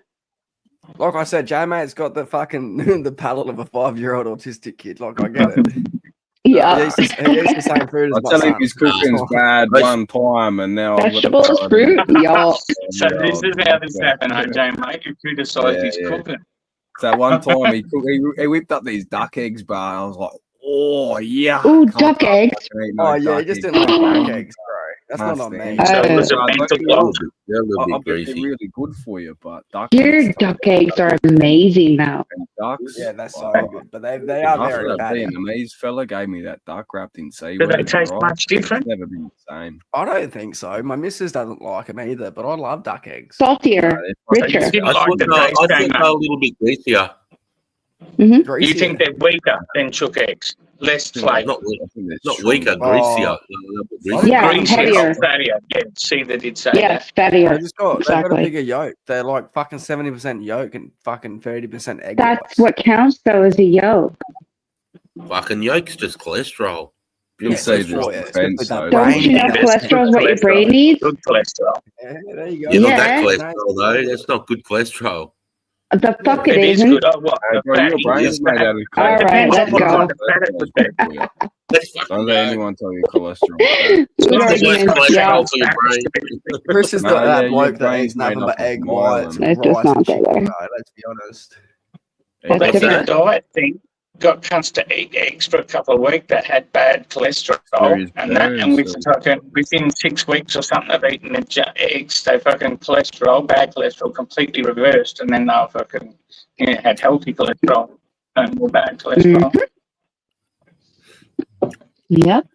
Like I said, J-Mate's got the fucking the palate of a 5-year-old autistic kid. Like I get it. Yeah. He eats the same food as I my tell him son. his cooking's bad one time, and now I've got to Vegetables, try it. fruit, y'all. So this is how this happened, OJ, mate. If you decide Yeah, he's yeah. cooking. So one time he whipped up these duck eggs, but I was like, oh yeah. Ooh, duck eggs. Oh yeah, he just didn't like duck eggs, bro. That's not on me. So it was a Oh. mental They're a block. little bit, they're a little I bit bet they're greasy. really good for you, but duck Your eggs, duck eggs are amazing now. and ducks. Yeah, that's so oh, good, but they are After very that bad. Vietnamese fella gave me that duck wrapped in seaweed. Do they and taste rice, much different? It's never been the same. I don't think so. My missus doesn't like them either, but I love duck eggs. Saltier, They're richer. You didn't I like thought the they- taste, I don't thought you? they're a little bit greasier. Mm-hmm. Greasy. You think they're weaker than chook eggs? Less flavour. Not, I think they're not strong. weaker, Oh. greasier. They're a little bit greasier. Yeah, Greasier, heavier. not fattier. Yeah, see, they did say Yes, They fattier. just got they've got a Exactly. bigger yolk. They're like fucking 70% yolk and fucking 30% egg. That's whites. what counts, though, is a yolk. Fucking yolk's just cholesterol. You'll Yeah, see that's this right, yeah, defense, especially though. that Don't brain you know fat. cholesterol is what your Cholesterol. brain needs? Good cholesterol. Yeah, there you go. Yeah, not that Yeah. cholesterol though. That's not good cholesterol. The fuck it It is isn't. good. Oh, what? Hey, The bro, your fatty brain is is made fat. out of All right, Depends let's on what go. kind of fat it was there. Let's Don't fucking let go. anyone tell you cholesterol. Food It's not the worst arguments, yeah. cholesterol for your brain. Chris is Nah, that yeah, your bloke that brain's eats nothing made but up of egg whites myelin. and Let's just rice not and go chicken. there. No, let's be honest. Well, they What's did a that? diet thing. Got cunts to eat eggs for a couple of weeks that had bad cholesterol Serious and that, and within 6 weeks or something of eating the eggs, they fucking bad cholesterol completely reversed, and then they fucking had healthy cholesterol and more bad cholesterol. Yep.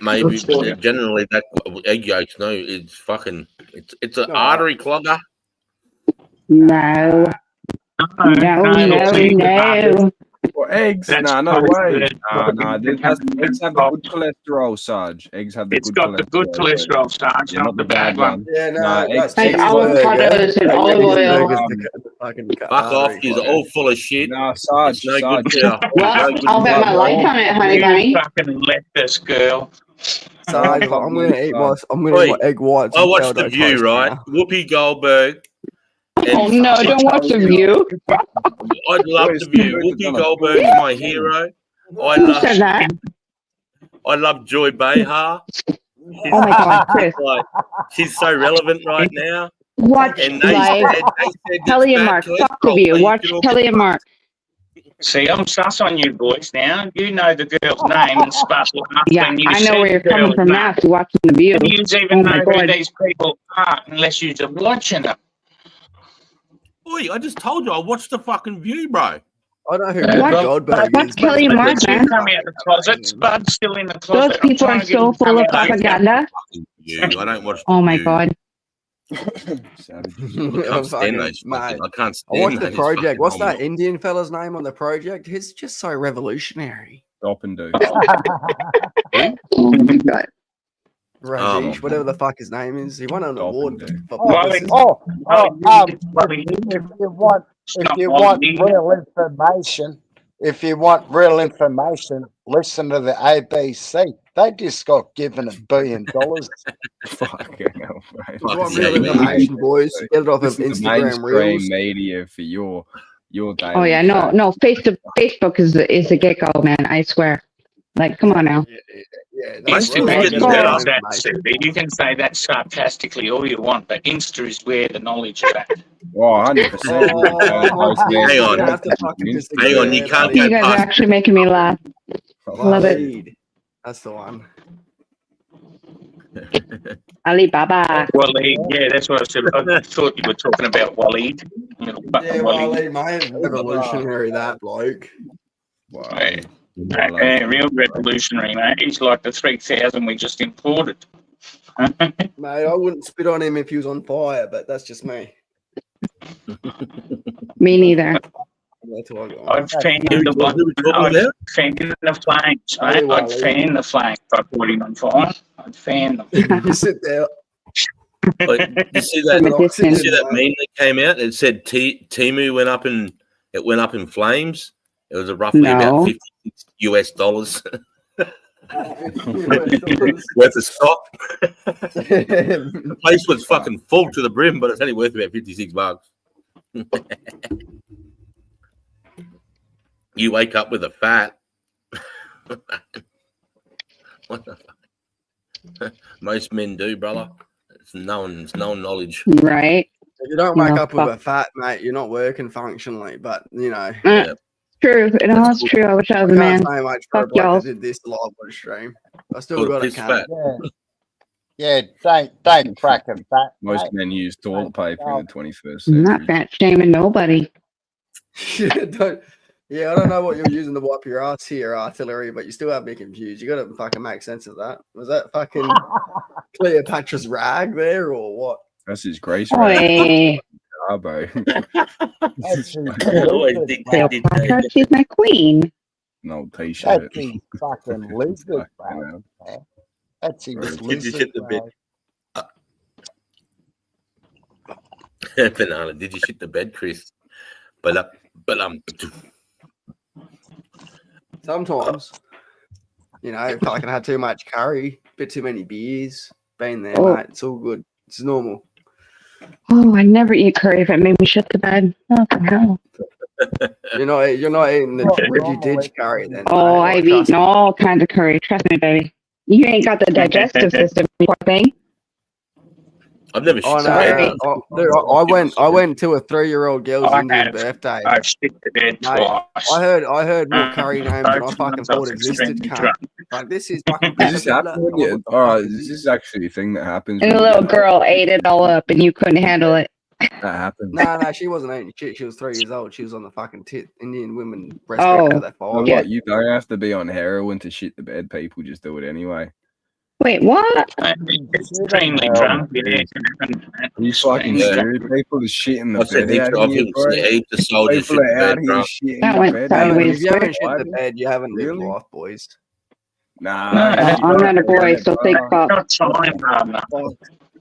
Maybe Good for you. generally that egg yolks. No, it's fucking. It's an No. artery clogger. No. No. Or eggs? That's Nah, no close way. to Nah. Eggs have the good cholesterol, Sarge. Eggs have the It's good got the good cholesterol. cholesterol, Sarge, Yeah, not the bad one. Yeah, Nah, no, that's Like cheeseburger. avocados and That olive oil. cheeseburger's the fucking Fuck off. artery He's clog. all full of shit. Nah, Sarge. It's no Sarge. good for you. Well, No good I'll for bet you. my life on it, honey You bunny. fucking leftist girl. Sarge, Hold I'm on, gonna eat my Sarge. my egg whites. I and watched The sourdough View, toast right? now. Whoopi Goldberg. Oh no, don't watch The View. I love Boys, The View. boys have Whoopi done a Goldberg's good my job. hero. Who said that? I love Joy Behar. Oh my God, Chris. Like, she's so relevant right now. Watch And they live. said Kelly and bad Mark. Fuck The cholesterol, View. so you Watch should all Kelly get and Mark. See, I'm sus on you boys now. You know the girl's name and sparkle up Yeah, when you I know said where you're the coming girl's from now. name. If you're watching The View. You even Oh my know who God. these people are unless you're watching them. Oi, I just told you I watched The fucking View, bro. I know who Watch- Whoopi Goldberg watch is. Kelly and Mark, Did you man. come out of the closet? Spud's still in the closet. Those people are so full of propaganda. View. I don't watch The Oh my View. God. Savage. I can't stand those mate. fucking. I can't I watched stand the those project. fucking What's that homos. Indian fella's name on the project? He's just so revolutionary. Stop and do. Oh my God. Rajesh, whatever the fuck his name is. He won an Stop award and do. for Wally, publicist. If you want real information, listen to the ABC. They just got given $1 billion. Fucking hell, bro. If you want Yeah, real you information, boys, get it off of This is the Instagram mainstream Reels. media for your daily. Oh yeah, no. Facebook is a get-go, man. I swear. Like, come on now. Yeah, Most that's people where I get get the all better. my that, information. Stevie. You can say that sarcastically all you want, but Insta is where the knowledge is at. Oh, 100%. Oh, Hang on. you're gonna have to fucking disagree Hang on, you there, can't buddy. You go guys are past. actually making me laugh. Love it. Waleed. That's the one. Alibaba. Waleed, yeah, that's what I said. I thought you were talking about Waleed. Little Yeah, fucking Waleed. Waleed, mate. Revolutionary, that bloke. Wow. Yeah. Yeah, real revolutionary, mate. He's like the 3,000 we just imported. Mate, I wouldn't spit on him if he was on fire, but that's just me. Me neither. That's all I got. I'd fan Who the we talking about? fan the flames, Hey, mate. I'd Waleed. fan the flames if I put him on fire. I'd fan them. You sit there. Like, you see From a that? distance. You see that meme that came out? It said Timu went up in flames. It was roughly about No. $56 worth of stock. The place was fucking full to the brim, but it's only worth about $56. You wake up with a fat. What the fuck? Most men do, brother. It's known knowledge. Right. If you don't wake No, up with fuck. a fat, mate, you're not working functionally. But, you know, Yeah. True. It all is true. I wish I I was a man. can't say much for a Fuck bloke y'all. that did this live on stream. I still Called a got a piss can. fat. Yeah, don't crack a fat. Most mate. men use toilet paper in the 21st I'm not century. fat shaming nobody. I don't know what you're using to wipe your ass here, artillery, but you still have me confused. You got to fucking make sense of that. Was that fucking Cleopatra's rag there or what? That's his grace rate. Oi. Carbo. That's his Always lizard, dig, mate. dig, dig, dig. Cleopatra, she's my queen. An old t-shirt. That's his fucking lizard, bro. That's his Did you lizard, shit the bed? bro. Banana, did you shit the bed, Chris? But Sometimes, you know, if I can have too much curry, bit too many beers, been there, Oh. mate. It's all good. It's normal. Oh, I never eat curry if it made me shit the bed. What the hell? You're not eating the Reggie Didge curry then. Oh, mate. I've Trust eaten all kinds of curry. Trust me, baby. You ain't got the digestive system, poor thing. I've never Oh shit no! the Sorry. bed. I went to a 3-year-old girl's I Indian have. birthday. I've shit the bed Mate, twice. I heard more curry names than I Both fucking times I thought was existed. extremely Cunt. drunk. Like this is fucking. Does this happen when you? What the All fuck right, is is this? this actually a thing that happens? And when the you little get girl ate it all up and you couldn't handle it. That happens. No, she wasn't eating shit. She was 3 years old. She was on the fucking Indian women breastfeeding Oh. till they're You know 5. Yeah. what? You don't have to be on heroin to shit the bed. People just do it anyway. Wait, what? Extremely drunk. Yeah. Are you fucking Yeah. serious? People are shitting the I said bed out here, bro. heaps of soldiers People shit are out bed, here bro. shitting That the went bed. sideways. If you haven't quick. shit the bed, you haven't lived Really? life, boys. Nah, No, Well, I'm not a boy, so think pop. not trying hard enough.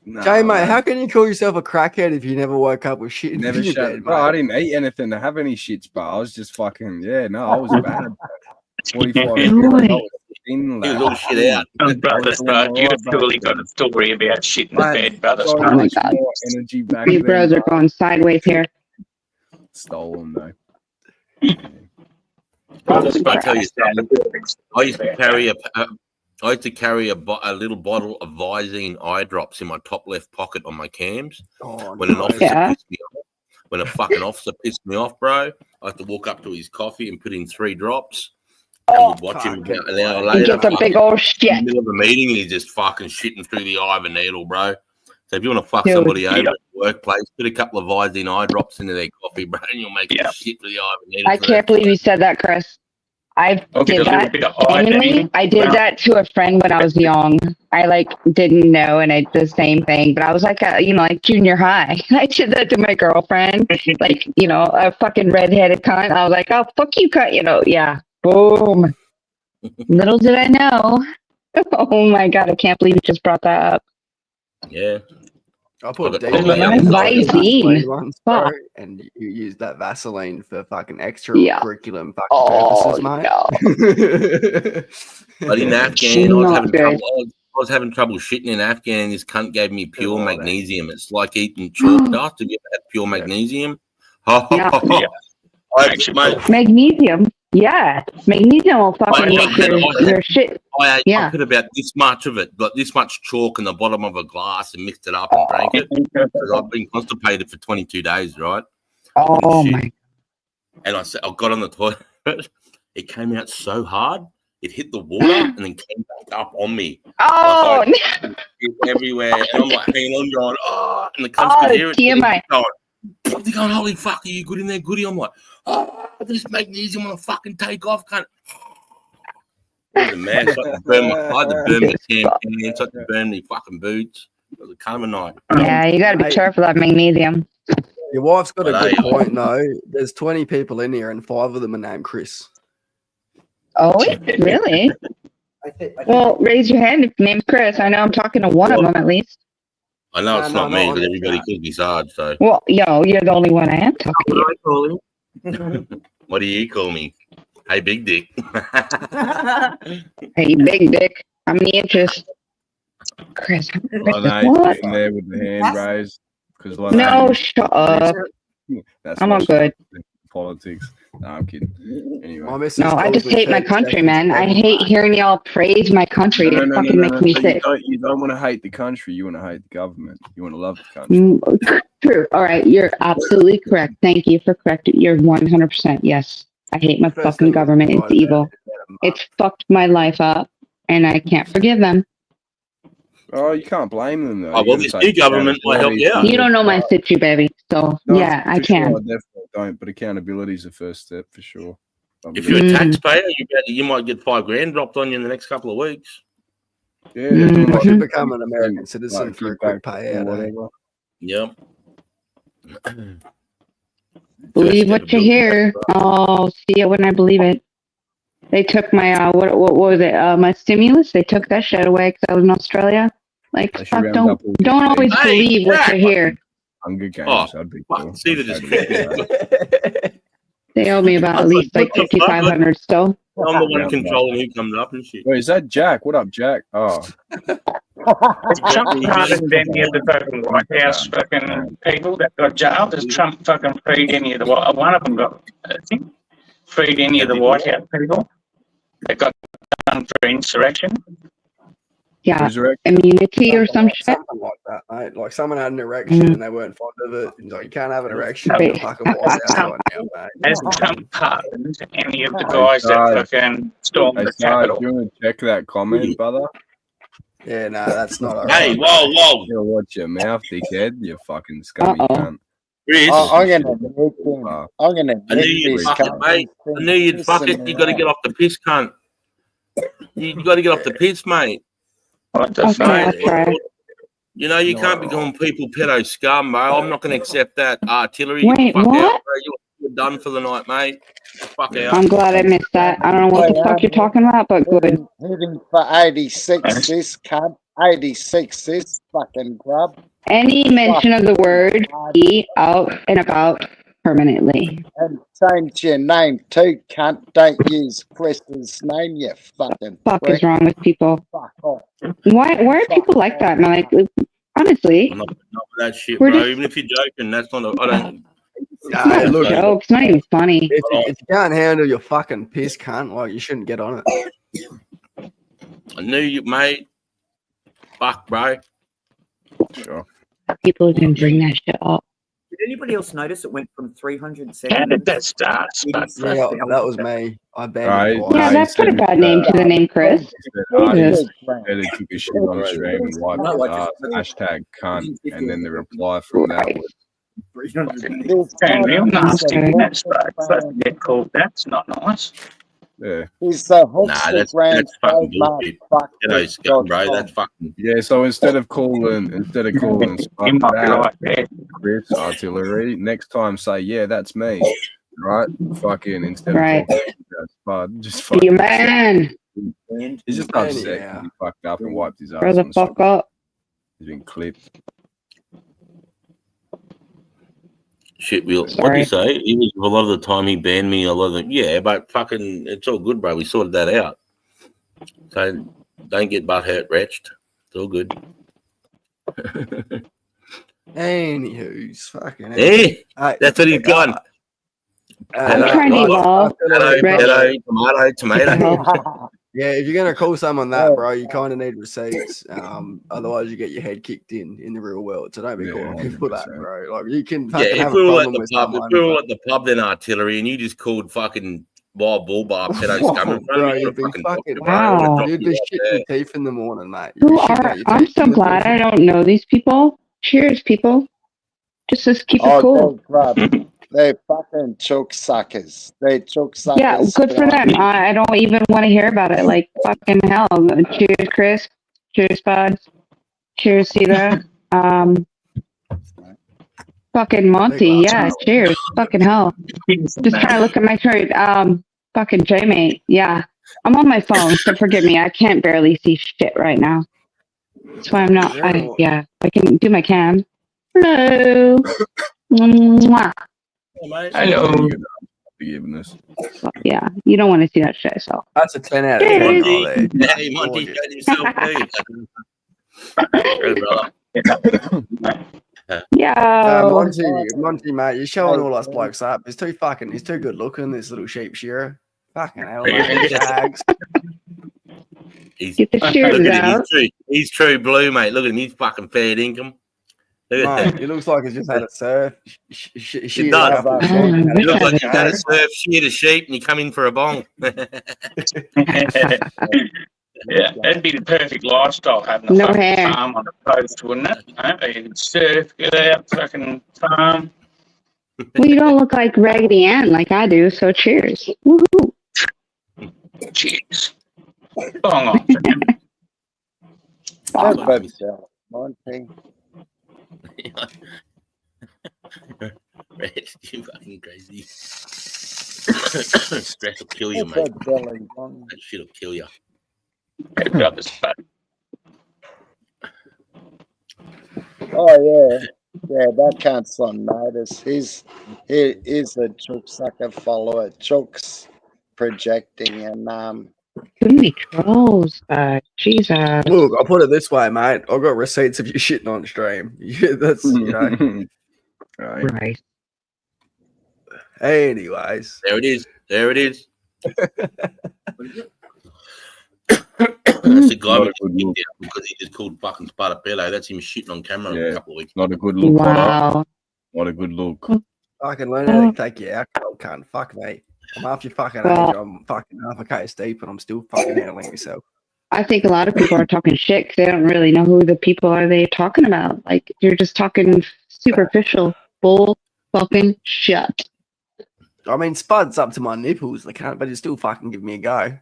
Nah, Jay, mate, man. how can you call yourself a crackhead if you never woke up with shit in Never your shut, bed, bro. I mate? didn't eat anything to have any shits, but I was just fucking, yeah, no, I was bad. 45 Boy. kilos, I was thin, He was lad. all shit out. Brother Spud, you've surely got a story about shit in the bed, Brother So Oh my Spud. God. more energy back These then, bros are bro. going sideways here. Stolen though. Brother I Spud, tell you something. I used to carry a little bottle of Visine eye drops in my top left pocket on my cams. Oh, When an no. officer Yeah. pissed me off, when a fucking officer pissed me off, bro, I had to walk up to his coffee and put in 3 drops. And we'd watch him Can't an hour keep He later, gets a big fucking old in shit. the middle of a meeting, and he's just fucking shitting through the eye of a needle, bro. So if you want to fuck Dude. somebody over at the workplace, put a couple of Visine eye drops into their coffee, bro, and you'll make them shit through the eye of a needle. I can't believe you said that, Chris. I Okay, did a little that. bit of Genuinely, iodine. I did that to a friend when I was young. I didn't know, and I did the same thing. But I was like, like junior high. I did that to my girlfriend, a fucking redheaded cunt. I was like, oh fuck you, cunt. Yeah, boom. Little did I know. Oh my God, I can't believe you just brought that up. Yeah. I put Look at deep Tommy in Young. Visine. once, bro, Fuck. and you use that Vaseline for fucking Yeah. extracurriculum fucking Oh, purposes, mate. But in Afghan, I was having trouble shitting in Afghan. This cunt gave me pure Oh, magnesium. It's like eating chalk dust. Have you ever had pure magnesium? Yeah. Mate, Magnesium. Yeah, magnesium will fucking make your shit. I Yeah. put about this much of it, like this much chalk in the bottom of a glass and mixed it up and drank it. Because I've been constipated for 22 days, right? Oh Shit. my. And I got on the toilet. It came out so hard, it hit the water and then came back up on me. Oh, Like, everywhere. And I'm like hanging on, going, oh, and the cunt's could hear it. TMI. They're going, holy fuck, are you good in there, goody? I'm like, oh, this magnesium want to fucking take off, cunt. It was a mess. I had to burn my pants, I had to burn the fucking boots. It was a kind of a night. Yeah, you gotta be careful of magnesium. Your wife's got a But good hey, point, though. There's 20 people in here, and 5 of them are named Chris. Oh, really? Well, raise your hand if your name's Chris. I know I'm talking to one of them at least. I know it's No, not no, me, not but on everybody that. calls me Sarge, so. Well, you're the only one I am talking to. What do you call me? Hey, big dick. Hey, big dick. How many inches? Chris, I know, what? sitting there with the hand raised. Because No, shut up. That's I'm all good. Politics. No, I'm kidding. Anyway. My missus No, I calls just me hate my 30 country, seconds man. I every hate time. hearing y'all praise my country. It fucking makes me sick. You don't want to hate the country. You want to hate the government. You want to love the country. True. All right. You're absolutely correct. Thank you for correcting. You're 100%. Yes. I hate my First fucking thing government. we It's thought about evil. It's fucked my life up, and I can't forgive them. Oh, you can't blame them though. Oh, well, this new government might help you out. You don't know my situ, baby. So, yeah, I for sure, can. I definitely don't, but accountability is the first step for sure. If you're a taxpayer, you might get $5,000 dropped on you in the next couple of weeks. Yeah, they're doing I like- should become an American like, citizen for a give quick back or payout. whatever. Yep. Believe what you hear. I'll see it when I believe it. They took my what was it? My stimulus. They took that shit away because I was in Australia. Like, They should fuck, round don't up all the always Hey, believe what you hear. Hunger Games. Oh, That'd be fuck, cool. see the I'd take it. They owe me about at least like 5,500 still. I'm the one Yeah, controlling who comes up and shit. Wait, is that Jack? What up, Jack? Oh, Has Trump pardoned any of the fucking White House fucking people that got jailed? Has Trump fucking freed any of the one of them got I think freed any of the White House people that got done for insurrection? Yeah, resurrect. immunity or some shit. Something like that, mate. Like someone had an erection and they weren't fond of it. And like, you can't have an erection in the fucking White House right now, mate. Has Trump pardoned any of the guys that fucking stormed Hey, the Sarge, Capitol? you want to check that comment, brother? Yeah, no, that's not all Hey, right. whoa. You watch your mouth, dickhead. You fucking scummy cunt. Chris, I'm gonna nick him. I'm gonna I knew nick you'd this fuck it, cunt. mate. I knew you'd fuck it. You got to get off the piss, cunt. You got to get off the piss, mate. What the Okay, fuck? that's right. You know, you can't be calling people pedo scum, bro. I'm not going to accept that. Artillery, get the Wait, fuck what? out, bro. You're done for the night, mate. Fuck Yeah. out. I'm glad I missed that. I don't know what the fuck you're talking about, but good. Hitting for 86 this cunt. 86 this fucking grub. Any mention of the word be out and about permanently. And change your name too, cunt. Don't use Chris's name, you fucking Fuck prick. is wrong with people? Fuck off. Why are people like that, man? Like, honestly, I'm not putting up with that shit, We're bro. just- Even if you're joking, that's not. I don't. it's not a look, joke. It's not even funny. if you can't handle your fucking piss, cunt, like you shouldn't get on it. I knew you, mate. Fuck, bro. Sure. People didn't bring that shit up. Did anybody else notice it went from 300 How seconds? did that start? Yeah, that was me. I banned Right. it twice. Yeah, Nah, that's he not a said, bad name to the name, Chris. Jesus. Said he took a shit on stream and wiped his ass. Hashtag cunt. And then the reply from that was 300. Damn, real nasty. Okay. That's right. Supposed to get called. That's not nice. yeah. He's the Nah, that's fucking bullshit. Pedo scum, bro. That's fucking. Yeah, so instead of calling You Spud might be out, right there. Chris Artillery, next time say, yeah, that's me. Right? Fucking instead Right. of talking about Spud, just Be a fucking man. he's just Man, upset yeah. 'cause he fucked up and wiped his ass. Grow the on the fuck stream. up. He's been clipped. Shit, what do Sorry. you say? He was a lot of the time he banned me. A lot of the, yeah, but fucking, it's all good, bro. We sorted that out. So don't get butt hurt, wretched. It's all good. Anywho's fucking. Hey, Hey, that's what he's gone. I'm trying to evolve. Potato, tomato, tomato. Yeah, if you're gonna call someone that, bro, you kind of need receipts. Otherwise, you get your head kicked in the real world. So don't be Yeah, calling people that, 100%. bro. Like you can Yeah, fucking if have we a were at problem the with pub, if someone. we were but- at the pub, then artillery, and you just called fucking wild bull bar pedo scum in front Bro, of me, you'd be fucking fucking. doctor, bro. I'm gonna Wow. drop You'd you be right shitting there. your teeth in the morning, mate. You'd Who be shitting are? out your I'm teeth so in the glad I don't know these people. Cheers, people. Just let's keep it Oh, cool. they're grub. They're fucking choke suckers. They're choke suckers. Yeah, good for them. I don't even want to hear about it. Like fucking hell. Cheers, Chris. Cheers, Bud. Cheers, Sita. Fucking Monty. Yeah, cheers. Fucking hell. Just trying to look at my chart. Fucking J-mate. Yeah. I'm on my phone, so forgive me. I can't barely see shit right now. That's why I'm not. Yeah, I can do my cam. Hello. Mwah. Hello. Forgiveness. So, yeah, you don't want to see that shit. So That's a 10 out of 10. Cheers. Oh, there. Hey, Monty, showed himself too. Hey, brother. yeah. Monty, mate, you're showing all us blokes up. He's too good looking, this little sheep shearer. Fucking hell, mate. Shags. He's, Get the look shears at him. out. He's true blue, mate. Look at him. He's fucking fair income. Look at Mate, that. he looks like he's just had a surf. He does. He looks like he's had a surf, sheared a sheep, and he come in for a bong. Yeah, that'd be the perfect lifestyle, having a No fucking hair. farm on the coast, wouldn't it? You could surf, get out, fucking farm. Well, you don't look like Raggedy Ann like I do. So cheers. Woohoo. Cheers. Bong on. Monty. Rich, you fucking crazy. Stress will kill you, mate. That shit'll kill you. Grab this back. Oh yeah, yeah. That cunt's on notice. He's a choke sucker follower. Choke's projecting and Too many trolls. Jesus. Look, I'll put it this way, mate. I've got receipts of you shitting on stream. Yeah, that's, you know. Right. Anyways. There it is. There it is. That's the guy with his down because he just called fucking Spartapello. That's him shitting on camera in a couple of weeks. Not a good look. Wow. Not a good look. I can learn how to take you alcohol, cunt. Fuck me. I'm half your fucking age. I'm fucking half a case deep, and I'm still fucking handling myself. I think a lot of people are talking shit 'cause they don't really know who the people are they talking about. Like you're just talking superficial bull fucking shit. I mean, Spud's up to my nipples, the cunt, but he's still fucking giving me a go.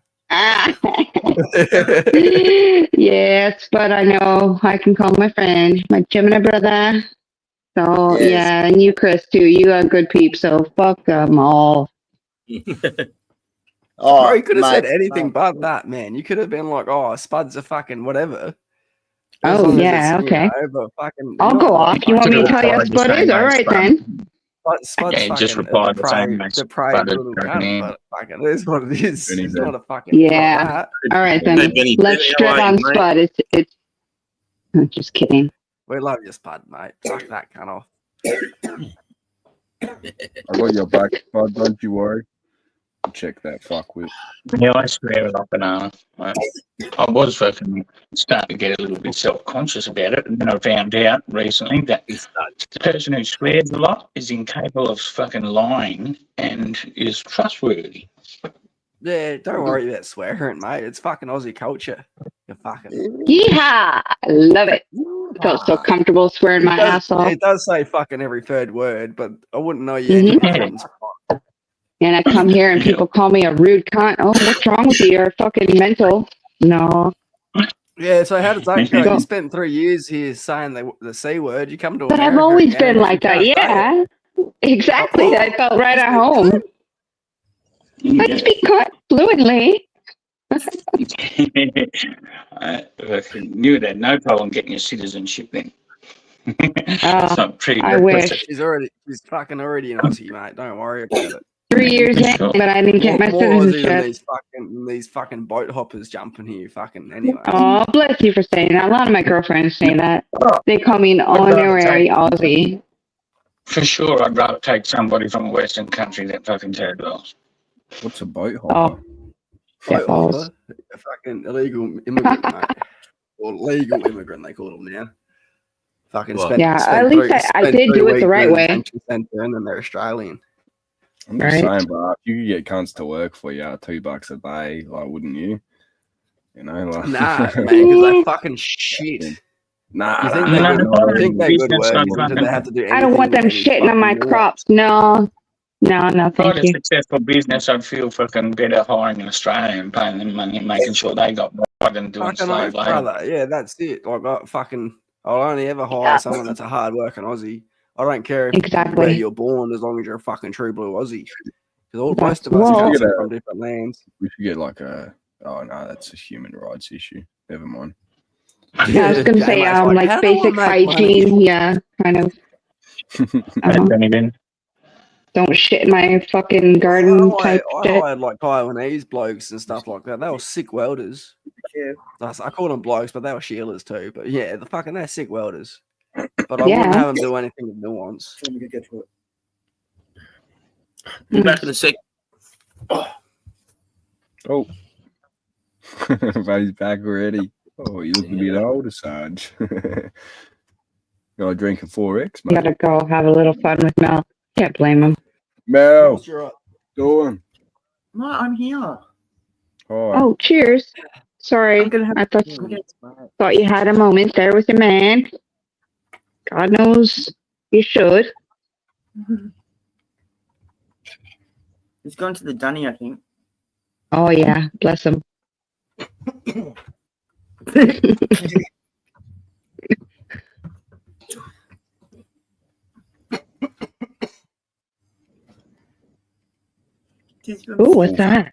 Yes, but I know I can call my friend, my Gemini brother. So Yes. yeah, and you, Chris, too. You are good peep. So fuck them all. Oh, Bro, you could have said mate, anything but that, man. You could have been like, "Oh, Spud's a fucking whatever." As Oh long as yeah, it's, okay. but fucking. I'll not go like off. You want me to Should've tell you how replied the Spud same is? All way, right Spud. then. Spud's Yeah, just fucking reply the same as depraved Spud little as cunt, Benny. but fucking it is what it is. Benny It's Ben. not a fucking Yeah. like that. All right Hey, then. Benny, Let's how strip are you, on mate? Spud. It's. I'm just kidding. We love you, Spud, mate. Fuck that cunt off. I got your back, bud. Don't you worry. Check that fuck with. Yeah, I swear it like banana. Right? I was fucking starting to get a little bit self-conscious about it, and then I found out recently that the person who swears a lot is incapable of fucking lying and is trustworthy. Yeah, don't worry about swearing, mate. It's fucking Aussie culture. You fucking. Yeehaw! I love it. Felt so comfortable swearing my ass off. It does say fucking every third word, but I wouldn't know you any difference. And I come here and people call me a rude cunt. Oh, what's wrong with you? You're fucking mental. No. Yeah, so how does that go? So- You spent 3 years here saying the C word. You come to But America. I've always and been you like that. can't say it. Yeah. Exactly. I felt right at home. I speak quite fluently. I fucking knew it had no problem getting your citizenship then. Oh, So pretty I wish. She's fucking already an Aussie, mate. Don't worry about it. 3 years in, but I didn't get my More Aussie than citizenship. these fucking boat hoppers jumping here. Fucking anyway. Oh, bless you for saying that. A lot of my girlfriends say that. They call me an honorary Aussie. For sure, I'd rather take somebody from a Western country than fucking Ted Wells. What's a boat hopper? Boat hopper, a fucking illegal immigrant, mate. Or legal immigrant, they call them now. Fucking Well, spent, Yeah, spent at least I did do it the right way. Detention center and then they're Australian. I'm just saying, bro, if you could get cunts to work for you at $2 a day, like, wouldn't you? You know, like Nah, man, because they fucking shit. Nah, you think they're good workers? Do they have to do anything? I don't want them shitting on my crops. No. No, If I thank had a you. successful business, I'd feel fucking better hiring an Australian and paying them money and making sure they got right and doing Fucking slave oath, labour. brother. Yeah, that's it. Like, I'll only ever hire someone that's a hard working Aussie. I don't care where you're born, as long as you're a fucking true blue Aussie. Because most of us come from different lands. We should get like a. Oh no, that's a human rights issue. Never mind. Yeah, I was gonna say like basic hygiene. Yeah, kind of. Don't shit in my fucking garden type I shit. hired like Taiwanese blokes and stuff like that. They were sick welders. Yeah, I call them blokes, but they were Sheilas too. But yeah, they're sick welders. But I wouldn't have them do anything with nuance. Let me get to it. Be back in a sec. Oh. He's back already. Oh, you look a bit older, Sarge. You're drinking 4X, mate. You gotta go have a little fun with Mel. Can't blame him. Mel, What's your doing? No, I'm here. Oh, cheers. Sorry, I thought you had a moment there with your man. God knows you should. He's going to the dunny, I think. Oh yeah, bless him. Oh, what's that?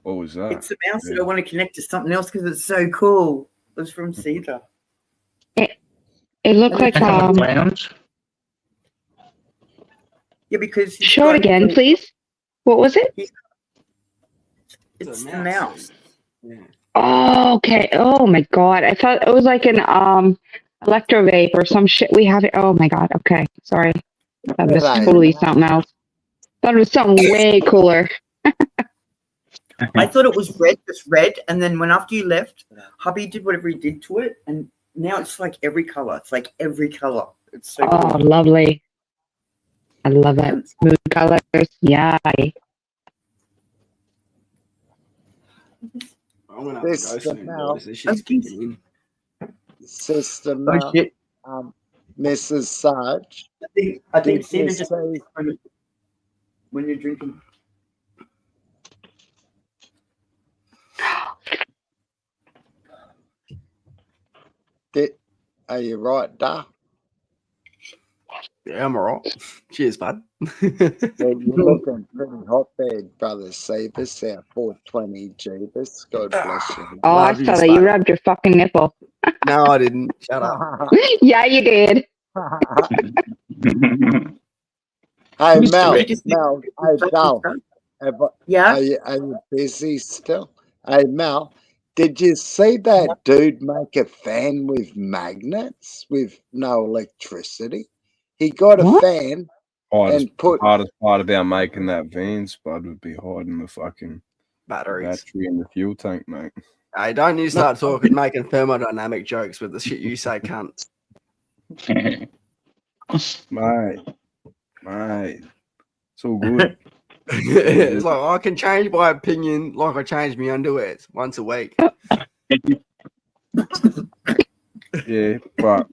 What was that? It's a mouse that I want to connect to something else because it's so cool. It was from Caesar. It looked like Yeah, because show it again, please. What was it? It's the mouse. Yeah. Oh, okay. Oh my god. I thought it was like an electro vape or some shit. We have it. Oh my god. Okay. Sorry. That was totally something else. Thought it was something way cooler. I thought it was red, just red, and then when after you left, hubby did whatever he did to it, and now it's like every color. It's like every color. It's so Oh, cool. lovely. I love that. Smooth colors. Yeah. I'm gonna have to go soon, boys. This shit's kicking in. Sister Oh, shit. Mrs. Sarge. I think did Cena you just say when you're drinking. Are you right, Da? Yeah, I'm alright. Cheers, bud. Yeah, you're looking pretty hot there, brother Seabus, our 420 Jeebus. God bless you. Oh, I Love you, saw that. You Spud. rubbed your fucking nipple. No, I didn't. Shut up. Yeah, you did. Hey, Mr. Mel, Reed, is this Mel, hey, the Mel, show? Yeah. are you busy still? Hey, Mel, did you see that dude make a fan with magnets with no electricity? He got a What? fan and put. Hardest part about making that van, Spud, would be hiding the fucking Batteries. battery in the fuel tank, mate. Hey, don't you start making thermodynamic jokes with the shit you say, cunt. Mate, it's all good. It's like I can change my opinion like I change my underwear once a week. Yeah, but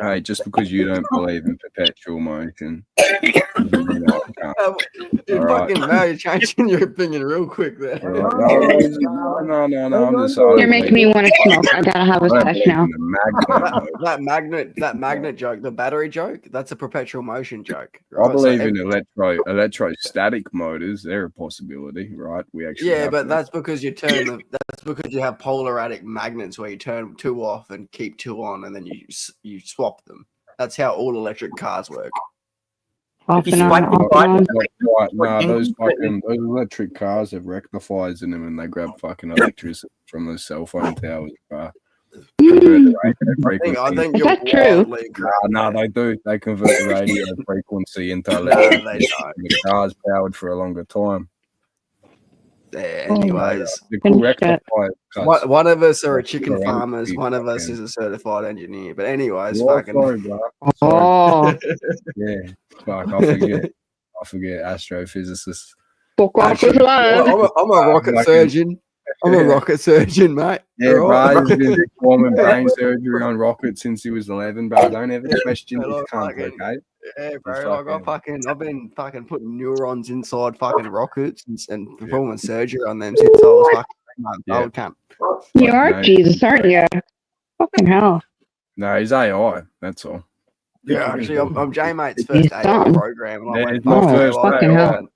hey, just because you don't believe in perpetual motion, doesn't mean I can't. You All right. fucking now you're changing your opinion real quick there. No, I'm just You're making me want to smoke. I gotta have a I don't sesh believe now. in the magnet. that magnet joke, the battery joke, that's a perpetual motion joke. I Right? believe So in electrostatic motors. They're a possibility, right? We actually yeah, have but them. that's because that's because you have polaritic magnets where you turn two off and keep two on, and then you swap them. That's how all electric cars work. Off If and you on, swipe off and on. Nah, those electric cars have rectifiers in them, and they grab fucking electricity from those cell phone towers. I think Is you're that true? wildly correct. No, they do. They convert the radio frequency into No, electricity. they don't. The car's powered for a longer time. Yeah, Oh, anyways, They're called Finish it. rectifiers. one of us are a That's chicken right. farmers. One of us is a certified engineer. But anyways, Well, fucking sorry, bro. Sorry. Oh, Yeah, fuck, I forget. I forget astrophysicists. fuck off with Actually, love. I'm a rocket surgeon. I'm a rocket surgeon, mate. Yeah, Alright? bro, he's been performing brain surgery on rockets since he was 11, bro. Don't ever question Yeah, his like cunt, fucking- okay? Yeah, bro. I've been fucking putting neurons inside fucking rockets and performing surgery on them since I was fucking 3 months old, cunt. You are No. Jesus, aren't you? Fucking hell. No, he's AI, that's all. Yeah, actually, I'm J-Mate's first He's AI something. program, and I Yeah, went it's my fucking first AWOL. fucking hell.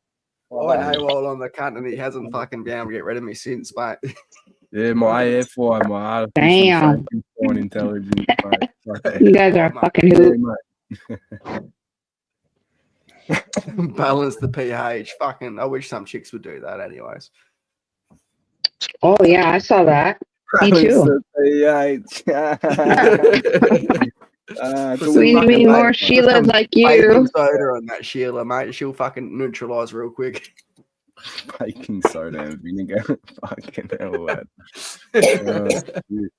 I went AWOL on the cunt, and he hasn't fucking been able to get rid of me since, mate. Yeah, my AFI, my artificial Damn. Frankenstein intelligence, mate. Fucking- You guys are a fucking yeah, hoot. mate. Balance the pH. Fucking, I wish some chicks would do that, anyways. Oh, yeah, I saw that. Me too. Balance the pH. Put We some need fucking more put Sheilas some like baking you. soda on that Sheila, mate. She'll fucking neutralize real quick. Baking soda and vinegar. Fucking hell, lad. Shit.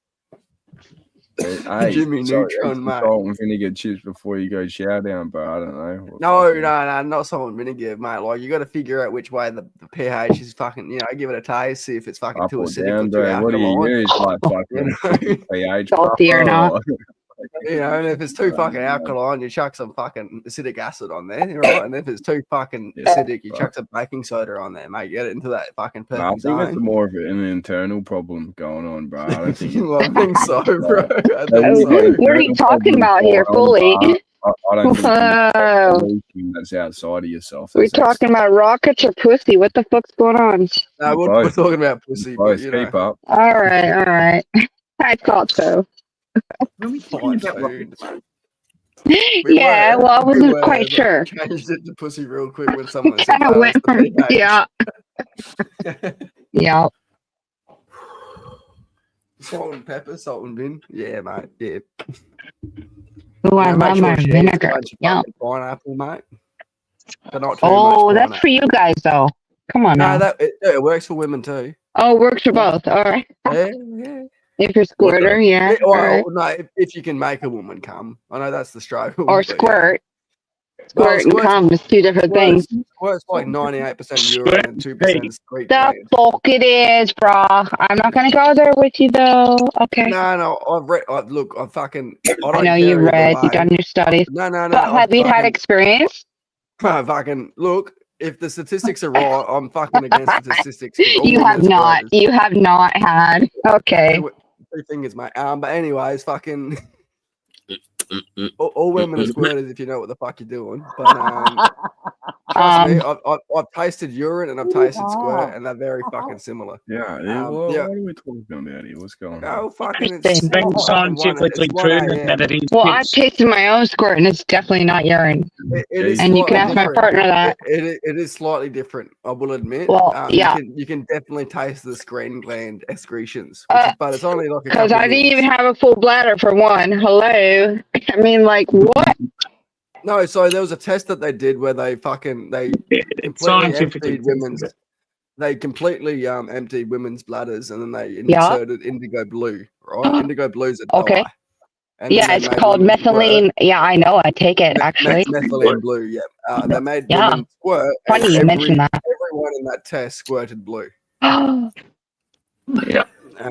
Hey, Jimmy sorry, Neutron, eat some mate. salt and vinegar chips before you go shower down, bro. I don't know. No, not salt and vinegar, mate. Like, you got to figure out which way the pH is fucking, give it a taste, see if it's fucking Up too or acidic down, or too bro. What do you alkaline. use? Like You fucking know? pH. Salty or not. And if it's too fucking alkaline, you chuck some fucking acidic acid on there, right? And if it's too fucking acidic, you chuck some baking soda on there, mate. Get it into that fucking No, I perfect think it's zone. more of an internal problem going on, bro. I don't think. Well, I think so, bro. I No, think so. What are you talking about here, fully? I don't think Whoa. that's outside of yourself. We're talking about rockets or pussy. What the fuck's going on? No, we're Both. talking about pussy, but Both. you know. Keep up. All right. I thought so. When we Fine talking about food. rockets, Yeah, well, I wasn't quite but sure. Changed it to pussy real quick when someone said Kind of went from, yeah. Yeah. Salt and pepper, salt and bin. Yeah, mate. Yeah. Oh, I Now, love my she eats a vinegar. bunch of Yeah. fucking pineapple, mate. But not too Oh, much that's for you guys, though. Come on No, now. it works for women too. Oh, it works for both. All right. Yeah. If you're squirter, yeah. Well, All right. no, if you can make a woman come. I know that's the struggle. Or but yeah. squirt. Well, Squirt and squirt's- cum is two different things. Squirt's like 98% urine and 2% sweet. The fuck it is, brah. I'm not gonna go there with you though. Okay. No, I've read. Look, I don't know care you've either read, way. you've done your studies. No. But have you had experience? Fucking look. If the statistics are right, I'm fucking against the statistics. 'cause all You women have are not. squirters. You have not had. Okay. 2 fingers, mate. But anyways, fucking all women are squirters if you know what the fuck you're doing. But trust me, I've tasted urine and I've tasted squirt, and they're very fucking similar. Yeah. What are we talking about here? What's going on? Oh, fucking, it's Interesting. Been fucking scientifically it's 1 proven a.m. that it is. Well, I've piss. tasted my own squirt, and it's definitely not urine. It is And you can slightly ask my different. partner that. It is slightly different, I will admit. Well, yeah. You can definitely taste the screen gland excretions, but it's only like a Because couple I didn't even mils. have a full bladder for one. Hello. I mean, like, what? No, so there was a test that they did where they completely Scientifically emptied women's. They completely emptied women's bladders, and then they Yeah. inserted indigo blue. Right, indigo blue's a Okay. dye. And Yeah, then it's they made called women squirt. methylene. Yeah, I know. I take it, actually. Methylene blue. Yeah, they made Yeah. women squirt. And Funny you mentioned that. everyone in that test squirted blue. Yeah.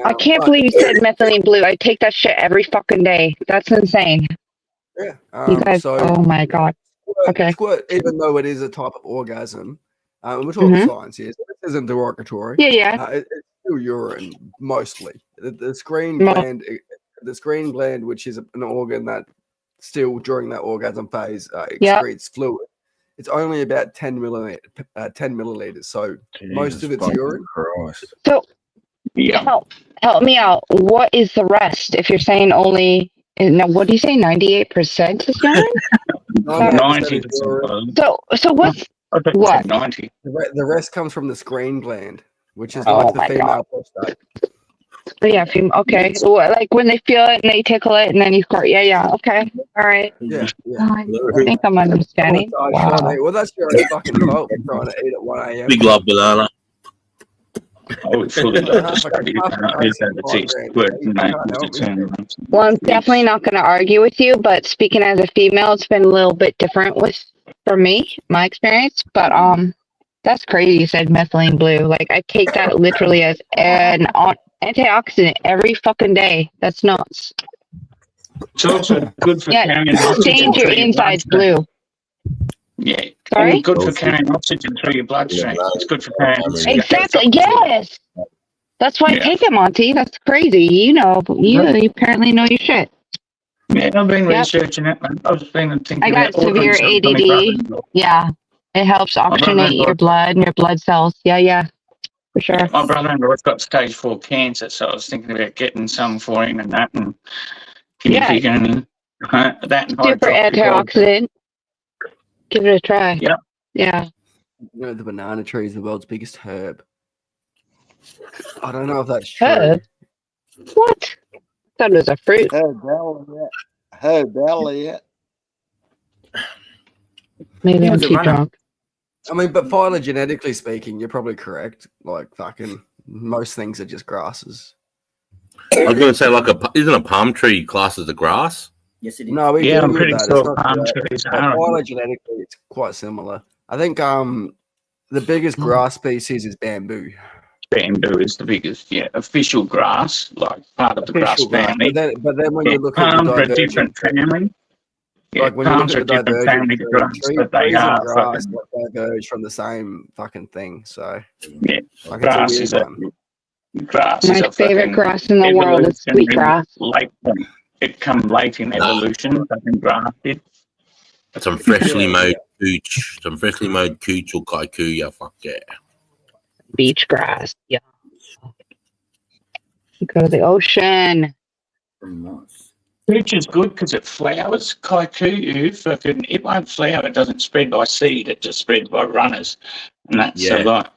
I can't believe you said methylene blue. I take that shit every fucking day. That's insane. Yeah. You guys, So oh my god. Okay. squirt, even though it is a type of orgasm, and we're talking science here, so this isn't derogatory. Yeah, yeah. It's still urine mostly. The screen Mo- gland, which is an organ that still during that orgasm phase excretes fluid. It's only about 10 milliliters. So most of it's urine. Christ. So Yeah. help me out. What is the rest? If you're saying only, now what do you say? 98% is urine? 90%. So what's I think what? 90. The rest comes from the screen gland, which is Oh like the my female prostate. Yeah, okay. Well, like when they feel it and they tickle it and then you squirt. Yeah. Okay. All right. Yeah. I think I'm understanding. Oh, Wow. Shawnee, well, that's your own fucking fault for trying to eat at 1 a.m. Big love banana. I would fully love to study Well, I'm definitely not going to argue with you, but speaking as a female, it's been a little bit different for me, my experience. But that's crazy. You said methylene blue. Like I take that literally as an antioxidant every fucking day. That's nuts. It's also good for carrying oxygen. Stains your insides blue. Yeah. Sorry? And good for carrying oxygen through your bloodstream. It's good for carrying oxygen. Exactly. Yes. That's why I take it, Monty. That's crazy. You apparently know your shit. Yeah, I've been researching it. I've been thinking I got severe ADD. Yeah. It helps oxygenate your blood and your blood cells. Yeah. For sure. Yeah, my brother-in-law's got stage 4 cancer, so I was thinking about getting some for him and that, and that and super antioxidant. Give it a try. Yeah. You know, the banana tree is the world's biggest herb. I don't know if that's true. Herb? What? I thought it was a fruit. Herb Elliot. Maybe I'm too drunk. I mean, but phylogenetically speaking, you're probably correct. Like fucking most things are just grasses. I was going to say, isn't a palm tree classed as a grass? Yes, it is. No, we I'm do pretty that. sure palm trees are. Phylogenetically, it's quite similar. I think the biggest grass species is bamboo. Bamboo is the biggest, official grass, like part of the grass family. But then when you look at palms the are a different family. Like when you look at the different family divergent grass, but they trees are and grass fucking, diverge from the same fucking thing. So like, grass it's is a a weird one. grass. My is a favorite fucking grass in the world is sweet grass. It come late in evolution. Fucking grass did. Some freshly mowed cooch. Some freshly mowed cooch or kaiku. Yeah, fuck yeah. Beach grass. Yeah. You go to the ocean. Cooch is good because it flowers. Kaiku, fucking, it won't flower. It doesn't spread by seed. It just spreads by runners. And that's I like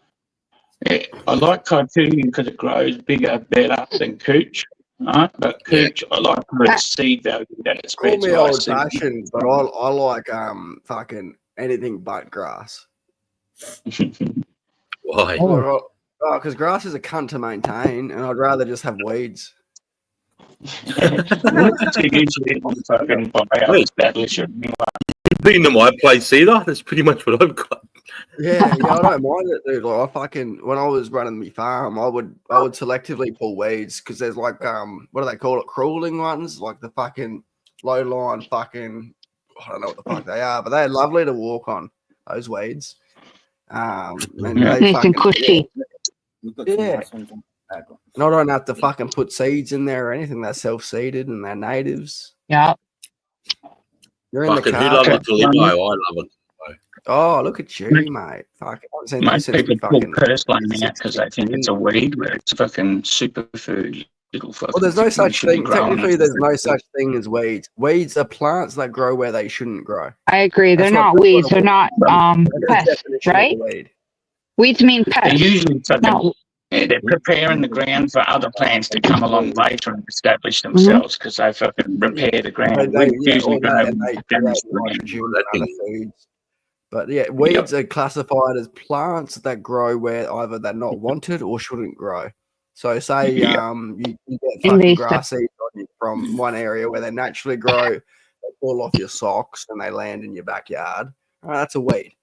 kaiku because it grows bigger, better than cooch. Right? But cooch, I like its seed value that it Call spreads me by old seed. fashioned, but I like fucking anything but grass. Why? Because grass is a cunt to maintain, and I'd rather just have weeds. Been to my place either. That's pretty much what I've got. Yeah, I don't mind it, dude. Like when I was running my farm, I would selectively pull weeds because there's like what do they call it? Crawling ones, like the fucking low line fucking I don't know what the fuck they are, but they're lovely to walk on, those weeds. And they Nice and cushy. Yeah. And I don't have to fucking put seeds in there or anything. They're self-seeded and they're natives. Yeah. You're in the Fucking who car. loves a Filippo? I love it. Oh, look at you, mate. Fuck. I haven't seen this Most since people we pull fucking. purslane out because they think it's a weed, but it's fucking superfood. Little fucking Well, there's no thing such should be thing. growing Technically, as there's a no food. such thing as weeds. Weeds are plants that grow where they shouldn't grow. I agree. They're That's what- not that's what weeds. a They're weed- not That's the pests, definition right? of a weed. Weeds mean They're pests. usually fucking, No. they're preparing the ground for other plants to come along later and establish Mm-hmm. themselves because they fucking repair the ground. They, Weeds yeah, usually all go that, and and they damage create the land. nitrogen and That other thing- foods. But yeah, weeds are classified as plants that grow where either they're not wanted or shouldn't grow. So say you get fucking Invasive. grass seeds on you from one area where they naturally grow, they fall off your socks and they land in your backyard. That's a weed.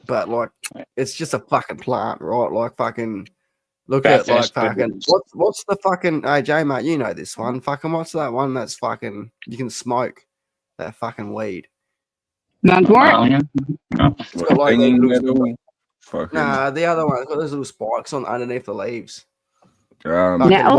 But like, it's just a fucking plant, right? Like fucking, look at like Bathurst fucking. Rebels. What's the fucking? Hey J mate, you know this one. Fucking what's that one that's fucking you can smoke? That fucking weed. Mugwort? Oh, yeah. No. It's got like those Stinging little nettle. Fucking. Nah, the other one. It's got those little spikes on underneath the leaves. Um, Fucking Nettle?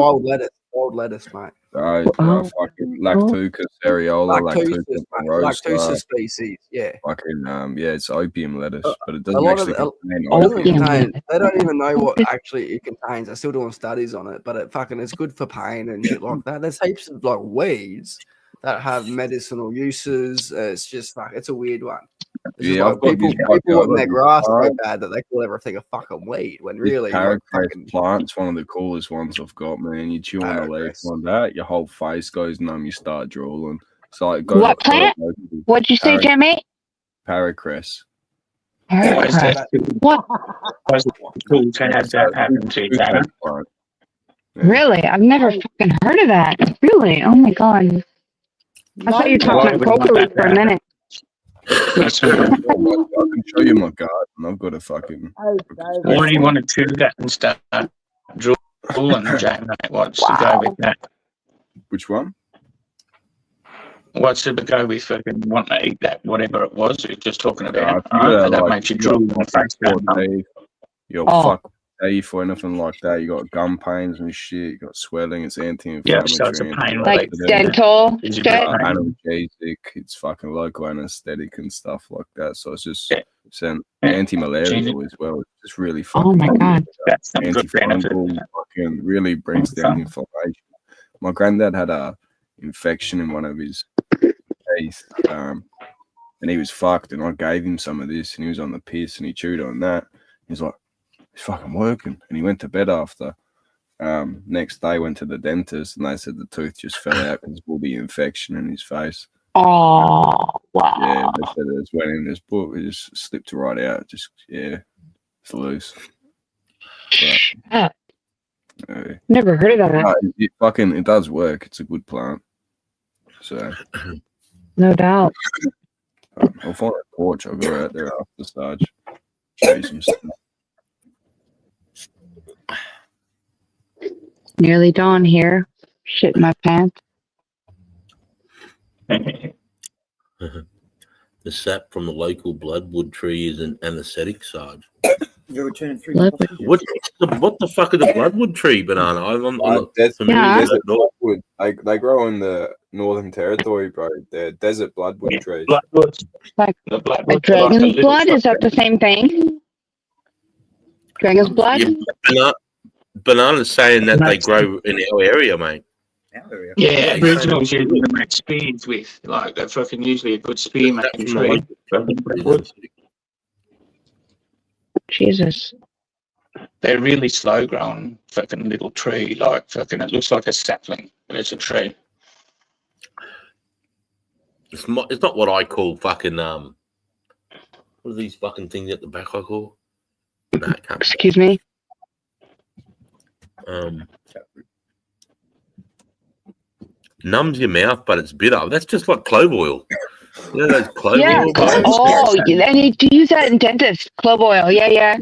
wild lettuce, mate. fucking Lactuca cereola, Lactusis, Lactuca mate. rosa, Lactusis species. Yeah. fucking yeah, it's opium lettuce, but it A doesn't lot of actually the, contain it doesn't opium. contain. They don't even know what actually it contains. They're still doing studies on it, but it's good for pain and shit like that. There's heaps of like weeds that have medicinal uses. It's just it's a weird one. It's just Yeah, like I've got people this in their grass so backyard. bad that they call everything a fucking weed when This really like Paracress fucking plant's one of the coolest ones I've got, man. You chew on the leaf Paracress. on that, your whole face goes numb, you start drooling. So like, What plant? What'd you say, Jimmy? Paracress. Why is Paracress. that What? why is it cool to have that happen to you, David? Plant. Yeah. Really? I've never fucking heard of that. Really? Oh my god. I thought you were Why talking would you want appropriately that for a to minute. That's right. I can show you my garden. I've got a fucking. Why do you want to chew that and start drooling, Jay, mate? What's the go with that? Which one? What's the go with fucking wanting to eat that, whatever it was you're just talking about? if you got that like, makes you you got drool in the face. Your Oh. fuck teeth or anything like that. You got gum pains and shit. You got swelling. It's Yeah, anti-inflammatory. so it's a pain Like related. dental Is it shit? right? Analgesic. It's fucking local anesthetic and stuff like that. So it's just Yeah. it's an Yeah. anti-malarial as well. It's just really fucking. Oh my god. That's some good benefit. Antifungal. Fucking really brings down inflammation. My granddad had a infection in one of his teeth, and he was fucked. And I gave him some of this, and he was on the piss, and he chewed on that. He's like, "It's fucking working." And he went to bed after. Next day, went to the dentist, and they said the tooth just fell out because of all the infection in his face. Oh wow. Yeah, they said it just went in his book. It just slipped right out. Just it's loose. But, Never heard of that. no, it does work. It's a good plant. So No doubt. I'll find a torch. I'll go out there after Sarge. Show you some stuff. Nearly dawn here. Shit in my pants. The sap from the local bloodwood tree is an anesthetic, Sarge. You're returning three. What the fuck is a bloodwood tree, Banana? I'm not That's familiar Yeah. with that at all. bloodwood. They grow in the Northern Territory, bro. They're desert bloodwood trees. Bloodwoods. Like The bloodwoods like are like a dragon's little blood? Is that fucking- the same thing? Dragon's blood? Yeah, Banana's saying that they grow in our area, mate. Yeah, Aboriginals usually make spears with, like, they're fucking usually a good spear making tree. Jesus. They're really slow growing fucking little tree, like fucking, it looks like a sapling, but it's a tree. It's not what I call fucking what are these fucking things at the back I call? No, it can't. Excuse me? Numbs your mouth, but it's bitter. That's just like clove oil. You know those clove Yeah. oil guys? Oh, and you do use that in dentists. Clove oil. Yeah, yeah.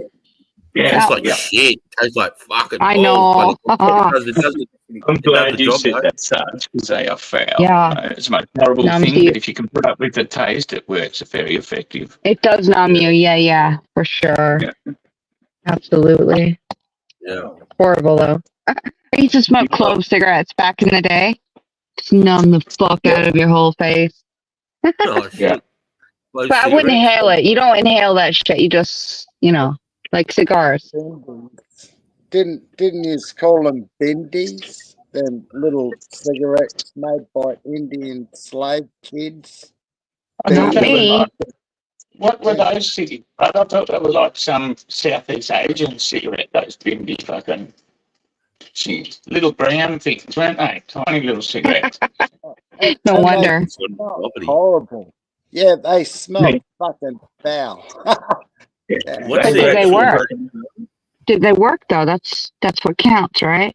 Yeah, Tastes like shit. Tastes like fucking I balls, know. but it does I'm it does glad the you job, said mate. that, Sarge, because they are foul. Yeah. It's the most horrible Numbs thing, you. but if you can put up with the taste, it works. It's very effective. It does numb you. Yeah, yeah. For sure. Yeah. Absolutely. Yeah. Horrible though. I used to smoke clove cigarettes back in the day. Just numb the fuck out of your whole face. Oh shit. Yeah. Low But I wouldn't cigarettes. inhale it. You don't inhale that shit. You just, like cigars. Didn't you call them bindies? Them little cigarettes made by Indian slave kids. I thought they were Me? like, what were those cigarettes? I thought they were like some Southeast Asian cigarette, those bimby fucking little brown things, weren't they? Tiny little cigarettes. No And wonder. they smell horrible. Yeah, they smell fucking foul. Yeah. What's But the did they actual work? Did they work though? That's what counts, right?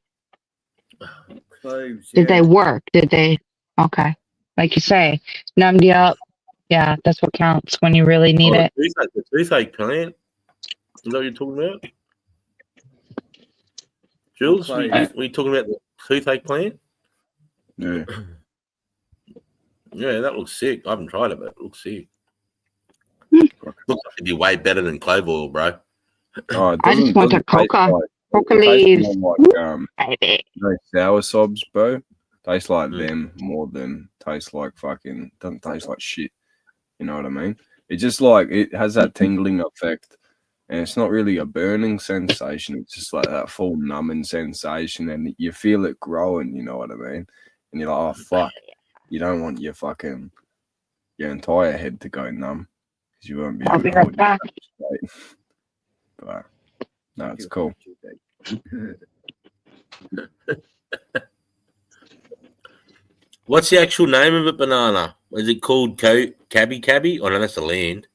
Cloves, Did yeah. they work? Did they? Okay. Like you say, numbed you up. Yeah, that's what counts when you really need it. The toothache plant. Is that what you're talking about? Jules, were you talking about the toothache plant? Yeah. Yeah, that looks sick. I haven't tried it, but it looks sick. Hmm. Looks like it'd be way better than clove oil, bro. Oh, it I just doesn't want the taste coca. like Coca it tastes leaves. more like Baby. sour sobs, bro. Tastes like Mm. them more than tastes like fucking doesn't taste like shit. You know what I mean? It just like it has that tingling effect, and it's not really a burning sensation. It's just like that full numbing sensation, and you feel it growing. You know what I mean? And you're like, oh fuck, you don't want your entire head to go numb because you won't be I'll able be to right hold back. it straight. But no, it's cool. What's the actual name of it, Banana? Is it called Cabby? Oh, no, that's the land.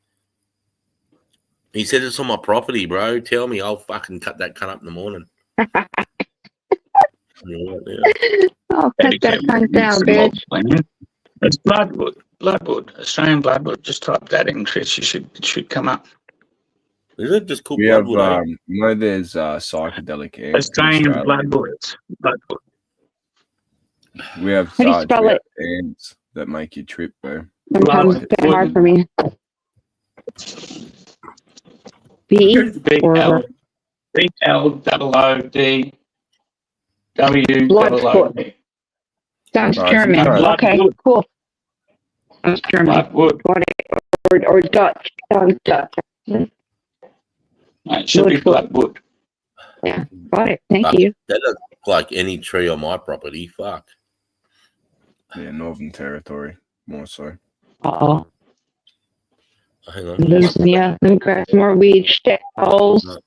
He said it's on my property, bro. Tell me, I'll fucking cut that cunt up in the morning. I'll cut that cunt down, bitch. It's bloodwood, Australian bloodwood. Just type that in, Chris. It should come up. Is it just called We have, bloodwood? there's psychedelic ants in Australian Australia. bloodwood. We have How do you spell it? ants that make you trip, bro. Sometimes it's a bit hard for me. BLOOD WOOD. Sounds Right, German. so- Okay, cool. Sounds German. Bloodwood. Got it. Or Dutch. Sounds Dutch. No, it should be bloodwood. Yeah, got it. Thank Fuck, you. that doesn't look like any tree on my property. Fuck. Yeah, Northern Territory, more so. Uh-oh. Hang on. Losing ya. Let me grab some more weed. Shit holes.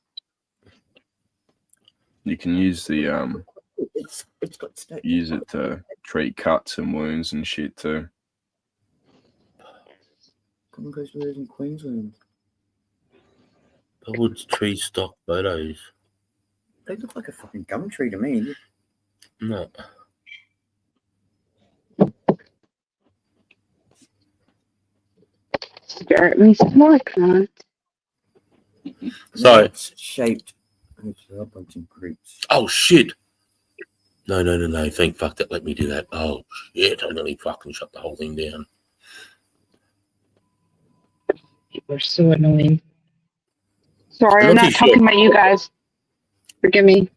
You can use the It's got steak. use it to treat cuts and wounds and shit too. Come on, guys, we live in Queensland. What's tree stock photos? They look like a fucking gum tree to me. No. Start me some more, cunt. So It's shaped. It's a bunch of grapes. Oh shit! No! Thank fuck that let me do that. Oh shit! I nearly fucking shut the whole thing down. People are so annoying. Sorry, I'm I'm not not too talking sure. about you guys. Forgive me.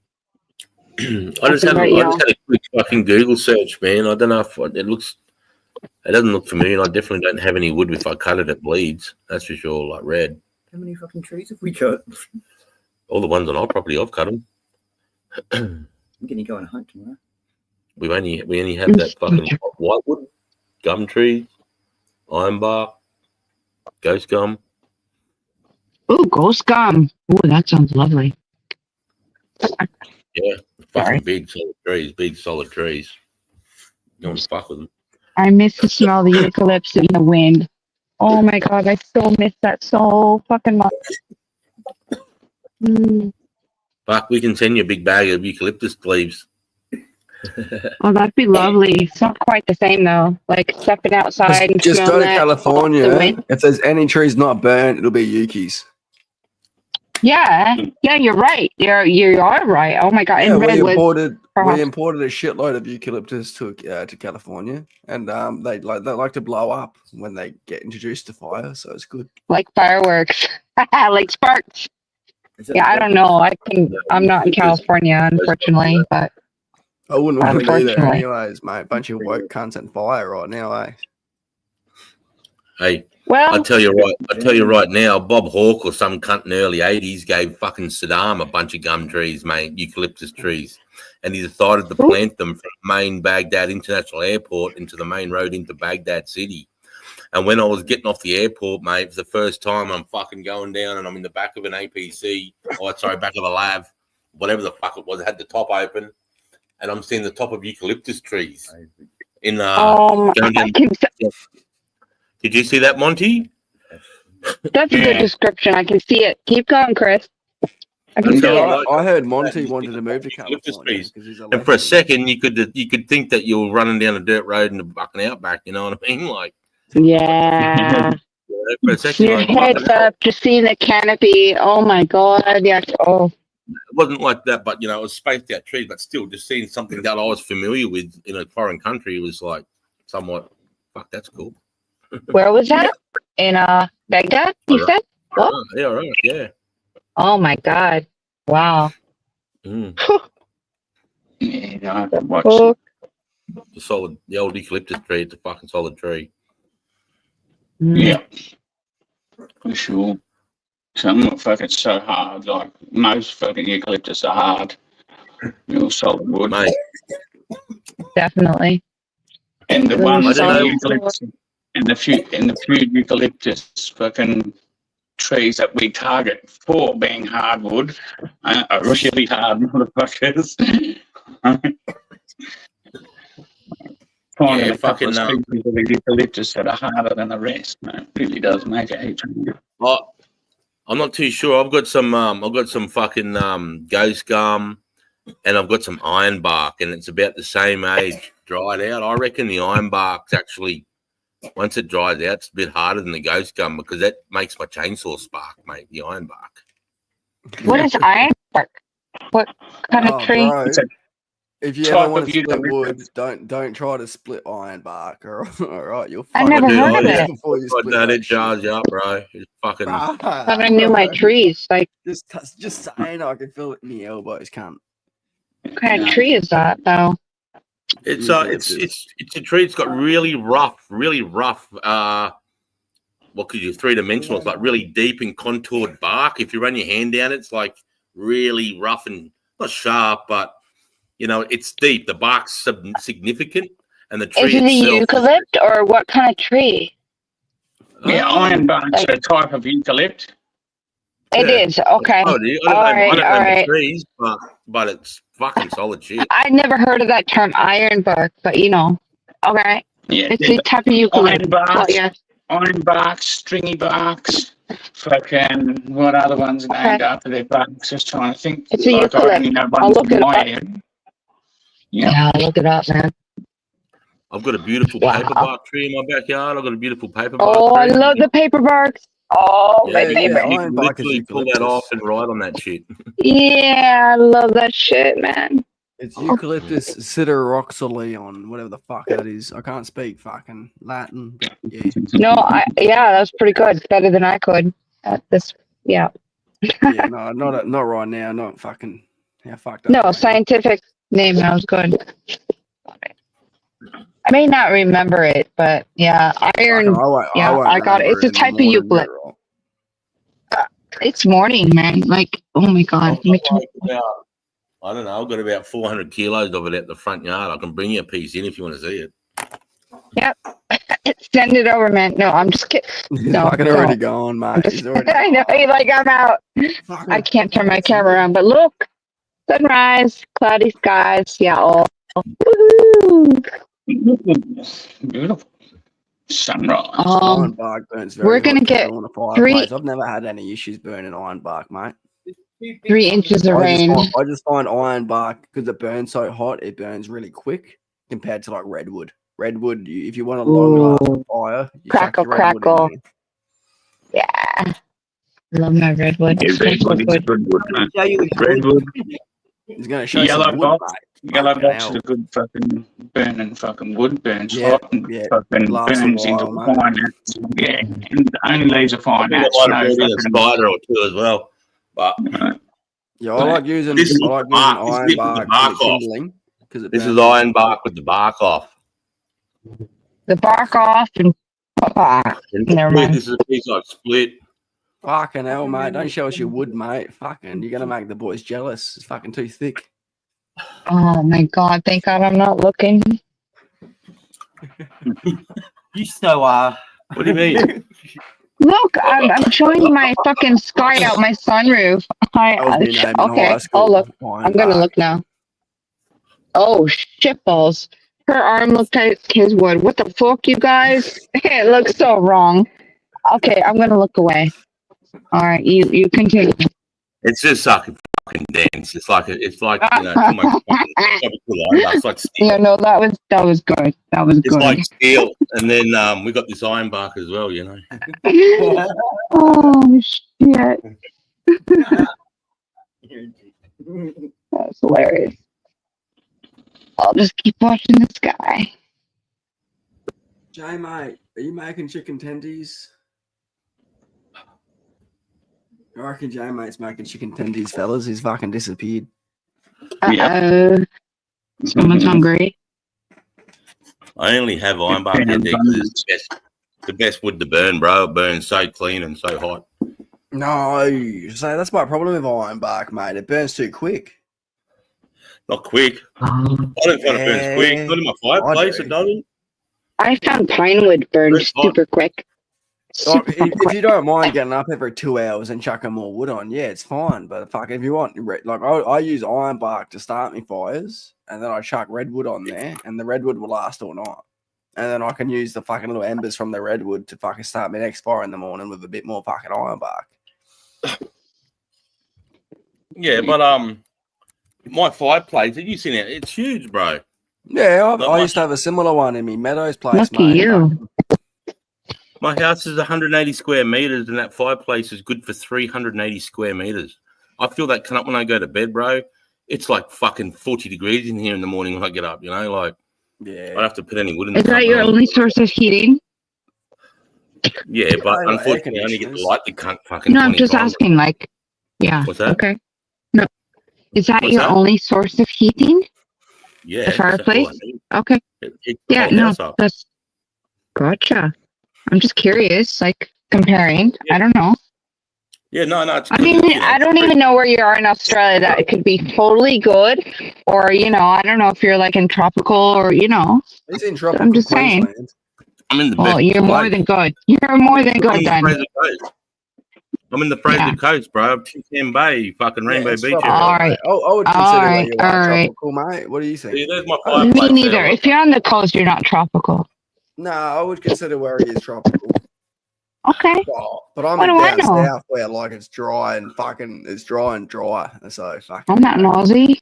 I just had Right, a quick fucking Google search, man. I don't know if it doesn't look familiar. And I definitely don't have any wood. If I cut it, it bleeds. That's for sure. Like red. How many fucking trees have we got? All the ones on our property, I've cut them. I'm gonna go on a hunt tomorrow. We only have that fucking whitewood, gum trees, ironbark, ghost gum. Ooh, ghost gum. Ooh, that sounds lovely. Yeah, Sorry. fucking big solid trees. You want to fuck with them? I miss the smell of the eucalyptus in the wind. Oh my god, I still miss that so fucking much. Mm. Fuck, we can send you a big bag of eucalyptus leaves. Oh, that'd be lovely. It's not quite the same though. Like stepping outside and Just go smelling to that. The California. wind. If there's any trees not burnt, it'll be Yuki's. Yeah, you're right. You are right. Oh my god, Yeah, and we redwoods. imported a shitload of eucalyptus to California, and they like to blow up when they get introduced to fire, so it's good. Like fireworks, like sparks. Yeah, I don't know. I'm not in California, unfortunately, but I wouldn't want to be there unfortunately. anyways, mate. Bunch of woke cunts on fire right now, eh? Hey, I Well, tell you right now, Bob Hawke or some cunt in the early 80s gave fucking Saddam a bunch of gum trees, mate, eucalyptus trees. And he decided to plant them from main Baghdad International Airport into the main road into Baghdad City. And when I was getting off the airport, mate, for the first time, I'm fucking going down and I'm in the back of an APC, back of a lav, whatever the fuck it was, it had the top open. And I'm seeing the top of eucalyptus trees in going down. Did you see that, Monty? That's a good description. I can see it. Keep going, Chris. I can see it. I heard Monty wanted to move to California. And for a second, you could think that you were running down a dirt road in the fucking outback. You know what I mean? Like, yeah. For a second, Your like, head's up, just seeing the canopy. Oh my god! Yes. Oh. It wasn't like that, but it was spaced out trees. But still, just seeing something that I was familiar with in a foreign country was like somewhat. Fuck, that's cool. Where was that? In Baghdad, you said? What? Yeah, right. Yeah. Oh my god! Wow. Mm. Yeah, no, Oh. The old eucalyptus tree. It's a fucking solid tree. Yeah, for sure. Some fucking so hard. Like most fucking eucalyptus are hard. Real solid wood, mate. Definitely. And the Really ones solid in eucalyptus, and the few eucalyptus fucking trees that we target for being hardwood are really hard motherfuckers. Finding a couple of species of eucalyptus that are harder than the rest, man, it really does make a heap of Oh, I'm not too sure. I've got some fucking ghost gum, and I've got some ironbark, and it's about the same age dried out. I reckon the ironbark's actually, once it dries out, it's a bit harder than the ghost gum because that makes my chainsaw spark, mate. The ironbark. What is ironbark? What kind of tree? Bro, if you ever want to split wood, don't try to split ironbark. All right, you'll. I never heard of it. Before you split that, it jars you up, bro. It's fucking. But I knew my trees. Like just saying, I can feel it in the elbows. Can't. What kind of tree is that, though? It's a tree. It's got really rough. What could you 3-dimensional? It's like really deep and contoured bark. If you run your hand down it, it's like really rough and not sharp, but it's deep. The bark's significant, and the tree is it a eucalypt or what kind of tree? Yeah, ironbark's a type of eucalypt. It is okay. I don't know the trees, but it's fucking solid shit. I never heard of that term ironbark, but okay. Yeah, it's a type of eucalypt. Ironbarks, stringy barks, fucking what other ones are named after their barks? Just trying to think. It's a eucalypt. I'll look it up. Yeah, I'll look it up, man. I've got a beautiful paper bark tree in my backyard. I've got a beautiful paper bark tree. I love the paper barks. Oh, my favorite. You can literally pull that off and ride on that shit. Yeah, I love that shit, man. It's Eucalyptus sideroxyleon, whatever the fuck that is. I can't speak fucking Latin. But yeah. No, that was pretty good. It's better than I could at this. Yeah. Yeah, no, not right now. Not fucking. Yeah, fucked up. No, scientific name. That was good. I may not remember it, but yeah, iron. I got it. It's a type of eucalypt. It's morning, man. Like, oh my god. I don't know. I've got about 400 kilos of it at the front yard. I can bring you a piece in if you want to see it. Yep. Send it over, man. No, I'm just kidding. No, I can already go on, mate. I know. Like, I'm out. I can't turn my camera around, but look. Sunrise, cloudy skies. Yeah. Oh. Woohoo. Beautiful. Sunrise. Ironbark burns very we're going to get 3. I've never had any issues burning ironbark, mate. 3 inches of rain. I just find ironbark, because it burns so hot, it burns really quick compared to like redwood. Redwood, if you want a long-lasting fire, crackle. Yeah. Love my redwood. Yeah, redwood is good wood, man. Redwood. He's going to show Yellow some box. wood, Yellow box is a good fucking burning fucking wood. Burns hot and fucking burns into a fine. Yeah, and only leaves a fine. A spider or two as well. But Yeah, I like using This is iron bark. This is bark the bark for off. kindling because it this is burns iron easier. bark with the bark off. The bark off and never mind. This is a piece I've split. Fucking hell, mate! Don't show us your wood, mate. Fucking, you're gonna make the boys jealous. It's fucking too thick. Oh my god! Thank God I'm not looking. You so are. What do you mean? Look, I'm showing my fucking sky out my sunroof. That was me name in Okay, high school. I'll look. Iron I'm gonna bark. look now. Oh shitballs! Her arm looked like his wood. What the fuck, you guys? It looks so wrong. Okay, I'm gonna look away. All right, you continue. It's just fucking dense. It's like too much fucking tropical iron bark. It's like steel. Yeah, no, that was good. That was It's good. like steel, and then we got this iron bark as well. You know. Oh shit! That's hilarious. I'll just keep watching the sky. Jay, mate, are you making chicken tendies? I reckon Jay, mate's making chicken tendies, fellas. He's fucking disappeared. Uh-oh. Someone's hungry. I only have iron bark out there because it's the best wood to burn, bro. It burns so clean and so hot. No, so that's my problem with iron bark, mate. It burns too quick. Not quick. I don't find it burns quick. Not in my fireplace, it doesn't. I found pine wood burns super quick. Like, if you don't mind getting up every 2 hours and chucking more wood on, yeah, it's fine. But fuck, if you want, like, I use iron bark to start my fires, and then I chuck redwood on there, and the redwood will last all night. And then I can use the fucking little embers from the redwood to fucking start my next fire in the morning with a bit more fucking iron bark. Yeah, but my fireplace, have you seen it? It's huge, bro. Yeah, I used to have a similar one in me Meadows place, Lucky mate. you. My house is 180 square meters, and that fireplace is good for 380 square meters. I feel that when I go to bed, bro. It's like fucking 40 degrees in here in the morning when I get up, you know? Like, yeah. I don't have to put any wood in Is the that your only source of heating? Yeah, but unfortunately, I only get the light the cunt fucking. No, I'm just asking, like, yeah. What's that? Okay. No. Is that What's your that? only source of heating? Yeah. The fireplace? Okay. Yeah, no, that's gotcha. I'm just curious, like comparing. I don't know. Yeah, no. It's I good, mean, you know, I don't even know where you are in Australia that it could be totally good, or I don't know if you're like in tropical or It's in tropical I'm just saying. Queensland. I'm in the Well, best you're more place. than good. You're more than good, then. I'm in the Fraser Coast, bro. Tim Bay, fucking Rainbow it's Beach. tropical, All mate. right. I would All consider where right, you are all right. tropical, mate. What do you think? See, there's my Me fireplace. neither. If you're on the coast, you're not tropical. No, I would consider where he is tropical. Okay. But I'm What do I down know? south where like it's dry and dry. So fucking. I'm not nosy.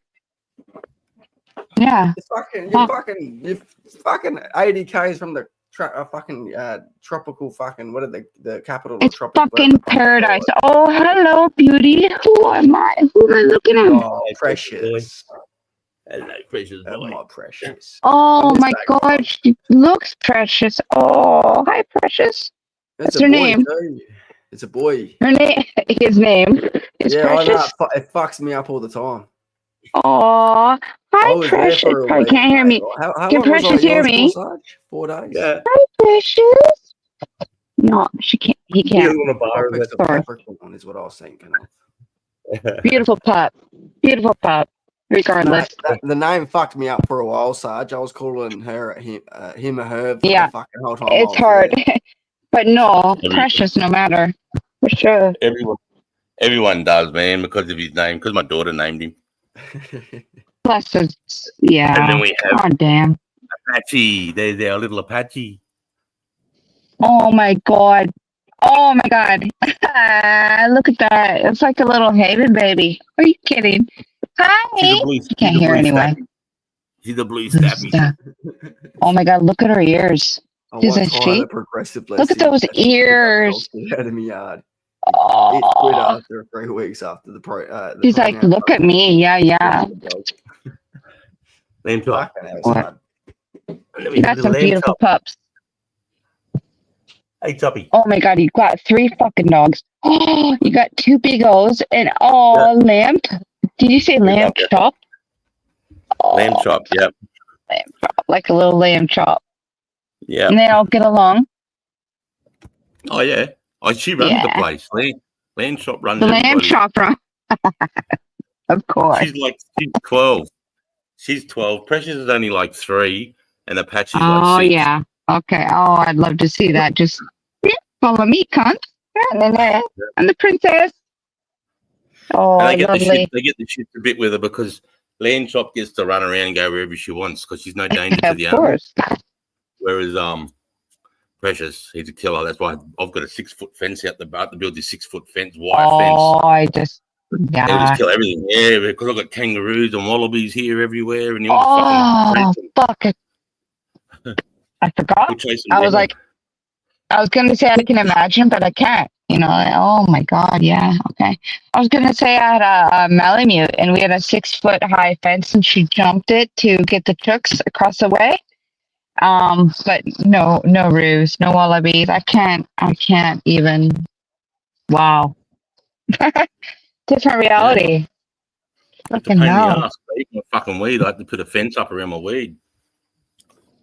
Yeah. You're fucking 80 k's from the tropical fucking what are the capital It's of tropical? fucking paradise. Oh, hello, beauty. Who am I? Who am I looking at? Oh, precious. Hello, precious boy. Oh, my precious. Oh my God, she looks precious. Oh, hi, precious. What's her name? Too. It's a boy. Her name. His name is Yeah, Precious. I know. It fucks me up all the time. Oh, hi, Precious. Probably can't hear me. Can Precious hear me? 4 days. Yeah. Hi, Precious. No, she can't. He can't. Sorry. Capricorn is what I was thinking of. Beautiful pup. Beautiful pup. Regardless. The name fucked me up for a while, Sarge. I was calling her him or her for Yeah. the fucking whole time. It's hard. But no, Precious no matter. For sure. Everyone does, man, because of his name. Because my daughter named him. Plus, it's, yeah. And then we have God damn. Apache. There's our little Apache. Oh my God. Oh my God. Look at that. It's like a little Haven baby. Are you kidding? Hi. You can't hear anyway. She's the blue stabby. Oh my God. Look at her ears. Is that she? Look at those ears. Out of my yard. Oh. It quit after 3 weeks after the pro. He's like, look at me. Yeah, yeah. Lamb chop. You got some beautiful pups. Hey, Toppy. Oh my God, you got 3 fucking dogs. Oh, you got two big O's and lamb. Did you say lamb Yeah. chop? Lamb chop, yep. Lamb chop, like a little lamb chop. Yeah. And they all get along. Oh, yeah. Oh, she runs the place. Lamb chop runs The everybody. lamb chop run. Of course. She's 12. She's 12. Precious is only like 3, and Apache's Oh, like 6. yeah. Okay. Oh, I'd love to see that. Just follow me, cunt. And the princess. Oh, And they get lovely. they get the shit a bit with her because Lamb Chop gets to run around and go wherever she wants because she's no danger to Of the animal. course. Whereas Precious, he's a killer. That's why I've got a 6-foot fence out the back to build this 6-foot fence, wire fence. Oh, I just, He'll yeah. just kill everything. Yeah, because I've got kangaroos and wallabies here everywhere, and Oh, fuck it. I forgot. I was like, I was going to say I can imagine, but I can't. You know, like, oh my God, yeah, okay. I was going to say I had a Malamute, and we had a 6-foot high fence, and she jumped it to get the chooks across the way. But no roos, no wallabies. I can't even. Wow. Different reality. Fucking hell. My fucking weed. I had to put a fence up around my weed.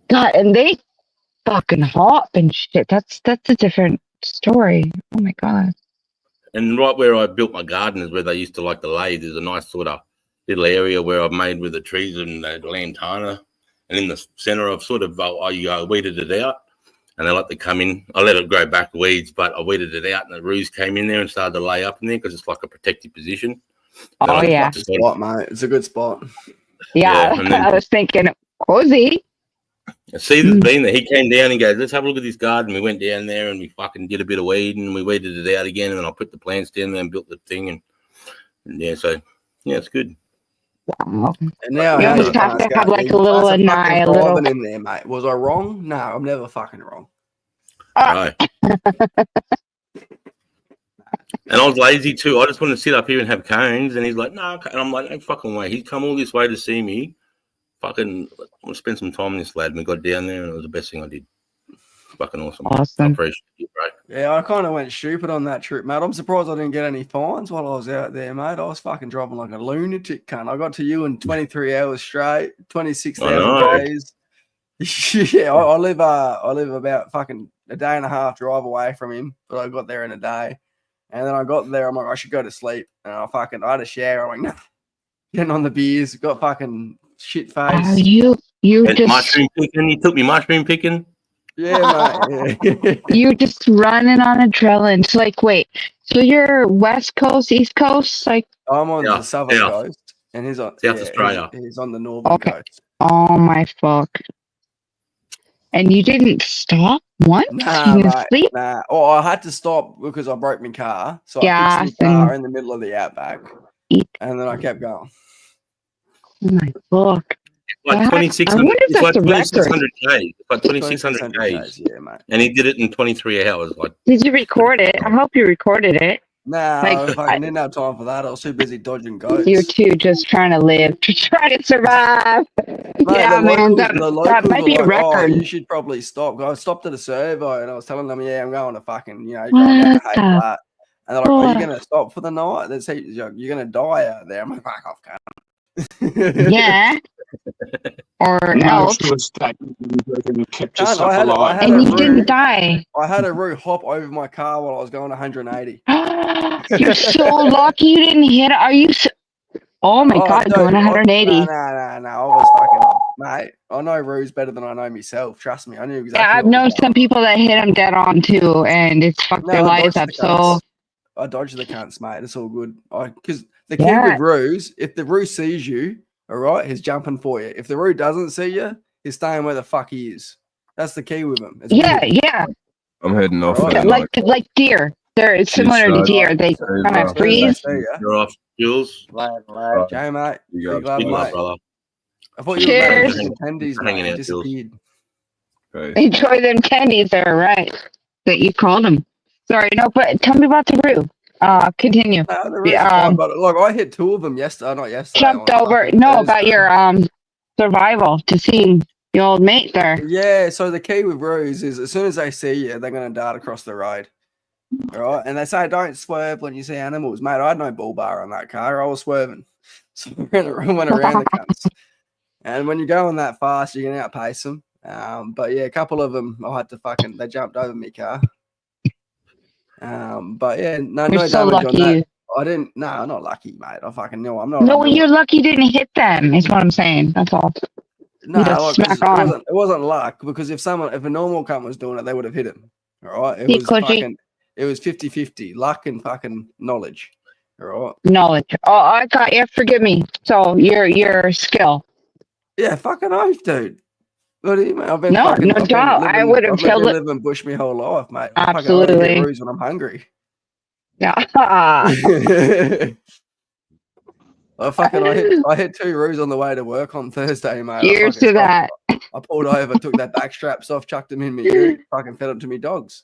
God, and they fucking hop and shit. That's a different story. Oh my God. And right where I built my garden is where they used to like to lay. There's a nice sort of little area where I've made with the trees and the lantana. And in the center, I've sort of I weeded it out. And they like to come in. I let it grow back weeds, but I weeded it out, and the roos came in there and started to lay up in there because it's like a protective position. Oh, yeah. It's a spot, mate. It's a good spot. Yeah, and then, I was thinking, cozy. Caesar's been there. He came down and goes, let's have a look at this garden. We went down there and we fucking did a bit of weeding and we weeded it out again. And then I put the plants down there and built the thing. And yeah, so, yeah, it's good. Wow. And now You almost have to have like a little in little. there, mate. Was I wrong? No, I'm never fucking wrong. No. And I was lazy too. I just wanted to sit up here and have cones. And he's like, no. And I'm like, no fucking way. He's come all this way to see me. Fucking, I want to spend some time with this lad. And we got down there and it was the best thing I did. Fucking awesome. Awesome. I appreciate it, bro. Yeah, I kind of went stupid on that trip, mate. I'm surprised I didn't get any fines while I was out there, mate. I was fucking driving like a lunatic, cunt. I got to you in 23 hours straight, 26,000 days. Yeah, I live about fucking a day and a half drive away from him, but I got there in a day. And then I got there, I'm like, I should go to sleep. And I had a shower. I'm like, no, getting on the beers, got fucking shit face. Oh, you and just mushroom picking. You took me mushroom picking. Yeah, mate. You're just running on adrenaline. So like, wait, so you're West Coast, East Coast, like? I'm on the southern coast, and he's on South Australia. He's on the northern coast. Oh my fuck! And you didn't stop once? Nah, you mate, sleep? nah. Oh, I had to stop because I broke my car, so I fixed my car in the middle of the outback, and then I kept going. Oh my fuck! Like 2,600. It's like 2,600 Ks. It's like 2,600 Ks. Yeah, mate. And he did it in 23 hours. Like, did you record it? I hope you recorded it. Nah, Like, I didn't have time for that. I was too busy dodging goats. You're too just trying to live, to try to survive. Mate, yeah, man, that might be a record. You should probably stop. I stopped at a servo and I was telling them, yeah, I'm going to fucking, going down to Hayflat. And they're like, are you going to stop for the night? They say, you're going to die out there. I'm like, fuck off, cunt. Yeah. Or else. And you didn't die. I had a root hop over my car while I was going 180. You're so lucky you didn't hit it. Are you? Oh my God, going 180. No. I was fucking, mate. I know Rue's better than I know myself. Trust me. I knew exactly. Yeah, I've known some people that hit them dead on too, and it's fucked their lives up. So I dodged the cunts, mate. It's all good. Because the key with Rue's, if the Rue sees you, all right, he's jumping for you. If the Rue doesn't see you, he's staying where the fuck he is. That's the key with him. It's yeah. I'm heading off. Like deer. They're similar to deer. They kind of freeze. You're off, Jules. Jay, mate. You got brother. I thought you were attendees, hanging out, disappeared. Enjoy them candies there, right? That you called them. Sorry, no, but tell me about the Rue. Continue. But look, I hit 2 of them yesterday. Not yesterday. Jumped over. No, about your survival to seeing the old mate there. Yeah. So the key with Ruse is as soon as they see you, they're gonna dart across the road. right? And they say don't swerve when you see animals, mate. I had no bull bar on that car. I was swerving, so I went around the cunts. And when you're going that fast, you can outpace them. But yeah, a couple of them, I had to they jumped over my car. But yeah, no You're so damage on that. lucky. I didn't. No, I'm not lucky, mate. I fucking know. I'm not. No, I'm doing- you're lucky you didn't hit them. Is what I'm saying. That's all. No, You just like, 'cause smack on. it wasn't luck because if a normal cunt was doing it, they would have hit him. All right, Yeah, 'cause it was 50-50, luck and fucking knowledge. All right. knowledge. Oh, I got you. Forgive me. So your skill. Yeah, fucking oath, dude. What do you mean? I've been No, fucking. no I've been doubt. I would have I've been killed it. living bush my whole life, mate. I only Absolutely. get roos when I'm hungry. Yeah. I hit 2 roos on the way to work on Thursday, mate. Cheers to that. I pulled over, took that back straps off, chucked them in my ute, fucking fed them to me dogs.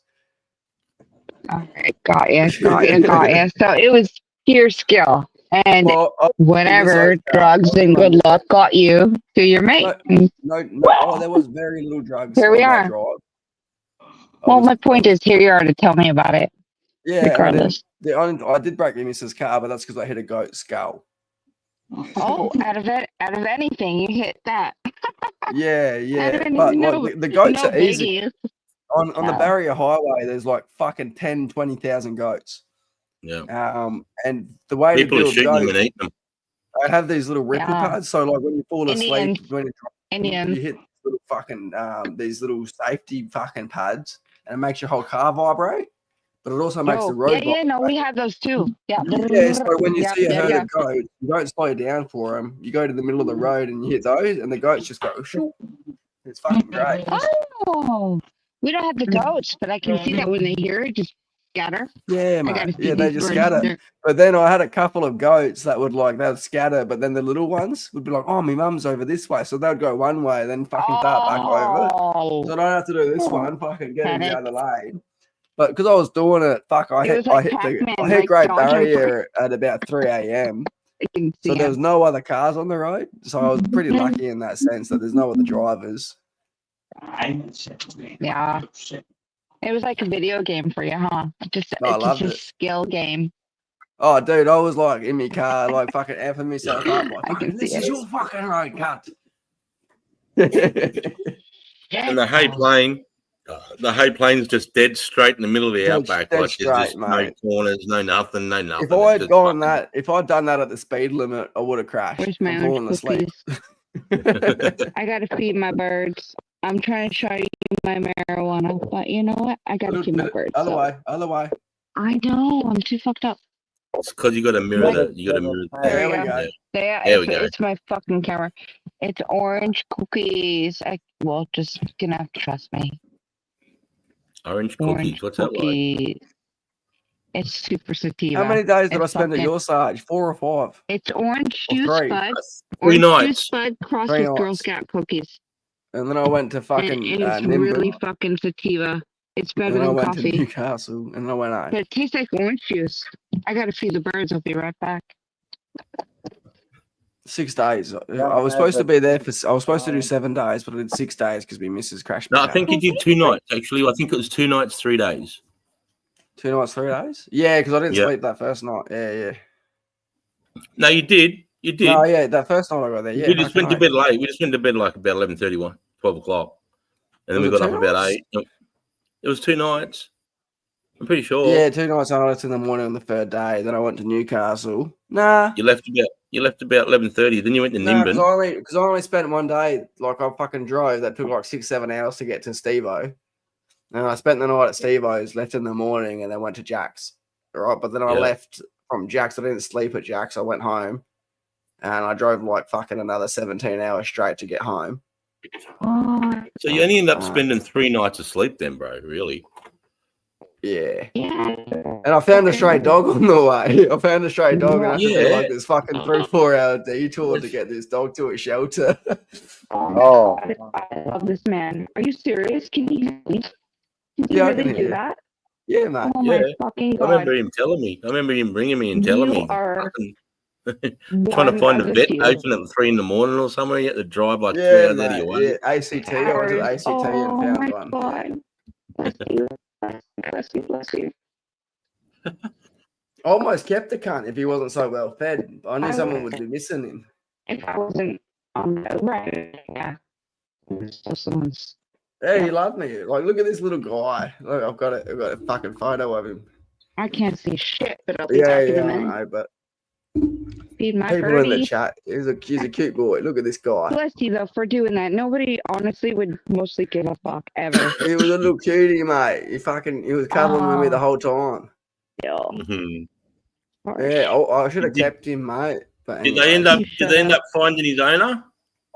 All right, got you. So it was pure skill and whatever drugs and good luck got you to your mate. No, there was very little drugs. Here we on that are. drive. Well, my point is, here you are to tell me about it. Yeah, regardless. I did break my missus' car, but that's because I hit a goat's skull. Oh, out of anything, you hit that. Yeah. But the goats are easy. biggies. On the barrier highway, there's like fucking 10, 20,000 goats. Yeah. And the way People to are build shooting them goats, and eating them. I have these little ripple Yeah. pads. So like when you fall asleep, Indians. you hit little fucking these little safety fucking pads, and it makes your whole car vibrate. But it also makes the road. Yeah, no, we have those too. Yeah. Yeah, so when you Yeah, see a yeah, herd yeah. of goats, you don't slow down for them. You go to the middle of the road and you hit those, and the goats just go. Shoo. It's fucking great. Oh, we don't have the goats, but I can see that when they hear it, just scatter. Yeah, I gotta mate. see Yeah, they these just birds. scatter. They're- But then I had a couple of goats that they'd scatter, but then the little ones would be like, "Oh, my mum's over this way," so they'd go one way, then fucking dart back over. So I don't have to do this one. Fucking get in the other lane. But because I was doing it, I hit like Great dodging Barrier at about 3 a.m. So there was no other cars on the road. So I was pretty lucky in that sense that there's no other drivers. Yeah. It was like a video game for you, huh? It's I just loved a it. skill game. Oh, dude, I was like in my car, like fucking amping myself up. Like, I can this see is it. your fucking road, cunt. And the hay plane's just dead straight in the middle of the Dead- outback. dead Like there's just straight, no mate. corners, no nothing, no nothing. If I had It's gone just if I'd done that at the speed limit, I would have crashed Where's my and orange fallen asleep. I gotta feed my birds. I'm trying to show you my marijuana, but you know what? I gotta feed my birds. Other so- way. I know. I'm too fucked up. It's because you got to mirror the. You got to mirror. There we go. There we go. It's my fucking camera. It's orange cookies. Just gonna have to trust me. Orange cookies. Orange What's that like? cookies. It's super sativa. How many days did I It's spend at fucking- your side? 4 or 5? It's orange Or juice 3? bud. 3 Orange nights. juice bud crossed 3 with Girl nights. Scout cookies. And then I went to fucking And it's Nimbin. really fucking sativa. It's And better then I than went to coffee. Newcastle, and then I went home. But it tastes like orange juice. I gotta feed the birds. I'll be right back. 6 days. I was supposed to be there I was supposed to do 7 days, but I did 6 days because my missus crashed. No, my I think you car. did 2 nights. Actually, I think it was 2 nights, 3 days. 2 nights, 3 days. Yeah, because I didn't Yeah. sleep that first night. Yeah. No, you did. You did. No, yeah, that first night I got there. Yeah, we just fucking went to oath. bed late. We just went to bed like about 11:31, 12 o'clock, and then Was we it got up 2 about nights? 8. It was 2 nights. I'm pretty sure. Yeah, 2 nights. I left in the morning on the 3rd day. Then I went to Newcastle. Nah. You left about 11:30. Then you went to No, Nimbin. because I only spent one day. Like I fucking drove. That took like 6-7 hours to get to Steve-O. And I spent the night at Steve-O's, left in the morning, and then went to Jack's. All right, but then I Yeah. left from Jack's. I didn't sleep at Jack's. I went home, and I drove like fucking another 17 hours straight to get home. So you only end up spending 3 nights asleep then, bro. Really? Yeah. And I found a stray dog on the way. I found a stray dog, and I had to do Yeah. like this fucking 3-4 hour detour to get this dog to a shelter. Oh, I love this man. Are you serious? Can you Yeah, I really can do hear. that? Yeah, mate. Oh Yeah. my fucking I god! remember him telling me. I remember him bringing me and telling You me. are Trying to one find of a the vet few. open at 3 in the morning or somewhere. You had to drive like 3 Yeah, hours out of your mate. way. Yeah, ACT. I went to the ACT and Oh found my one. god! Bless you, bless you, bless you. I almost kept the cunt if he wasn't so well fed. I knew I someone would would be missing him. if I wasn't on the right. Yeah. So someone's Yeah, he loved me. Like, look at this little guy. Look, I've got a fucking photo of him. I can't see shit, but I'll be Yeah, back in a I minute. know, but Feed my people in the birdie. chat, he's a cute boy. Look at this guy. Bless you though for doing that. Nobody honestly would mostly give a fuck ever. He was a little cutie, mate. He was cuddling with me the whole time. Still. Mhm. Yeah, I should have Did- kept him, mate. But Did they anyway. end up finding his owner?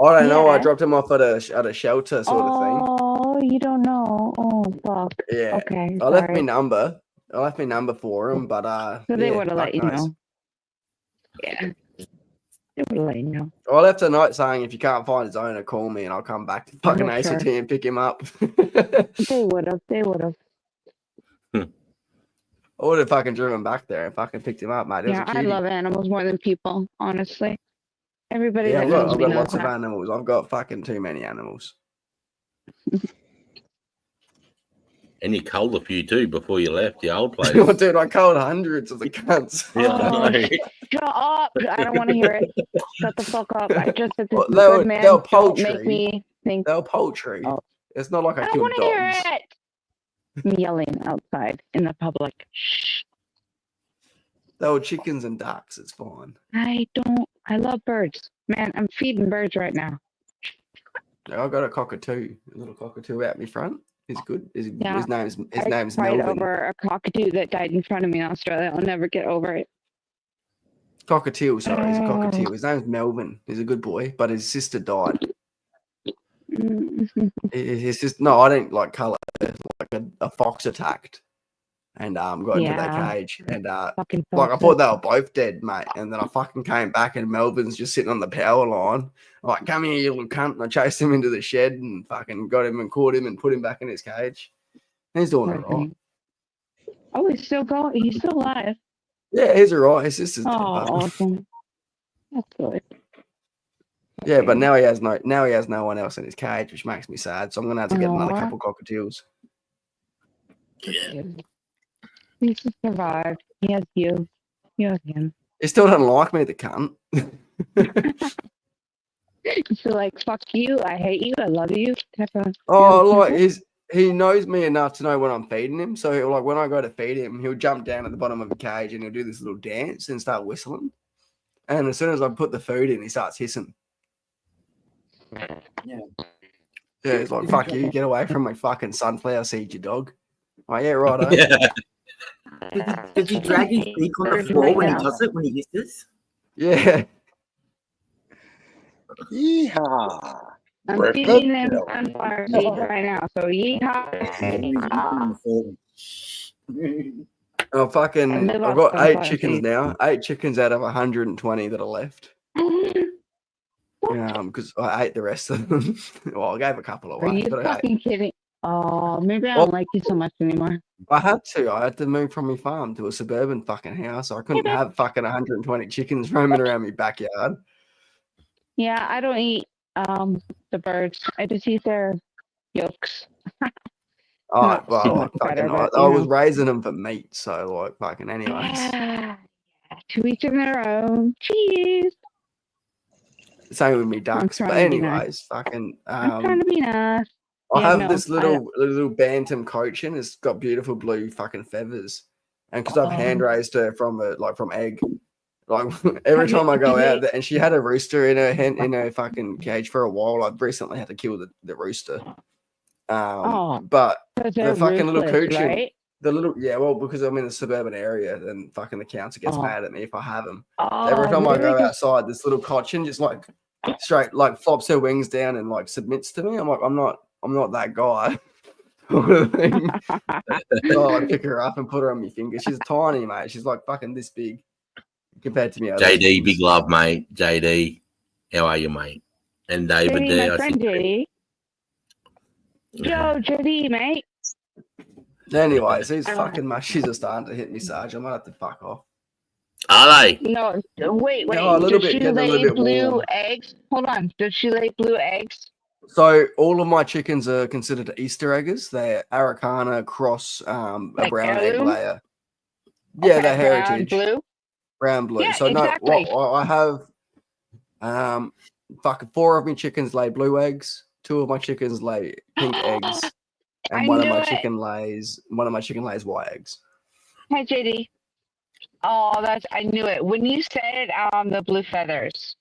I don't know. I Yeah. dropped him off at a shelter sort of thing. Oh, you don't know. Oh fuck. Yeah. Okay. I left my sorry. number. I left my number for him, but So they yeah, would have let fuck you knows. know. Yeah. They would have let you know. I left a note saying if you can't find his owner, call me and I'll come back to fucking Yeah, ACT sure. and pick him up. They would have. They would have. I would have fucking driven back there and fucking picked him up, mate. It was Yeah, a I cutie. love animals more than people, honestly. Everybody Yeah, that I've knows got me knows lots of that. animals. I've got fucking too many animals. And you culled a few too before you left the old place. Dude, I culled hundreds of the cunts. Yeah, I know. Shut up! I don't want to hear it. Shut the fuck up! I just said this Well, is they a were- good man. they were Don't make poultry. me think. They were poultry. Oh. It's not like I I don't killed want to hear dogs. it. I'm yelling outside in the public. Shh. They were chickens and ducks. It's fine. I don't. I love birds, man. I'm feeding birds right now. I got a cockatoo, a little cockatoo out my front. He's good. His Yeah. name's I cried Melvin. over a cockatoo that died in front of me in Australia. I'll never get over it. Cockatoo, sorry, he's a cockatoo. His name's Melvin. He's a good boy, but his sister died. His sister, no, I didn't like colour. Like a fox attacked and got into their Yeah. cage and Fucking like I foxes. thought they were both dead, mate. And then I fucking came back and Melvin's just sitting on the power line. I'm like, come here, you little cunt. And I chased him into the shed and fucking got him and caught him and put him back in his cage. He's doing Poor all right. thing. Oh, he's still going. He's still alive. Yeah, he's all right. His sister's Oh, dead, but awesome. That's good. yeah, but now he has no one else in his cage, which makes me sad. So I'm gonna have to get another Aw. couple cockatoos. Yeah. He's just survived. He has you. You have him. He still doesn't like me, the cunt. So like, fuck you. I hate you. I love you. Type of- Oh, you know, like he knows me enough to know when I'm feeding him. So like when I go to feed him, he'll jump down at the bottom of the cage and he'll do this little dance and start whistling. And as soon as I put the food in, he starts hissing. Yeah. Yeah, he's like, fuck you, get away from my fucking sunflower seed, you dog. Oh, yeah, righto. Yeah. Does he drag his beak on the floor when he does it, when he hisses? Yeah. Yeehaw. I'm Breakfast feeding them milk. sunflower seeds right now. So yeehaw. Oh, fucking, I live I've off got 8 sunflower chickens seeds. now. 8 chickens out of 120 that are left. Because I ate the rest of them. Well, I gave a couple Are away, you but I ate. fucking kidding? Oh, maybe I Well- don't like you so much anymore. I had to move from my farm to a suburban fucking house. So I couldn't have fucking 120 chickens roaming around my backyard. Yeah, I don't eat the birds. I just eat their yolks. Oh, Not too well, much fucking, better, but, I you was know. raising them for meat, so like, fucking, anyways. Yeah, to each of their own. Cheese. Same with me ducks, but trying to be nice. anyways, fucking, I'm trying to be nice. I Yeah, have no, this little bantam coaching. It's got beautiful blue fucking feathers, and because I've hand raised her from egg, like every time I go out there, and she had a rooster in her fucking cage for a while. I've recently had to kill the rooster. But because the they're fucking little ruthless, coaching, right? the little well, because I'm in a suburban area, then fucking the council gets Oh. mad at me if I have them. Oh, Every time I really? go outside, this little cochin just like straight like flops her wings down and like submits to me. I'm like, I'm not that guy. Sort of thing. So I pick her up and put her on my finger. She's tiny, mate. She's like fucking this big compared to me. JD, big love, mate. JD, how are you, mate? And David JD, there. my I friend think. JD. Yo, JD, mate. Anyways, these fucking mushies are starting to hit me, Sarge. I might have to fuck off. Are they? No, wait. Yeah, a little Does bit, she getting a lay little bit blue warm. eggs? Hold on. Does she lay blue eggs? So all of my chickens are considered Easter eggers. They're Araucana cross a Like brown egg heirloom? layer. Yeah, Okay, the brown, heritage. blue. Brown, blue. Yeah, So exactly. no, I have fucking 4 of my chickens lay blue eggs, 2 of my chickens lay pink eggs, and I one of knew my it. chicken lays white eggs. Hi, JD. Oh, I knew it. When you said the blue feathers,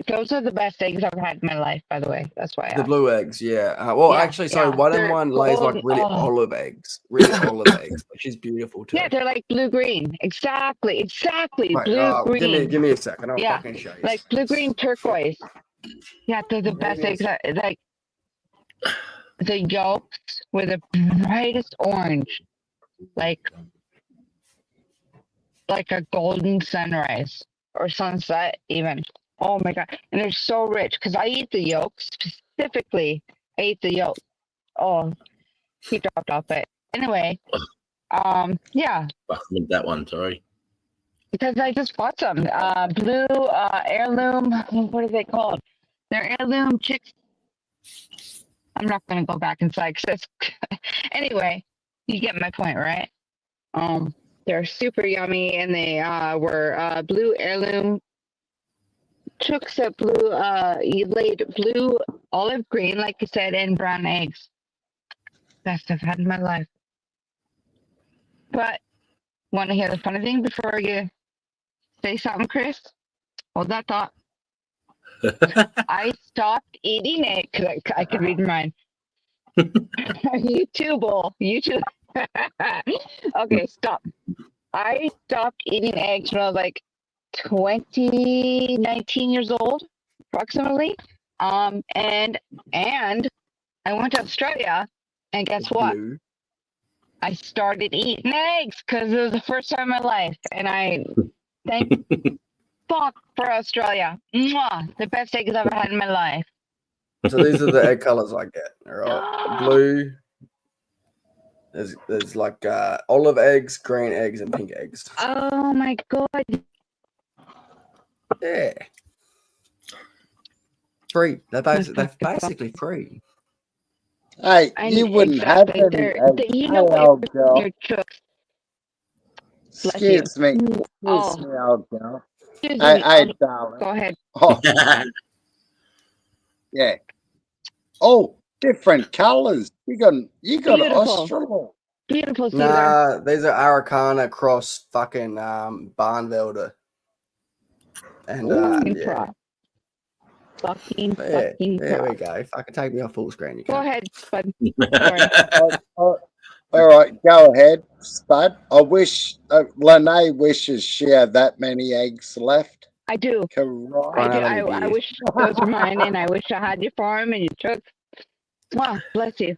those are the best eggs I've had in my life, by the way. That's why I The asked. blue eggs, yeah. Well, Yeah, actually, sorry, yeah. one of They're one lays like golden. really Oh. olive eggs, really olive eggs. She's beautiful too. Yeah, they're like blue-green. Exactly. Right, Blue-green. give me a second. I'll Yeah, fucking show you. like blue-green turquoise. Yeah, they're the best eggs. Like the yolks were the brightest orange, like a golden sunrise or sunset even. Oh my god. And they're so rich because I eat the yolks specifically. I eat the yolk. Oh, he dropped off it. Anyway, yeah, Fuck with that one, sorry. because I just bought some blue heirloom. What are they called? They're heirloom chicks. I'm not gonna go back inside because anyway, you get my point, right? They're super yummy, and they were blue heirloom chooks that you laid blue, olive green, like you said, and brown eggs. Best I've had in my life. But want to hear the funny thing before you say something, Chris? Hold that thought. I stopped eating it because I could read mine. You too, Bull. You too. Okay, stop. I stopped eating eggs when I was like 19 years old, approximately. And I went to Australia, and guess what? Blue. I started eating eggs because it was the first time in my life, and I thank fuck for Australia. Mwah! The best eggs I've ever had in my life. So these are the egg colors I get. All right, blue. There's like olive eggs, green eggs, and pink eggs. Oh my god! Yeah. Free. They're basically free. Hey, you wouldn't have any eggs. You Hey, know what? old girl. Your chooks. Bless Excuse me. Oh. Excuse me, old girl. Excuse Hey, me. hey, darling. Go ahead. Oh, yeah. Oh, different colours. You got Beautiful. Australia. Beautiful, Caesar. Nah, these are Araucana cross fucking Barnvelder. And yeah. Fucking There we crap. go. If I can take me off full screen, you Go can. ahead, bud. Sorry. All right, go ahead, Spud. I wish Lene wishes she had that many eggs left. I do. I wish those were mine, and I wish I had your farm and your truck. Wow, bless you.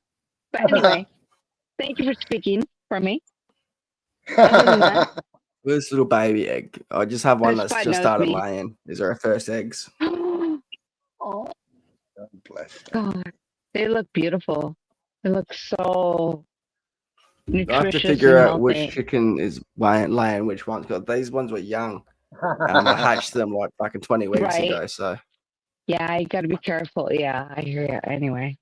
But anyway, thank you for speaking for me. Other than that, This little baby egg. I just have one This that's Spud just knows started me. laying. These are our first eggs. oh bless God, they look beautiful. They look so I have to nutritious figure and out which healthy. chicken is laying which ones. Because these ones were young. I hatched them like fucking 20 weeks Right. ago. So Yeah, I gotta be careful. Yeah, I hear you. Anyway,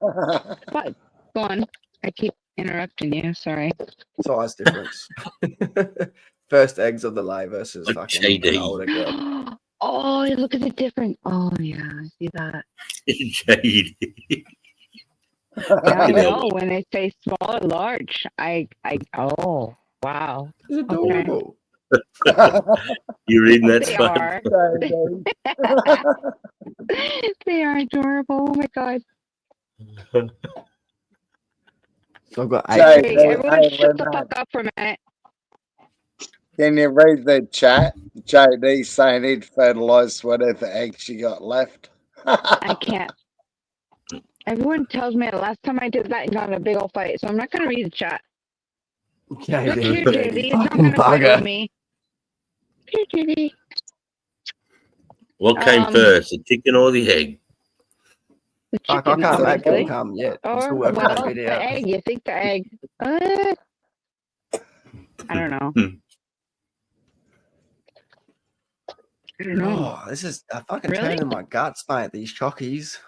but go on. I keep interrupting you. Sorry. size difference. First eggs of the lay versus fucking an older girl. Oh, look at the difference. Oh yeah, I see that. JD. Yeah, I know when they say small or large. Oh wow. It's adorable. You reading that, They Spud? are. They are adorable. Oh my god. So I've got Hey, everyone shut the fuck up for a minute. Can you read the chat? JD saying he'd fertilise whatever eggs you got left. I can't. Everyone tells me the last time I did that, I got in a big old fight. So I'm not gonna read the chat. Look here, JD. It's not gonna fight with me. Here, JD. What came first, the chicken or the egg? The I chicken, can't make obviously. them come yet. I'm Or still working well, that video. the egg. You think the egg? I don't know. I don't know. Oh, this is fucking Really? turning my guts, mate. These chockies.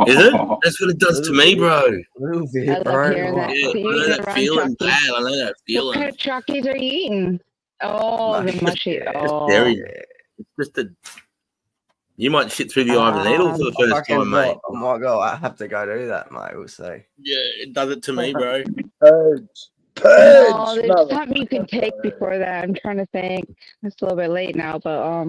Is it? That's what it does to me, bro. Little I bit, love bro. hearing that. Yeah, So I you're know eating that a run feeling chucky. bad. I know that What feeling. kind of chuckies are you eating? Oh, the mushy. Yeah, Oh, Very. yeah. It's just a. You might shit through the eye of a needle for the I first time, mate. might go. I have to go do that, mate. We'll see. Yeah, it does it to me, bro. Purge. no, Purge. there's something you can take before that. I'm trying to think. It's a little bit late now, but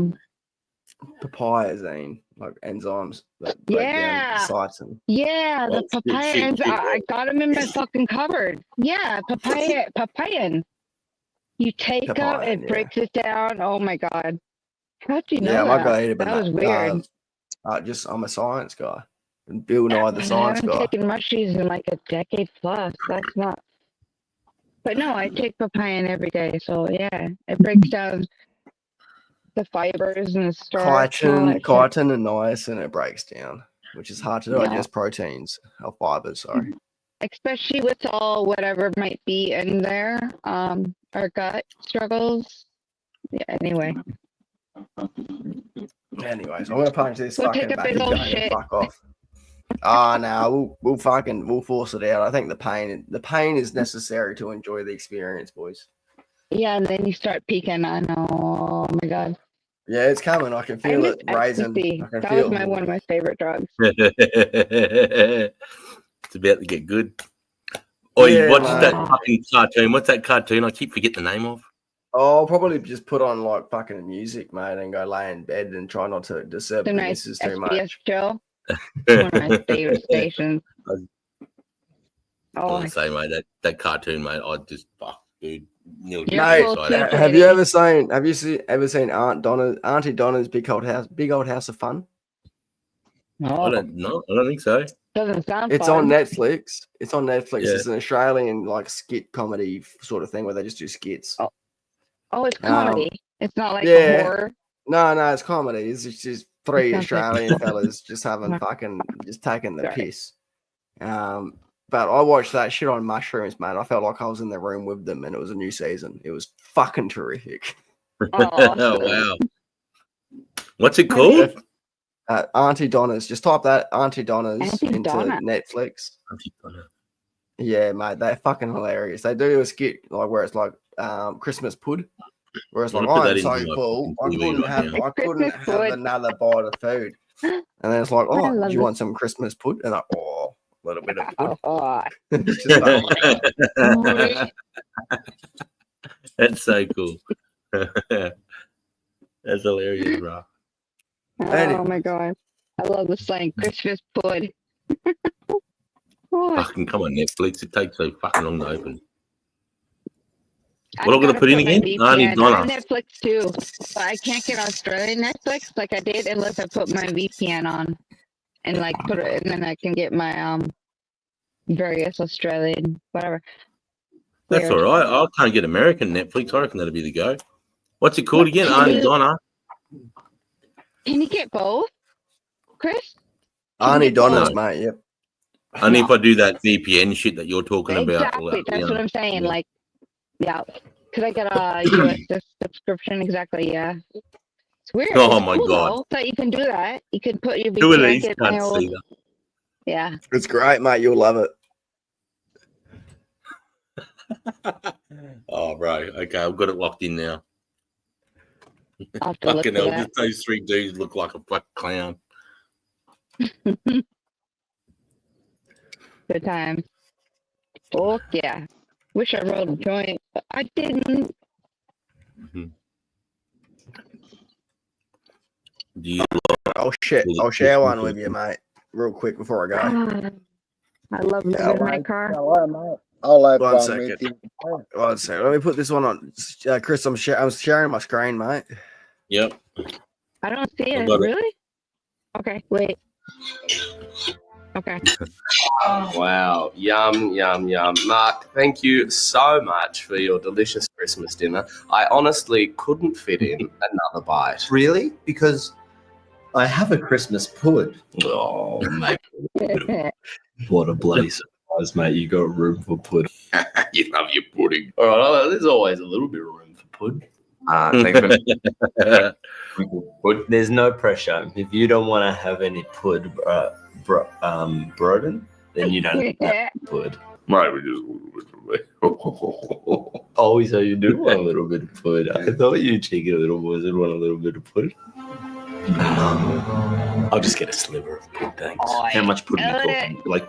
Papaya, Zane, like enzymes that break down yeah, cytin. yeah, the Oh, papaya. shit. I got them in my fucking cupboard. Yeah, papayan. You take it, Papaya, it yeah. breaks it down. Oh my god, how'd you know Yeah, I might go that? eat it, but That was weird. I'm a science guy. And Bill Nye, the I science haven't guy. taken mushies in like a decade plus. That's not. But no, I take papayan every day. So yeah, it breaks down the fibers and the starch and all that shit. Chitin and niacin, it breaks down, which is hard to Yeah. digest proteins or fibers. Sorry. Especially with all whatever might be in there, our gut struggles. Yeah. Anyway, Anyways, I'm gonna punch this Go take fucking a back big old and shit. fuck off. No, we'll force it out. I think the pain is necessary to enjoy the experience, boys. yeah, and then you start peeking. I know. Oh my god. Yeah, it's coming. I can I feel miss it raising. ecstasy. I can That feel was one of my favorite drugs. It's about to get good. Oh, Yeah, you watched mate. that fucking cartoon? What's that cartoon? I keep forgetting the name of. I'll probably just put on like fucking music, mate, and go lay in bed and try not to disturb The the nice missus too SBS much. show. It's one of my favorite stations. I Oh, was gonna say, mate, that cartoon, mate. I just fuck, dude. Neil You're Mate, cool too, have you Katie. ever seen Auntie Donna's Big Old House of Fun? I No, don't think so. doesn't sound It's fun. on Netflix. It's on Netflix. Yeah. It's an Australian like skit comedy sort of thing where they just do skits. Oh, it's comedy. It's not like a yeah. horror. No, it's comedy. It's just three It sounds like- Australian fellas just having just taking the Sorry. piss. But I watched that shit on mushrooms, man. I felt like I was in the room with them, and it was a new season. It was fucking terrific. Oh wow. What's it called? Auntie Donna's. Just type that Auntie Donna's Auntie into Donna. Netflix. Yeah, mate, they're fucking hilarious. They do a skit like where it's like Christmas pud, where it's I'm like, gonna put I'm that so into my full, I fucking TV couldn't right have, now. I couldn't Christmas have pud. another bite of food. And then it's like, I oh, love do you it. want some Christmas pud? And like, oh, a little bit of pud. Oh, It's just like, That's so cool. That's hilarious, bro. oh my god. I love the slang Christmas pud. Oh, Fucking come on, Netflix. It takes so fucking long to open. I What am I gonna gotta put in my again? VPN. Auntie I Donna. have Netflix too, but I can't get Australian Netflix like I did unless I put my VPN on and like put it, and then I can get my various Australian whatever. That's Weird. all right. I can't get American Netflix. I reckon that'd be the go. What's it called again? Can Auntie you- Donna. Can you get both, Chris? Auntie Donna's, No. mate. Yep. Only if I do that VPN shit that you're talking about. Exactly. That's what I'm saying. yeah. Like, yeah, because I get a US subscription. Exactly. Yeah. It's weird. Oh It's my cool, God. though, that you can do that. You can put your Do it. VPN. You Get can't my old, see that. yeah. It's great, mate. You'll love it. Oh, bro. Okay, I've got it locked in now. I'll have to look Fucking for hell, that. just those three dudes look like a fucking clown. Good time. Oh yeah. Wish I rolled a joint, but I didn't. Do you I'll share one with you, mate, real quick before I go. I love living in my car. I'll have One one second. with you. One second. Let me put this one on. Chris, I'm sharing my screen, mate. Yep. I don't see I it. got it. Really? Okay. Wait. Okay. Wow. Yum, yum, yum. Mark, thank you so much for your delicious Christmas dinner. I honestly couldn't fit in another bite. Really? Because I have a Christmas pud. Oh, mate. What a bloody surprise, mate. You got room for pud. You love your pudding. All right, there's always a little bit of room for pud. Thanks for There's no pressure. If you don't want to have any pud, Broden, then you don't have pud. Maybe just a little bit for me. Oh, so you do want a little bit of pud. I thought you cheeky little boys would want a little bit of pud. I'll just get a sliver of pud, thanks. How much pud are we talking? Like,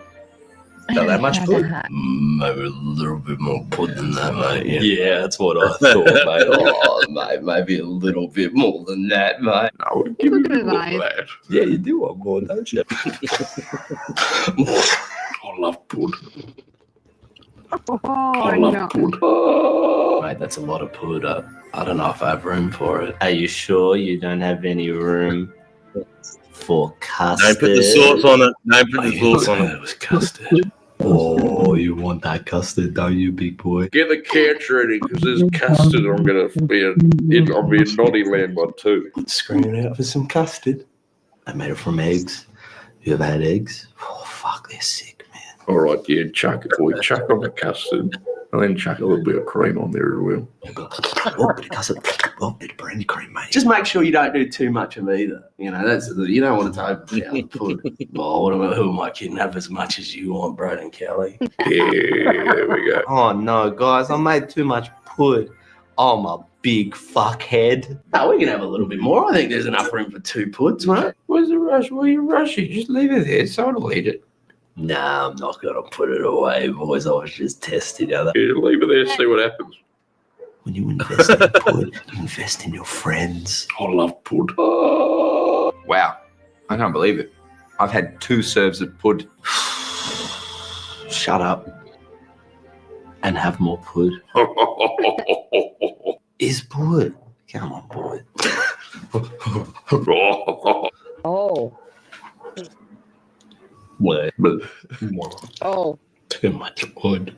not that much pud? Maybe a little bit more pud than that, mate. Yeah, that's what I thought, mate. Oh, mate, maybe a little bit more than that, mate. I would give you more than that. Yeah, you do want more, don't you? I love pud. Oh, love pud. Mate, that's a lot of pud. I don't know if I have room for it. Are you sure you don't have any room for custard? Don't put the sauce on it. Don't put the sauce on It it. was custard. Oh, you want that custard, don't you, big boy? Get the couch ready because there's custard. I'm gonna be in naughty land by 2. Screaming out for some custard. I made it from eggs. You ever had eggs? Oh, fuck, they're sick, man. All right, yeah, chuck on the custard and then chuck a little bit of cream on there as well. Oh, bit of custard. Oh, bit of brandy cream, mate. Just make sure you don't do too much of either. You know, you don't want to overshadow the pud. Oh, who am I kidding? Have as much as you want, Broden Kelly. Yeah, there we go. Oh no, guys, I made too much pud. I'm a big fuckhead. No, we can have a little bit more. I think there's enough room for 2 puds, mate. Where's the rush? Where are you rushing? Just leave it there. Someone will eat it. Nah, I'm not gonna put it away, boys. I was just testing you. Yeah, leave it there, see what happens. When you invest in pud, you invest in your friends. I love pud. Wow, I can't believe it. I've had 2 serves of pud. Shut up and have more pud. Is pud? Come on, boy. Oh. What? Oh. Too much pud.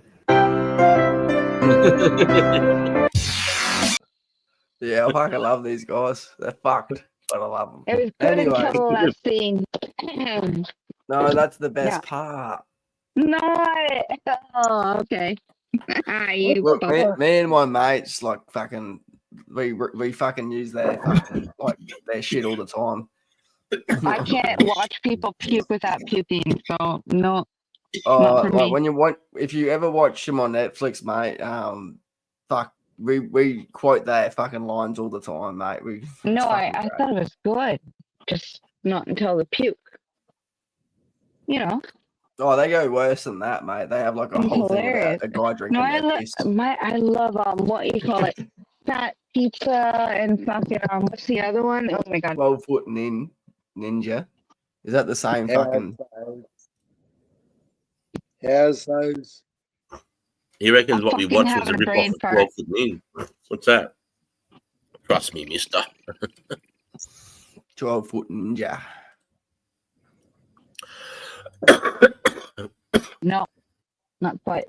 Yeah, I fucking love these guys. They're fucked, but I love them. It was good Anyway. until the last scene. No, that's the best Yeah. part. No. Oh, okay. You Look, fucker. me and my mates, like, fucking, we fucking use their fucking, like, their shit all the time. I can't watch people puke without puking, so no. Oh, Not for like me. when you want, if you ever watch them on Netflix, mate, fuck, we quote their fucking lines all the time, mate. No, I fucking thought it was good. Just not until the puke. You know. Oh, they go worse than that, mate. They have like a whole thing Hilarious. about a guy drinking No, I their piss. love what you call it, fat pizza and fucking what's the other one? Oh my god. 12-foot ninja. Is that the same fucking? How's those? He reckons what we fucking watch was having a a rip brain off of fart. 12 Foot Nin. What's that? Trust me, mister. 12-foot ninja. No, not quite.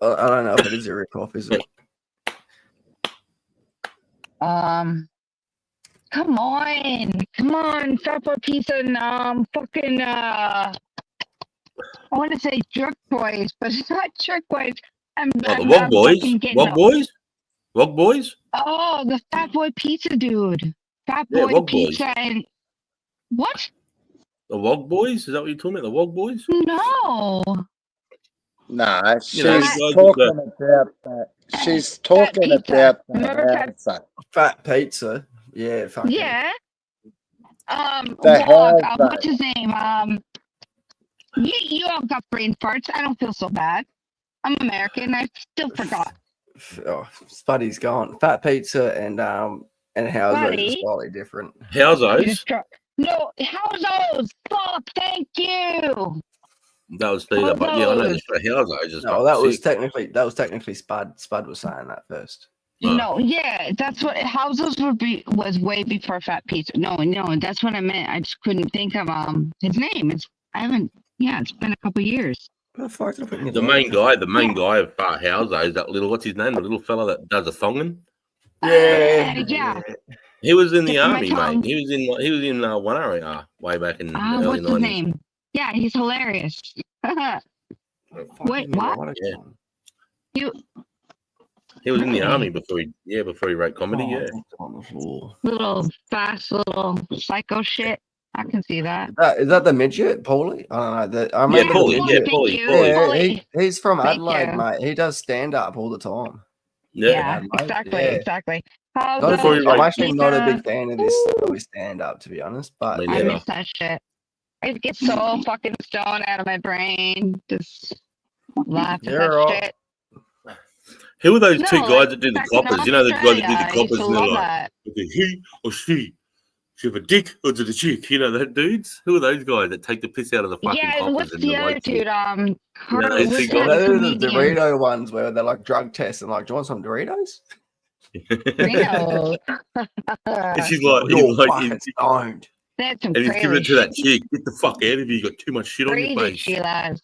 I don't know if it is a rip off, is it? Come on, Fat Boy Pizza and fucking I want to say Jerk Boys, but it's not Jerk Boys. Oh, the Wog Boys? Wog Boys? Wog Boys? Oh, the Fat Boy Pizza dude. Fat Yeah, Boy Wog Boys. Pizza and what? The Wog Boys? Is that what you're talking about? The Wog Boys? No. No, she's You know, guys with talking the- about that. She's talking pizza. about Remember the house. Fat pizza. Yeah, fucking. Yeah. The Wog, house. what's his name? You all got brain farts. I don't feel so bad. I'm American. I still forgot. Oh, Spuddy's gone. Fat pizza and Howzer is Spuddy? slightly different. How's You those? just no, how's those? Fuck, thank you. That was Peter, but yeah, I know How's this for How's those. Just No, that was technically Spud. Spud was saying that first. No, yeah, that's what houses was way before Fat Pizza. No, that's what I meant. I just couldn't think of his name. It's been a couple years. What the fuck did I put in your the main guy of How's those, that little, what's his name? The little fella that does a thongin. Yeah. He was in the Tip of my army, tongue. mate. He was in one area way back in the early What's his 90s. name? Yeah, he's hilarious. Wait, what? Yeah. You He was in the Really? army before he wrote comedy. Yeah. On the floor. little fast little psycho shit. I can see that. Is that the midget, Paulie? I don't know. I remember Paulie, the midget. Paulie. He's from Thank Adelaide, you. mate. He does stand up all the time. Yeah, Adelaide. exactly, Yeah. exactly. How Not goes I'm actually not a big Nikita? fan of his stand up, to be honest. But I miss that shit. I get so fucking stoned out of my brain. Just laugh at You're that right. shit. Who are those two No, guys like that do the back in coppers? You know the guys that do the Australia, I used coppers to and they're love like, that. is it he or she? Do you have a dick or is it a chick? You know that dudes? Who are those guys that take the piss out of the fucking Yeah, coppers what's and the the other white dude? shit? You know Carl, those two what's the guys? other Those are the comedian? Dorito ones where they're like drug tests and like, do you want some Doritos? Reno. And she's You're like, fucking stoned. That's some and he's giving crazy it to that shit. chick. Get the fuck out of here! You got too much shit on your Crazy face. Sheila.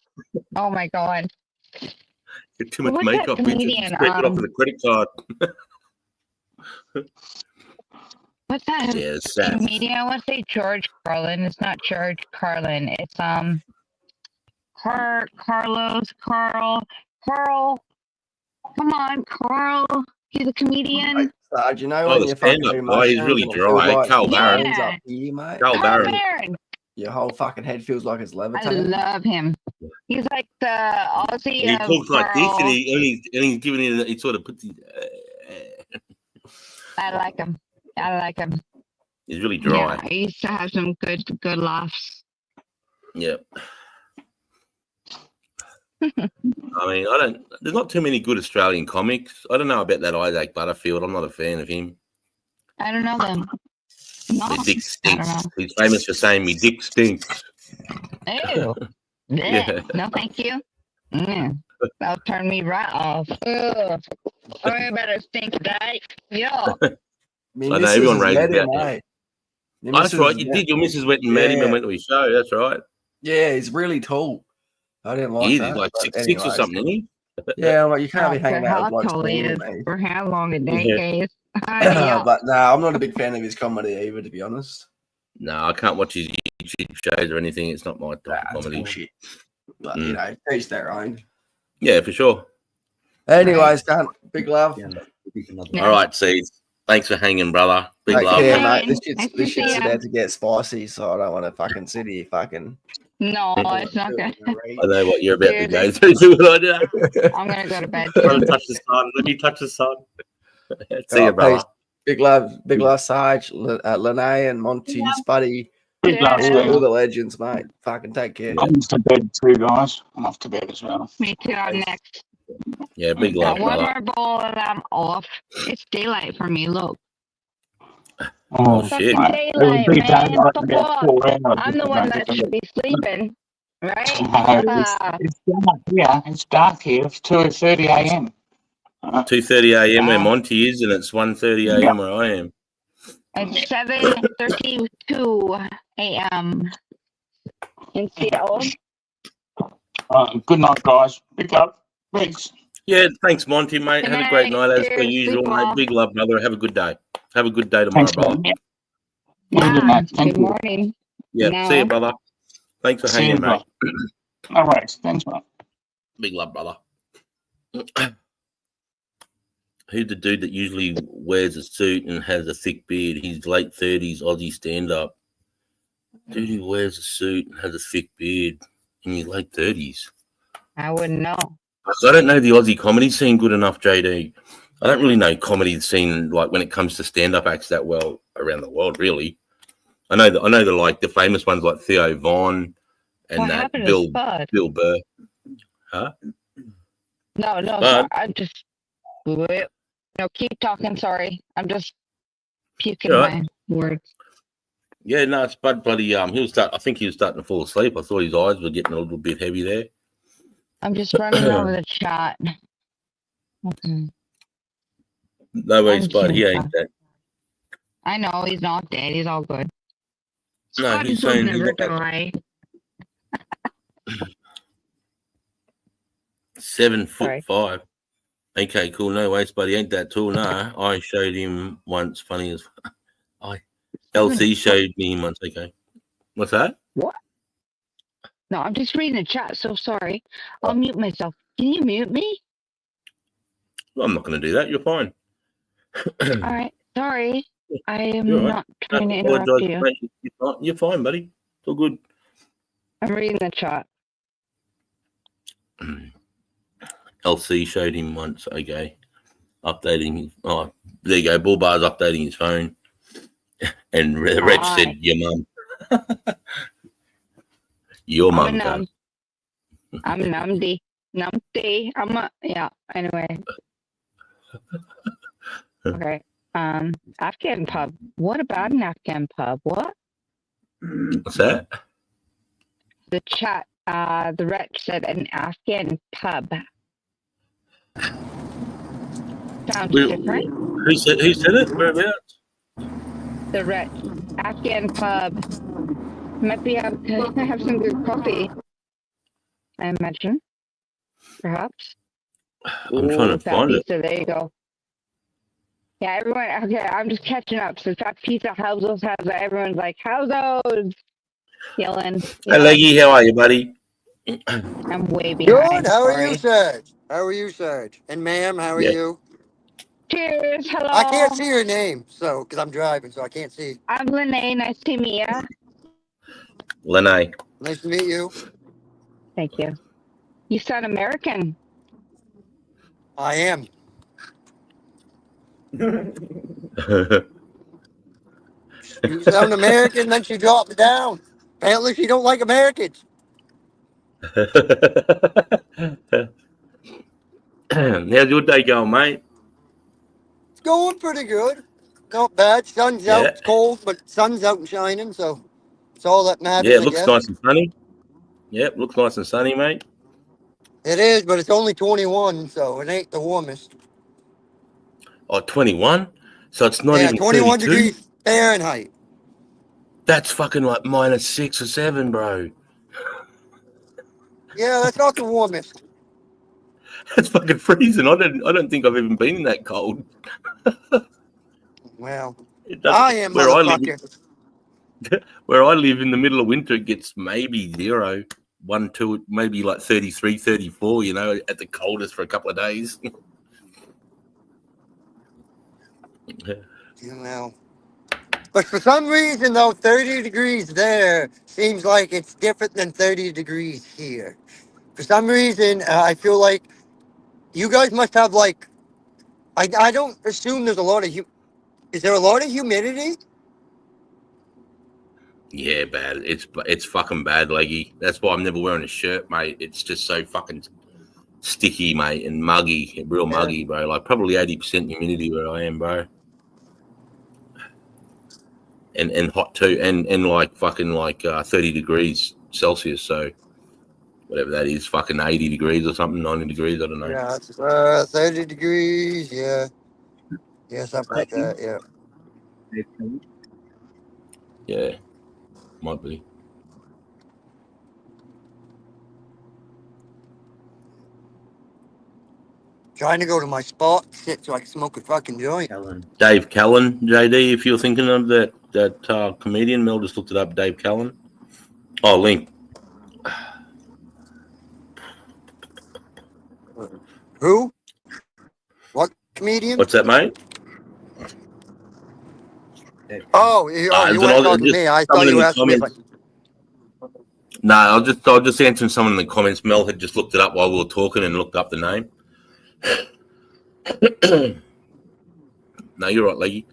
Oh my god. Get too much What's that makeup. Bitch. comedian? Scrape it off with a credit card. What's that Yeah, it's sad. comedian? I want to say George Carlin. It's not George Carlin. It's Carl. Come on, Carl. He's a comedian. Do you know Oh, when the you fuck stand-up too guy, much he's really and it feels dry. like Carl your Barron. bones up here, mate? Carl Barron. Barron. Your whole fucking head feels like it's I levitating. love him. He's like the Aussie And he of talks like this, and Carl. he's giving it. He sort of puts. I like him. I like him. He's really Yeah, dry. I used to have some good laughs. Yeah. I mean, I don't. There's not too many good Australian comics. I don't know about that Isaac Butterfield. I'm not a fan of him. I don't know them. No, The dick I don't stinks. know. He's famous for saying me dick stinks. Ew. Yeah. No, thank you. That'll turn me right off. Ugh. I better think that. Yeah. I mean, I know everyone raves about him, him. mate. Your Oh, that's missus right. has You met- did. Your missus went and met him and Yeah. went to his show. That's right. Yeah, he's really tall. I didn't like He is. that. He's like but 6'6" or anyways. something, isn't he? Yeah, I'm like, you can't be I don't care hanging out how with blokes tall he taller is than me. or how long a Yeah. day is. Yeah. But no, I'm not a big fan of his comedy either, to be honest. No, I can't watch his YouTube shows or anything. It's not my type of That's comedy. bullshit. But you know, each their own. Yeah, for sure. Anyways, Dan, big love. All right, Seeds. Thanks for hanging, brother. Big Take love. care, mate. This Nice to shit's see ya. about to get spicy, so I don't want to fucking sit here fucking. No, it's not good. I know what you're about to Dude, go through. What I do. I'm gonna go to bed. Trying to Too. touch the sun. Let me touch the sun. See Oh, you, brother. peace. Big love, Sarge, Lene, and Monty, Spuddy, Big love, all Steve. the legends, mate. Fucking take care. I'm off to bed too, guys. I'm off to bed as well. Me too. I'm next. Yeah, big love, Got one brother. more bowl and I'm off. It's daylight for me. Look. Oh, shit. Fucking It would daylight, be man. daylight What in the about fuck? 4 hours. I'm the one that should be sleeping, right? It's dark here. It's dark here. It's 2:30 a.m. 2:30 a.m. where Monty is, and it's 1:30 a.m. where I am. It's 7:32 a.m. in Seattle. Good night, guys. Big love. Thanks. Yeah, thanks, Monty, mate. Good Have a great night. night as per Cheers. usual, Sleep mate. well. Big love, brother. Have a good day. Have a good day tomorrow, Thanks, brother. man. Yeah. Good night. Thank Good you. morning. Yeah, No. see you, brother. Thanks for See you, hanging, mate. bro. All right. Thanks, man. Big love, brother. Who's the dude that usually wears a suit and has a thick beard? He's late 30s, Aussie stand-up. Dude who wears a suit and has a thick beard in his late 30s. I wouldn't know. I don't know the Aussie comedy scene good enough, JD. I don't really know comedy scene like when it comes to stand-up acts that well around the world, really. I know the like the famous ones like Theo Von and What that happened to Spud? Bill Burr. Huh? No, Spud? sorry. I just no. Keep talking. Sorry, I'm just puking You all right? my words. Yeah, no, Spud bloody I think he was starting to fall asleep. I thought his eyes were getting a little bit heavy there. I'm just running over the chat. Okay. No way, I'm Spud. He so ain't that. I know he's not dead. He's all good. No, Spud he's will saying never he's die. 7'5". Okay, cool. No way, Spud. He ain't that tall. No, I showed him once. Funny as LC showed me him once. Okay, what's that? What? No, I'm just reading the chat. So sorry. I'll mute myself. Can you mute me? Well, I'm not going to do that. You're fine. All right. Sorry. I am You're all right. not trying to Don't interrupt apologise, you. mate. You're fine, buddy. It's all good. I'm reading the chat. LC showed him once. Okay, updating. Oh, there you go. Bull Bar's updating his phone, and Reg Hi. said, "Your mum." Your I'm a mum, num. cunt. I'm numpty. Numpty. Yeah. Anyway. Okay. Afghan pub. What about an Afghan pub? What? What's that? The chat. The wretch said an Afghan pub. Sounds different. Who said it? Whereabouts? The wretch. Afghan pub. Might be able to have some good coffee. I imagine. Perhaps. I'm trying to Fat find it. pizza. There you go. Yeah, everyone. Okay, I'm just catching up. So Fat Pizza, how's everyone's like, how's those? Yelling. Hey, Leggy, how are you, buddy? I'm way behind. Good. How are you, Sorry. Serge? How are you, Serge? And ma'am, how are Yeah. you? Cheers. Hello. I can't see your name, so because I'm driving, so I can't see. I'm Lene. Nice to meet you. Lene. Nice to meet you. Thank you. You sound American. I am. You sound American, then she dropped it down. Apparently, she don't like Americans. How's your day going, mate? It's going pretty good. Not bad. Sun's out. Yeah. It's cold, but sun's out and shining, so it's all that matters, Yeah, it I looks guess. nice and sunny. Yep, looks nice and sunny, mate. It is, but it's only 21, so it ain't the warmest. Oh, 21? So it's not Yeah, even 21 32? degrees Fahrenheit. That's fucking like -6 or 7, bro. Yeah, that's not the warmest. That's fucking freezing. I don't think I've even been that cold. Well, It doesn't- I am, where I live, motherfucker. where I live in the middle of winter, it gets maybe 0, 1, 2, maybe like 33, 34, you know, at the coldest for a couple of days. You know. But for some reason, though, 30 degrees there seems like it's different than 30 degrees here. For some reason, I feel like you guys must have, like, I don't assume there's a lot of, is there a lot of humidity? Yeah, bad. It's fucking bad, leggy. That's why I'm never wearing a shirt, mate. It's just so fucking sticky, mate, and muggy, real muggy, bro. Like probably 80% humidity where I am, bro. And hot too, and like fucking like 30 degrees Celsius. So whatever that is, fucking 80 degrees or something, 90 degrees. I don't know. Yeah, it's 30 degrees, yeah. Yeah, something like that, yeah. Yeah, might be. Trying to go to my spot, sit so I can smoke a fucking joint. Dave Callan, JD, if you're thinking of that comedian, Mel just looked it up. Dave Callan. Oh, Link. Who? What comedian? What's that, mate? Oh, you weren't talking to me. I thought you asked me if I... No, I was just answering someone in the comments. Mel had just looked it up while we were talking and looked up the name. No, you're right, Leggy.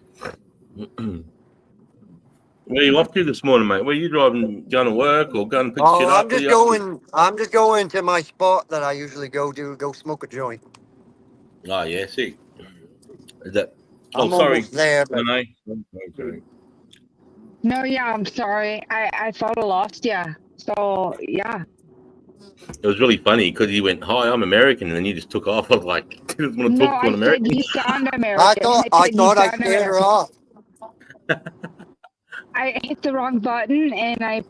Where are you off to this morning, mate? Where are you driving? Going to work or going to pick shit up? I'm just going to my spot that I usually go smoke a joint. Oh yeah, see. Is that? I'm sorry. almost there, but... No, yeah, I'm sorry. I thought I lost you. So yeah. It was really funny because he went, "Hi, I'm American," and then you just took off. I was like, "I didn't want to talk to an American." Said you sound American. I thought I scared her off. I hit the wrong button and I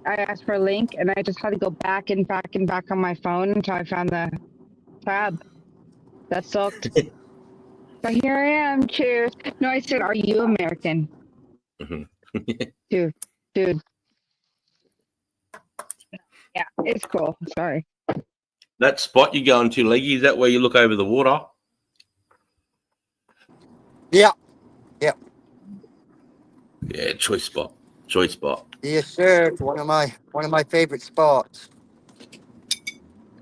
asked for a link and I just had to go back and back and back on my phone until I found the tab. That sucked. But here I am. Cheers. No, I said, are you American? Dude. Yeah, it's cool. Sorry. That spot you're going to, Leggy, is that where you look over the water? Yeah. Yeah, choice spot. Choice spot. Yes, sir. It's one of my favorite spots.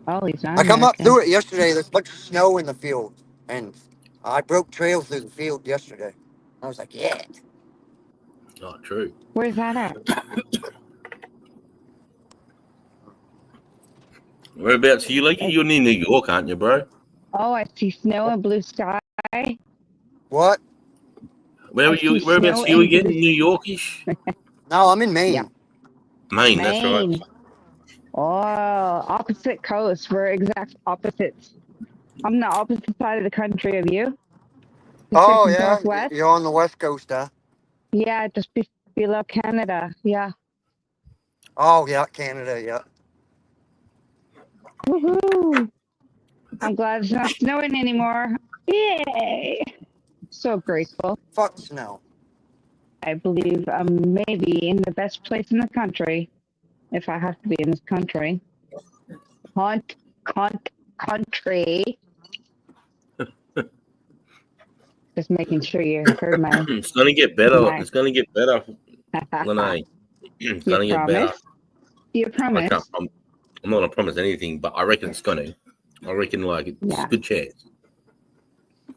Oh, he's not I come up American. through it yesterday. There's a bunch of snow in the field, and I broke trails through the field yesterday. I was like, yeah. Oh, true. Where's that at? Whereabouts are you, Leaky? You're near New York, aren't you, bro? Oh, I see snow and blue sky. What? Where are you? Whereabouts are you again? New Yorkish? No, I'm in Maine. Yeah. Maine, that's right. Maine. Oh, opposite coast. We're exact opposites. I'm the opposite side of the country of you. Oh, Pacific yeah? Northwest. You're on the West Coast, huh? Yeah, just below Canada. Yeah. Oh, yeah, Canada, yeah. Woohoo! I'm glad it's not snowing anymore. Yay! So grateful. Fuck snow. I believe I'm maybe in the best place in the country, if I have to be in this country. Country. Just making sure you heard my. It's gonna get better. my It's gonna get better, Lene. It's gonna get better. You promise? I'm not gonna promise anything, but I reckon it's gonna. I reckon like it's a good chance.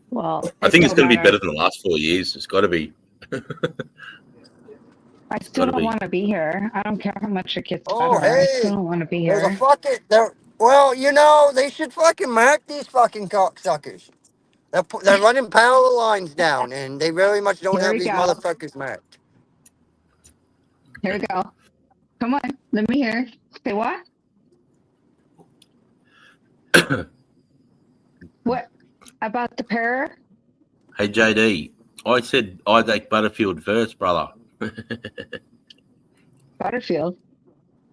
Well, I think it's gonna be better than the last 4 years. It's got to be. I still don't want to be here. I don't care how much it gets Oh, better. I hey. still don't want to be There's a here. fucking... Well, you know, they should fucking mark these fucking cocksuckers. They're running power lines down, and they very much don't Here have we these go. motherfuckers marked. Here we go. Come on, let me hear. Say what? What about the pair? Hey JD, I said Isaac Butterfield first, brother. Butterfield.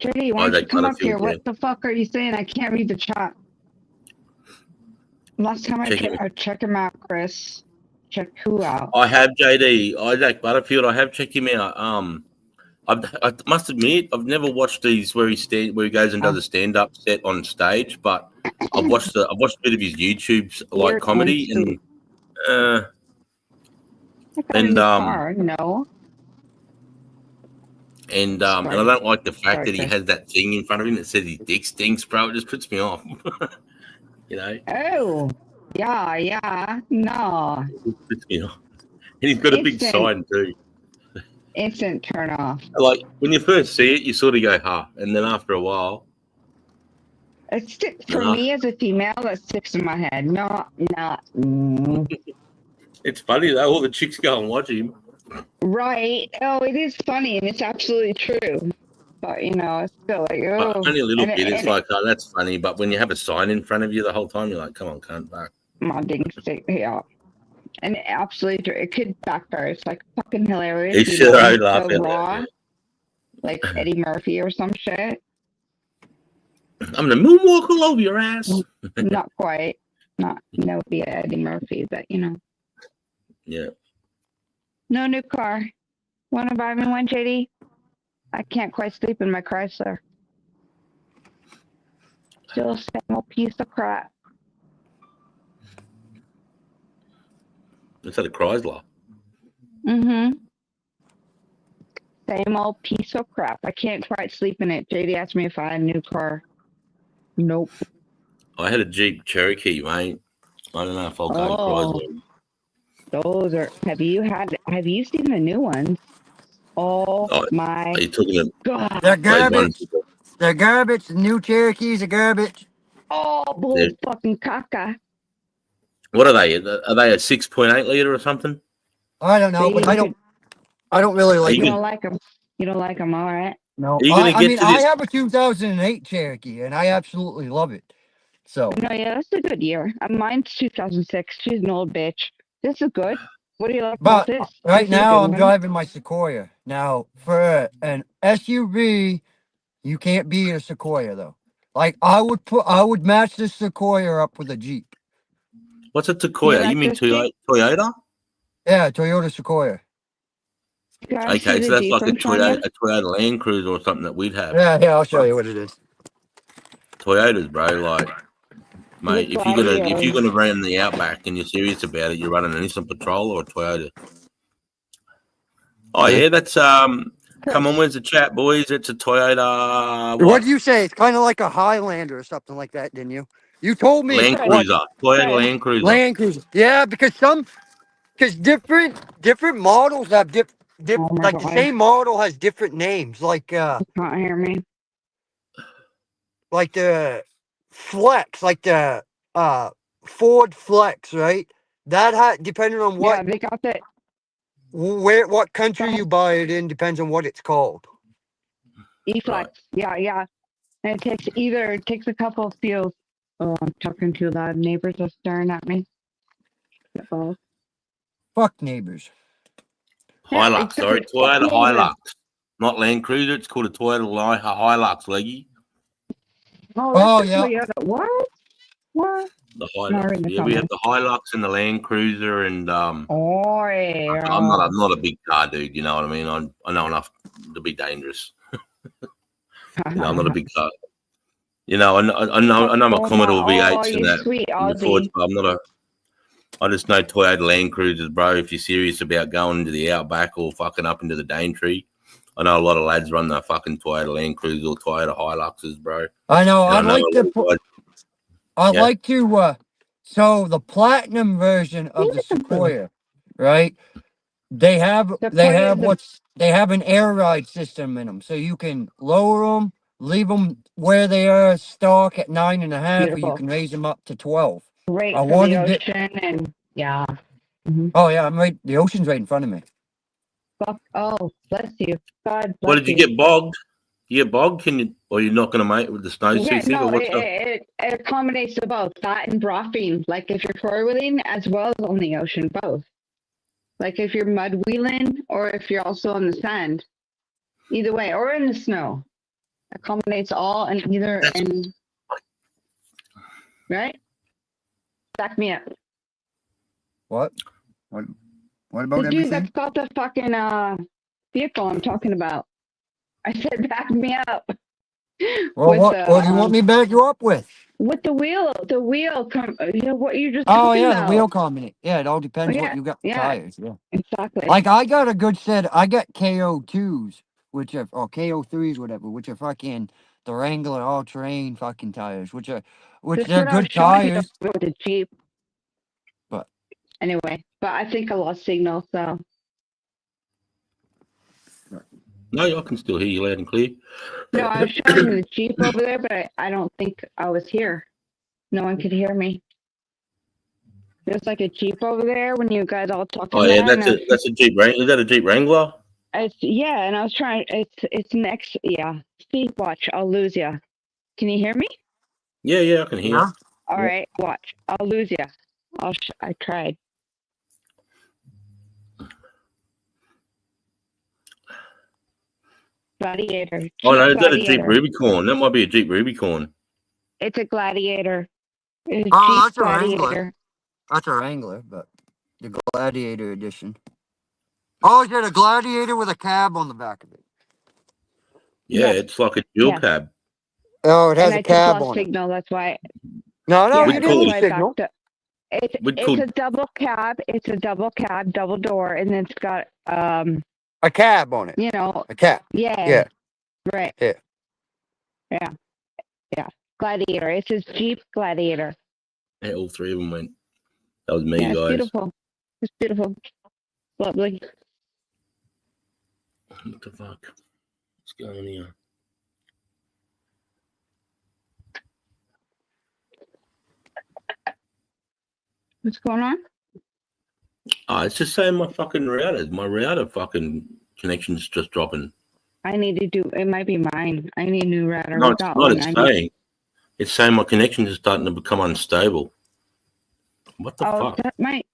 JD, why don't you Isaac come up here? Butterfield, What the fuck are you saying? I can't read the chat. Last time I checked him out, Chris. Check who out? I have JD Isaac Butterfield. I have checked him out. I must admit I've never watched these where he goes and does a stand up set on stage, but I've watched a bit of his YouTube's like You're comedy into- and no. And I don't like the fact that he has that thing in front of him that says his dick stinks, bro. It just puts me off. You know? Oh, yeah. No. It puts me off. And he's got a big Instant. sign too. Instant turn off. Like when you first see it, you sort of go, "Huh," and then after a while, It's for me as a female, that sticks in my head. No. it's funny though. All the chicks go and watch him. Right. Oh, it is funny and it's absolutely true. But you know, it's still like, oh. Only a little And bit. It's like, oh, that's funny. But when you have a sign in front of you the whole time, you're like, come on, cunt, back. My ding stick, yeah. And absolutely true. It could backfire. It's like fucking hilarious. It you should. know, I so laugh at raw, that. like Eddie Murphy or some shit. I'm gonna moonwalk all over your ass. Not quite. No be Eddie Murphy, but you know. Yeah. No new car. Wanna buy me one, JD? I can't quite sleep in my Chrysler. Still same old piece of crap. Is that a Chrysler? Mm-hmm. Same old piece of crap. I can't quite sleep in it. JD asked me if I had a new car. Nope. I had a Jeep Cherokee, mate. I don't know if I'll go Chrysler. Those are. Have you seen the new ones? Oh my Are you talking God! They're garbage. They're garbage. The new Cherokees are garbage. Oh, bull fucking caca. What are they? Are they a 6.8 liter or something? I don't know, but I don't really like You them. don't like them. You don't like them, all right? No, Are you gonna I get mean, to I this? have a 2008 Cherokee, and I absolutely love it. So, No, yeah, that's a good year. Mine's 2006. She's an old bitch. This is good. What do you like about but this? right This is a now good I'm one. driving my Sequoia. Now, for an SUV, you can't beat a Sequoia though. Like I would match this Sequoia up with a Jeep. What's a Sequoia? You mean Toyota? Yeah, Toyota Sequoia. Okay, so that's like a Toyota Land Cruiser or something that we'd have. Yeah, I'll show you what it is. Toyotas, bro, like, mate, Look if you're gonna run the Outback and you're serious about it, you're running an Nissan Patrol or a Toyota. Oh yeah, that's come on. Where's the chat, boys? It's a Toyota. What What? do you say? It's kind of like a Highlander or something like that, didn't you? You told me Land what Cruiser. Toyota Land Cruiser. Land Cruiser. Yeah, because different models have Oh my like the God. same model has different names. Like Can't hear me. like the Flex, like the Ford Flex, right? That depending on Yeah, what they got that. what country you buy it in depends on what it's called. E-Flex. Yeah, yeah. And it takes a couple of fuels. Oh, I'm talking too loud. Neighbors are staring at me. Oh. Fuck neighbors. Yeah, Hilux, sorry, exactly. Fuck Toyota neighbors. Hilux, not Land Cruiser. It's called a Toyota Hilux, Leggy. Oh, that's a yeah. Toyota. What? What? The Not Hilux. reading the Yeah, we have comments. the Hilux and the Land Cruiser, and Oh, yeah. I'm not a big car dude. You know what I mean? I know enough to be dangerous. You know, I'm not a big car. You know, I know my Oh, Commodore my. Oh, V8s and you that, sweet and the Fords, Aussie. but I'm not a. I just know Toyota Land Cruisers, bro. If you're serious about going into the outback or fucking up into the Daintree, I know a lot of lads run the fucking Toyota Land Cruisers or Toyota Hiluxes, bro. I know. And I'd like to. I'd Yeah. like to. So the platinum version of the Sequoia, right? They have an air ride system in them, so you can lower them, leave them where they are stock at 9.5, or you Beautiful. can raise them up to 12. Great I for the wanted it. ocean and yeah. Mhm. Oh yeah, I'm right. The ocean's right in front of me. Fuck. Oh, bless you. God bless What did you get bogged? You get bogged? Can you? Or you're not going to make it with the snow Yeah, too thick? no, Or what's up? it accommodates to both that and drafting. Like if you're four wheeling as well as on the ocean, both. Like if you're mud wheeling or if you're also on the sand, either way, or in the snow, accommodates all and either and right. Back me up. What? What about The dude everything? that's got the fucking vehicle I'm talking about. I said back me up. Well, what do you want me to back you up with? With the wheel, you know what you're just Oh talking yeah, about. the wheel combination. Yeah, it all depends what yeah, you got yeah. tires. Yeah, exactly. like I got a good set. I got KO2s, which are or KO3s, whatever, which are fucking the Wrangler all-terrain fucking tires, which That's they're what I was good showing you tires. with the Jeep. But anyway, but I think I lost signal, so. No, I can still hear you loud and clear. No, I was showing the Jeep over there, but I don't think I was here. No one could hear me. There's like a Jeep over there when you guys all talking. Oh yeah, about that's a Jeep Wrangler. Is that a Jeep Wrangler? Yeah, and I was trying. It's next. Yeah, see, watch. I'll lose you. Can you hear me? Yeah, I can hear. Yeah. All right, watch. I'll lose you. I tried. Gladiator. Jeep Oh no, is that a Jeep Gladiator. Rubicon? That might be a Jeep Rubicon. It's a Gladiator. It's oh, Jeep that's a Gladiator. Wrangler. That's a Wrangler, but the Gladiator edition. Oh, is it a Gladiator with a cab on the back of it? Yeah, Yes. it's like a dual Yes. cab. Oh, it has And a I just cab lost on it. signal. That's why. No, Yeah, you We'd didn't call lose I signal. backed up. It's a double cab. It's a double cab, double door, and then it's got A cab on it. you know, A cab. yeah, Yeah. right, Yeah. yeah, Gladiator. It's his Jeep Gladiator. Yeah, all three of them went. That was me, Yeah, it's guys. beautiful. It's beautiful, lovely. What the fuck? What's going on here? What's going on? Oh, it's just saying my fucking routers. My router fucking connection's just dropping. I need to do. It might be mine. I need a new router. No, We it's got not. one. It's saying my connection is starting to become unstable. What the fuck? That might.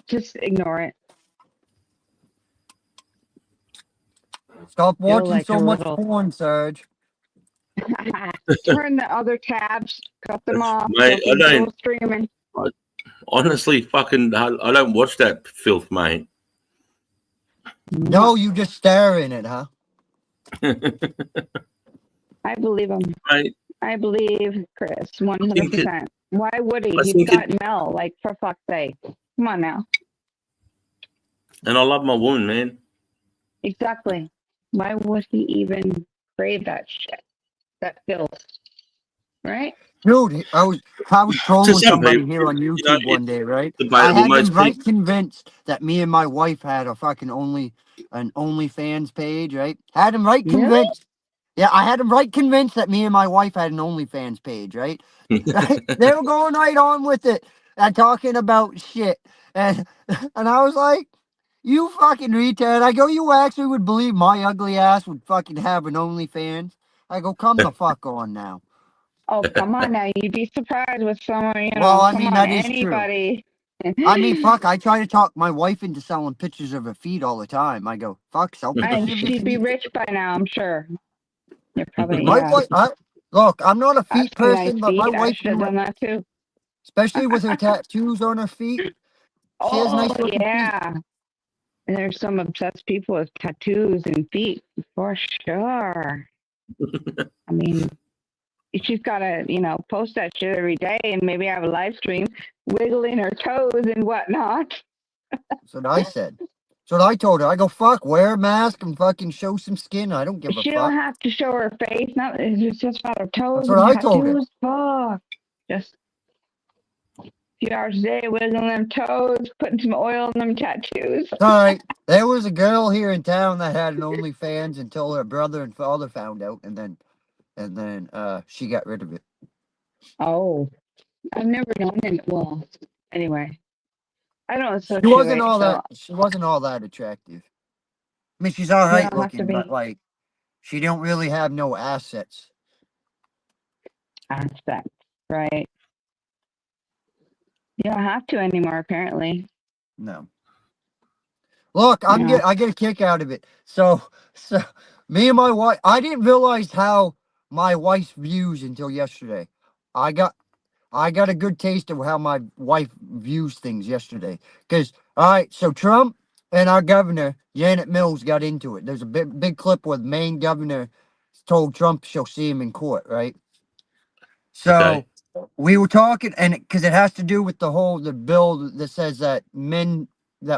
Just ignore it. Stop Feel watching like so a much little- porn, Serge. Turn the other tabs. Cut them off. Mate, I don't. Go streaming. Honestly, fucking, I don't watch that filth, mate. No, you just stare in it, huh? I believe him. Right. I believe Chris 100%. Why would he? I He's think got Mel. Like, for fuck's sake. Come on now. And I love my woman, man. Exactly. Why would he even crave that shit? That filth, right? Dude, I was To trolling some somebody people, here on you know, YouTube one it's day, right? I debatable. had them Most right people, convinced that me and my wife had a fucking an OnlyFans page, right? Had them right Really? convinced. Yeah, I had them right convinced that me and my wife had an OnlyFans page, right? Right? They were going right on with it and talking about shit, and and I was like, "You fucking retard!" I go, "You actually would believe my ugly ass would fucking have an OnlyFans?" I go, "Come the fuck on now." Oh, come on now. You'd be surprised with someone, Well, I come mean on, that is true. anybody. I mean, fuck, I try to talk my wife into selling pictures of her feet all the time. I go, "Fuck, sell And pictures of your she'd be feet." rich by now, I'm sure. You're probably, My yeah. wife, look, I'm not a I have feet some nice person, but my feet. I wife should have do it, done that too. especially with her tattoos on her feet. She has Oh, nice looking feet. yeah. And there's some obsessed people with tattoos and feet, for sure. I mean, she's got to, post that shit every day and maybe have a live stream wiggling her toes and whatnot. That's what I said. That's what I told her. I go, "Fuck, wear a mask and fucking show some skin. I don't give a She don't fuck." have to show her face. Not, it's just about her toes That's what and I told her. tattoos. Fuck. Just a few hours a day wiggling them toes, putting some oil in them tattoos. All right. There was a girl here in town that had an OnlyFans until her brother and father found out, and then she got rid of it. Oh, I've never known it. Well, anyway, I don't She wasn't associate, all so that attractive. I mean, she's all you right don't have to looking, but be like, she don't really have no assets. aspect, right? You don't have to anymore, apparently. No. Look, I get a kick out of it. So me and my wife, I didn't realize how my wife's views until yesterday. I got a good taste of how my wife views things yesterday. Because, all right, so Trump and our governor, Janet Mills, got into it. There's a big clip where the Maine governor told Trump she'll see him in court, right? So we were talking, and because it has to do with the bill that says that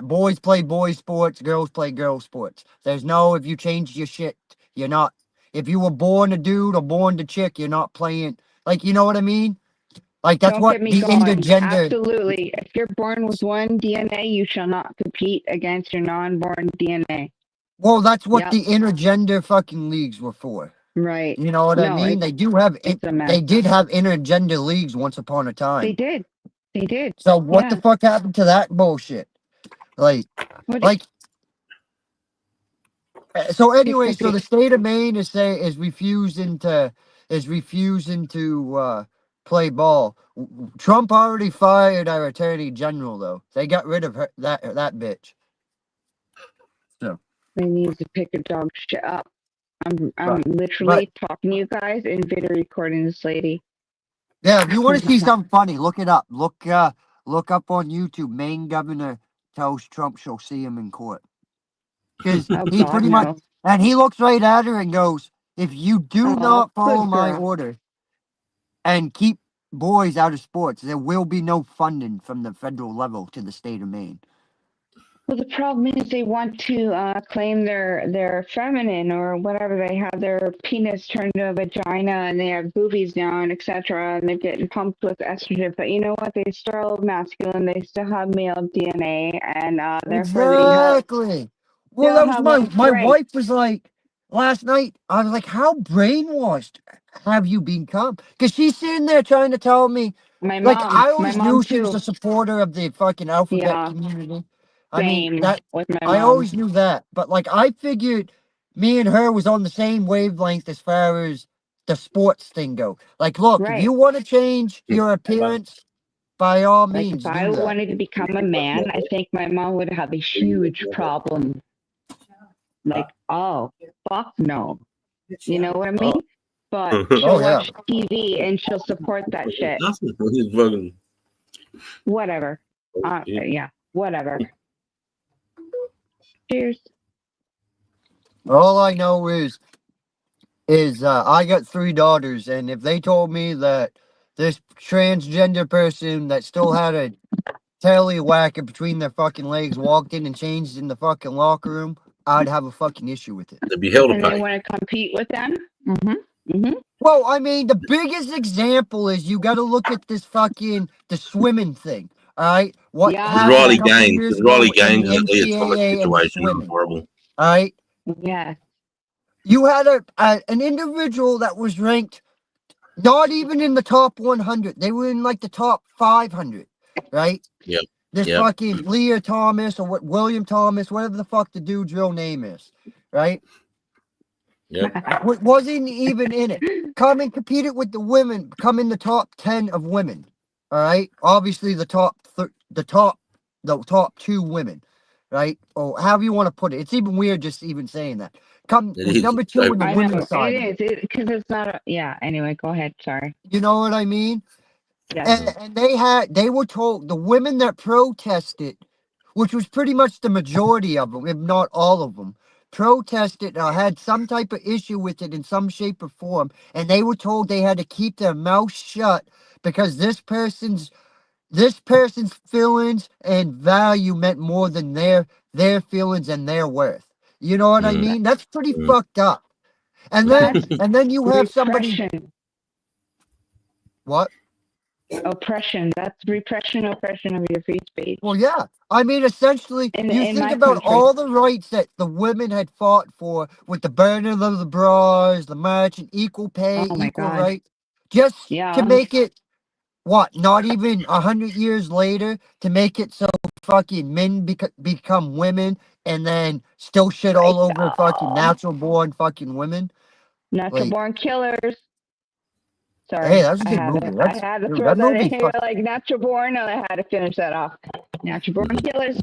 boys play boys sports, girls play girls sports. There's no, if you change your shit, you're not. If you were born a dude or born a chick, you're not playing. Like, you know what I mean? Like, that's Don't what get me the going. intergender. Absolutely. If you're born with one DNA, you shall not compete against your non-born DNA. Well, that's what Yep. the intergender fucking leagues were for. Right. You know what I mean? They did have intergender leagues once upon a time. They did. So what Yeah. the fuck happened to that bullshit? So anyway, so the state of Maine is refusing to play ball. Trump already fired our attorney general, though. They got rid of that bitch. So They need to pick a dog shit up. I'm Right. literally talking to you guys and video recording this lady. Yeah, if you want to see something funny, look it up. Look up on YouTube. Maine governor tells Trump she'll see him in court. Because he pretty much, and he looks right at her and goes, "If you do not follow my order and keep boys out of sports, there will be no funding from the federal level to the state of Maine." Well, the problem is they want to claim they're feminine or whatever. They have their penis turned into a vagina and they have boobies now and etc. And they're getting pumped with estrogen. But you know what? They still masculine. They still have male DNA, and therefore Exactly. Well, that was my wife was like last night. I was like, "How brainwashed have you become?" Because she's sitting there trying to tell me, I always knew she was a supporter of the fucking alphabet community. I mean, I always knew that, but like I figured, me and her was on the same wavelength as far as the sports thing go. Like, look, if you want to change your appearance, by all means, if I wanted to become a man, I think my mom would have a huge problem. Like, oh, fuck no. You know what I mean? But she'll watch TV and she'll support that shit. Whatever. Yeah, whatever. Cheers. All I know is I got 3 daughters, and if they told me that this transgender person that still had a tallywhacker between their fucking legs walked in and changed in the fucking locker room, I'd have a fucking issue with it. They'd be hell to And they pay. want to compete with them. Well, I mean, the biggest example is you got to look at this fucking the swimming thing. All right, what Yeah. happened Riley a couple Gaines. years Riley ago in the Gaines and Leah Thomas NCAA and the situation was swimming. horrible. All right, Yeah. you had an individual that was ranked not even in the top 100. They were in like the top 500, right? Yep. This Yep. fucking Leah Thomas or what William Thomas, whatever the fuck the dude's real name is, right? Yep. Wasn't even in it. Come and competed with the women. Come in the top 10 of women. All right. Obviously, the top two women, right? Or however you want to put it. It's even weird just even saying that. It Was is. number 2 in the I know women's side. it is because it's not. Yeah. Anyway, go ahead. Sorry. You know what I mean? Yeah. And they were told the women that protested, which was pretty much the majority of them, if not all of them, protested or had some type of issue with it in some shape or form, and they were told they had to keep their mouth shut because this person's feelings and value meant more than their feelings and their worth. You know what I mean? That's pretty fucked up. And then you have somebody. What? Oppression. That's repression, oppression of your free speech. Well, yeah. I mean, essentially, you in think my about country. all the rights that the women had fought for with the burning of the bras, the march, and equal pay, Oh my equal God. rights, just Yeah. to make it, what, not even 100 years later, to make it so fucking men become women and then still shit all over fucking natural-born fucking women. Natural Like, born killers. Sorry, hey, that was a I good had movie. to. That's, I had to dude, throw that that in movie here fuck- like natural born, and I had to finish that off. Natural born killers.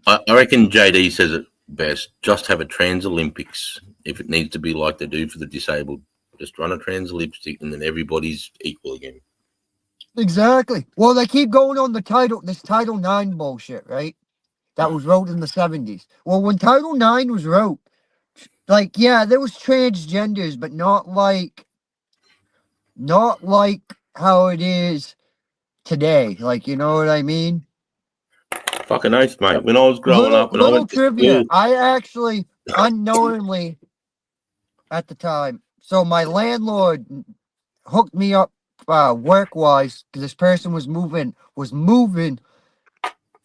I reckon JD says it best. Just have a trans Olympics if it needs to be like they do for the disabled. Just run a trans Olympics and then everybody's equal again. Exactly. Well, they keep going on this Title IX bullshit, right? That was wrote in the 70s. Well, when Title IX was wrote, like, yeah, there was transgenders, but not like how it is today. Like, you know what I mean? Fucking oath, mate. When I was growing up and I Little went to trivia. school, I actually unknowingly at the time. So my landlord hooked me up work wise because this person was moving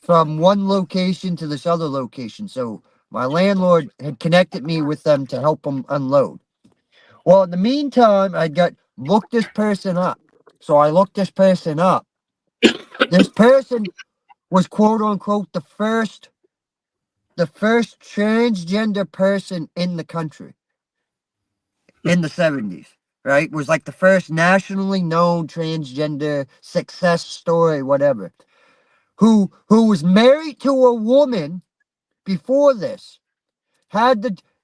from one location to this other location. So my landlord had connected me with them to help them unload. Well, in the meantime, I looked this person up. So I looked this person up. This person was quote unquote the first transgender person in the country in the 70s, right? Was like the first nationally known transgender success story, whatever. Who was married to a woman before this,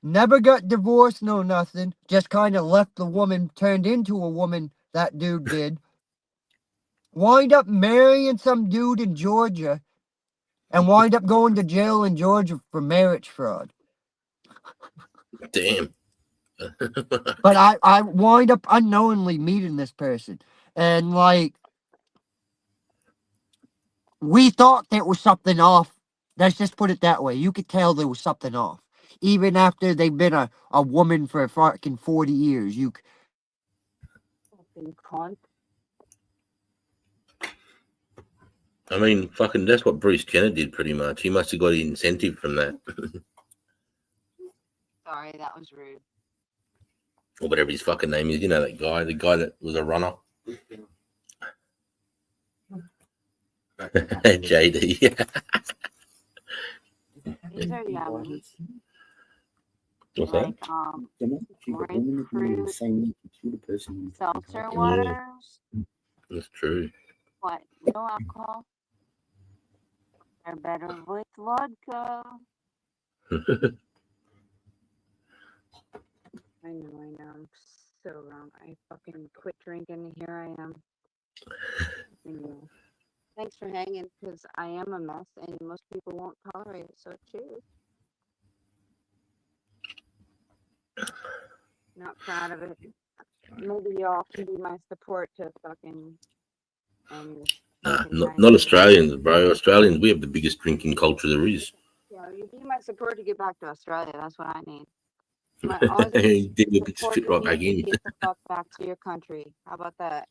never got divorced, no nothing, just kind of left the woman, turned into a woman, that dude did. Wind up marrying some dude in Georgia and wind up going to jail in Georgia for marriage fraud. damn. But I wind up unknowingly meeting this person. And like, we thought there was something off. Let's just put it that way. You could tell there was something off. Even after they've been a woman for fucking 40 years. I mean, fucking, that's what Bruce Jenner did pretty much. He must have got an incentive from that. Sorry, that was rude. Or whatever his fucking name is. You know, the guy that was a runner. JD. These are yummy. What's Like, grapefruit seltzer waters. That's true. What? No alcohol? They're better with vodka. I know. I'm so wrong. I fucking quit drinking. Here I am. Anyway. Thanks for hanging, because I am a mess, and most people won't tolerate it, so cheers. Not proud of it. Maybe y'all should be my support to fucking end this. Not Australians, bro. Australians, we have the biggest drinking culture there is. Yeah, you need my support to get back to Australia. That's what I need. My Aussie Did look support, fit you right back need to in. get the fuck back to your country. How about that?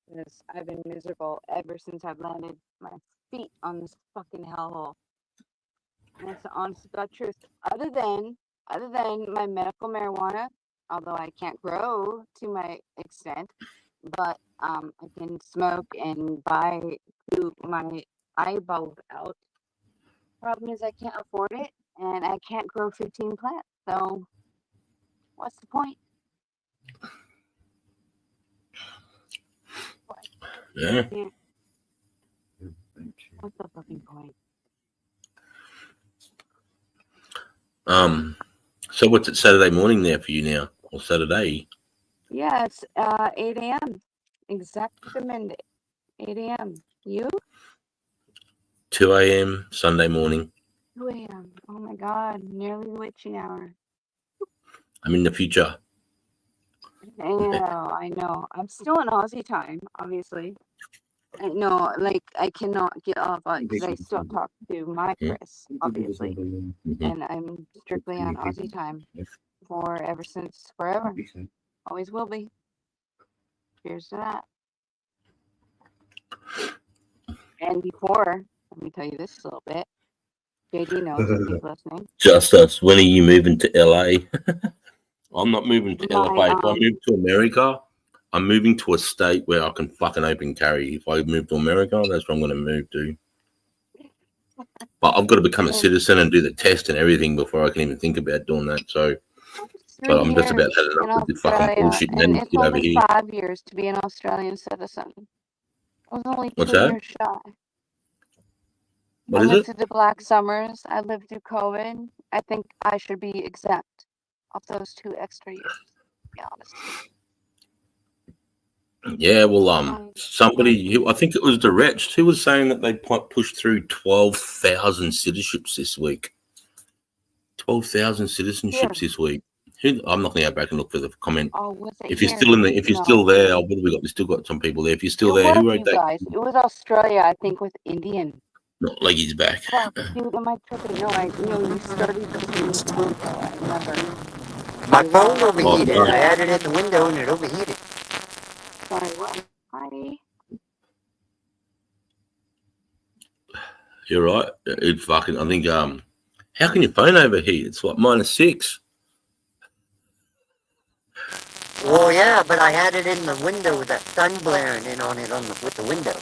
Because I've been miserable ever since I've landed my feet on this fucking hellhole. And that's the honest to God truth. Other than my medical marijuana, although I can't grow to my extent, but I can smoke and buy my eyeballs out. Problem is I can't afford it and I can't grow 15 plants. So what's the point? Yeah. What's the fucking point? So what's it Saturday morning there for you now? Or Saturday? Yeah, it's 8 a.m. Exactamente. 8 a.m. You? 2 a.m. Sunday morning. 2 a.m. Oh my god, nearly the witching hour. I'm in the future. I know. I'm still in Aussie time, obviously. I know, like, I cannot get off because I still talk to my Chris, obviously. And I'm strictly on Aussie time ever since forever. Always will be. Cheers to that. And before, let me tell you this a little bit. JD knows if he's listening. Just us. When are you moving to LA? I'm not moving to LA. If I move to America, I'm moving to a state where I can fucking open carry. If I move to America, that's where I'm going to move to. But I've got to become a citizen and do the test and everything before I can even think about doing that. So, but I'm just about had enough of the fucking bullshit. And And it's get over only here. 5 years to be an Australian citizen. I was only What's 2 that? years shy. What I is lived it? through the Black Summers. I lived through COVID. I think I should be exempt of those 2 extra years, to be honest. Yeah, well, somebody, I think it was the Wretched, who was saying that they pushed through 12,000 citizenships this week. 12,000 citizenships this week. I'm not going to go back and look for the comment. Oh, was it If you're here? still in the, if you're No. still there, what have we got? We still got some people there. If you're still It there, who was wrote you that? guys. It was Australia, I think, with Indian. Not Leggy's back. Fuck, dude, am I tripping? No, you started this time ago. I remember. My phone overheated. no. I had it at the window and it overheated. Sorry, what? Hi. You're right. It fucking, I think, how can your phone overheat? It's like -6. Well, yeah, but I had it in the window with that sun blaring in on it with the window.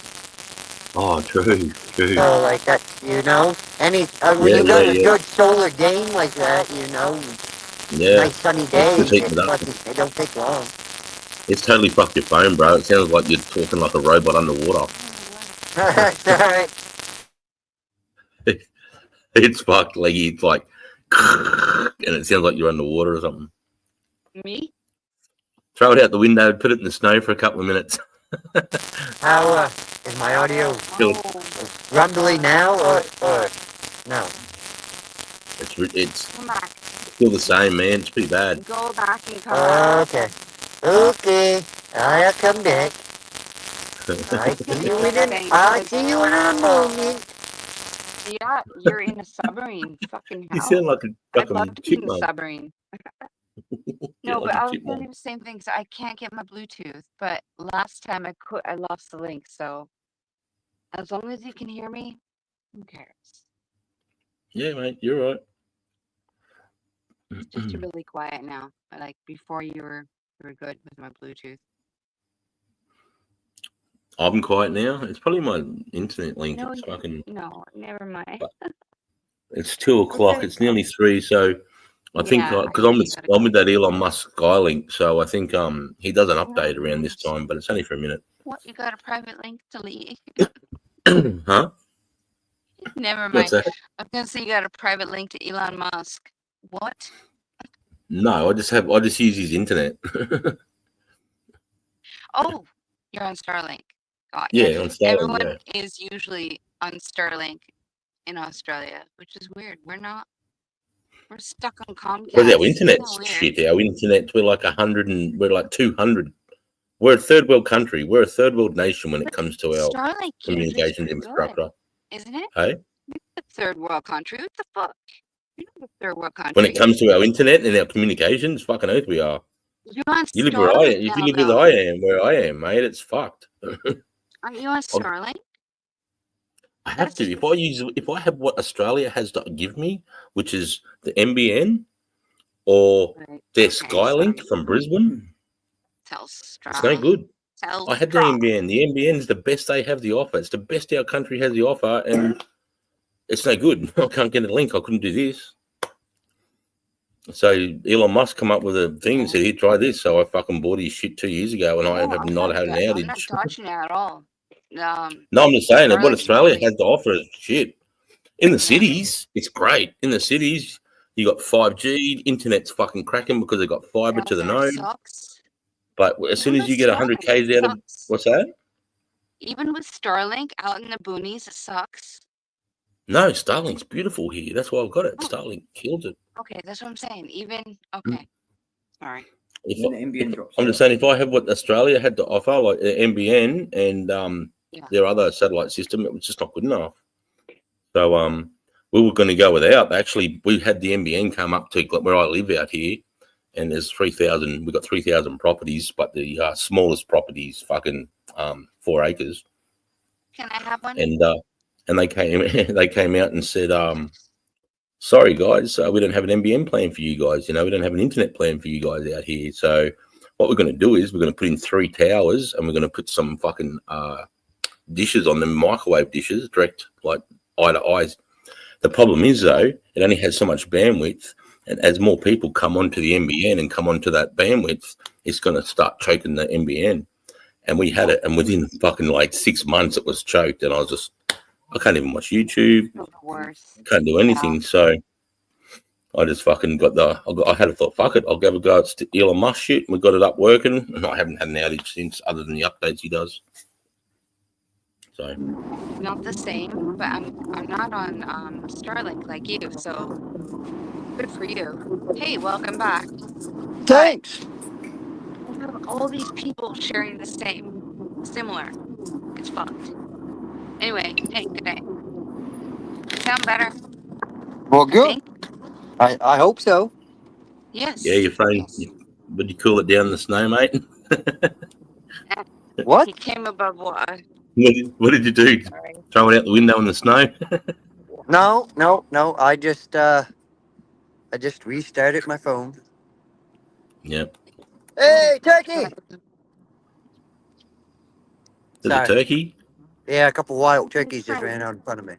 Oh, true. So, like that, when you got a good solar gain like that, nice sunny day, It's heating it up. it don't take long. It's totally fucked your phone, bro. It sounds like you're talking like a robot underwater. That's alright. It's fucked. Like it's like, and it sounds like you're underwater or something. Me? Throw it out the window, put it in the snow for a couple of minutes. How is my audio rumbly now or no? It's still the same, man. It's pretty bad. Go back and come Okay, I'll come back. I'll see you in a moment. Yeah, you're in a submarine. Fucking hell. You sound like a I'd love fucking to be in a chipmunk. submarine. No, but I was going to do the same thing. So I can't get my Bluetooth. But last time I lost the link. So as long as you can hear me, who cares? Yeah, mate, you're right. It's just really quiet now. But like before, you were good with my Bluetooth. I'm quiet now. It's probably my internet link. No, It's fucking. no, never mind. It's 2 o'clock. Okay. It's nearly 3. So I think Yeah, because I'm with that Elon Musk Skylink, so I think he does an update around this time, but it's only for a minute. What? You got a private link to leave? Huh? Never mind. What's that? I was gonna say you got a private link to Elon Musk. What? No, I just use his internet. Oh, you're on Starlink. Got Yeah, ya. on Starlink, Everyone is usually on Starlink in Australia, which is weird. We're not. We're stuck on Comcast. Because our internet's Isn't that weird? shit. Our internet, we're like 100 and we're like 200. We're a third world country. We're a third world nation when it comes to our Starlink usually is communications pretty infrastructure. good, isn't it? Hey? a third world country. What the fuck? You're not a third world country. When it comes to our internet and our communications, fucking oath we are. You're on You live where I am. Starlink If now, you live though. where I am, mate, it's fucked. Aren't you on Starlink? I have to. If I have what Australia has to give me, which is the NBN or their Skylink from Brisbane, it's no good. I had the NBN. The NBN is the best they have the offer. It's the best our country has the offer, and it's no good. I can't get a link. I couldn't do this. So Elon Musk come up with a thing and said, "Here, try this." So I fucking bought his shit 2 years ago, and I have not had an outage. I'm not dodging it at all. No, I'm just saying that what Starlink's Australia really- has to offer is shit. In the cities, it's great. In the cities, you got 5G, internet's fucking cracking because they got fiber to the node. Sucks. But as soon as you get 100 Ks out of what's that? Even with Starlink out in the boonies, it sucks. No, Starlink's beautiful here. That's why I've got it. Starlink kills it. Okay, that's what I'm saying. Okay. Sorry. I'm just saying, if I had what Australia had to offer, like the NBN and their other satellite system, it was just not good enough. So we were going to go without. Actually, we had the NBN come up to where I live out here, and there's 3,000. We got 3,000 properties, but the smallest property is fucking 4 acres. Can I have one? And they came out and said, sorry guys, we don't have an NBN plan for you guys. We don't have an internet plan for you guys out here. So what we're going to do is we're going to put in 3 towers, and we're going to put some fucking dishes on them, microwave dishes, direct, like eye to eyes. The problem is though, it only has so much bandwidth, and as more people come onto the NBN and come onto that bandwidth, it's going to start choking the NBN. And we had it, and within fucking like 6 months, it was choked, and I can't even watch YouTube. Can't do anything. So I just fucking I had a thought, fuck it, I'll give a go at Elon Musk shit. We got it up working, and I haven't had an outage since, other than the updates he does. So Not the same, but I'm not on Starlink like you, so good for you. Hey, welcome back. Thanks. I have all these people sharing the similar. It's fucked. Anyway, hey, good day. Sound better? Well, good. I hope so. Yes. yeah, your phone. Would you cool it down in the snow, mate? What? He came above water. What did you do? Throw it out the window in the snow? No. I just restarted my phone. Yep. Hey, turkey! There's a turkey. Yeah, a couple wild turkeys just ran out in front of me.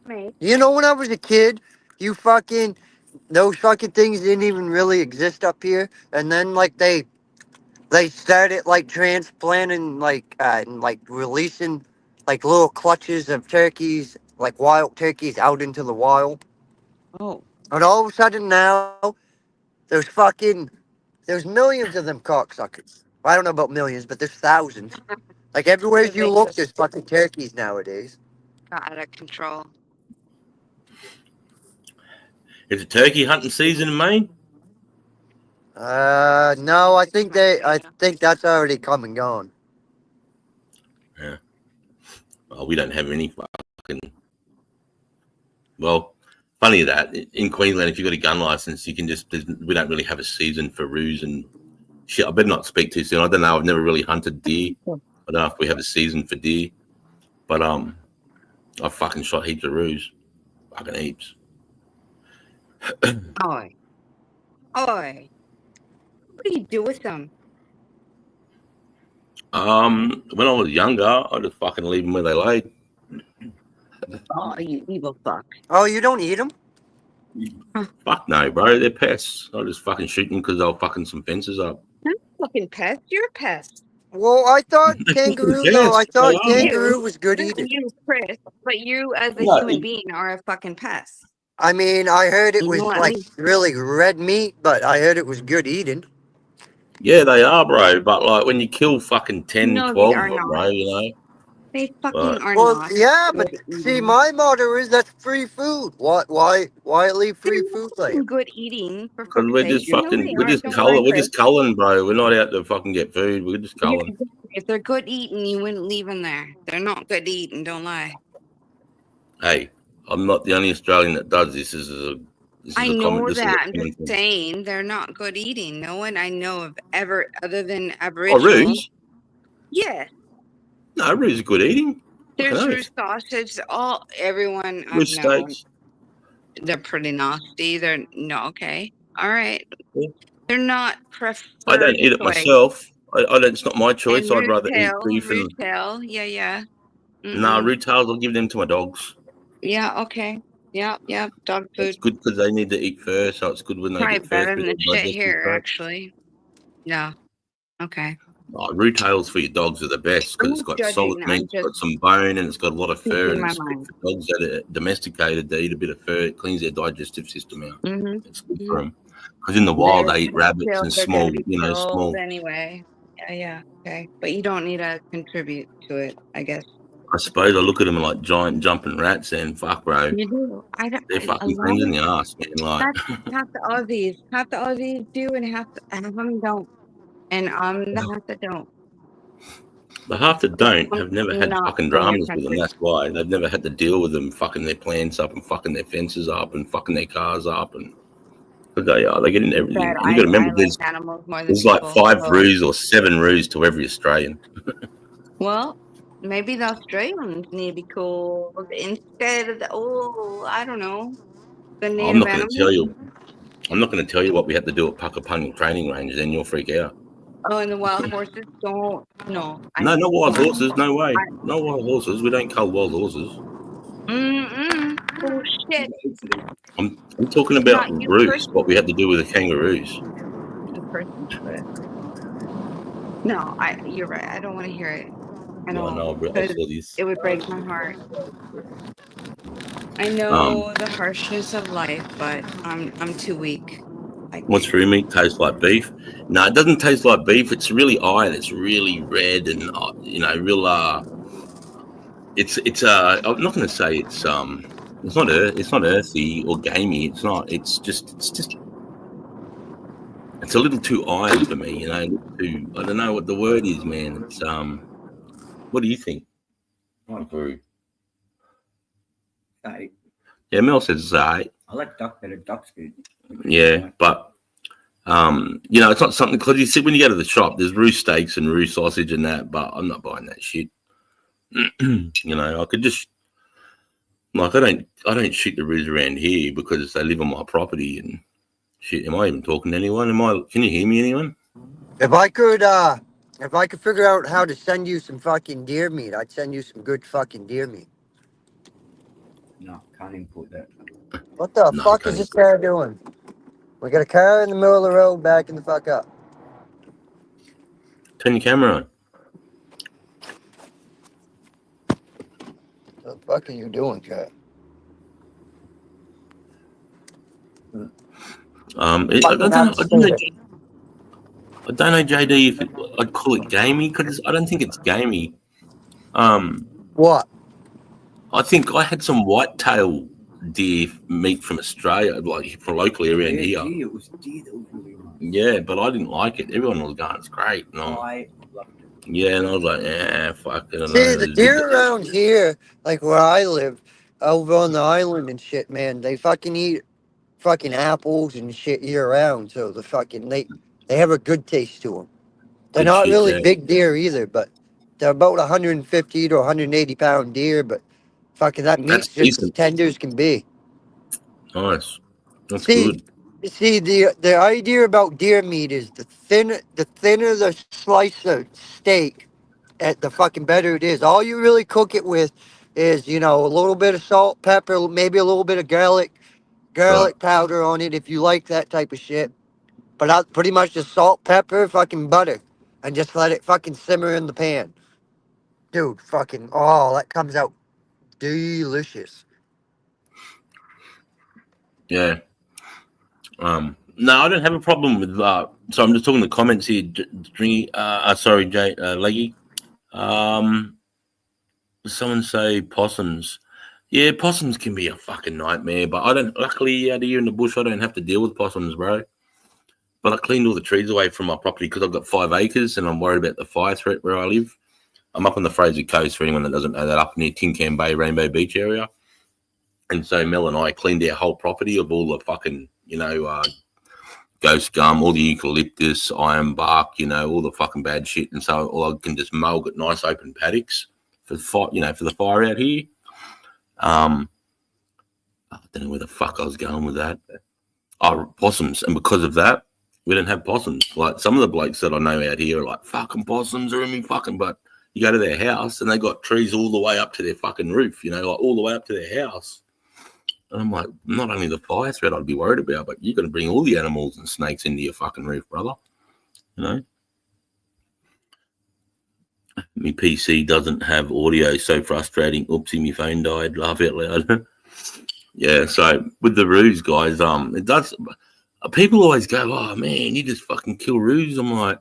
Mate. You know, when I was a kid, those fucking things didn't even really exist up here, and then like they started like transplanting and like releasing like little clutches of turkeys, like wild turkeys, out into the wild. Oh. And all of a sudden now, there's millions of them cocksuckers. I don't know about millions, but there's thousands. Like everywhere They you look, just there's fucking turkeys nowadays. got out of control. Is it turkey hunting season in Maine? No, I think that's already come and gone. Yeah. Well, we don't have any fucking. Well, funny that in Queensland, if you've got a gun license, you can we don't really have a season for roos and shit. I better not speak too soon. I don't know. I've never really hunted deer. I don't know if we have a season for deer, but I fucking shot heaps of roos, fucking heaps. Oi. What do you do with them? When I was younger, I just fucking leave them where they laid. Oh, you evil fuck. Oh, you don't eat them? Fuck no, bro. They're pests. I just fucking shoot them because they'll fucking some fences up. I'm a fucking pest. You're a pest. Well, I thought kangaroo. Yes, No, I thought they are. kangaroo was good Not eating. you, Chris, but you as a No, human being are a fucking pest. I mean, I heard it You was know what I like mean? really red meat, but I heard it was good eating. Yeah, they are, bro. But like when you kill fucking 10, No, 12 they of are them, not. bro, you know. They fucking But are Well, not. yeah, but Good see, eating. my motto is that's free food. Why leave free They're food not there? good eating, for because fuck's we're sake. just You know they fucking, we're aren't. just Don't culling, lie, we're Chris. just culling, bro. We're not out to fucking get food. We're just Yeah, culling. exactly. If they're good eating, you wouldn't leave them there. They're not good eating. Don't lie. Hey, I'm not the only Australian that does this. This is I a comment. know This is that. a I'm just comment. saying they're not good eating. No one I know of ever, other than Oh, Aboriginal. roos? Yes, No, roos is good eating. there's Fucking root oath. sausage. Everyone I've Roos known, steaks. they're pretty nasty. They're no okay. All right, Yeah. they're not I don't preferred eat it choice. myself. I don't. It's not my choice. And I'd rather eat beef root and tail, yeah. nah, Mm-mm. root tails. I'll give them to my dogs. Yeah, okay. Yep, dog food. It's good because they need to eat first, so it's good when they Probably get first better with than their the shit digestive here, tract. actually. Yeah. Okay. Oh, root tails for your dogs are the best I'm because it's not got solid judging. meat, I'm it's just got some bone, and it's got a lot of fur, speaking and my it's good mind. for dogs that are domesticated. They eat a bit of fur; it cleans their digestive system out. Mm-hmm. It's good for them because in the wild they eat rabbits and They're gonna small, be small. killed anyway. Yeah. Okay. But you don't need to contribute to it, I guess. I suppose I look at them like giant jumping rats, and fuck, bro, You do. they're A fucking lot pains in of the ass, man. Like, half the Aussies. Half the Aussies do, and half of them don't. And I'm the half that don't. the half that don't I'm have never had not fucking from your dramas with them. country. That's why they've never had to deal with them fucking their plants up and fucking their fences up and fucking their cars up and. They get in everything. Said And you got to remember, I like animals more than there's like people. 5 So, roos or 7 roos to every Australian. well, maybe the Australians need to be cool instead of I don't know, the I'm native not going to tell animals. you. I'm not going to tell you what we had to do at Puckapunning Training Range. Then you'll freak out. Oh, and the wild horses don't. No, No, not wild horses. No way. No wild horses. We don't cull wild horses. Oh shit! I'm talking Not about you roos. What we had to do with the kangaroos. person, but no, you're right. I don't want to hear it. I Yeah, I don't, know. I because saw this. it would break my heart. I know the harshness of life, but I'm too weak. What's free meat taste like beef? No, it doesn't taste like beef. It's really iron. It's really red and real. It's I'm not going to say it's not earthy or gamey. It's not. It's a little too iron for me. I don't know what the word is, man. It's What do you think? I agree. Yeah, Mel says I like duck better. Duck's good. Yeah, but it's not something because you see when you go to the shop, there's roast steaks and roast sausage and that, but I'm not buying that shit. I could just I don't shoot the roos around here because they live on my property and shit. Am I even talking to anyone? Can you hear me, anyone? If I could figure out how to send you some fucking deer meat, I'd send you some good fucking deer meat. No, can't import that. What the fuck is this guy doing? We got a car in the middle of the road backing the fuck up. Turn your camera on. What the fuck are you doing, cat? I don't know, JD, if I'd call it gamey because I don't think it's gamey. What? I think I had some whitetail deer meat from Australia, like from locally around here. It was deer that was really nice. Yeah, but I didn't like it. Everyone was going, "It's great." And I loved it. Yeah, and I was like, fuck it. See, the deer around here, like where I live, over on the island and shit, man, they fucking eat fucking apples and shit year round. So they have a good taste to them. They're Good not shit, really yeah. big deer either, but they're about 150 to 180 pound deer. But fucking that meat's That's just as decent. tender as can be. Nice. That's See, good. see, the idea about deer meat is the thinner the slice of steak, the fucking better it is. All you really cook it with is, a little bit of salt, pepper, maybe a little bit of garlic powder on it if you like that type of shit. But pretty much just salt, pepper, fucking butter, and just let it fucking simmer in the pan. Dude, that comes out delicious. Yeah. No, I don't have a problem with that. So I'm just talking the comments here. Sorry, Jay, Leggy. Someone say possums. Yeah, possums can be a fucking nightmare, but luckily out here in the bush, I don't have to deal with possums, bro. But I cleaned all the trees away from my property because I've got 5 acres and I'm worried about the fire threat where I live. I'm up on the Fraser Coast, for anyone that doesn't know that, up near Tin Can Bay, Rainbow Beach area. And so Mel and I cleaned our whole property of all the fucking, ghost gum, all the eucalyptus, iron bark, all the fucking bad shit. And so all I can just mow, got nice open paddocks for the fire out here. I don't know where the fuck I was going with that. Oh, possums. And because of that, we don't have possums. Like some of the blokes that I know out here are like, fucking possums are in me fucking, but you go to their house and they got trees all the way up to their fucking roof, like all the way up to their house. And I'm like, not only the fire threat I'd be worried about, but you're going to bring all the animals and snakes into your fucking roof, brother. My PC doesn't have audio, so frustrating. Oopsie, my phone died. Laugh out loud. Yeah, so with the roos, guys, it does. People always go, oh, man, you just fucking kill roos. I'm like,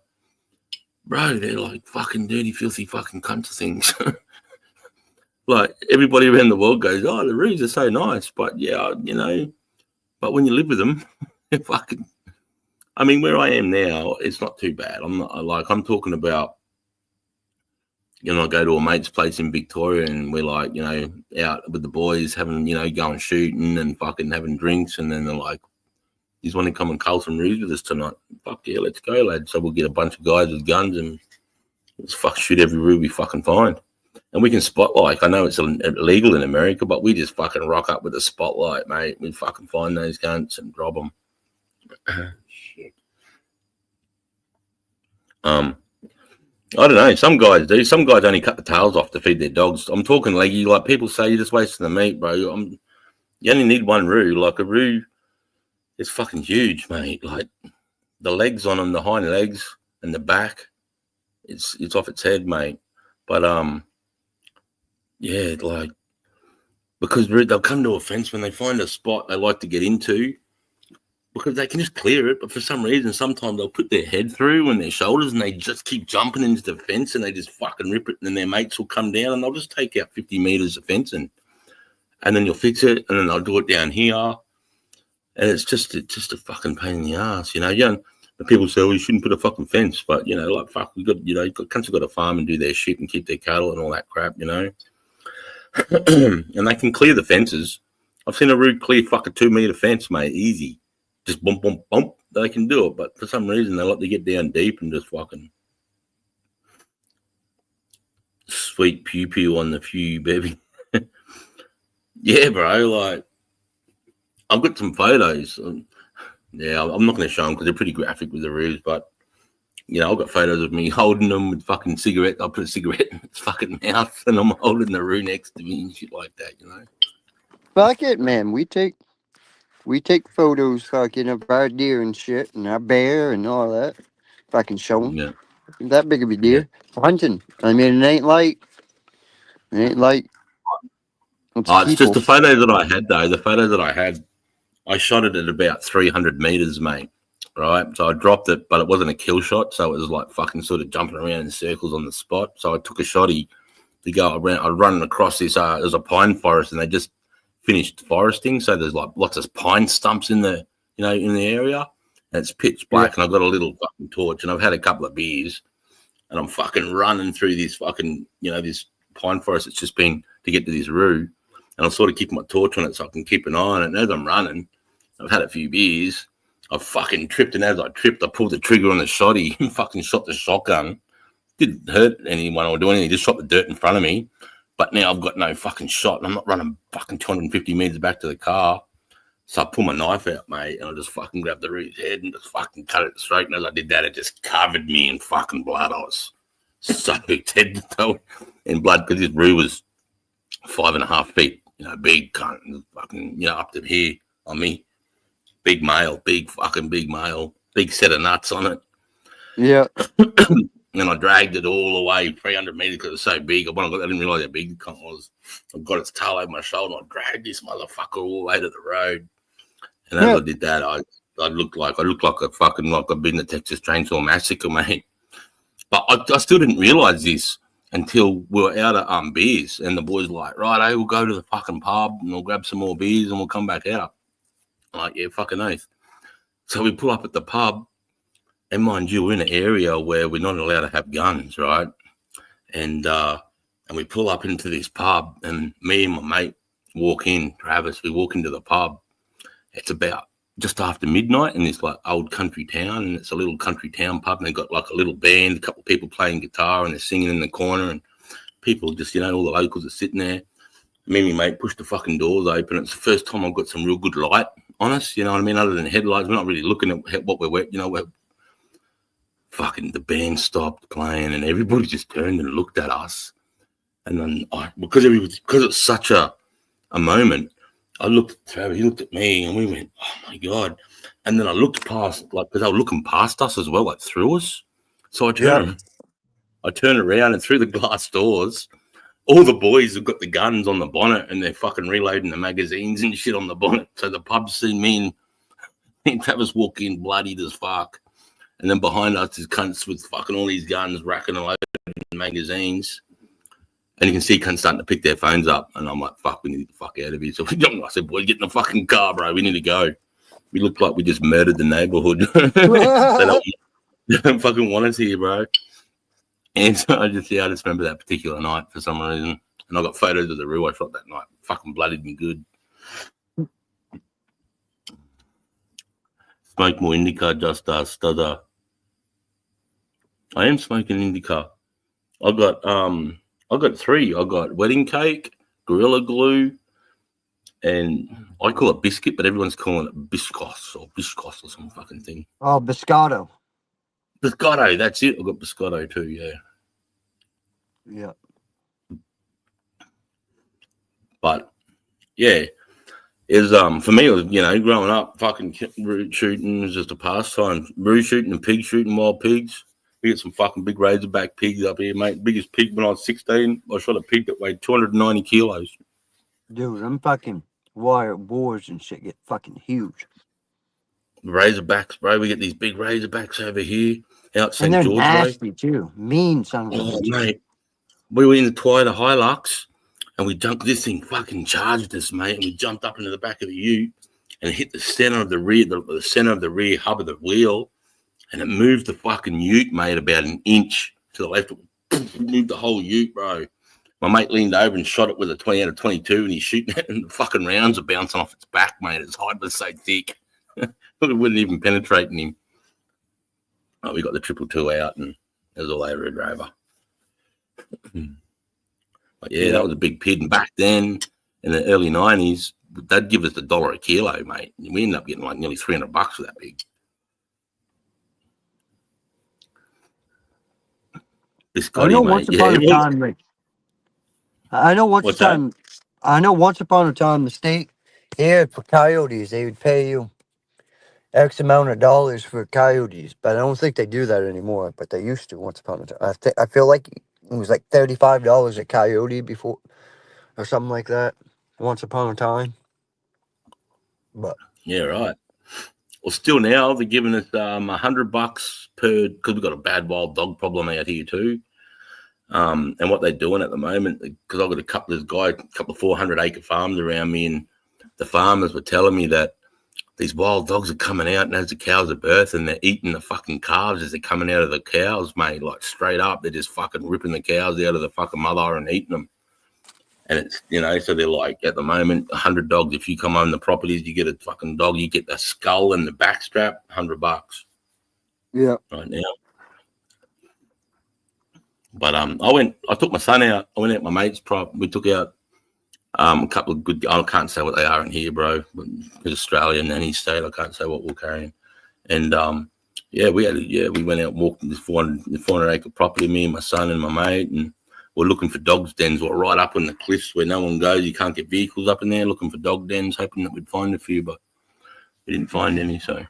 bro, they're like fucking dirty, filthy fucking cunts of things. Like everybody around the world goes, oh, the roos are so nice, but yeah, but when you live with them, fucking. I mean, where I am now, it's not too bad. I'm talking about, I go to a mate's place in Victoria and we're like, out with the boys having, going shooting and fucking having drinks, and then they're like, "You want to come and cull some roos with us tonight?" Fuck yeah, let's go, lad. So we'll get a bunch of guys with guns and let's shoot every roo we fucking find. And we can spotlight. I know it's illegal in America, but we just fucking rock up with a spotlight, mate. We fucking find those cunts and rob them. Shit. I don't know. Some guys do. Some guys only cut the tails off to feed their dogs. I'm talking leggy. Like people say, you're just wasting the meat, bro. You only need one roo. Like a roo is fucking huge, mate. Like the legs on them, the hind legs and the back, it's off its head, mate. But yeah, like, because they'll come to a fence when they find a spot they like to get into, because they can just clear it. But for some reason, sometimes they'll put their head through and their shoulders and they just keep jumping into the fence and they just fucking rip it. And then their mates will come down and they'll just take out 50 meters of fencing. And then you'll fix it and then they'll do it down here. And it's just a fucking pain in the ass, Yeah, people say, well, you shouldn't put a fucking fence. But, like, fuck, cunts have got to farm and do their shit and keep their cattle and all that crap, And they can clear the fences. I've seen a roo clear fucking 2 meter fence, mate, easy. Just bump, bump, bump. They can do it, but for some reason they like to get down deep and just fucking sweet pew pew on the few, baby. Yeah, bro. Like, I've got some photos. Yeah, I'm not going to show them because they're pretty graphic with the roos, but I've got photos of me holding them with fucking cigarette. I'll put a cigarette in its fucking mouth and I'm holding the roo next to me and shit like that, Fuck it, man. We take photos fucking of our deer and shit and our bear and all that. If I can show them. Yeah. Ain't that big of a deer. Yeah. Hunting. I mean, it ain't like. It's just the photos that I had, though. The photos that I had, I shot it at about 300 meters, mate. Right, so I dropped it, but it wasn't a kill shot, so it was like fucking sort of jumping around in circles on the spot. So I took a shotty to go around. I run across this. There's a pine forest, and they just finished foresting, so there's like lots of pine stumps in the in the area, and it's pitch black. And I've got a little fucking torch, and I've had a couple of beers, and I'm fucking running through this fucking this pine forest. It's just been to get to this roo, and I'm sort of keeping my torch on it so I can keep an eye on it. And as I'm running, I've had a few beers. I fucking tripped, and as I tripped, I pulled the trigger on the shotty and fucking shot the shotgun. Didn't hurt anyone or do anything, just shot the dirt in front of me. But now I've got no fucking shot, and I'm not running fucking 250 meters back to the car. So I pull my knife out, mate, and I just fucking grabbed the root's head and just fucking cut it straight. And as I did that, it just covered me in fucking blood. I was soaked head to toe in blood because this root was 5.5 feet, big cunt, fucking, up to here on me. Big male, big male, big set of nuts on it. Yeah. And I dragged it all the way 300 meters because it was so big. I didn't realize how big the cunt was. I got its tail over my shoulder and I dragged this motherfucker all the way to the road. And as I did that, I looked like a fucking, like I've been to Texas Chainsaw Massacre, mate. But I still didn't realize this until we were out at beers, and the boys were like, right, we'll go to the fucking pub and we'll grab some more beers and we'll come back out. I'm like, yeah, fucking oath. So we pull up at the pub, and mind you, we're in an area where we're not allowed to have guns, right? And we pull up into this pub, and me and my mate, walk in, Travis. We walk into the pub. It's about just after midnight in this like old country town, and it's a little country town pub, and they've got like a little band, a couple of people playing guitar, and they're singing in the corner, and people just, you know, all the locals are sitting there. Me and my mate pushed the fucking doors open. It's the first time I've got some real good light on us, you know what I mean? Other than headlights, we're not really looking at what we're, you know, we're fucking, the band stopped playing, and everybody just turned and looked at us. And then because it's such a moment, I looked at Travis, he looked at me, and we went, oh my God. And then I looked past, like, because they were looking past us as well, like through us. So I turned around, and through the glass doors, all the boys have got the guns on the bonnet, and they're fucking reloading the magazines and shit on the bonnet. So the pub's seen me and Travis walk in bloodied as fuck. And then behind us is cunts with fucking all these guns, racking and loading magazines. And you can see cunts starting to pick their phones up. And I'm like, fuck, we need to get the fuck out of here. So I said, boy, get in the fucking car, bro. We need to go. We look like we just murdered the neighborhood. They don't fucking want us here, bro. And so I just remember that particular night for some reason. And I got photos of the roo I shot that night. Fucking bloodied me good. Smoke more indica, just stuther. I am smoking indica. I got three. I got wedding cake, Gorilla Glue, and I call it biscuit, but everyone's calling it biscoff or some fucking thing. Oh, Biscotto. Biscotto, that's it. I got Biscotto too, yeah. Yeah. But yeah, is for me, it was, you know, growing up, fucking root shooting was just a pastime. Root shooting and pig shooting, wild pigs. We get some fucking big razorback pigs up here, mate. Biggest pig when I was 16. I shot a pig that weighed 290 kilos. Dude, them fucking wire boars and shit get fucking huge. Razorbacks, bro. We get these big razorbacks over here out St. And they're George nasty too. Mean son of a Oh, bitch. mate. We were in the Twilight Hilux, and we jumped. This thing fucking charged us, mate. And we jumped up into the back of the ute and hit the center of the rear, the center of the rear hub of the wheel, and it moved the fucking ute, mate, about an inch to the left. It moved the whole ute, bro. My mate leaned over and shot it with a 20 out of 22, and he's shooting it, and the fucking rounds are bouncing off its back, mate. Its hide was so thick. It wouldn't even penetrate him. Oh, we got the 222 out, and it was all over Red Rover. But yeah, that was a big pig. And back then, in the early 90s, they'd give us $1 a kilo, mate. We ended up getting like nearly $300 for that pig. I know once upon a time, Rick. I know once upon a time, the state here for coyotes, they would pay you X amount of dollars for coyotes, but I don't think they do that anymore. But they used to once upon a time. I feel like it was like $35 a coyote before, or something like that. Once upon a time. But yeah, right. Well, still now they're giving us $100 per, because we've got a bad wild dog problem out here too. And what they're doing at the moment, because I've got a couple of 400-acre farms around me, and the farmers were telling me that these wild dogs are coming out, and as the cows are birthing, they're eating the fucking calves as they're coming out of the cows, mate, like straight up. They're just fucking ripping the cows out of the fucking mother and eating them. And it's, you know, so they're like, at the moment, 100 dogs. If you come on the properties, you get a fucking dog, you get the skull and the backstrap, $100. Yeah. Right now. But I took my son out. I went out my mate's prop. We took out a couple of good, I can't say what they are in here, bro. Because Australian nanny state, I can't say what we're carrying. And we went out and walked in this 400-acre property, me and my son and my mate, and we're looking for dogs dens. We're right up on the cliffs where no one goes. You can't get vehicles up in there, looking for dog dens, hoping that we'd find a few, but we didn't find any. So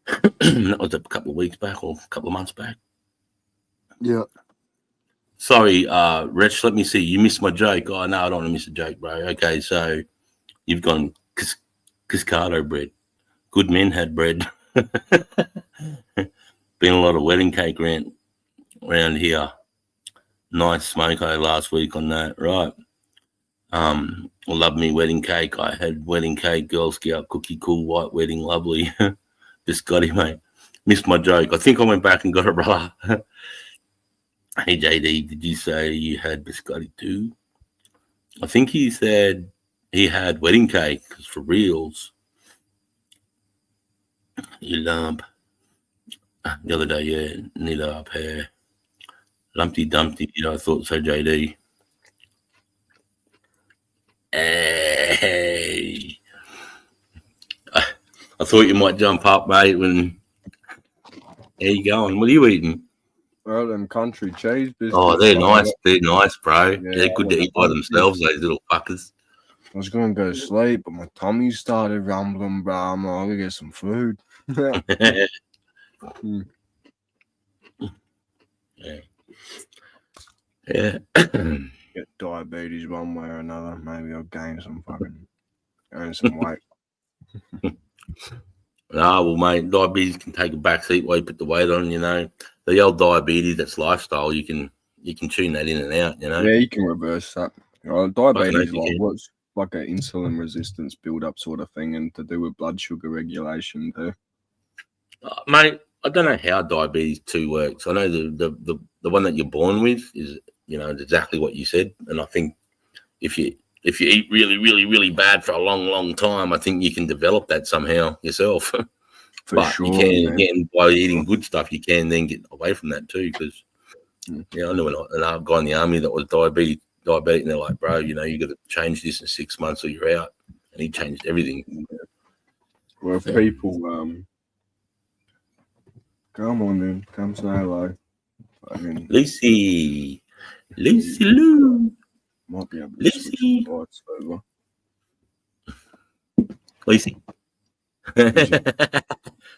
that was a couple of weeks back or a couple of months back. Yeah. Sorry, Rich, let me see. You missed my joke. Oh, no, I don't want to miss a joke, bro. Okay, so you've gone Cascado bread. Good men had bread. Been a lot of wedding cake around here. Nice smoko last week on that, right? Love me wedding cake. I had wedding cake, Girl Scout cookie, cool white wedding, lovely. Biscotti, mate. Missed my joke. I think I went back and got it, brother. Hey, JD, did you say you had biscotti too? I think he said he had wedding cake, because for reals. You lump. The other day, yeah, need up hair. Lumpty Dumpty, I thought so, JD. Hey. I thought you might jump up, mate, when... How you going? What are you eating? Well, them country cheese biscuits. Oh, they're nice. They're nice, bro. Yeah, They're good to eat by themselves, those little fuckers. I was going to go to sleep, but my tummy started rumbling, bro. I'm like, I'm going to get some food. Yeah. Get diabetes one way or another. Maybe I'll gain some weight. Well, mate, diabetes can take a back seat while you put the weight on, The old diabetes, that's lifestyle. You can tune that in and out, Yeah, you can reverse that. Diabetes what's like an insulin resistance build-up sort of thing, and to do with blood sugar regulation too. Mate, I don't know how diabetes 2 works. I know the one that you're born with is, exactly what you said. And I think if you eat really, really, really bad for a long, long time, I think you can develop that somehow yourself. But sure, you can, again, by eating good stuff, you can then get away from that too. Because, I know a guy in the army that was diabetic, and they're like, bro, you got to change this in 6 months or you're out. And he changed everything. Well, if people, come on then, come say hello. Lucy Lou. Might be able to switch the lights over. Lucy.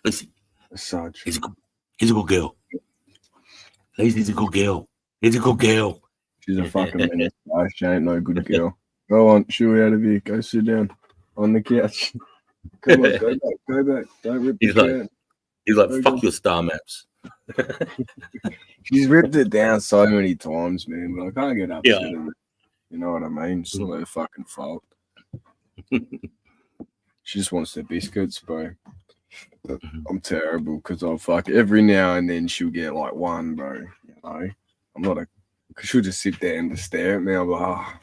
Lucy. Such. He's a good girl. Lucy's a good girl. He's a good girl. She's a fucking menace. She ain't no good girl. Go on, shoo out of here. Go sit down on the couch. Come on, go back. Don't rip the down. He's like, fuck your star maps. She's ripped it down so many times, man, but I can't get upset at it. You know what I mean? It's not her fucking fault. She just wants the biscuits, bro. I'm terrible because I'll fuck every now and then she'll get like one, bro. I'm not because she'll just sit there and just stare at me. I'm like, I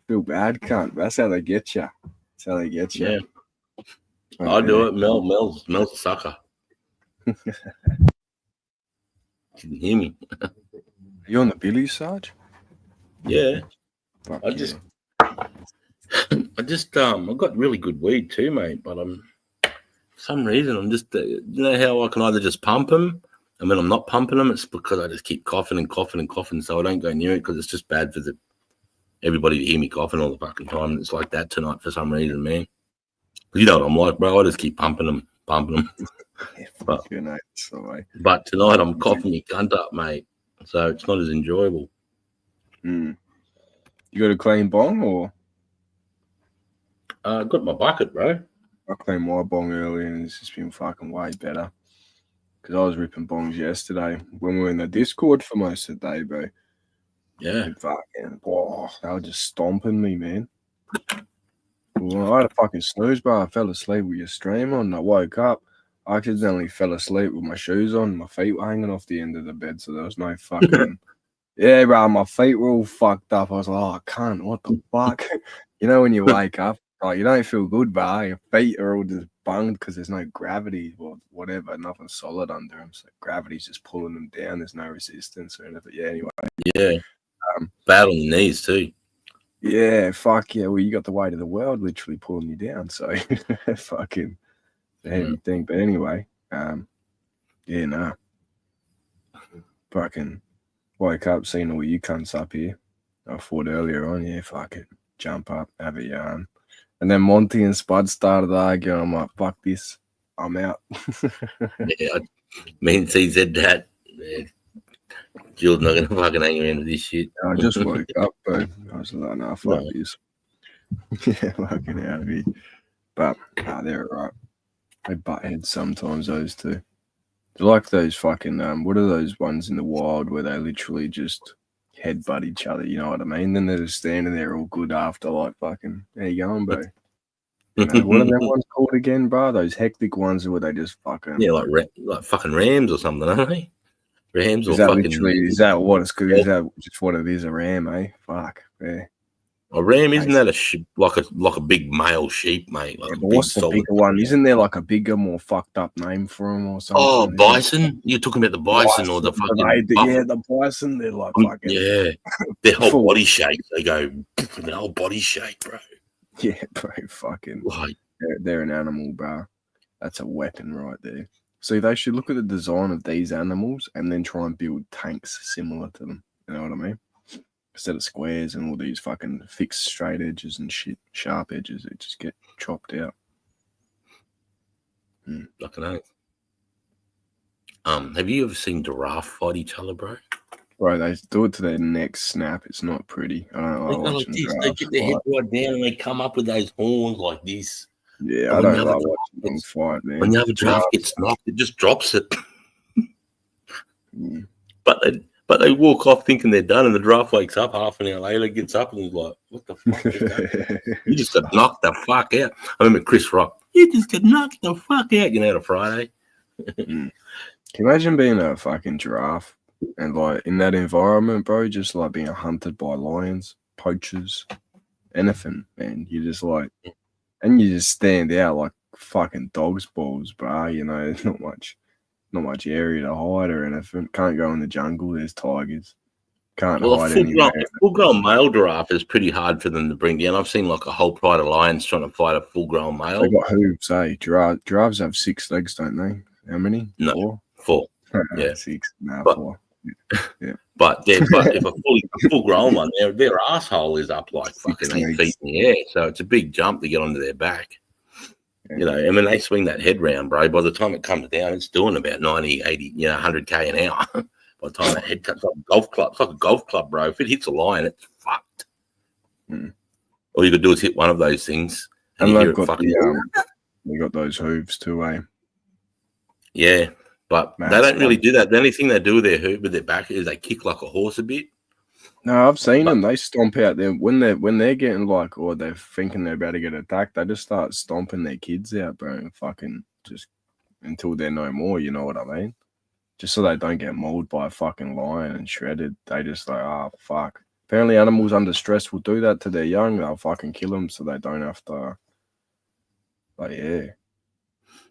feel bad, cunt. That's how they get you. That's how they get you. Yeah. I'll do it. Mel's a sucker. She can hear me. You on the Billy, Sarge? Yeah. I got really good weed too, mate. But for some reason I'm just, how I can either just pump them, and when I'm not pumping them, it's because I just keep coughing and coughing and coughing, so I don't go near it because it's just bad for everybody to hear me coughing all the fucking time. And it's like that tonight for some reason, man. You know what I'm like, bro. I just keep pumping them. But tonight I'm coughing my cunt up, mate. So it's not as enjoyable. You got a clean bong or? I got my bucket, bro. I cleaned my bong earlier and it's just been fucking way better. Because I was ripping bongs yesterday when we were in the Discord for most of the day, bro. Yeah. Fucking, they were just stomping me, man. Well, I had a fucking snooze, bro. I fell asleep with your stream on. I woke up. I accidentally fell asleep with my shoes on. My feet were hanging off the end of the bed, so there was no fucking... Yeah, bro, my feet were all fucked up. I was like, oh, I can't. What the fuck? When you wake up, you don't feel good, bro. Your feet are all just bunged because there's no gravity or whatever. Nothing solid under them. So gravity's just pulling them down. There's no resistance or anything. Yeah, anyway. Yeah. Bad on your knees, too. Yeah, fuck yeah. Well, you got the weight of the world literally pulling you down. So, fucking a heavy thing. But anyway, fucking woke up, seeing all you cunts up here. I thought earlier on, fuck it. Jump up, have a yarn. And then Monty and Spud started arguing. I'm like, fuck this. I'm out. Yeah, me and C said that. Man. Jill's not going to fucking hang around with this shit. I just woke up, but I was like, nah, fuck this. Yeah, fucking out of here. But, they're right. They butt heads sometimes, those two. They're like those fucking, what are those ones in the wild where they literally just headbutt each other, you know what I mean? Then they're just standing there all good after, like, fucking, how you going, bro? What are them ones called again, bro? Those hectic ones where they just fucking... Yeah, like fucking Rams or something, aren't they? Rams or is that fucking... Literally, is that what it's good? Is that just what it is, a ram, eh? Fuck, yeah. A ram, isn't that like a big male sheep, mate? Like Yeah, a but big what's the solid. bigger one? Isn't there like a bigger, more fucked up name for them or something? Oh, bison? You're talking about the bison or the fucking yeah, the bison. They're like fucking yeah, their whole full. body shape. They go their whole body shape, bro. Yeah, bro, fucking. Like they're an animal, bro. That's a weapon right there. See, they should look at the design of these animals and then try and build tanks similar to them. You know what I mean? Instead of squares and all these fucking fixed straight edges and shit, sharp edges, they just get chopped out. Fucking oath. Have you ever seen giraffe fight each other, bro? Bro, they do it to their neck snap. It's not pretty. I don't like watching They giraffes get their head fight. right down and they come up with those horns like this. Yeah, And I when don't the other like giraffe watching them gets- fight, man. When the other giraffe Giraffes- gets knocked, it just drops it. But they walk off thinking they're done, and the giraffe wakes up half an hour later, gets up, and is like, "What the fuck is that? You just got knocked the fuck out." I remember Chris Rock. You just got knocked the fuck out. You know, on a Friday. Can you imagine being a fucking giraffe and like in that environment, bro? Just like being hunted by lions, poachers, anything, man. You just like, and you just stand out like fucking dog's balls, bro. You know, there's not much area to hide or anything. Can't go in the jungle. There's tigers. Can't Well, hide a anywhere. full-grown male giraffe is pretty hard for them to bring down. I've seen like a whole pride of lions trying to fight a full-grown male. They got hooves, eh? Giraffes have 6 legs, don't they? How many? No, 4. Yeah, 6. Nah, but, 4. Yeah. But if a full-grown one, their asshole is up like fucking 8 feet in the air, so it's a big jump to get onto their back. You know, and when they swing that head round, bro, by the time it comes down, it's doing about 90, 80, 100k an hour. By the time that head cuts like a golf club, it's like a golf club, bro. If it hits a lion, it's fucked. All you could do is hit one of those things, and you hear it fucking. They got those hooves too, eh? Yeah, but they don't really do that. The only thing they do with their back is they kick like a horse a bit. No, I've seen them. They stomp out there when they're getting like, or they're thinking they're about to get attacked. They just start stomping their kids out, bro, and fucking just until they're no more. You know what I mean? Just so they don't get mauled by a fucking lion and shredded. They just like, oh fuck. Apparently, animals under stress will do that to their young. They'll fucking kill them so they don't have to. Like, yeah,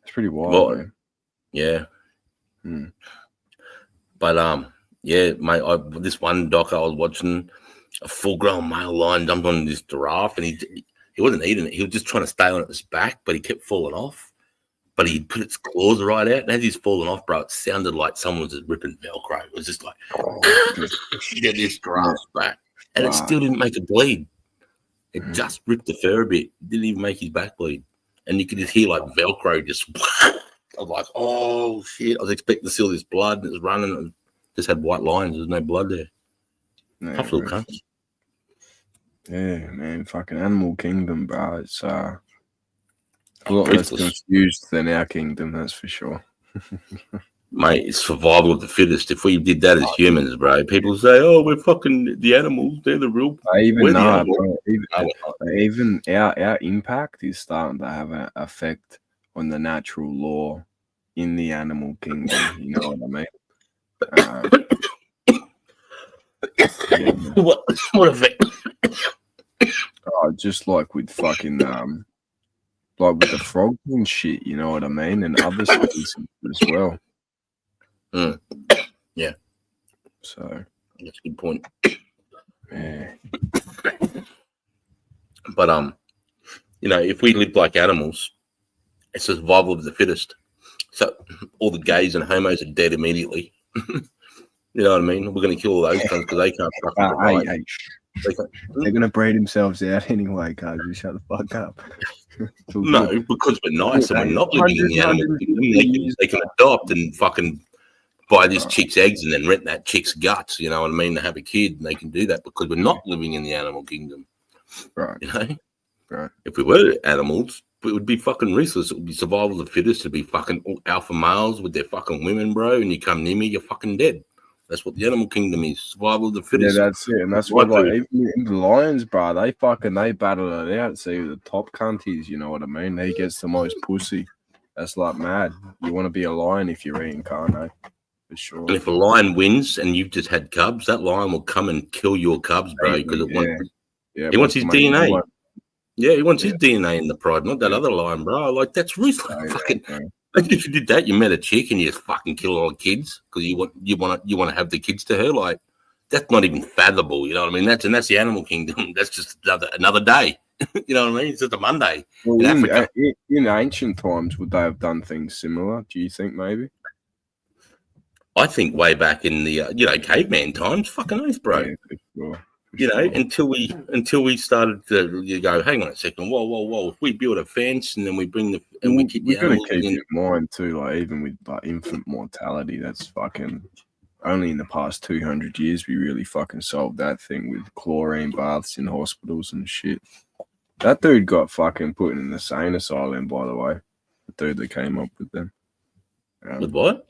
it's pretty wild, man. Yeah. But yeah, mate. This one doc I was watching, a full-grown male lion jumped on this giraffe, and he wasn't eating it. He was just trying to stay on its back, but he kept falling off. But he put its claws right out, and as he's falling off, bro, it sounded like someone was just ripping Velcro. It was just like, get this giraffe's back, and it still didn't make it bleed. It just ripped the fur a bit. It didn't even make his back bleed, and you could just hear like Velcro just. I was like, oh shit! I was expecting to see all this blood, and it was running, and just had white lines. There's no blood there. Tough little cunt. Yeah, man, fucking Animal Kingdom, bro. It's a lot less confused than our kingdom, that's for sure. Mate, it's survival of the fittest. If we did that as humans, bro, people say, "Oh, we're fucking the animals. They're the real." Even our impact is starting to have an effect on the natural law in the animal kingdom. You know what I mean? What effect? Oh, just like with fucking like with the frogs and shit. You know what I mean? And other species as well. Yeah. So that's a good point. Yeah. But you know, if we lived like animals, it's survival of the fittest. So all the gays and homos are dead immediately. You know what I mean? We're going to kill all those guys because they can't fucking provide. They're going to breed themselves out anyway, guys. You shut the fuck up. No, because we're nice and we're not living in the animal kingdom. They can adopt and fucking buy this chick's eggs and then rent that chick's guts, you know what I mean, to have a kid, and they can do that because we're not living in the animal kingdom. Right. You know? Right. If we were animals, it would be fucking ruthless. It would be survival of the fittest. It'd be fucking alpha males with their fucking women, bro, and you come near me, you're fucking dead. That's what the animal kingdom is. Survival of the fittest. Yeah, that's it. And that's what, like, even the lions, bro, they battle it out. See, the top cunties, you know what I mean? He gets the most pussy. That's like mad. You want to be a lion if you reincarnate. For sure. And if a lion wins and you've just had cubs, that lion will come and kill your cubs, bro, because Yeah, He wants his DNA. one. Yeah, he wants his DNA in the pride, not that other lion, bro. Like, that's ruthless. Fucking. Imagine if you did that, you met a chick and you just fucking kill all the kids because you want to have the kids to her. Like, that's not even fathomable. You know what I mean? That's the animal kingdom. That's just another day. You know what I mean? It's just a Monday Well, in Africa. In ancient times, would they have done things similar? Do you think maybe? I think way back in the caveman times, fucking oath, bro. Yeah, for sure. Until we started to go, hang on a second, whoa. If we build a fence and then we bring we keep the We've got to animals keep in. in mind too, like even with like infant mortality, that's fucking only in the past 200 years we really fucking solved that thing with chlorine baths in hospitals and shit. That dude got fucking put in an insane asylum, by the way. The dude that came up with them. With what?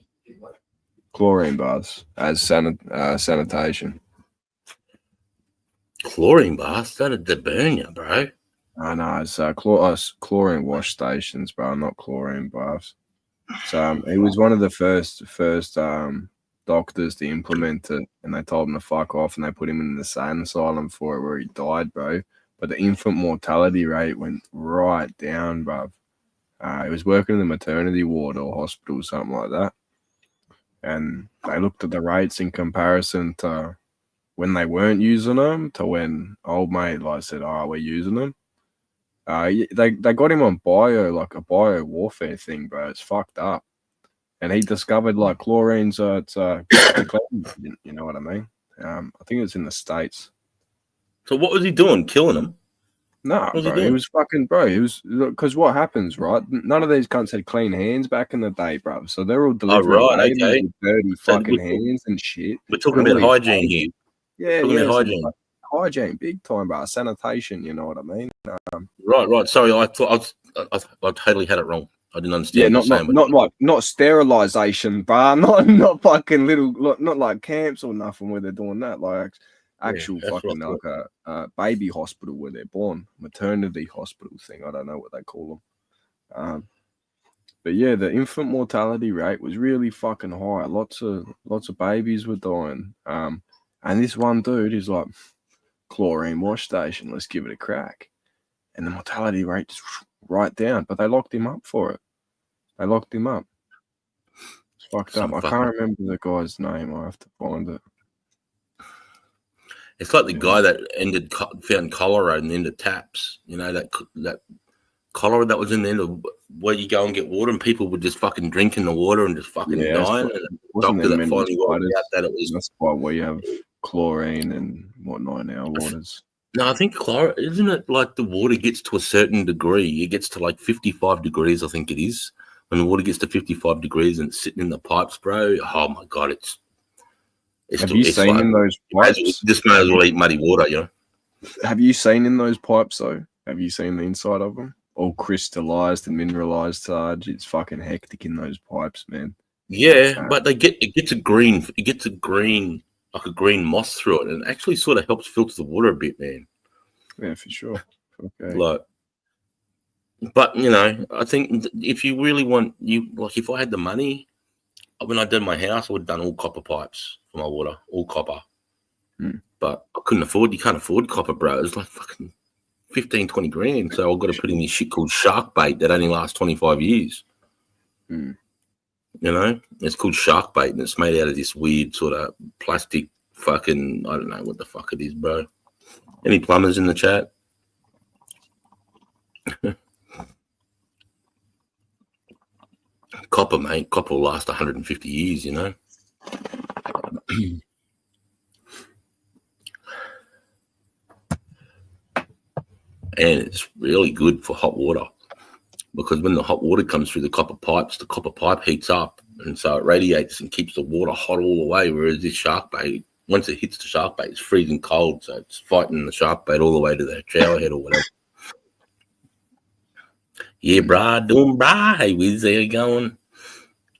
Chlorine baths as sanitation. Chlorine baths? That'd burn you, bro. I know, it's chlorine wash stations, bro, not chlorine baths. So he was one of the first doctors to implement it, and they told him to fuck off, and they put him in the insane asylum for it, where he died, bro. But the infant mortality rate went right down, bro. He was working in the maternity ward or hospital, something like that, and they looked at the rates in comparison to when they weren't using them to when old mate said, "All right, we're using them." They got him on a bio warfare thing, bro. It's fucked up. And he discovered chlorine's it's clean, you know what I mean? I think it was in the States. So what was he doing? Killing them? No, bro. He was fucking, bro. He was, because what happens, right? None of these cunts had clean hands back in the day, bro. So they're all delivering babies with dirty fucking hands and shit. We're talking about hygiene here. Yeah, talking about hygiene. Hygiene, big time, bro. Sanitation, you know what I mean? Right. Sorry, I thought I totally had it wrong. I didn't understand. Yeah, not sterilization, bro. Not fucking little, not like camps or nothing where they're doing that. Like actual fucking a baby hospital where they're born, maternity hospital thing. I don't know what they call them. But yeah, the infant mortality rate was really fucking high. Lots of babies were dying. And this one dude is like, chlorine wash station, let's give it a crack. And the mortality rate just right down, but they locked him up for it. They locked him up. It's fucked up. I can't remember the guy's name. I have to find it. It's like the guy that found cholera in the end of taps. You know, that cholera that was in the end of where you go and get water, and people were just fucking drinking the water and just fucking dying. And the doctor that finally worked out that it was. That's why we have chlorine and whatnot in our waters. No, I think chlorine, isn't it like the water gets to a certain degree? It gets to like 55 degrees, I think it is. When the water gets to 55 degrees and it's sitting in the pipes, bro, oh my God, it's have you seen in those pipes? This may as well eat muddy water, you know? Have you seen in those pipes, though? Have you seen the inside of them? All crystallized and mineralized, Sarge. It's fucking hectic in those pipes, man. Yeah, but it gets a green, like a green moss through it, and it actually sort of helps filter the water a bit, man. Yeah, for sure. Okay. But you know, I think if you really want, if I had the money, when I did my house, I would have done all copper pipes for my water, all copper. But I couldn't afford. You can't afford copper, bro. It's like fucking 15, 20 grand. So I've got to put in this shit called shark bait that only lasts 25 years. You know, it's called shark bait, and it's made out of this weird sort of plastic fucking, I don't know what the fuck it is, bro. Any plumbers in the chat? Copper, mate. Copper will last 150 years, you know. And it's really good for hot water, because when the hot water comes through the copper pipe heats up, and so it radiates and keeps the water hot all the way, whereas this shark bait, once it hits the shark bait, it's freezing cold, so it's fighting the shark bait all the way to the shower head or whatever. Yeah, brah, doing brah. Hey, Wiz, there you going?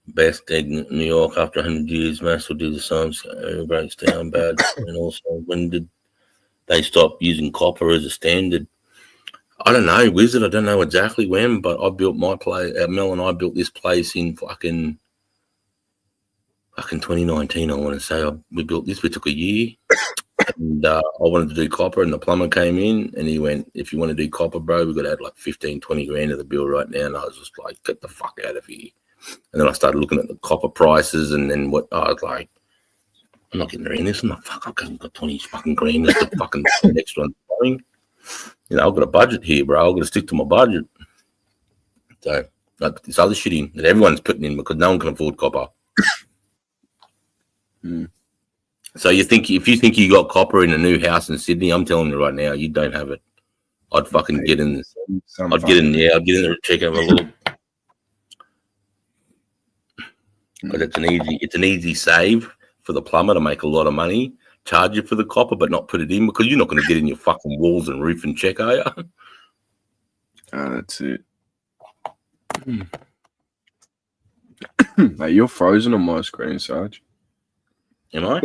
Best egg in New York after 100 years. Mass will do the same. It breaks down bad. And also, when did they stop using copper as a standard? I don't know, Wizard. I don't know exactly when, but I built my place. Mel and I built this place in fucking 2019. I want to say we built this. We took a year. And I wanted to do copper, and the plumber came in and he went, if you want to do copper, bro, we've got to add like 15, 20 grand to the bill right now. And I was just like, get the fuck out of here. And then I started looking at the copper prices, and then what I was like, I'm not getting around this. I'm like, fuck, I've got 20 fucking grand just to fucking next one going. You know, I've got a budget here, bro. I've got to stick to my budget. So I put this other shit in that everyone's putting in because no one can afford copper. So you think if you think you got copper in a new house in Sydney, I'm telling you right now, you don't have it. I'd fucking get in. I'd get in there and check out a little. Because it's an easy save for the plumber to make a lot of money. Charge you for the copper, but not put it in because you're not going to get in your fucking walls and roof and check, are you? That's it. Mate, you're frozen on my screen, Sarge. Am I?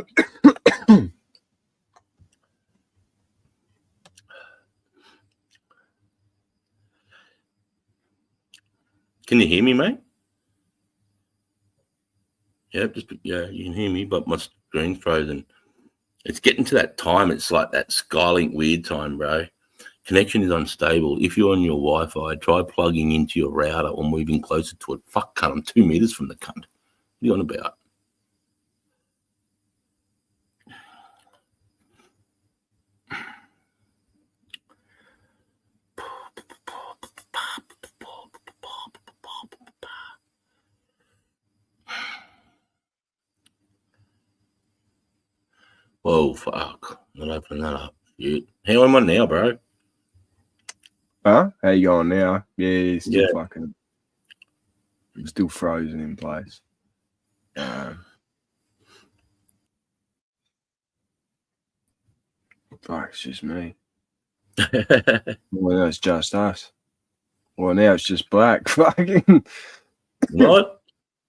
Can you hear me, mate? Yeah, you can hear me, but my screen's frozen. It's getting to that time. It's like that Skylink weird time, bro. Connection is unstable. If you're on your Wi-Fi, try plugging into your router or moving closer to it. Fuck, cunt, I'm 2 meters from the cunt. What are you on about? Whoa, fuck. Not opening that up. How am I now, bro? Huh? How you going now? Yeah, still fucking still frozen in place. Fuck, it's just me. Well, no, it's just us. Well, now it's just black. Fucking what?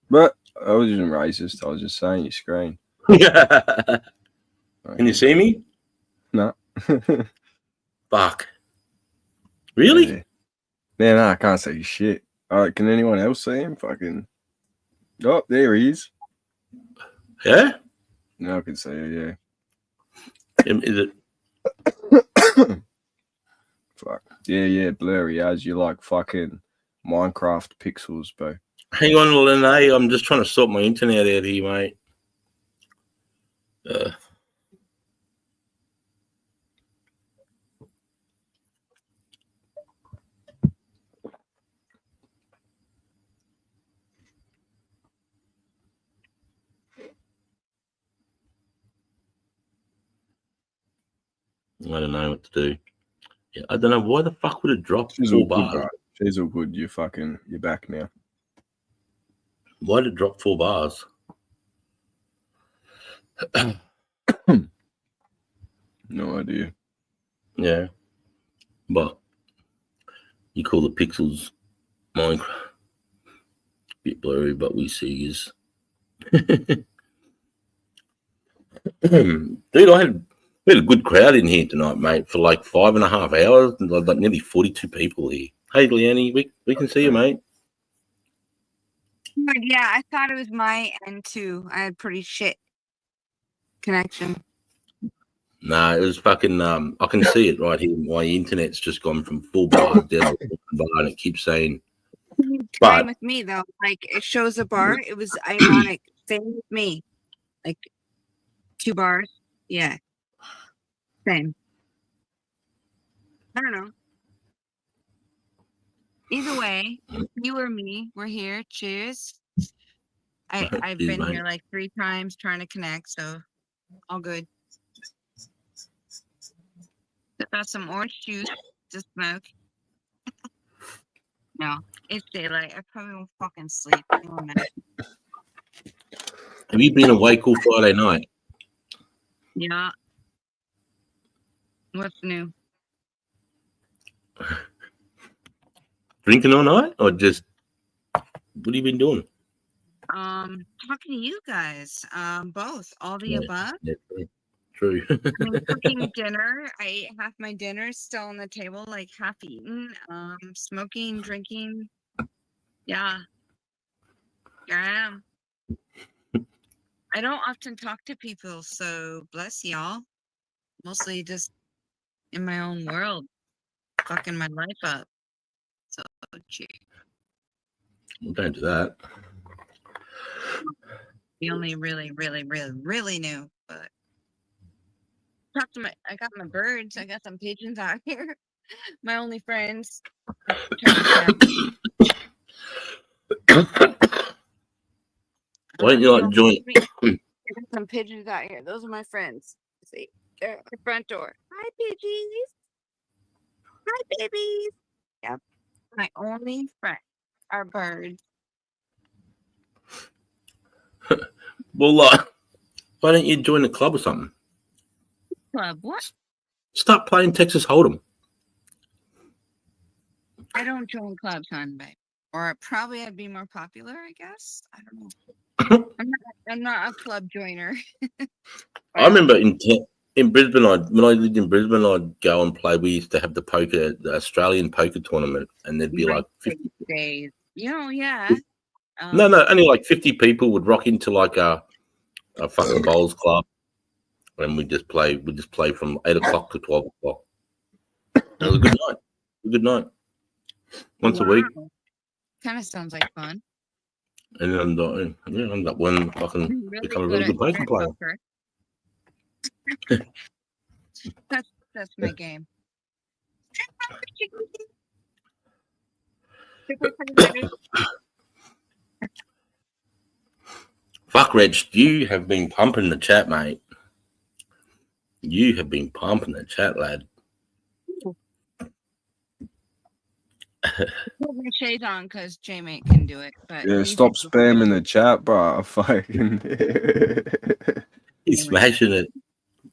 But I wasn't racist. I was just saying your screen. Can you see me? No. Fuck. Really? Yeah. Man, no, I can't see shit. All right, can anyone else see him? Fucking. Oh, there he is. Yeah? No, I can see it, yeah. Is it? Fuck. Yeah, blurry as you like fucking Minecraft pixels, bro. Hang on, Lene. I'm just trying to sort my internet out here, mate. I don't know what to do. Yeah, I don't know why the fuck would it drop She's 4 all good, bars. bro. She's all good. You're back now. Why did it drop 4 bars? No idea. Yeah, but you call the pixels Minecraft bit blurry, but we see is. Dude, we had a good crowd in here tonight, mate, for like 5.5 hours. Like nearly 42 people here. Hey, Leanne, we can see you, mate. Yeah, I thought it was my end too. I had pretty shit connection. Nah, it was fucking. I can see it right here. My internet's just gone from full bar down to bar, and it keeps saying. Same with me though. Like it shows a bar. It was ironic. Same with me. Like 2 bars. Yeah. Same. I don't know. Either way, you or me, we're here. Cheers. I've Cheers, been mate. here like 3 times trying to connect, so all good. Got some orange juice to smoke. No, it's daylight. I probably won't fucking sleep. Have you been awake all Friday night? Yeah. What's new? Drinking all night, or just what have you been doing? Talking to you guys. Both. All the above. Yeah, true. I mean, cooking dinner. I ate half my dinner still on the table, like half eaten. Smoking, drinking. Yeah. Here I am. I don't often talk to people, so bless y'all. mostly just in my own world, fucking my life up. So cheap. Well, don't do that. The only really new, but I got my birds, I got some pigeons out here. My only friends. Why don't you like join? I got some pigeons out here. Those are my friends. See, they're at the front door. Hi, pidgeys. Hi, babies. Yep. My only friend are birds. Well, why don't you join the club or something? Club, what? Start playing Texas Hold'em. I don't join clubs, hon, babe. Or probably I'd be more popular, I guess. I don't know. I'm not a club joiner. I remember in Brisbane, when I lived in Brisbane, I'd go and play. We used to have the Australian poker tournament, and there'd be like 50 days. Yeah. No, only like 50 people would rock into like a fucking bowls club, and we just play from 8 o'clock to 12 o'clock. It was a good night. Once a week. Kind of sounds like fun. And then end up when fucking become a really good poker player. That's my game. Fuck, Reg, you have been pumping the chat, mate. You have been pumping the chat, lad. Put my shade on because J-Mate can do it. But yeah, stop spamming the chat, bro. Fucking. He's smashing it.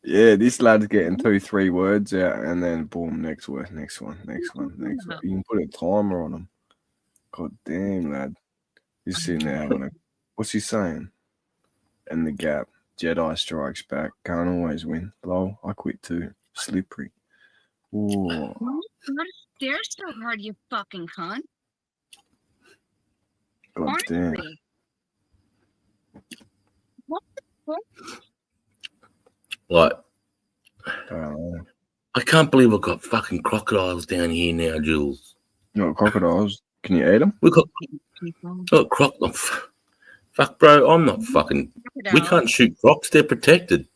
Yeah, this lad's getting 2-3 words out, and then boom, next word, next one. You can put a timer on him. God damn, lad. He's sitting there having a. What's he saying? And the gap. Jedi strikes back. Can't always win. Lol, I quit too. Slippery. Ooh. Not stare so hard, you fucking cunt. God damn. What the fuck? Like, I can't believe I've got fucking crocodiles down here now, Jules. You got crocodiles? Can you eat them? We got fuck, bro. I'm not fucking. We can't shoot crocs. They're protected.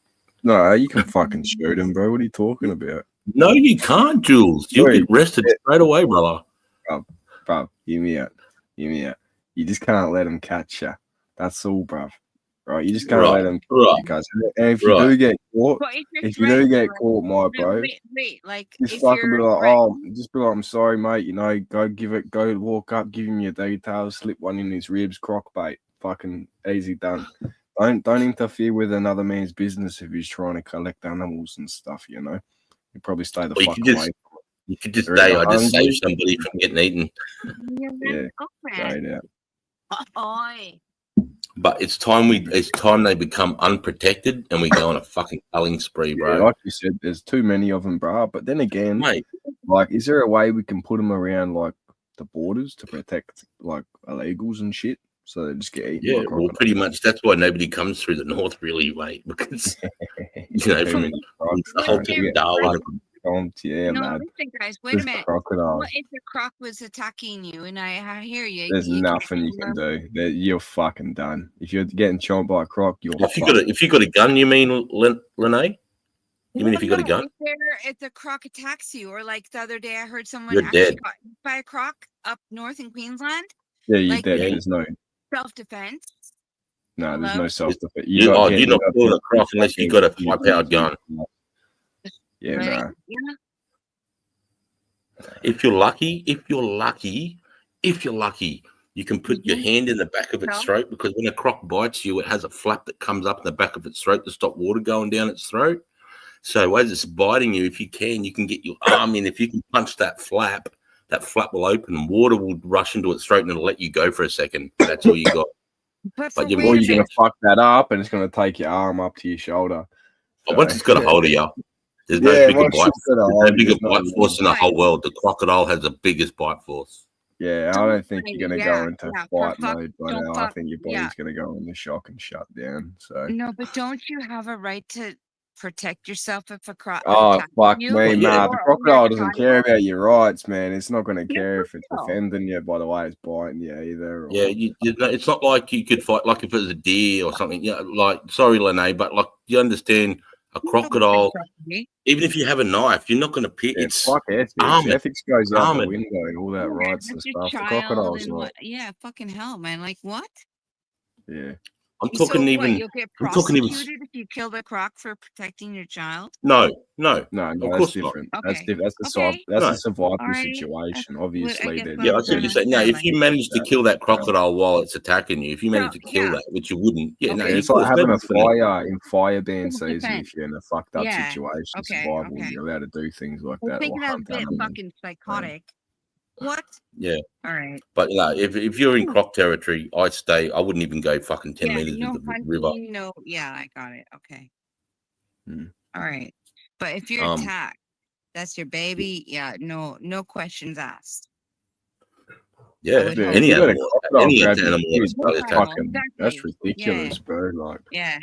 No, you can fucking shoot them, bro. What are you talking about? No, you can't, Jules. You'll get arrested straight away, brother. Bro, hear me out. You just can't let them catch you. That's all, bro. Right, you just can't let them catch you, cuz. And if you do get caught, my bro, just fucking be like, just be like, I'm sorry, mate. You know, go walk up, give him your details, slip one in his ribs, croc bait. Fucking easy done. Don't interfere with another man's business if he's trying to collect animals and stuff, you know. You probably stay the fuck away. You could just say, I just saved somebody from getting eaten. Yeah, straight out. But it's time they become unprotected and we go on a fucking culling spree, bro. Yeah, like you said, there's too many of them, bro. But then again, mate, like, is there a way we can put them around like the borders to protect like illegals and shit, so they just get eaten? Yeah, well, pretty much that's why nobody comes through the north, really, mate, because you know from the whole thing, Darwin. Yeah, no, man. listen, guys, wait a minute. Crocodiles. What if the croc was attacking you? And I hear you. There's nothing you can do. You're fucking done. If you're getting chomped by a croc, you're if you got a gun, you mean, Lene? You mean if you got a gun? If the croc attacks you, or like the other day, I heard someone You're actually dead. got hit by a croc up north in Queensland. Yeah, you're dead. There's no self-defense. No, there's no self-defense. You're not killing a croc unless you got a high-powered gun. Yeah, no. If you're lucky, you can put your hand in the back of its throat, because when a croc bites you, it has a flap that comes up in the back of its throat to stop water going down its throat. So as it's biting you, if you can get your arm in. If you can punch that flap will open and water will rush into its throat and it'll let you go for a second. That's all you got. But you're going to fuck that up, and it's going to take your arm up to your shoulder. So, once it's got a hold of you, there's no bigger bite force in the whole world. The crocodile has the biggest bite force. Yeah, I don't think you're going to go into fight mode by now. I think your body's going to go into shock and shut down. So no, but don't you have a right to protect yourself if a croc Oh, attacks fuck you. me, nah. The or crocodile your doesn't care child. about your rights, man. It's not going to No, care for if it's real. offending you by the way it's biting you either. Yeah, it's not like you could fight like if it was a deer or something. Yeah, like sorry, Lene, but like you understand a crocodile. Even if you have a knife, you're not going to pick. Yeah, It's fuck ethics. armored. Ethics goes out the Armored. window and all that rights and That's your stuff. The child crocodile's and not. what? Yeah, fucking hell, man. Like what? Yeah. I'm So talking what? even. You'll get I'm talking even. prosecuted if you kill the croc for protecting your child? No, No, of that's course different. not. That's Okay. That's a Okay. that's No. a survival All right. situation. What I Obviously, guess they're what Yeah, I I'm see what trying you're to saying. No, understand, if like you manage to kill that crocodile while it's attacking you, if you so manage to kill yeah. that, which you wouldn't, yeah, no, Okay. of it's like course, having a nobody's gonna. fire in fire ban season. Self-defense. If you're in a fucked up Yeah. situation, Okay. survival, Okay. you're allowed to do things like I was that or thinking that was hunt a bit animals. fucking psychotic. What? Yeah, All right. but if you're in croc territory, I wouldn't even go fucking 10 Yeah, meters no with the river. hunting, no. Yeah, I got it. Okay. Hmm. All right. But if you're Um, attacked, that's your baby. Yeah, no questions asked. I Yeah, would Yeah, hope. if any you let a animal, crocodile any grab your animal in kid, Australia that's attacks. fucking that's Exactly. Yeah. ridiculous, bro. Like Yeah.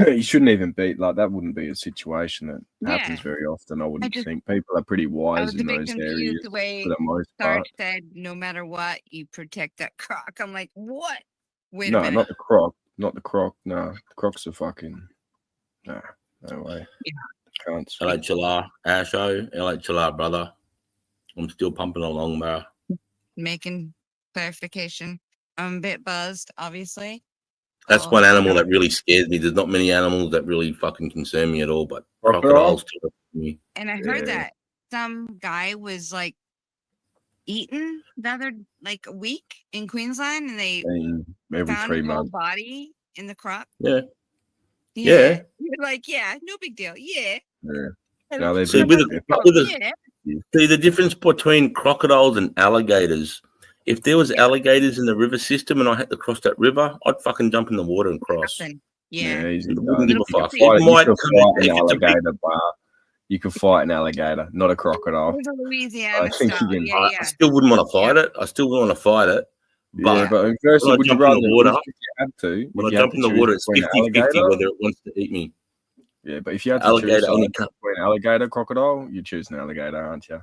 you shouldn't even be like that. Wouldn't be a situation that happens Yeah. very often. I I wouldn't just think people are pretty I wise was a in bit those confused areas the for way the most Sarge part. said no matter what, you protect that croc. I'm like, what? Wait a No, minute. not the croc. Not the croc. No, the croc's a fucking no way. Yeah. Can't. LHLR, Asho, LHLR, brother. I'm still pumping along, bro. Making clarification. I'm a bit buzzed, obviously. That's Oh, one you animal know. that really scares me. There's not many animals that really fucking concern me at all, but Crocodile? crocodiles terrify me. And I heard that some guy was like eaten the other like a week in Queensland, and they Every found 3 his whole months. body in the croc. Yeah. Yeah. You're like, yeah, no big deal. Yeah. Yeah. And No, they See, do. with They're see the difference between crocodiles and alligators. If there was alligators in the river system and I had to cross that river, I'd fucking jump in the water and cross. Yeah. Easy. Wouldn't give a fuck. You It might could come fight an if it's a big. alligator, but you could fight an alligator, not a crocodile. There's a I Louisiana think style. you can. Yeah, I still wouldn't want to fight it. I still wouldn't want to fight it. But Yeah, but first, when I would you jump in rather, the water, if you had to, when if I you had jump to in the choose water, it's between an 50-50 alligator, whether it wants to eat me. yeah, but if you had to Alligator choose only sides between alligator, crocodile, you choose an alligator, aren't you?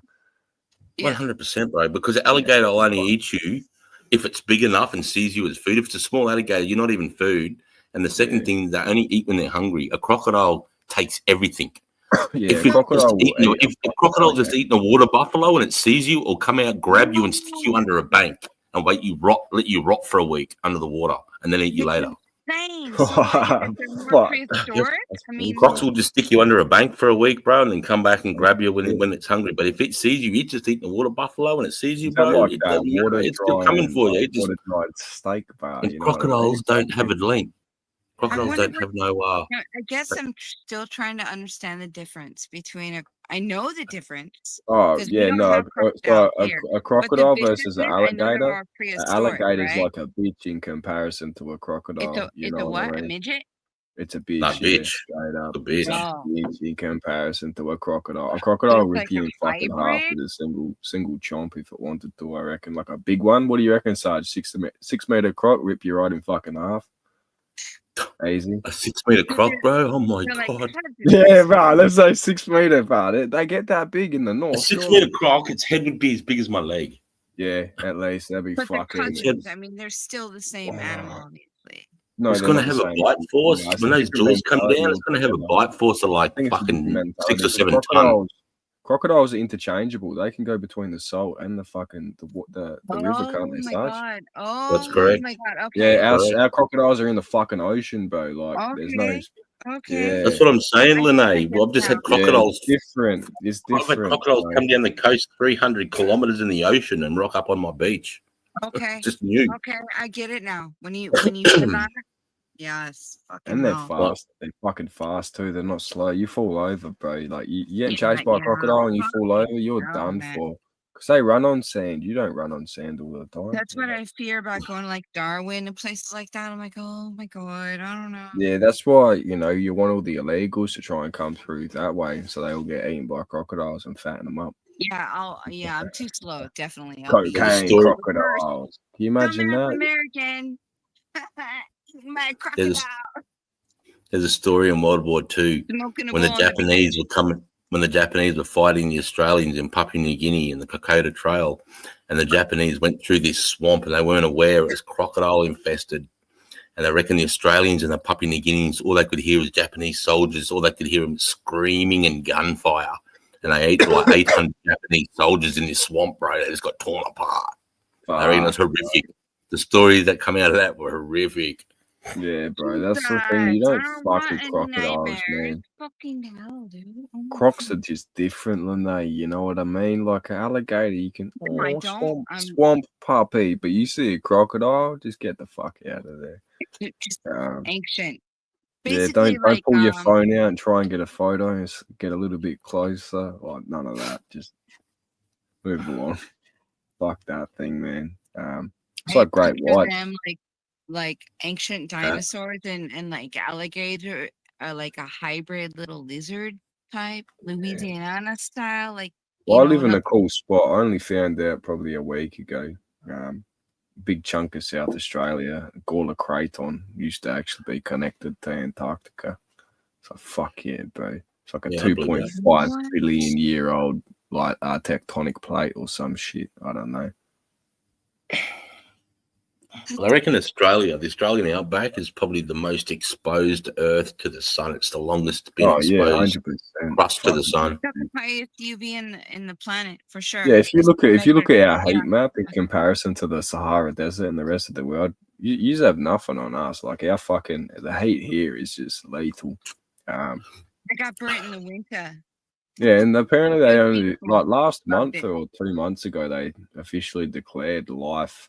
100%, bro. Because the alligator will only eat you if it's big enough and sees you as food. If it's a small alligator, you're not even food. And the second thing, they only eat when they're hungry. A crocodile takes everything. Yeah, If crocodile will eat if a crocodile just eating a water buffalo and it sees you, it'll come out, grab you, and stick you under a bank and let you rot for a week under the water, and then eat you later. Insane. So what, they're more prehistoric? I mean, Crocs will just stick you under a bank for a week, bro, and then come back and grab you when it's hungry. But if it sees you, it's just eating a water buffalo, and it sees you, Is that bro, like it that doesn't matter. It's still coming for you. It just, water dried steak bar? and You know what I mean? crocodiles don't have a link. Crocodiles wonder don't have no. I guess I'm still trying to understand the difference between I know the difference. Oh 'cause we yeah, don't no, have crocodiles a here, but the crocodile versus an viciousness, I know they're alligator. more An prehistoric, alligator's right? like a bitch in comparison to a crocodile. You know what I what? A mean? midget? It's a bitch, Nah, yeah, bitch. straight up. A bitch. It's a Oh. bitch in comparison to a crocodile. A crocodile will It's rip like you a in fucking half hybrid? with a single chomp if it wanted to. I reckon, like a big one. What do you reckon, Sarge? 6 meter croc rip you right in fucking half. Easy. A 6 meter croc, bro. Oh my They're like, god. Yeah, bro. Let's say 6 meter, about. They get that big in the A north. 6 surely. meter croc, its head would be as big as my leg. Yeah, at least that'd be But they're fucking. cousins. I mean, they're still the same animal, obviously. No, It's they're gonna not the have a same. bite force No, it's when a those different jaws come mentality down. It's gonna have a altogether. bite force of like I think it's a different fucking mentality. 6 or 7 Crocodiles, tons. crocodiles are interchangeable. They can go between the salt and the fucking the river, can't they, Oh my Sarge? god. That's Oh correct. my god. Okay. Yeah, Correct. our crocodiles are in the fucking ocean, bro. Like, there's no. Okay. Okay. Yeah, That's what I'm saying, I think I Lene. get I've just had now. crocodiles. yeah, it's different. It's I've had different. crocodiles bro. come down the coast 300 kilometers in the ocean and rock up on my beach. Okay. Just new. Okay, I get it now. When you said that, yes, fucking And they're hell. fast. They're fucking fast too. They're not slow. You fall over, bro. Like you getting Yeah, chased by a yeah. crocodile and you fall over, you're No, done man. for. Because they run on sand. You don't run on sand all the time. That's what I fear about going like Darwin and places like that. I'm like, oh my god, I don't know. Yeah, that's why you want all the illegals to try and come through that way, so they all get eaten by crocodiles and fatten them up. Yeah, I'm too slow. Definitely. I'll be Cocaine story- crocodiles. Can you imagine dumbass that? American. My There's crocodile. There's a story in World War II Smoking a when the bowl on the Japanese were coming, when the Japanese were fighting the Australians in Papua New Guinea in the Kokoda Trail, and the Japanese went through this swamp and they weren't aware it was crocodile infested. And I reckon the Australians and the Papua New Guineans, all they could hear was Japanese soldiers. All they could hear them screaming and gunfire. And they ate like 800 Japanese soldiers in this swamp, bro. They just got torn apart. I reckon that's horrific. The stories that come out of that were horrific. Yeah, bro, that's the thing. You don't fuck with crocodiles, man. Fucking hell, dude. Oh my Crocs are just different than they, you know what I mean? Like an alligator, you can I don't. swamp puppy, but you see a crocodile, just get the fuck out of there. Just ancient. Yeah, Basically, don't like, pull your phone out and try and get a photo. Just get a little bit closer. Like none of that. Just move along. Fuck that thing, man. It's like great picture white. them like ancient dinosaurs and like alligator are like a hybrid little lizard type, Louisiana style. Like, Well, I live in a cool spot. I only found out probably a week ago. Big chunk of South Australia, Gawler Craton, used to actually be connected to Antarctica. So fuck yeah, bro. It's like a 2.5 billion year old like tectonic plate or some shit. I don't know. Well, I reckon the Australian outback is probably the most exposed Earth to the sun. It's the longest been exposed 100%. crust to the sun. got the highest UV in the planet for sure. Yeah, if you look at our Yeah. heat map in comparison to the Sahara Desert and the rest of the world, you have nothing on us. Like the heat here is just lethal. I got burnt in the winter. Yeah, and apparently they only like last month or 2 months ago they officially declared life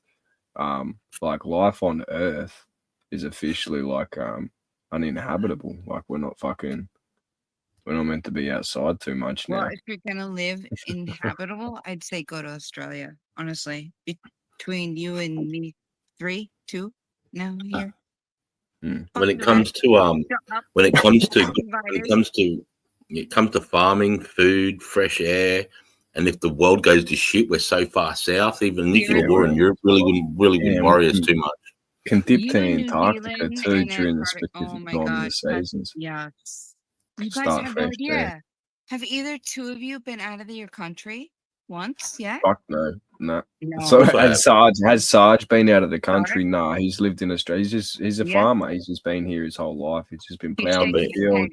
life on Earth is officially uninhabitable. Like we're not meant to be outside too much now. Well, if you're gonna live inhabitable, I'd say go to Australia. Honestly, between you and me, 3, 2, now here. When it comes to farming, food, fresh air, and if the world goes to shit, we're so far south. Even nuclear war in Europe really wouldn't worry us too much. Can dip to Antarctica too during the specific time of the seasons. Yes. You guys Start have no fresh idea. there. Have either two of you been out of your country once yet? Fuck no. No. So has Sarge been out of the country? No, he's lived in Australia. He's a farmer. He's just been here his whole life. He's just been plowing the field,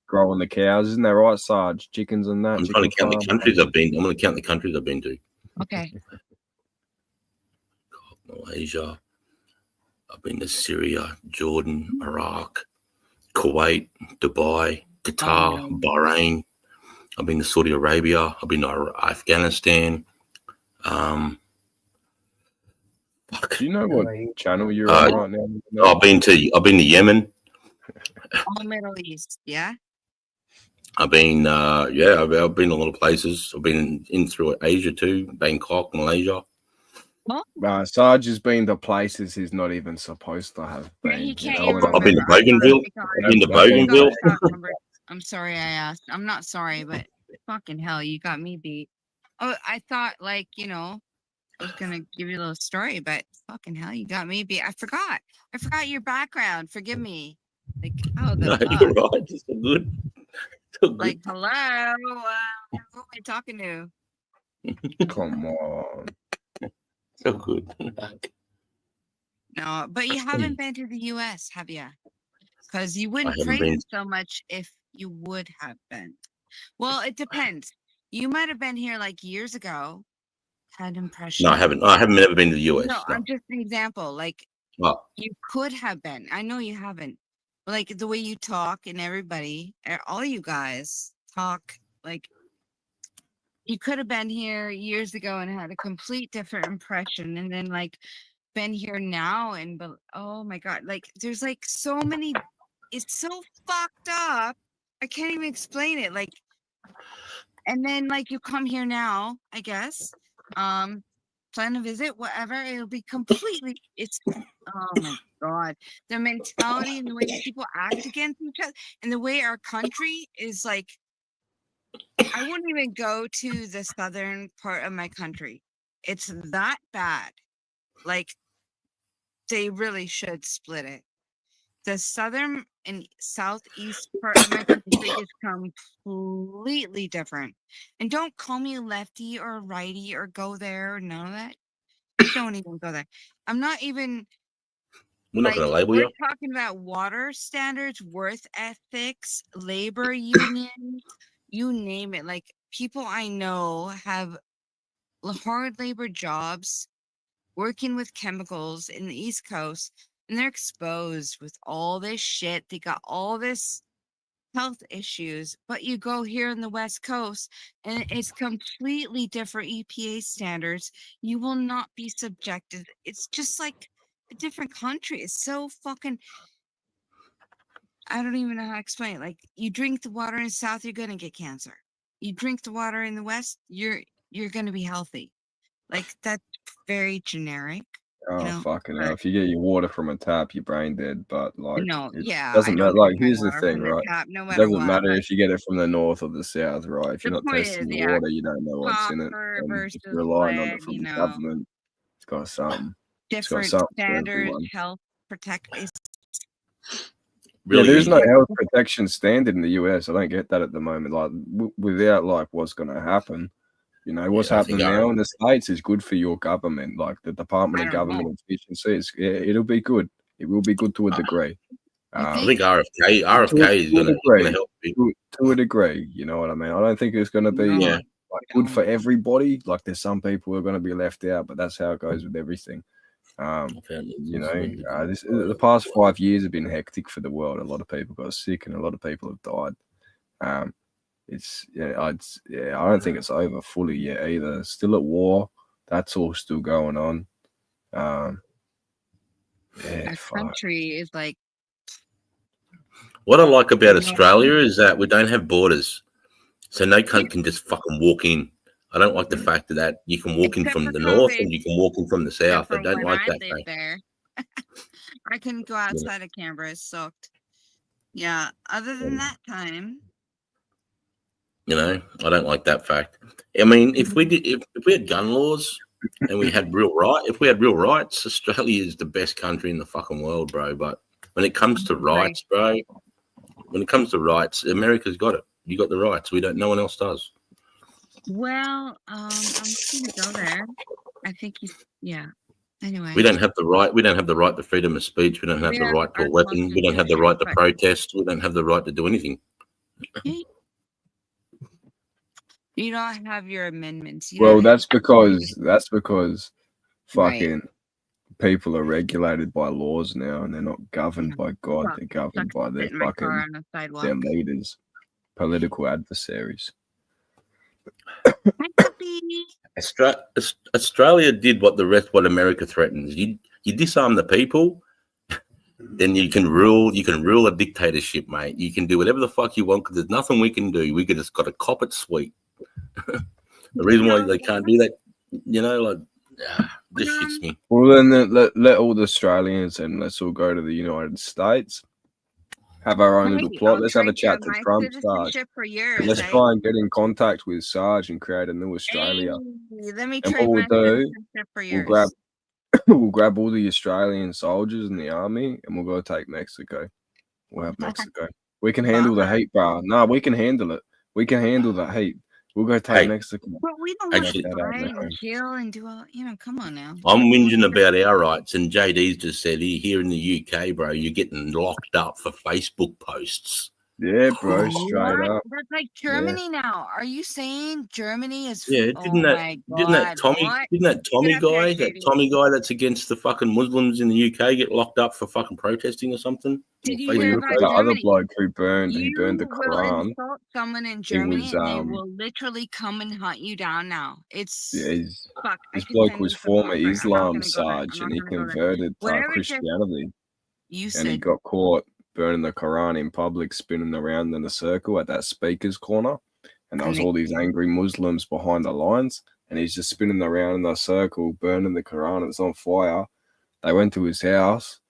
growing the cows. Isn't that right, Sarge? Chickens and that. I'm trying to count the countries I've been. I'm going to count the countries I've been to. Okay. Malaysia. I've been to Syria, Jordan, Iraq, Kuwait, Dubai, Qatar, Bahrain. I've been to Saudi Arabia. I've been to Afghanistan. Do you know what channel you're on right now? I've been to Yemen. All Middle East, yeah. I've been I've been a lot of places. I've been in through Asia too, Bangkok, Malaysia. Sarge has been to places he's not even supposed to have been. I've been to Bougainville. I'm sorry I asked. I'm not sorry, but fucking hell, you got me beat. Oh, I thought I was gonna give you a little story, but fucking hell, you got me beat. I forgot your background. Forgive me. Like, how the fuck? You're right. It's so good. Like, hello, who am I talking to? Come on. So good. No, but you haven't been to the U.S., have you? Because you wouldn't haven't praise been. it so much if you would have been. Well, it depends. You might have been here like years ago. Had impression. No, I haven't. I haven't ever been to the US. No, I'm just an example. Like, you could have been. I know you haven't. But like the way you talk and everybody, all you guys talk, like you could have been here years ago and had a complete different impression, and then like been here now and oh my god, like there's like so many. It's so fucked up. I can't even explain it. Like, and then like you come here now, I guess. Plan a visit, whatever. It'll be completely. It's oh my god, the mentality and the way people act against each other, and the way our country is like. I wouldn't even go to the southern part of my country. It's that bad. Like, they really should split it. The southern and southeast part of my country is completely different. And don't call me a lefty or a righty or go there or none of that. Don't even go there. I'm not even We're not going to label we're you. talking about water standards, work ethics, labor unions, you name it. Like people I know have hard labor jobs working with chemicals in the East Coast, and they're exposed with all this shit. They got all this health issues, but you go here in the West Coast and it's completely different EPA standards. You will not be subjected. It's just like a different country. It's so fucking. I don't even know how to explain it. Like you drink the water in the South, you're gonna get cancer. You drink the water in the West, you're gonna be healthy. Like that's very generic. Oh, fucking hell. If you get your water from a tap, you're brain dead. But, like, No, it yeah, I doesn't don't matter. drink Like, my here's the water thing, from the right? tap, no It matter doesn't what. matter But if you get it from the north or the south, right? If the you're not point testing is, the yeah, water, you don't know what's in it. copper And versus if you're relying on lead, it from you the know, government, it's got something. It's got different something for standards, everyone. health protect. It's Yeah, there is no Really, health protection standard in the US. I don't get that at the moment. Like, without, like, what's going to happen. You know, what's Yeah, I think happening our now in the States is good for your government. Like, the Department I of don't Government know. Efficiency, it'll be good. It will be good to a degree. You I think? think RFK is To a going to degree. help you. To a degree, you know what I mean? I don't think it's going to be Yeah. like good for everybody. Like, there's some people who are going to be left out, but that's how it goes with everything. You know, the past 5 years have been hectic for the world. A lot of people got sick, and a lot of people have died. I don't think it's over fully yet either. Still at war. That's all still going on. Our country is like. What I like about Australia is that we don't have borders, so no cunt can just fucking walk in. I don't like the fact that you can walk in Except from for the north COVID. and you can walk in from the Except south. I for don't when like I that lived fact. there. I couldn't go outside of Canberra. It sucked. Yeah. Other than that time. You know, I don't like that fact. I mean, if we had gun laws and we had real rights, Australia is the best country in the fucking world, bro. But when it comes to rights, bro, America's got it. You got the rights. No one else does. Well, I'm going to go there. I think yeah. Anyway. We don't have the right. We don't have the right to freedom of speech. We don't have the right to a weapon. We don't have the right to protest. We don't have the right to do anything. You don't have your amendments. Well, that's because fucking people are regulated by laws now, and they're not governed by God. They're governed by their fucking their leaders, political adversaries. Australia did what America threatens. You disarm the people, then you can rule a dictatorship, mate. You can do whatever the fuck you want because there's nothing we can do. We just got to cop it sweet. The reason why they can't do that, you know, like this shits me. Well, then let all the Australians and let's all go to the United States. Have our own little plot. Let's have a chat to Trump, Sarge. Let's try and get in contact with Sarge and create a new Australia. Let me and trade what my citizenship for yours. We'll grab all the Australian soldiers in the army and we'll go take Mexico. We'll have Mexico. We can handle the heat, bro. No, we can handle it. We can handle the heat. We'll go take Mexico. But we don't want to fight and kill and do all, come on now. I'm whinging about our rights, and JD's just said here in the UK, bro, you're getting locked up for Facebook posts. Yeah, bro, straight up. That's like Germany now. Are you saying Germany is? Yeah, didn't that Tommy guy that's against the fucking Muslims in the UK get locked up for fucking protesting or something? Did you hear about the other Germany? bloke who burned the will Quran. insult someone in Germany and they will literally come and hunt you down now. It's fuck. This bloke was former Islam Sarge and he converted to Christianity. And he got caught burning the Quran in public, spinning around in a circle at that speaker's corner. And there was all these angry Muslims behind the lines. And he's just spinning around in a circle, burning the Quran. It's on fire. They went to his house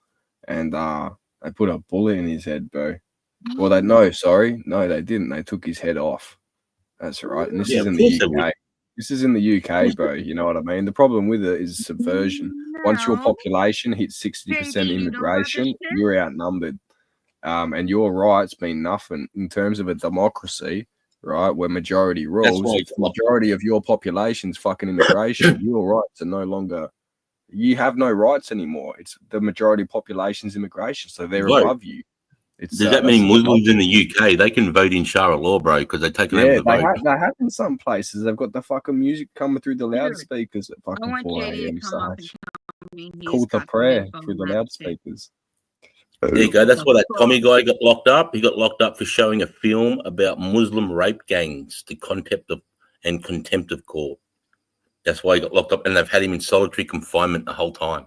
and they put a bullet in his head, bro. Well, they didn't. They took his head off. That's right. And this is in the UK. This is in the UK, bro. You know what I mean? The problem with it is subversion. Once your population hits 60% immigration, you're outnumbered. and your rights mean nothing in terms of a democracy, right? Where majority rules. why If the majority of your population's fucking immigration, your rights are no longer. You have no rights anymore. It's the majority population's immigration, so they're Vote. above you. It's Does that that's mean the Muslims in democracy. the UK, they can vote in Shara law, bro, because they've taken over Yeah, the vote? they have in some places. They've got the fucking music coming through the Dude, loudspeakers at I fucking want 4 JD to a.m. come up and such. tell me he's Call to got the prayer info through the on that shit. loudspeakers. There you go. That's why that Tommy guy got locked up. He got locked up for showing a film about Muslim rape gangs to contempt of court. That's why he got locked up, and they've had him in solitary confinement the whole time.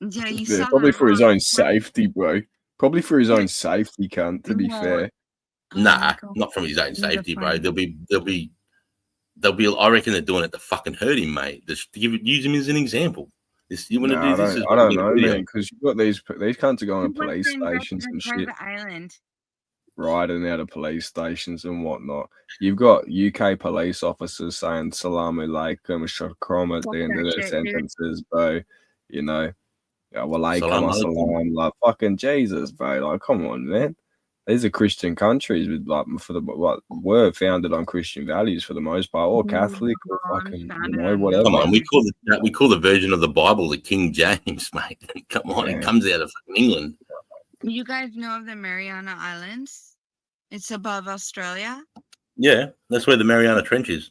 Yeah, you Yeah, saw probably that for his on own safety, bro. Probably for his Yeah. own safety, cunt, to be No. fair. Oh my Nah, God. not from his own These are safety, bro. funny. They'll be. I reckon they're doing it to fucking hurt him, mate. Just to use him as an example. You want to do No, this? I don't know, man, because you've got these cunts are going He to wants police to invest stations in a and shit, private island. riding out of police stations and whatnot. You've got UK police officers saying salam alaikum, shukram at Fuck the end that of their shit, dude. sentences, bro. You know, walaikum Salam alaikum. assalam, like fucking Jesus, bro. Like, come on, man. These are Christian countries with like what were founded on Christian values for the most part, or Catholic, or fucking whatever. Come on, we call the version of the Bible the King James, mate. Come on, it comes out of England. You guys know of the Mariana Islands? It's above Australia. Yeah, that's where the Mariana Trench is.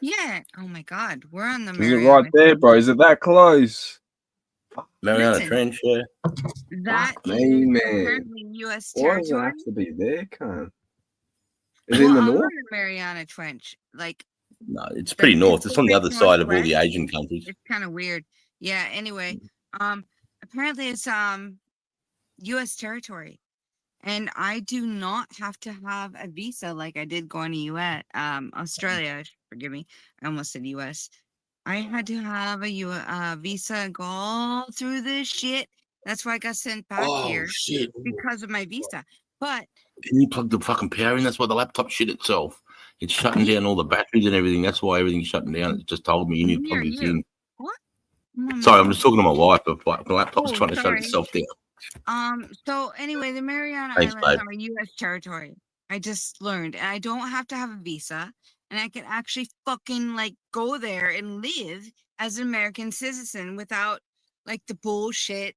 Yeah. Oh my God, we're on the Is it Mariana. right there, bro? Is it that close? Mariana Listen, Trench, yeah. that Fuck is me, man. apparently U.S. Why does it territory. have to be there, cunt? Is it Well, in the I'm north? on the Mariana Trench. Like, No, it's pretty north. It's on the other side of all the Asian countries. it's kind of weird. Yeah. Anyway, apparently it's U.S. territory, and I do not have to have a visa like I did going to U.S. Australia. Forgive me, I almost said U.S. I had to have a visa and go all through this shit. That's why I got sent back here Shit. because of my visa. But Can you plug the fucking power in? That's why the laptop shit itself. It's shutting down all the batteries and everything. That's why everything's shutting down. It just told me you need to plug this in. What? Sorry, I'm just talking to my wife, but the laptop's Oh, trying to shut sorry. itself down. So anyway, the Mariana Thanks, Islands babe. are U.S. territory. I just learned, and I don't have to have a visa, and I can actually fucking like go there and live as an American citizen without like the bullshit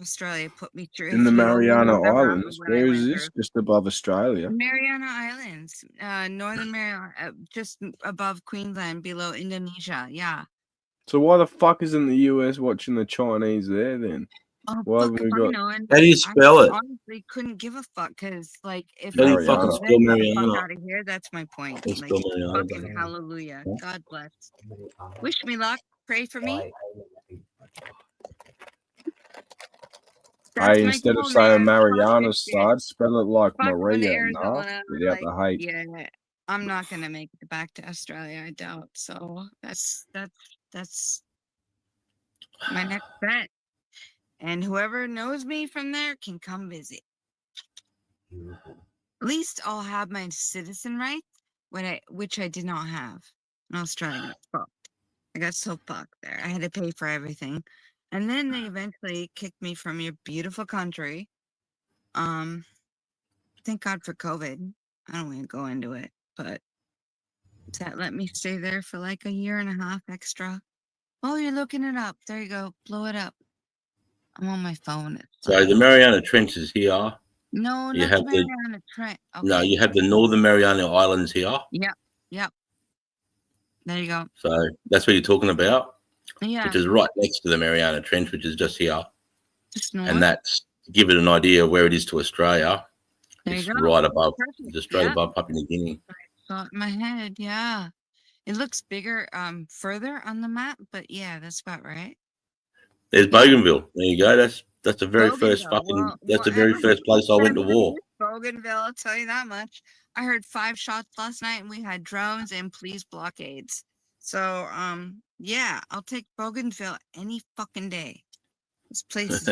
Australia put me through. In the If you only Mariana knew the hell Islands. what I Where is went this? through. Just above Australia. Mariana Islands, northern Mariana, just above Queensland, below Indonesia. Yeah. So why the fuck isn't the US watching the Chinese there then? Oh, Why fuck haven't we if I got know. And How do you spell I it? honestly couldn't give a fuck because, like, if How do I you was fucking Mariana? spell then get the fuck Mariana? out of here, that's my point. How do you Like, spell Mariana? fucking hallelujah. God bless. Wish me luck. Pray for me. That's Hey, my instead goal, of saying man. Fuck this Mariana's shit. side, spell it like Fuck going to Maria, Arizona. without Like, the hate. yeah, I'm not gonna make it back to Australia. I doubt. So that's my next bet. And whoever knows me from there can come visit. At least I'll have my citizen rights, which I did not have in Australia. I got fucked. I got so fucked there. I had to pay for everything, and then they eventually kicked me from your beautiful country. Thank God for COVID. I don't want to go into it, but that let me stay there for like a year and a half extra. Oh, you're looking it up. There you go. Blow it up. I'm on my phone. So the Mariana Trench is here. No, You not have the Mariana Trench. Okay. No, you have the Northern Mariana Islands here. Yep. There you go. So that's what you're talking about. Yeah. Which is right next to the Mariana Trench, which is just here. Just north. And that's to give it an idea of where it is to Australia. There It's you go. right above, Perfect. just straight Yeah. above Papua New Guinea. Thought in my head, yeah. It looks bigger, further on the map, but yeah, that's about right. There's Bougainville. There you go. That's the very first Bougainville. fucking. That's the very first place I went to war. Bougainville, I'll tell you that much. I heard 5 shots last night, and we had drones and police blockades. So, yeah, I'll take Bougainville any fucking day. This place,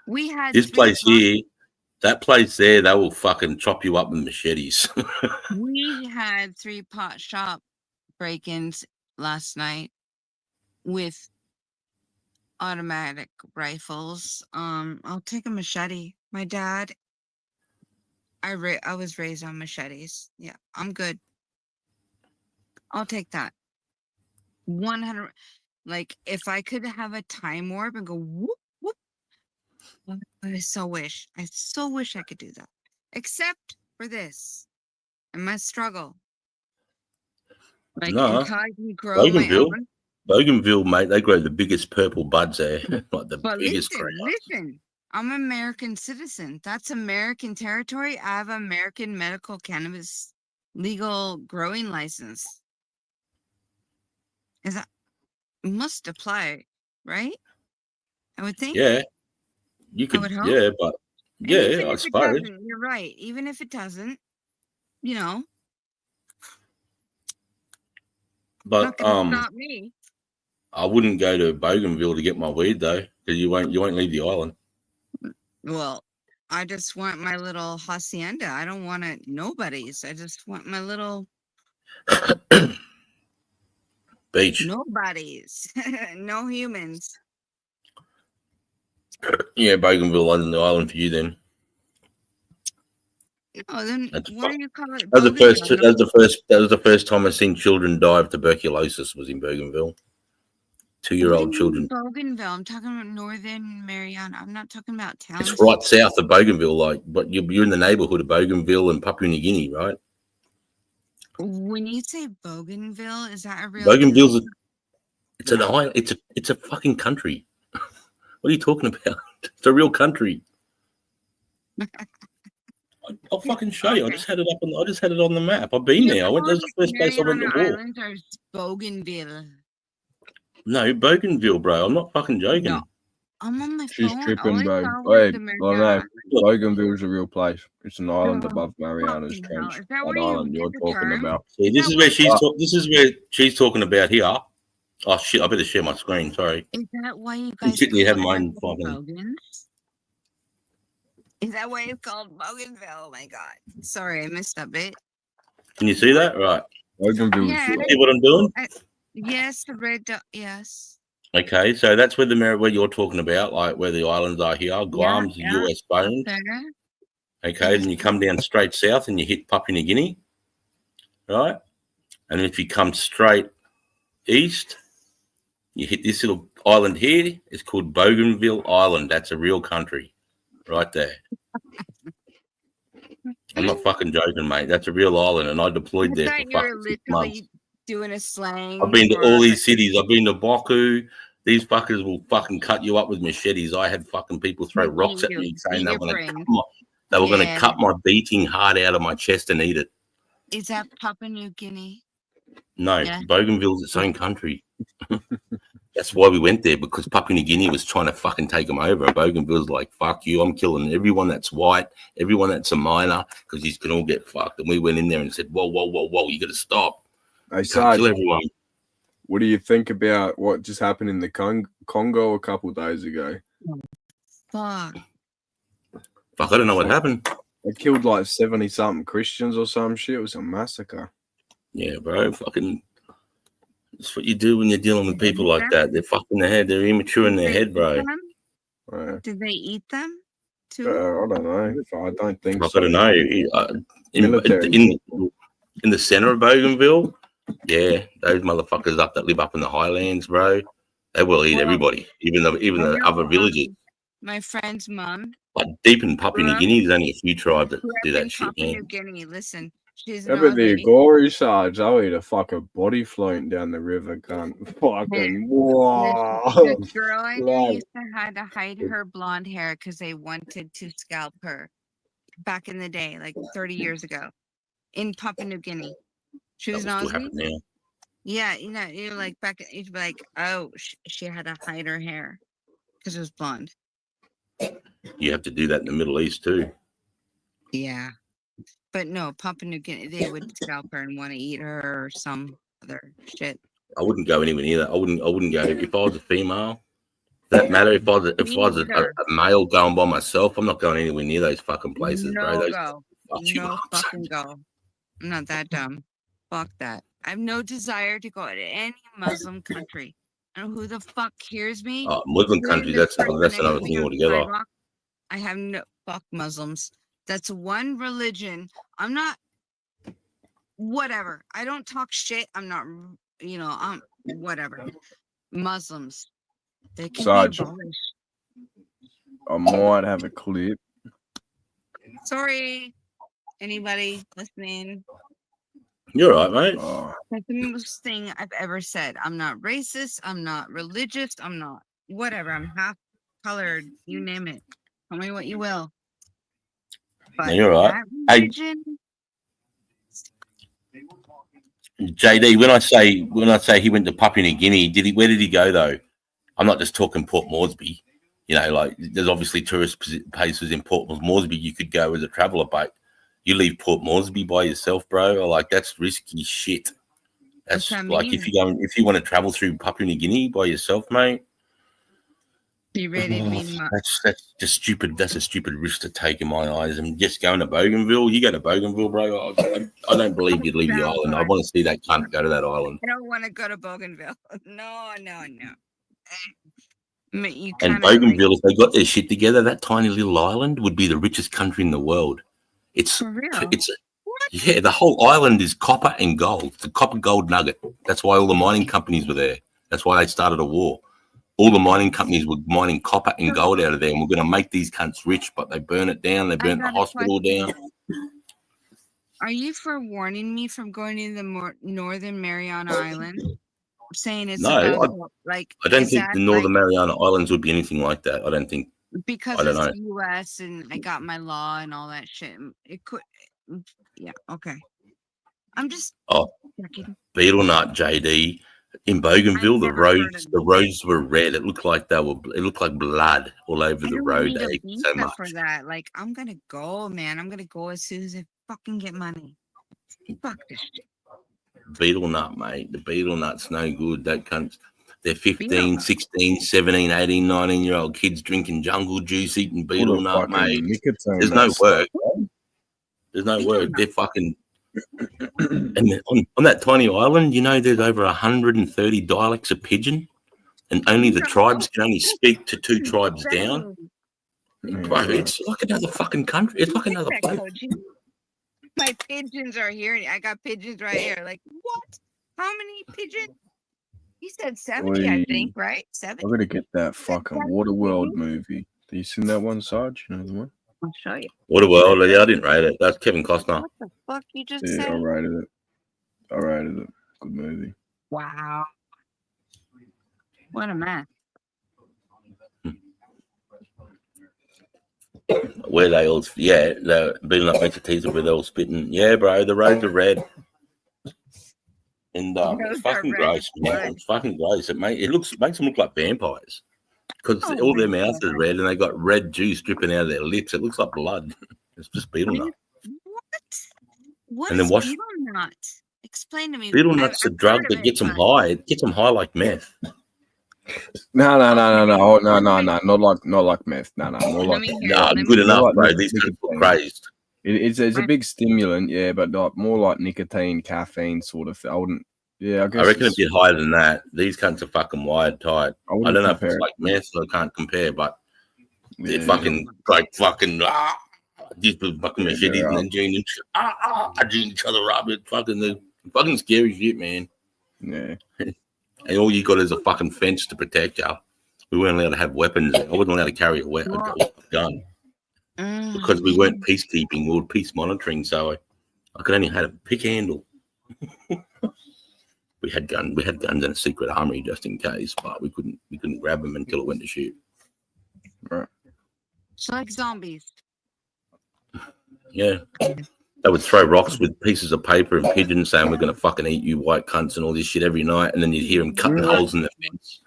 we had This 3 place pot- here, that place there, they will fucking chop you up with machetes. We had 3 pot shop break-ins last night with automatic rifles. I'll take a machete. My dad I was raised on machetes. Yeah, I'm good. I'll take that. 100. Like, if I could have a time warp and go whoop whoop, I so wish. I so wish I could do that. Except for this, I must struggle. Like No, until I can grow my Bougainville. own. Bougainville, mate, they grow the biggest purple buds there. Like the But biggest listen. I'm an American citizen. That's American territory. I have American medical cannabis legal growing license. Is that must apply, right? I would think. Yeah, you I could. would hope. Yeah, but And even yeah, I if it suppose. doesn't, you're right. Even if it doesn't, you know, But not gonna stop me. I wouldn't go to Bougainville to get my weed though, because you won't leave the island. Well, I just want my little hacienda. I don't want it nobody's. I just want my little Beach. nobody's. No humans. Yeah, Bougainville on the island for you then. Oh, then That's what do you call it? That was the first. Bougainville? That was the first time I seen children die of tuberculosis. Was in Bougainville. 2-year-old children. Bougainville. I'm talking about Northern Mariana. I'm not talking about towns. It's right south of Bougainville, like, but you're in the neighbourhood of Bougainville and Papua New Guinea, right? When you say Bougainville, is that a real? Bougainville's it's an island. It's a fucking country. What are you talking about? It's a real country. I'll fucking show you. I just had it up on. I just had it on the map. I've been there. I went. That's the first place I went to walk. Islands are Bougainville. No, Bougainville, bro. I'm not fucking joking. No. I'm on my She's phone. tripping, bro. Wait, no, Bougainville's a real place. It's an island above Mariana's Trench. That island you're talking about. See, this is where this is where she's talking about here. Oh shit! I better share my screen. Sorry. Is that why you guys have mine fucking. Is that why it's called Bougainville? Oh my god! Sorry, I missed that bit. Can you see that? Right. Bougainville. Yeah, see what I'm doing? Yes, the red dot. Yes. Okay, so that's where where you're talking about, like where the islands are here. Guam's US bound. Okay, then you come down straight south and you hit Papua New Guinea, right? And if you come straight east, you hit this little island here. It's called Bougainville Island. That's a real country, right there. I'm not fucking joking, mate. That's a real island, and I deployed there for fucking 6 months. Doing a slang. I've been to all these cities. I've been to Baku. These fuckers will fucking cut you up with machetes. I had fucking people throw rocks at me saying they were going to cut my beating heart out of my chest and eat it. Is that Papua New Guinea? No, Bougainville's its own country. That's why we went there, because Papua New Guinea was trying to fucking take them over. Bougainville's like, fuck you, I'm killing everyone that's white, everyone that's a minor, because these can all get fucked. And we went in there and said, whoa, you got to stop. Hey, kill everyone. What do you think about what just happened in the Congo a couple days ago? Fuck, I don't know what happened. They killed like 70-something Christians or some shit. It was a massacre. Yeah, bro. Fucking, that's what you do when you're dealing with people like that. They're fucking their head. They're immature in their head, bro. Did they eat them too? I don't know. I don't think so. I don't know. In the center of Bougainville, yeah, those motherfuckers that live up in the highlands, bro, they will eat everybody, even the other villages. My friend's mom. Like deep in Papua New Guinea, there's only a few tribes that do that shit, Papua man. New Guinea, listen, she's but the Agori Sarge, I'll eat a fucking body floating down the river, cunt. Fucking whoa. The girl I knew used to had to hide her blonde hair because they wanted to scalp her back in the day, like 30 years ago. In Papua New Guinea, she was an Aussie. Yeah, you're like back. You'd be like, oh, she had to hide her hair because it was blonde. You have to do that in the Middle East too. Yeah, but no, Papua New Guinea, they would scalp her and want to eat her or some other shit. I wouldn't go anywhere near that. I wouldn't go if I was a female. That matter if I was a male going by myself. I'm not going anywhere near those fucking places, bro. No fucking go. I'm not that dumb. Fuck that. I have no desire to go to any Muslim country. And who the fuck hears me? Muslim country, that's another thing altogether. I have no fuck Muslims. That's one religion. I'm not. Whatever. I don't talk shit. I'm not. I'm whatever. Muslims. They can Sarge, be abolished. I might have a clip. Sorry, anybody listening. You're right, mate. Oh, That's the most thing I've ever said. I'm not racist. I'm not religious. I'm not whatever. I'm half colored. You name it. Tell me what you will. No, But you're right. that Hey, religion, JD, when I say he went to Papua New Guinea, where did he go though? I'm not just talking Port Moresby. Like there's obviously tourist places in Port Moresby you could go as a traveller, but you leave Port Moresby by yourself, bro. Like that's risky shit. That's what I like mean. if you want to travel through Papua New Guinea by yourself, mate. Be ready to be That's just stupid. That's a stupid risk to take in my eyes. And just going to Bougainville, you go to Bougainville, bro. I don't believe you'd leave the island. I want to see that cunt go to that island. I don't want to go to Bougainville. No. You And kind of Bougainville, if they got their shit together, that tiny little island would be the richest country in the world. For real? Yeah, the whole island is copper and gold. It's a copper gold nugget. That's why all the mining companies were there. That's why they started a war. All the mining companies were mining copper and gold out of there, and we're going to make these cunts rich, but they burn it down. They burn the hospital down. Are you forewarning me from going to the Northern Mariana Island? Saying it's No, about I don't think the Northern Mariana Islands would be anything like that. I don't think. Because I don't it's know. the U.S. and I got my law and all that shit. It could, yeah, okay. I'm just checking. Beetle nut, JD. In Bougainville, the roads were red. It looked like blood all over the road. Need a They ate visa so much. for that. Like, I'm gonna go, man. I'm gonna go as soon as I fucking get money. Fuck this shit. Beetle nut, mate. The beetle nut's no good. That cunt. They're 15, 16, 17, 18, 19-year-old kids drinking jungle juice, eating beetle nut, mate. There's no work. There's no work. They're fucking. And on that tiny island, there's over 130 dialects of pidgin, and only the tribes can only speak to 2 tribes down. Bro, it's like another fucking country. It's like another place. My pigeons are here. I got pigeons right here. Like, what? How many pigeons? You said 70, I think, right? 70. I'm gonna get that fucking Waterworld movie. Do you seen that one, Sarge? You know the one? I'll show you. Waterworld, yeah, I didn't rate it. That's Kevin Costner. What the fuck you just Yeah, said? I rated it. Good movie. Wow. What a mess. Where they all, the beating up makes a teaser where they're all spitting. Yeah, bro, the roads are red. And it's fucking gross, man. It's fucking gross. It makes them look like vampires. Because all their mouths are red and they got red juice dripping out of their lips. It looks like blood. It's just beetle nut. What and then is beetle nut? Explain to me. Beetle nut's a drug that gets them high. It gets them high like meth. No. Not like meth. No, more like good enough, bro. These people are crazed. It's a big stimulant, yeah, but more like nicotine, caffeine sort of thing. I wouldn't. Yeah, I guess. I reckon a bit higher than that. These cunts are fucking wired tight. I don't know if it's like meth, so I can't compare, but they're fucking these fucking machetes and then doing each other up. It's fucking scary shit, man. Yeah. And all you got is a fucking fence to protect you. We weren't allowed to have weapons. I wasn't allowed to carry a gun because we weren't peacekeeping. We were peace monitoring, so I could only have a pick handle. We had guns in a secret armory just in case, but we couldn't grab them until it went to shoot. Right. It's like zombies. Yeah. They would throw rocks with pieces of paper and pigeons saying we're going to fucking eat you white cunts and all this shit every night, and then you'd hear them cutting holes in the fence.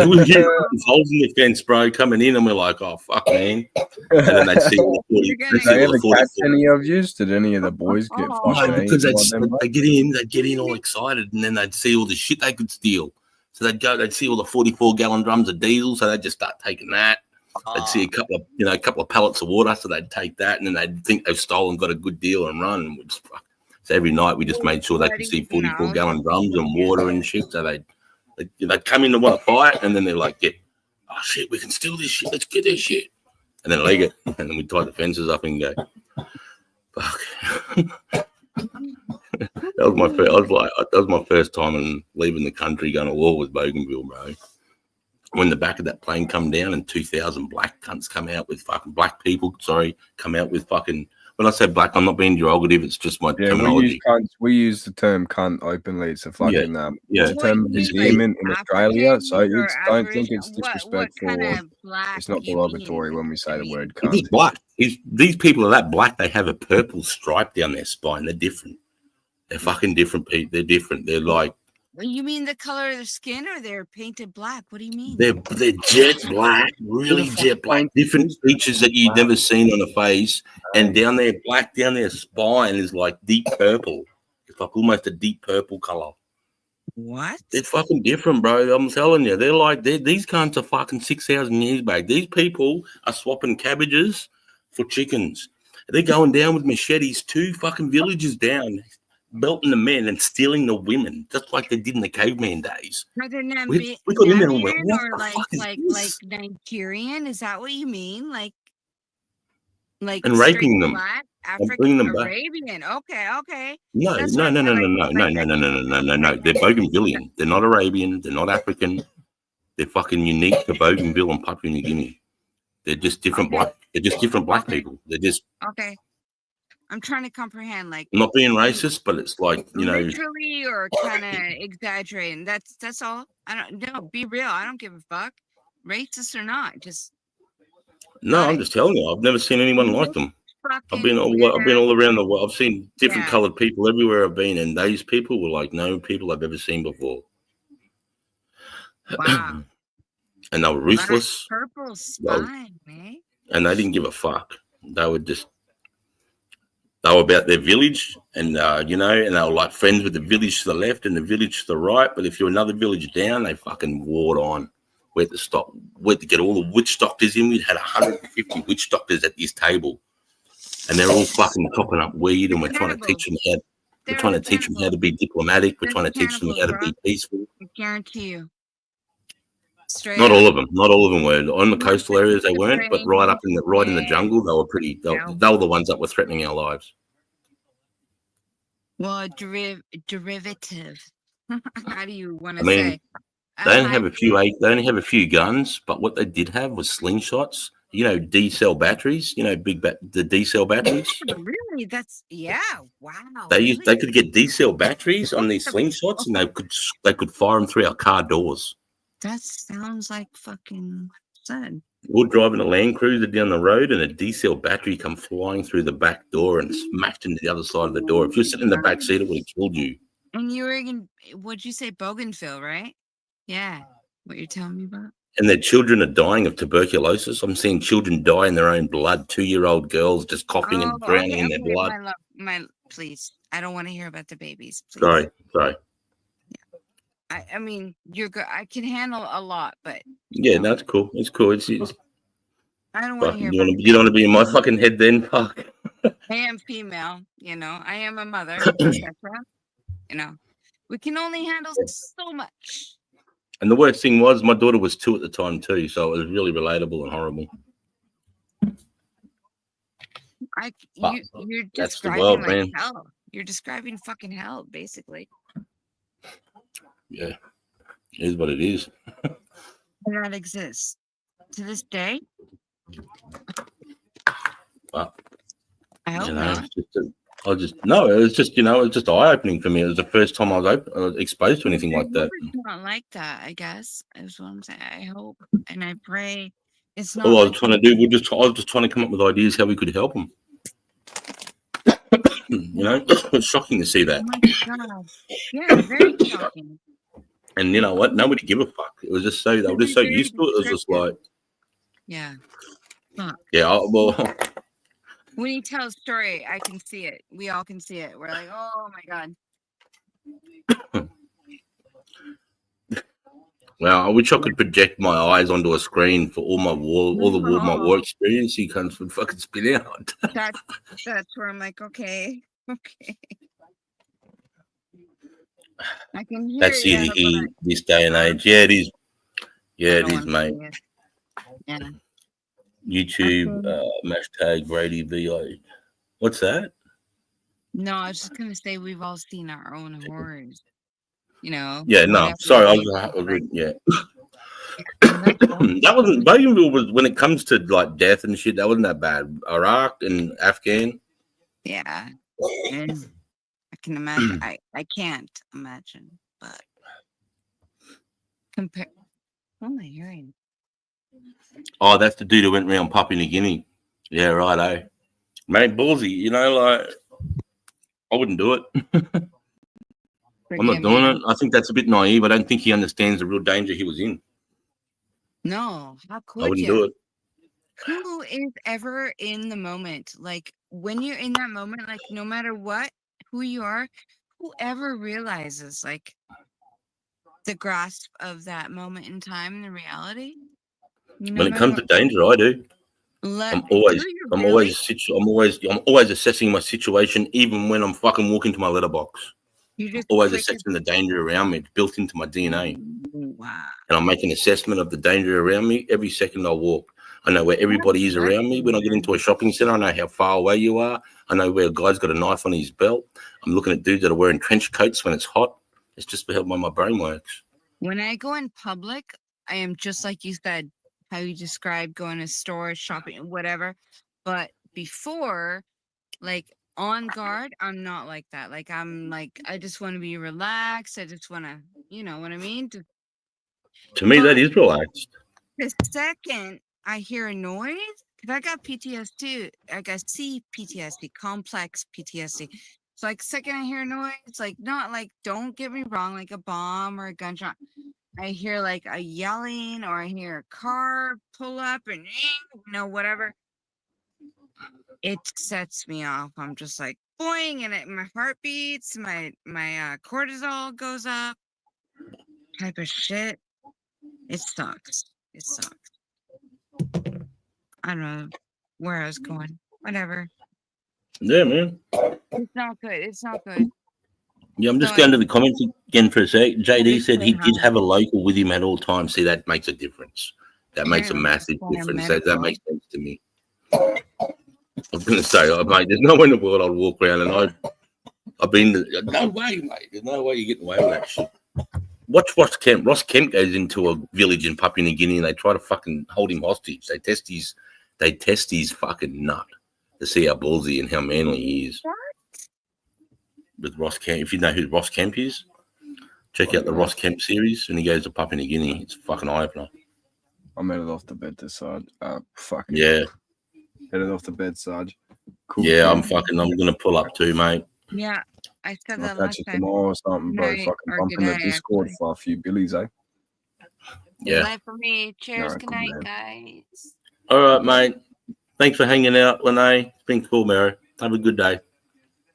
We'd hear holes in the fence, bro, coming in, and we're like, oh, fuck, man. And then they'd see all the 40. Did they ever catch any of you? Did any of the boys get fucking No, because they'd get in all excited, and then they'd see all the shit they could steal. So they'd see all the 44-gallon drums of diesel, so they'd just start taking that. They'd see a couple of pallets of water, so they'd take that, and then they'd think they've stolen, got a good deal, and run. So every night we just made sure they could see 44-gallon drums and water and shit. So they'd come in to want to fight, and then they're like, oh shit, we can steal this shit. Let's get this shit. And then leg it, and then we tie the fences up and go. Fuck. That was my first. That was my first time in leaving the country going to war with Bougainville, bro. When the back of that plane come down and 2,000 black cunts come out with fucking black people. Sorry, come out with fucking. When I say black, I'm not being derogative. It's just my terminology. We use the term cunt openly. It's a fucking yeah. It's a term of endearment in Australia. So it's, don't think it's disrespectful. It's not derogatory when we say the word cunt. He's black. These people are that black. They have a purple stripe down their spine. They're different. They're fucking different people. They're different. They're like. You mean the color of their skin, or they're painted black? What do you mean? They're jet black, really jet black. Different features that you've never seen on a face, and down their black, down their spine is like deep purple. It's like almost a deep purple color. What? They're fucking different, bro. I'm telling you, these cunts are fucking 6,000 years back. These people are swapping cabbages for chickens. They're going down with machetes 2 fucking villages down, belting the men and stealing the women, just like they did in the caveman days. Are they We got in there and went, Namibian what or the fuck is like this? Nigerian? Is that what you mean? Like And raping straight them black, and bringing African, them back. Arabian. Okay. No. That's what I like. They're Bougainvillean. They're not Arabian. They're not African. They're fucking unique to Bougainville and Papua New Guinea. They're just different black. They're just different black people. They're just. Okay. I'm trying to comprehend, like, I'm not being racist, but it's like, you know. literally or kind of exaggerating. That's all. I don't know. Be real. I don't give a fuck, racist or not. Just No, I'm just telling you. I've never seen anyone like them. I've been all around the world. I've seen different colored people everywhere I've been, and these people were like no people I've ever seen before. Wow. And they were ruthless. Purple spine, eh? And they didn't give a fuck. They were about their village, and you know, and they were like friends with the village to the left and the village to the right. But if you're another village down, they fucking warred on. Where to stop? Where to get all the witch doctors in? We had 150 witch doctors at this table, and they're all fucking chopping up weed, and we're trying to teach them how. We're trying to teach them how to be diplomatic. We're trying to teach them how to be peaceful. I guarantee you. Straight Not up. all of them. Not all of them were on the coastal areas. They weren't, but right up in the jungle, they were pretty. They were the ones that were threatening our lives. Well, derivative. How do you want I to mean, say? they only have a few. They only have a few guns, but what they did have was slingshots. You know, D cell batteries. You know, the D cell batteries. Really? That's wow. They could get D cell batteries on these slingshots, and they could fire them through our car doors. That sounds like fucking sad. We're driving a Land Cruiser down the road, and a D cell battery come flying through the back door and smashed into the other side of the door. If you're sitting in the back seat, it would have killed you. And you were in, what'd you say, Bougainville, right? Yeah. What you're telling me about? And their children are dying of tuberculosis. I'm seeing children die in their own blood. 2-year-old girls just coughing and drowning in their blood. Please. I don't want to hear about the babies. Please. Sorry. I mean, you're good. I can handle a lot, but yeah, that's cool. It's cool. It's I don't want to hear. You don't want to be in my fucking head, then. Fuck. I am female. You know, I am a mother. etc. You know, we can only handle so much. And the worst thing was, my daughter was 2 at the time too, so it was really relatable and horrible. You're that's the describing world, like man. hell. You're describing fucking hell, basically. Yeah, it is what it is. And that exists to this day. But I hope not. It was just eye-opening for me. It was the first time I was exposed to anything like that. It's not like that, I guess. Is what I'm saying. I hope and I pray it's not. All I was trying to do, I was just trying to come up with ideas how we could help them. You know, it's shocking to see that. Oh my God. Yeah, very shocking. And you know what? Nobody give a fuck. It was just so they were just so used to it. It was just like, yeah, fuck. Yeah. Well, when you tell a story, I can see it. We all can see it. We're like, oh my God. Well, I wish I could project my eyes onto a screen for all my war experience. You can't fucking spit out. That's where I'm like, okay. I can hear That's it. This day and age. Yeah, it is. Yeah, it is, mate. Yeah. YouTube, hashtag Brady VI. What's that? No, I was just gonna say we've all seen our own horrors. You know. Yeah, no. Whatever Sorry, I they was look like. yeah. No, that's fine. That wasn't Bougainville was when it comes to like death and shit. That wasn't that bad. Iraq and Afghan. Yeah. And I can imagine. I can't imagine, but compare. What am I hearing? Oh, that's the dude who went around Papua New Guinea. Yeah, right. Mate, ballsy. You know, like I wouldn't do it. I'm not doing it. I think that's a bit naive. I don't think he understands the real danger he was in. No, how I could wouldn't you? do it. Who is ever in the moment? Like when you're in that moment, like no matter what, who you are, whoever realizes like the grasp of that moment in time and the reality. No When it comes matter to danger, I do. I'm do always, you I'm really? always, I'm always assessing my situation, even when I'm fucking walking to my letterbox. You just Always quick assessing the danger around me. It's built into my DNA, wow. and I make an assessment of the danger around me every second I walk. I know where everybody is around me. When I get into a shopping center, I know how far away you are. I know where a guy's got a knife on his belt. I'm looking at dudes that are wearing trench coats when it's hot. It's just how my brain works. When I go in public, I am just like you said, how you described going to stores, shopping, whatever. But before, like on guard, I'm not like that. Like I'm like I just want to be relaxed. I just want to, you know what I mean? To me, that But is relaxed. the second I hear a noise, because I got PTSD, I got CPTSD, complex PTSD. So like second I hear a noise, like not like don't get me wrong, like a bomb or a gunshot. I hear like a yelling or I hear a car pull up and whatever. It sets me off. I'm just like boing, and my heart beats, my cortisol goes up, type of shit. It sucks. It sucks. I don't know where I was going. Whatever. Yeah, man. It's not good. It's not good. Yeah, I'm So just going to the comments again for a sec. JD just said say he did hi. have a local with him at all times. See, that makes a difference. That makes a Apparently massive difference. That medical. makes sense to me. I was going to say, mate, there's no way in the world I'd walk around and I've been, no way, mate. There's no way you're getting away with that shit. Watch Ross Kemp. Ross Kemp goes into a village in Papua New Guinea and they try to fucking hold him hostage. They test his fucking nut to see how ballsy and how manly he is. What? With Ross Kemp. If you know who Ross Kemp is, check out the Ross Kemp series when he goes to Papua New Guinea. It's a fucking eye-opener. I'm headed off to bed this side. Fucking yeah. Headed off to bed, Sarge. Cool. Yeah, I'm gonna pull up too, mate. Yeah, I said I'll that catch last you time. tomorrow or something, Good bro. night, Fucking or bump good in the night, Discord actually. for a few billies, eh? Good Yeah. night for me. Cheers. Alright, Good good night, man. guys. All right, mate. Thanks for hanging out, Lene. It's been cool, Mary. Have a good day.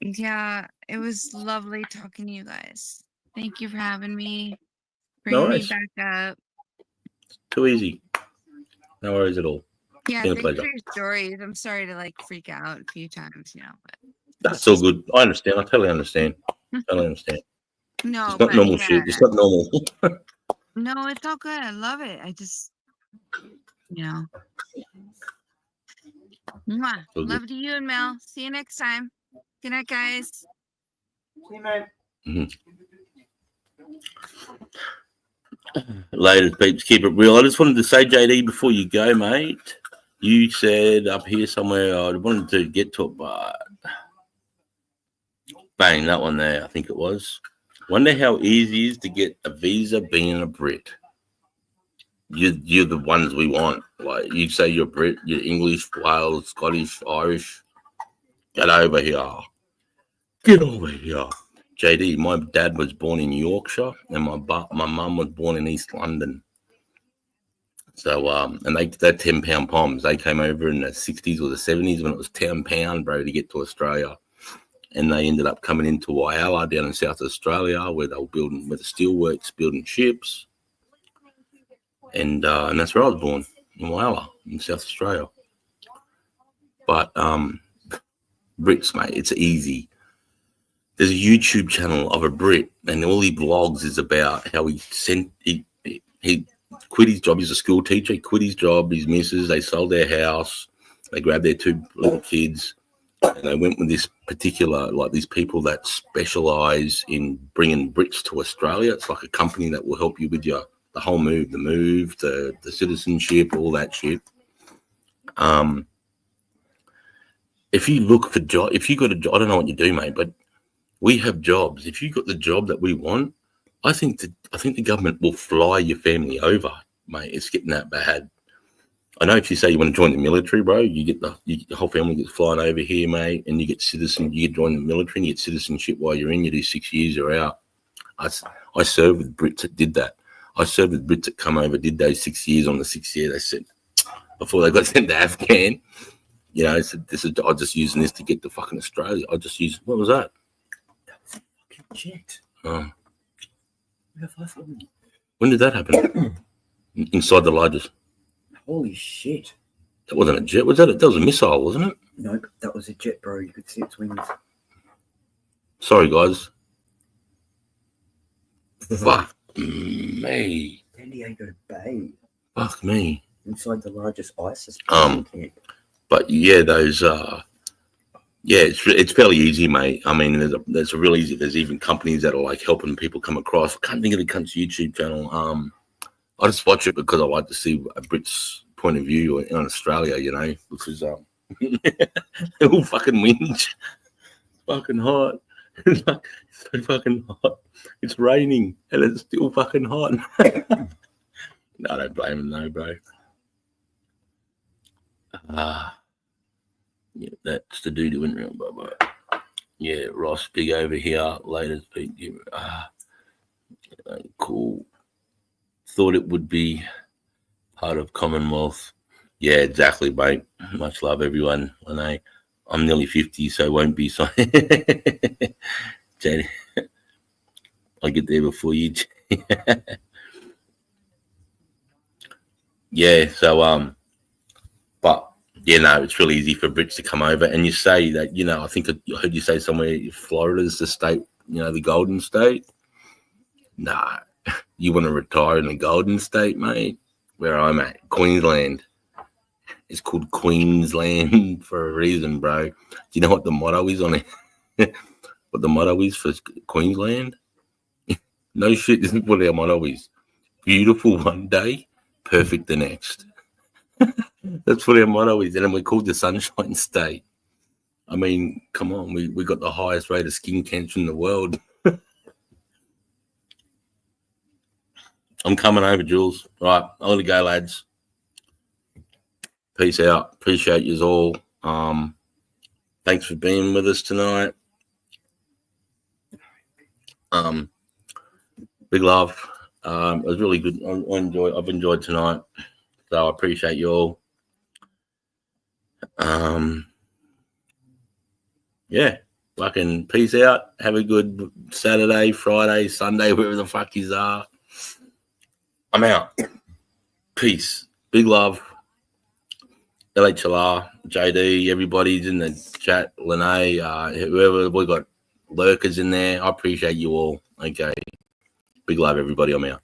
Yeah, it was lovely talking to you guys. Thank you for having me. No Bring me worries. back up. Too easy. No worries at all. Yeah, Been a thanks pleasure. for your stories. I'm sorry to like freak out a few times, but That's all good. I understand. I totally understand. Totally understand. no, It's not but normal yeah. shit. It's not normal. No, it's all good. I love it. I just, Mwah. All good. Love to you and Mel. See you next time. Good night, guys. See you, mate. Later, peeps. Keep it real. I just wanted to say, JD, before you go, mate, you said up here somewhere I wanted to get to it, but bang, that one there, I think it was. Wonder how easy it is to get a visa being a Brit. You're the ones we want. Like you say you're Brit, you're English, Wales, Scottish, Irish. Get over here. Get over here. JD, my dad was born in Yorkshire and my mum was born in East London. So and they're £10 poms. They came over in the 60s or the 70s when it was £10, bro, to get to Australia. And they ended up coming into Whyalla down in South Australia where they were building, where the steelworks building ships. And that's where I was born, in Whyalla, in South Australia. But Brits, mate, it's easy. There's a YouTube channel of a Brit, and all he blogs is about how he quit his job. He's a school teacher. He quit his job, his missus. They sold their house. They grabbed their 2 little kids, And they went with this particular, like these people that specialize in bringing Brits to Australia. It's like a company that will help you with the whole move, the citizenship, all that shit. If you look for job, if you got a job, I don't know what you do, mate, but we have jobs. If you got the job that we want, I think the government will fly your family over, mate. It's getting that bad. I know if you say you want to join the military, bro, you get the whole family gets flying over here, mate, and you get you get join the military and you get citizenship while you're in. You do 6 years, you're out. I served with Brits that did that. I served with Brits that come over, did those 6 years. On the 6th year, they said, before they got sent to Afghan, you know, said, I'm just using this to get to fucking Australia. I just use, what was that? That was a fucking jet. Oh. When did that happen? Inside the largest. Holy shit. That wasn't a jet, was that? That was a missile, wasn't it? Nope, that was a jet, bro. You could see its wings. Sorry, guys. Fuck me. San Diego Bay. Fuck me. Inside the largest ISIS camp. But yeah, those it's fairly easy, mate. I mean, there's a real easy. There's even companies that are like helping people come across. I can't think of the country's YouTube channel. I just watch it because I like to see a Brit's point of view on Australia, you know, because all fucking whinge. Fucking hot. It's so fucking hot. It's raining and it's still fucking hot. No, I don't blame them, no, bro. Yeah, that's the dude who went round. Bye. Yeah, Ross, big over here. Later, cool. Thought it would be part of Commonwealth. Yeah, exactly, mate. Much love, everyone. I'm nearly 50, so won't be so. Jenny, I'll get there before you. Yeah, so but yeah, no, it's really easy for Brits to come over. And you say that, you know, I think I heard you say somewhere Florida's the state, you know, the Golden State. Nah, you want to retire in the Golden State, mate? Where I'm at, Queensland. It's called Queensland for a reason, bro. Do you know what the motto is on it? What the motto is for Queensland? No shit, this is what our motto is. Beautiful one day, perfect the next. That's what our motto is. And then we're called the Sunshine State. I mean, come on, we got the highest rate of skin cancer in the world. I'm coming over, Jules. Right, I'll let you go, lads. Peace out. Appreciate you all. Thanks for being with us tonight. Big love. It was really good. I've enjoyed tonight. So I appreciate you all. Yeah. Fucking peace out. Have a good Saturday, Friday, Sunday, wherever the fuck you are. I'm out. Peace. Big love. LHLR, JD, everybody's in the chat, Lene, whoever, we got lurkers in there. I appreciate you all. Okay. Big love, everybody. I'm out.